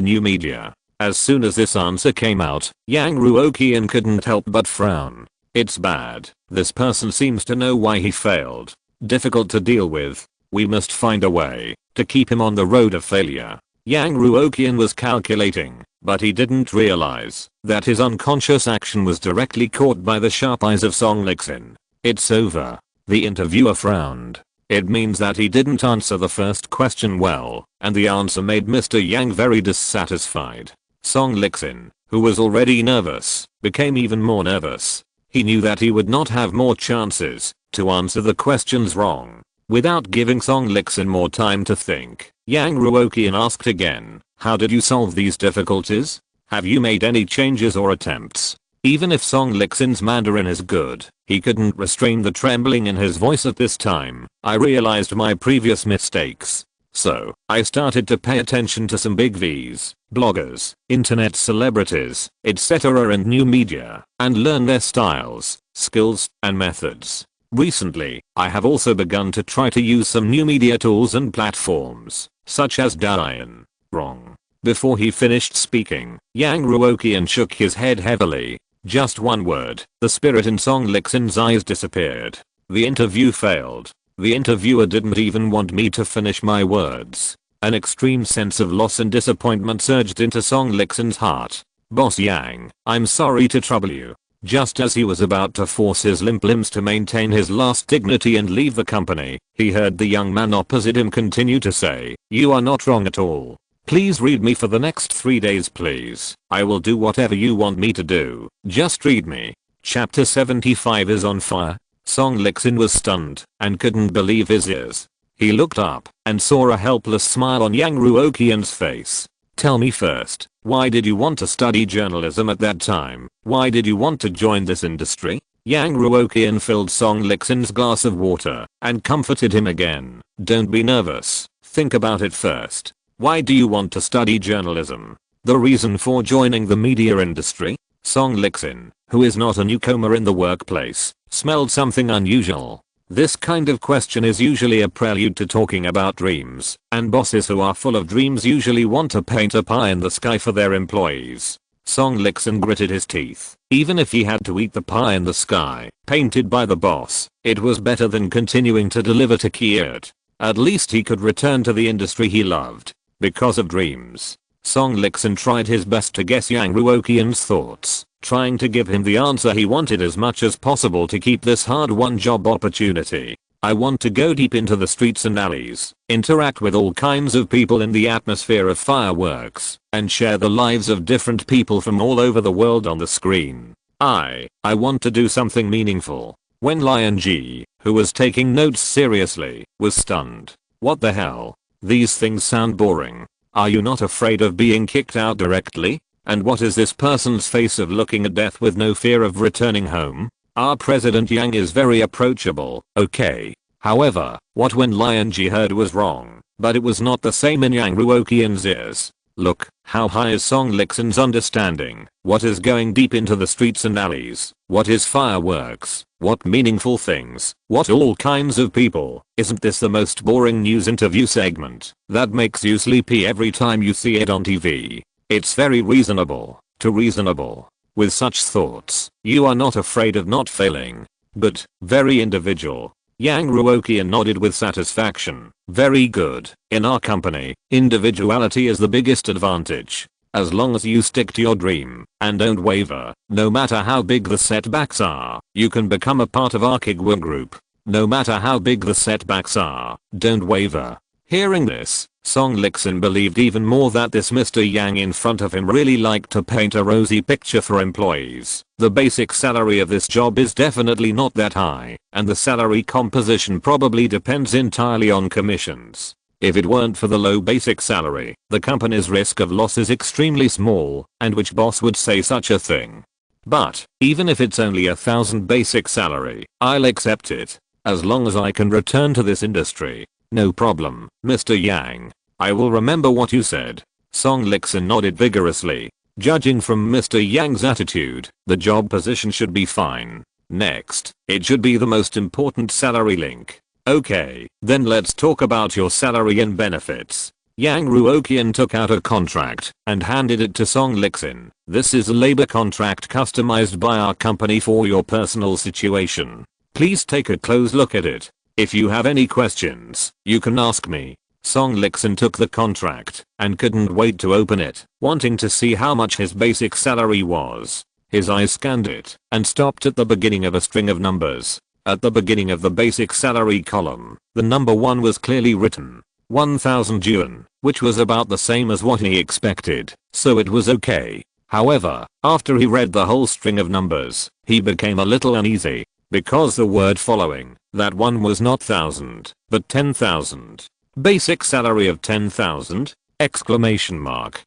new media." As soon as this answer came out, Yang Ruoqian couldn't help but frown. It's bad. This person seems to know why he failed. Difficult to deal with. We must find a way to keep him on the road of failure. Yang Ruoqian was calculating, but he didn't realize that his unconscious action was directly caught by the sharp eyes of Song Lixin. It's over. The interviewer frowned. It means that he didn't answer the first question well, and the answer made Mr. Yang very dissatisfied. Song Lixin, who was already nervous, became even more nervous. He knew that he would not have more chances to answer the questions wrong. Without giving Song Lixin more time to think, Yang Ruoqian asked again, how did you solve these difficulties? Have you made any changes or attempts? Even if Song Lixin's Mandarin is good, he couldn't restrain the trembling in his voice at this time. I realized my previous mistakes. So, I started to pay attention to some big V's, bloggers, internet celebrities, etc. and new media, and learn their styles, skills, and methods. Recently, I have also begun to try to use some new media tools and platforms, such as Douyin. Wrong. Before he finished speaking, Yang Ruoqian shook his head heavily. Just one word. The spirit in Song Lixin's eyes disappeared. The interview failed. The interviewer didn't even want me to finish my words. An extreme sense of loss and disappointment surged into Song Lixin's heart. Boss Yang, I'm sorry to trouble you. Just as he was about to force his limp limbs to maintain his last dignity and leave the company, he heard the young man opposite him continue to say, you are not wrong at all. Please read me for the next 3 days please. I will do whatever you want me to do. Just read me. Chapter 75 is on fire. Song Lixin was stunned and couldn't believe his ears. He looked up and saw a helpless smile on Yang Ruoqian's face. Tell me first, why did you want to study journalism at that time? Why did you want to join this industry? Yang Ruoqian filled Song Lixin's glass of water and comforted him again. Don't be nervous. Think about it first. Why do you want to study journalism? The reason for joining the media industry? Song Lixin, who is not a newcomer in the workplace, smelled something unusual. This kind of question is usually a prelude to talking about dreams, and bosses who are full of dreams usually want to paint a pie in the sky for their employees. Song Lixin gritted his teeth. Even if he had to eat the pie in the sky, painted by the boss, it was better than continuing to deliver to Kiert. At least he could return to the industry he loved. Because of dreams. Song Lixin tried his best to guess Yang Ruoqian's thoughts, trying to give him the answer he wanted as much as possible to keep this hard-won job opportunity. I want to go deep into the streets and alleys, interact with all kinds of people in the atmosphere of fireworks, and share the lives of different people from all over the world on the screen. I want to do something meaningful. When Lion Ji, who was taking notes seriously, was stunned. What the hell? These things sound boring. Are you not afraid of being kicked out directly? And what is this person's face of looking at death with no fear of returning home? Our President Yang is very approachable, okay. However, what when Lion Ji heard was wrong, but it was not the same in Yang Ruoqian's ears. Look, how high is Song Lixin's understanding? What is going deep into the streets and alleys? What is fireworks? What meaningful things? What all kinds of people? Isn't this the most boring news interview segment that makes you sleepy every time you see it on TV? It's very reasonable. Too reasonable. With such thoughts, you are not afraid of not failing. But, very individual. Yang Ruoqian nodded with satisfaction. Very good. In our company, individuality is the biggest advantage. As long as you stick to your dream and don't waver, no matter how big the setbacks are, you can become a part of our Kuiguang group. No matter how big the setbacks are, don't waver. Hearing this, Song Lixin believed even more that this Mr. Yang in front of him really liked to paint a rosy picture for employees. The basic salary of this job is definitely not that high, and the salary composition probably depends entirely on commissions. If it weren't for the low basic salary, the company's risk of loss is extremely small, and which boss would say such a thing? But, even if it's only 1,000 basic salary, I'll accept it. As long as I can return to this industry. No problem, Mr. Yang. I will remember what you said. Song Lixin nodded vigorously. Judging from Mr. Yang's attitude, the job position should be fine. Next, it should be the most important salary link. Okay, then let's talk about your salary and benefits. Yang Ruoqian took out a contract and handed it to Song Lixin. "This is a labor contract customized by our company for your personal situation. Please take a close look at it. If you have any questions, you can ask me." Song Lixin took the contract and couldn't wait to open it, wanting to see how much his basic salary was. His eyes scanned it and stopped at the beginning of a string of numbers. At the beginning of the basic salary column, the number 1 was clearly written. 1,000 yuan, which was about the same as what he expected, so it was okay. However, after he read the whole string of numbers, he became a little uneasy, because the word following, that one was not 1,000, but 10,000. Basic salary of 10,000? Exclamation mark.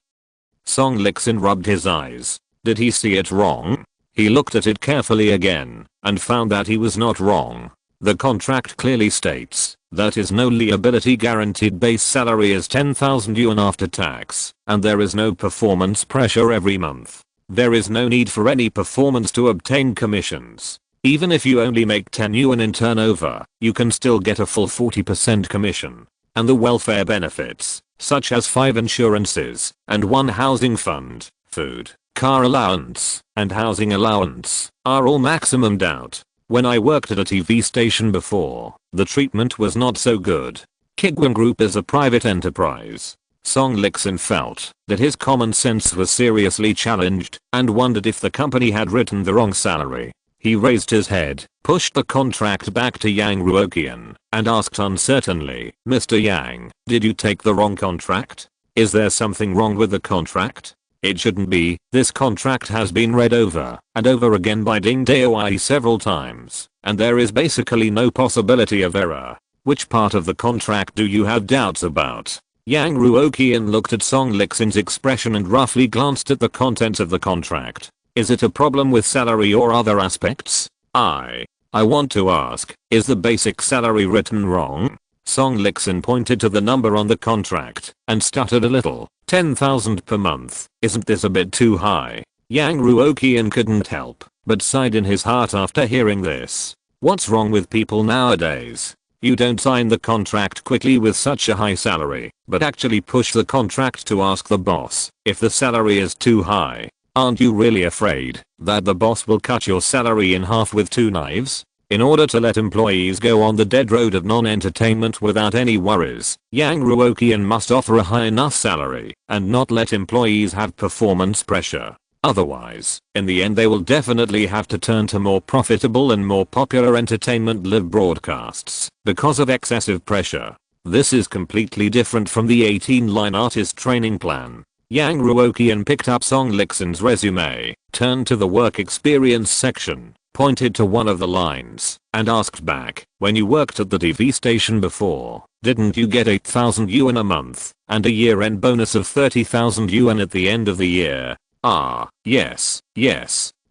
Song Lixin rubbed his eyes. Did he see it wrong? He looked at it carefully again, and found that he was not wrong. The contract clearly states that his no liability guaranteed base salary is 10,000 yuan after tax, and there is no performance pressure every month. There is no need for any performance to obtain commissions. Even if you only make 10 yuan in turnover, you can still get a full 40% commission. And the welfare benefits, such as 5 insurances, and 1 housing fund, food, car allowance, and housing allowance, are all maximumed out. When I worked at a TV station before, the treatment was not so good. Kuiguang Group is a private enterprise. Song Lixin felt that his common sense was seriously challenged and wondered if the company had written the wrong salary. He raised his head, pushed the contract back to Yang Ruoqian, and asked uncertainly, "Mr. Yang, did you take the wrong contract? Is there something wrong with the contract? It shouldn't be. This contract has been read over and over again by Ding Daoi several times, and there is basically no possibility of error. Which part of the contract do you have doubts about?" Yang Ruoqian looked at Song Lixin's expression and roughly glanced at the contents of the contract. "Is it a problem with salary or other aspects? I want to ask, is the basic salary written wrong?" Song Lixin pointed to the number on the contract and stuttered a little. 10,000 per month, isn't this a bit too high? Yang Ruoqian couldn't help but sighed in his heart after hearing this. What's wrong with people nowadays? You don't sign the contract quickly with such a high salary, but actually push the contract to ask the boss if the salary is too high. Aren't you really afraid that the boss will cut your salary in half with 2 knives? In order to let employees go on the dead road of non-entertainment without any worries, Yang Ruoqian must offer a high enough salary and not let employees have performance pressure. Otherwise, in the end they will definitely have to turn to more profitable and more popular entertainment live broadcasts because of excessive pressure. This is completely different from the 18-line artist training plan. Yang Ruoqian picked up Song Lixin's resume, turned to the work experience section, pointed to one of the lines, and asked back, "When you worked at the TV station before, didn't you get 8,000 yuan a month, and a year-end bonus of 30,000 yuan at the end of the year?" "Ah, yes.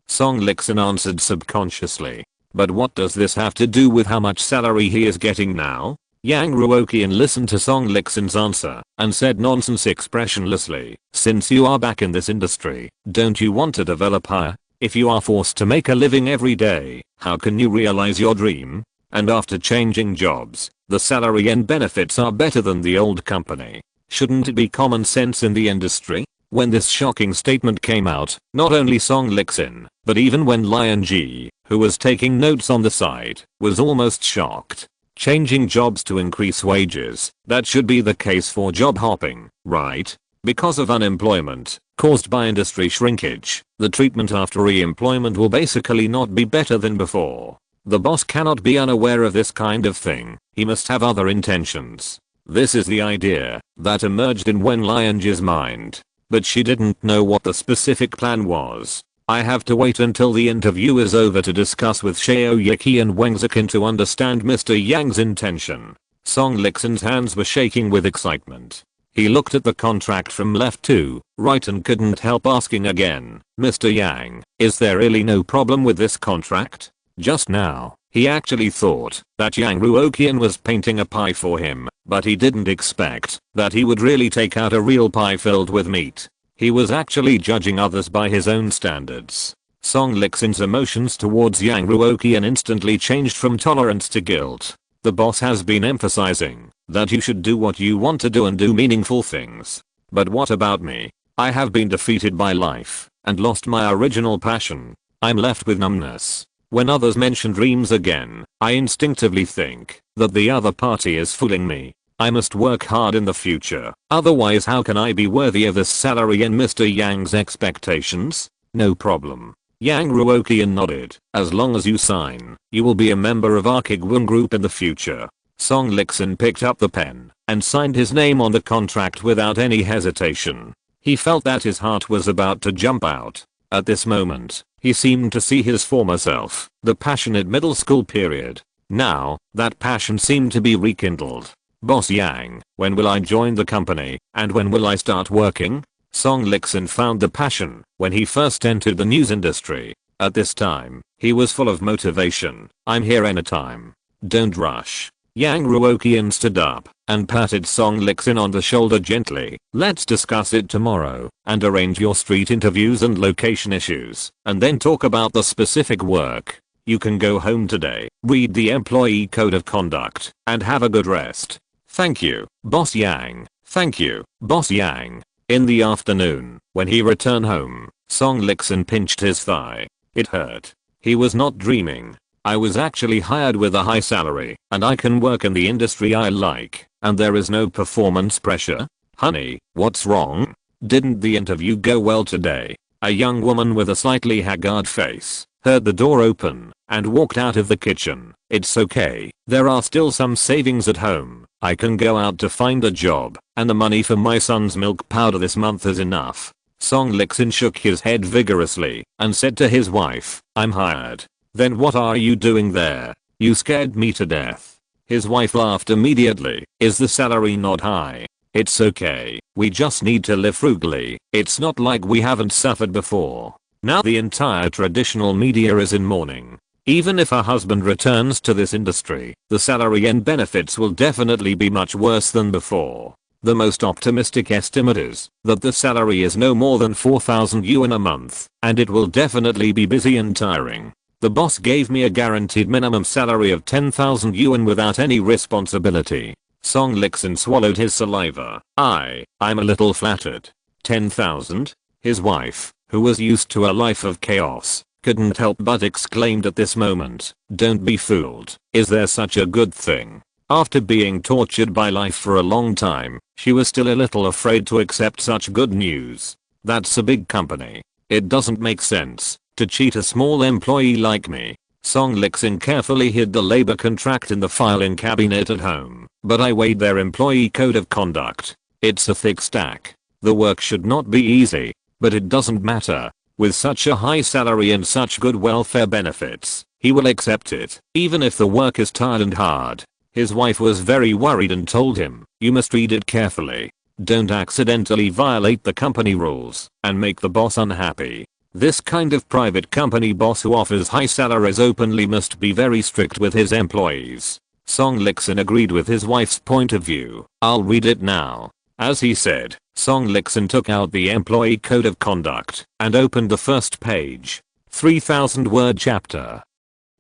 Song Lixin answered subconsciously. "But what does this have to do with how much salary he is getting now?" Yang Ruoqian listened to Song Lixin's answer and said nonsense expressionlessly, "Since you are back in this industry, don't you want to develop higher? If you are forced to make a living every day, how can you realize your dream? And after changing jobs, the salary and benefits are better than the old company. Shouldn't it be common sense in the industry?" When this shocking statement came out, not only Song Lixin, but even Wen Lianji, who was taking notes on the side, was almost shocked. Changing jobs to increase wages, that should be the case for job hopping, right? Because of unemployment caused by industry shrinkage, the treatment after re-employment will basically not be better than before. The boss cannot be unaware of this kind of thing. He must have other intentions. This is the idea that emerged in Wen Lianji's mind. But she didn't know what the specific plan was. "I have to wait until the interview is over to discuss with Shaoyuki and Wang Zikin to understand Mr. Yang's intention." Song Lixin's hands were shaking with excitement. He looked at the contract from left to right and couldn't help asking again, "Mr. Yang, is there really no problem with this contract?" Just now, he actually thought that Yang Ruoqian was painting a pie for him, but he didn't expect that he would really take out a real pie filled with meat. He was actually judging others by his own standards. Song Lixin's emotions towards Yang Ruoqian instantly changed from tolerance to guilt. The boss has been emphasizing that you should do what you want to do and do meaningful things. But what about me? I have been defeated by life and lost my original passion. I'm left with numbness. When others mention dreams again, I instinctively think that the other party is fooling me. I must work hard in the future, otherwise how can I be worthy of this salary and Mr. Yang's expectations? No problem. Yang Ruoqian nodded. As long as you sign, you will be a member of our Kuiguang group in the future. Song Lixin picked up the pen and signed his name on the contract without any hesitation. He felt that his heart was about to jump out. At this moment, he seemed to see his former self, the passionate middle school period. Now, that passion seemed to be rekindled. Boss Yang, when will I join the company, and when will I start working? Song Lixin found the passion when he first entered the news industry. At this time, he was full of motivation. I'm here anytime. Don't rush. Yang Ruoqian stood up and patted Song Lixin on the shoulder gently. Let's discuss it tomorrow and arrange your street interviews and location issues, and then talk about the specific work. You can go home today, read the employee code of conduct, and have a good rest. Thank you, Boss Yang. Thank you, Boss Yang. In the afternoon, when he returned home, Song Lixin pinched his thigh. It hurt. He was not dreaming. I was actually hired with a high salary, and I can work in the industry I like, and there is no performance pressure? Honey, what's wrong? Didn't the interview go well today? A young woman with a slightly haggard face heard the door open and walked out of the kitchen. It's okay, there are still some savings at home. I can go out to find a job, and the money for my son's milk powder this month is enough. Song Lixin shook his head vigorously and said to his wife, I'm hired. Then what are you doing there? You scared me to death. His wife laughed immediately. Is the salary not high? It's okay, we just need to live frugally. It's not like we haven't suffered before. Now the entire traditional media is in mourning. Even if her husband returns to this industry, the salary and benefits will definitely be much worse than before. The most optimistic estimate is that the salary is no more than 4,000 yuan a month, and it will definitely be busy and tiring. The boss gave me a guaranteed minimum salary of 10,000 yuan without any responsibility. Song Lixin swallowed his saliva. I'm a little flattered. 10,000? His wife, who was used to a life of chaos, couldn't help but exclaimed at this moment. Don't be fooled. Is there such a good thing? After being tortured by life for a long time, she was still a little afraid to accept such good news. That's a big company. It doesn't make sense to cheat a small employee like me. Song Lixin carefully hid the labor contract in the filing cabinet at home, but I weighed their employee code of conduct. It's a thick stack. The work should not be easy, but it doesn't matter. With such a high salary and such good welfare benefits, he will accept it, even if the work is tired and hard. His wife was very worried and told him, you must read it carefully. Don't accidentally violate the company rules and make the boss unhappy. This kind of private company boss who offers high salaries openly must be very strict with his employees. Song Lixin agreed with his wife's point of view. I'll read it now. As he said, Song Lixin took out the employee code of conduct and opened the first page. 3,000 word chapter.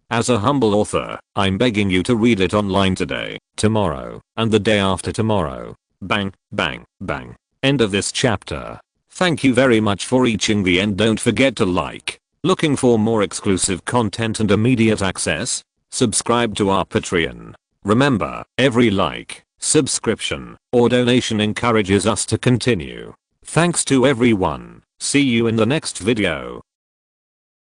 As a humble author, I'm begging you to read it online today, tomorrow, and the day after tomorrow. Bang, bang, bang. End of this chapter. Thank you very much for reaching the end. Don't forget to like. Looking for more exclusive content and immediate access? Subscribe to our Patreon. Remember, every like, subscription, or donation encourages us to continue. Thanks to everyone. See you in the next video.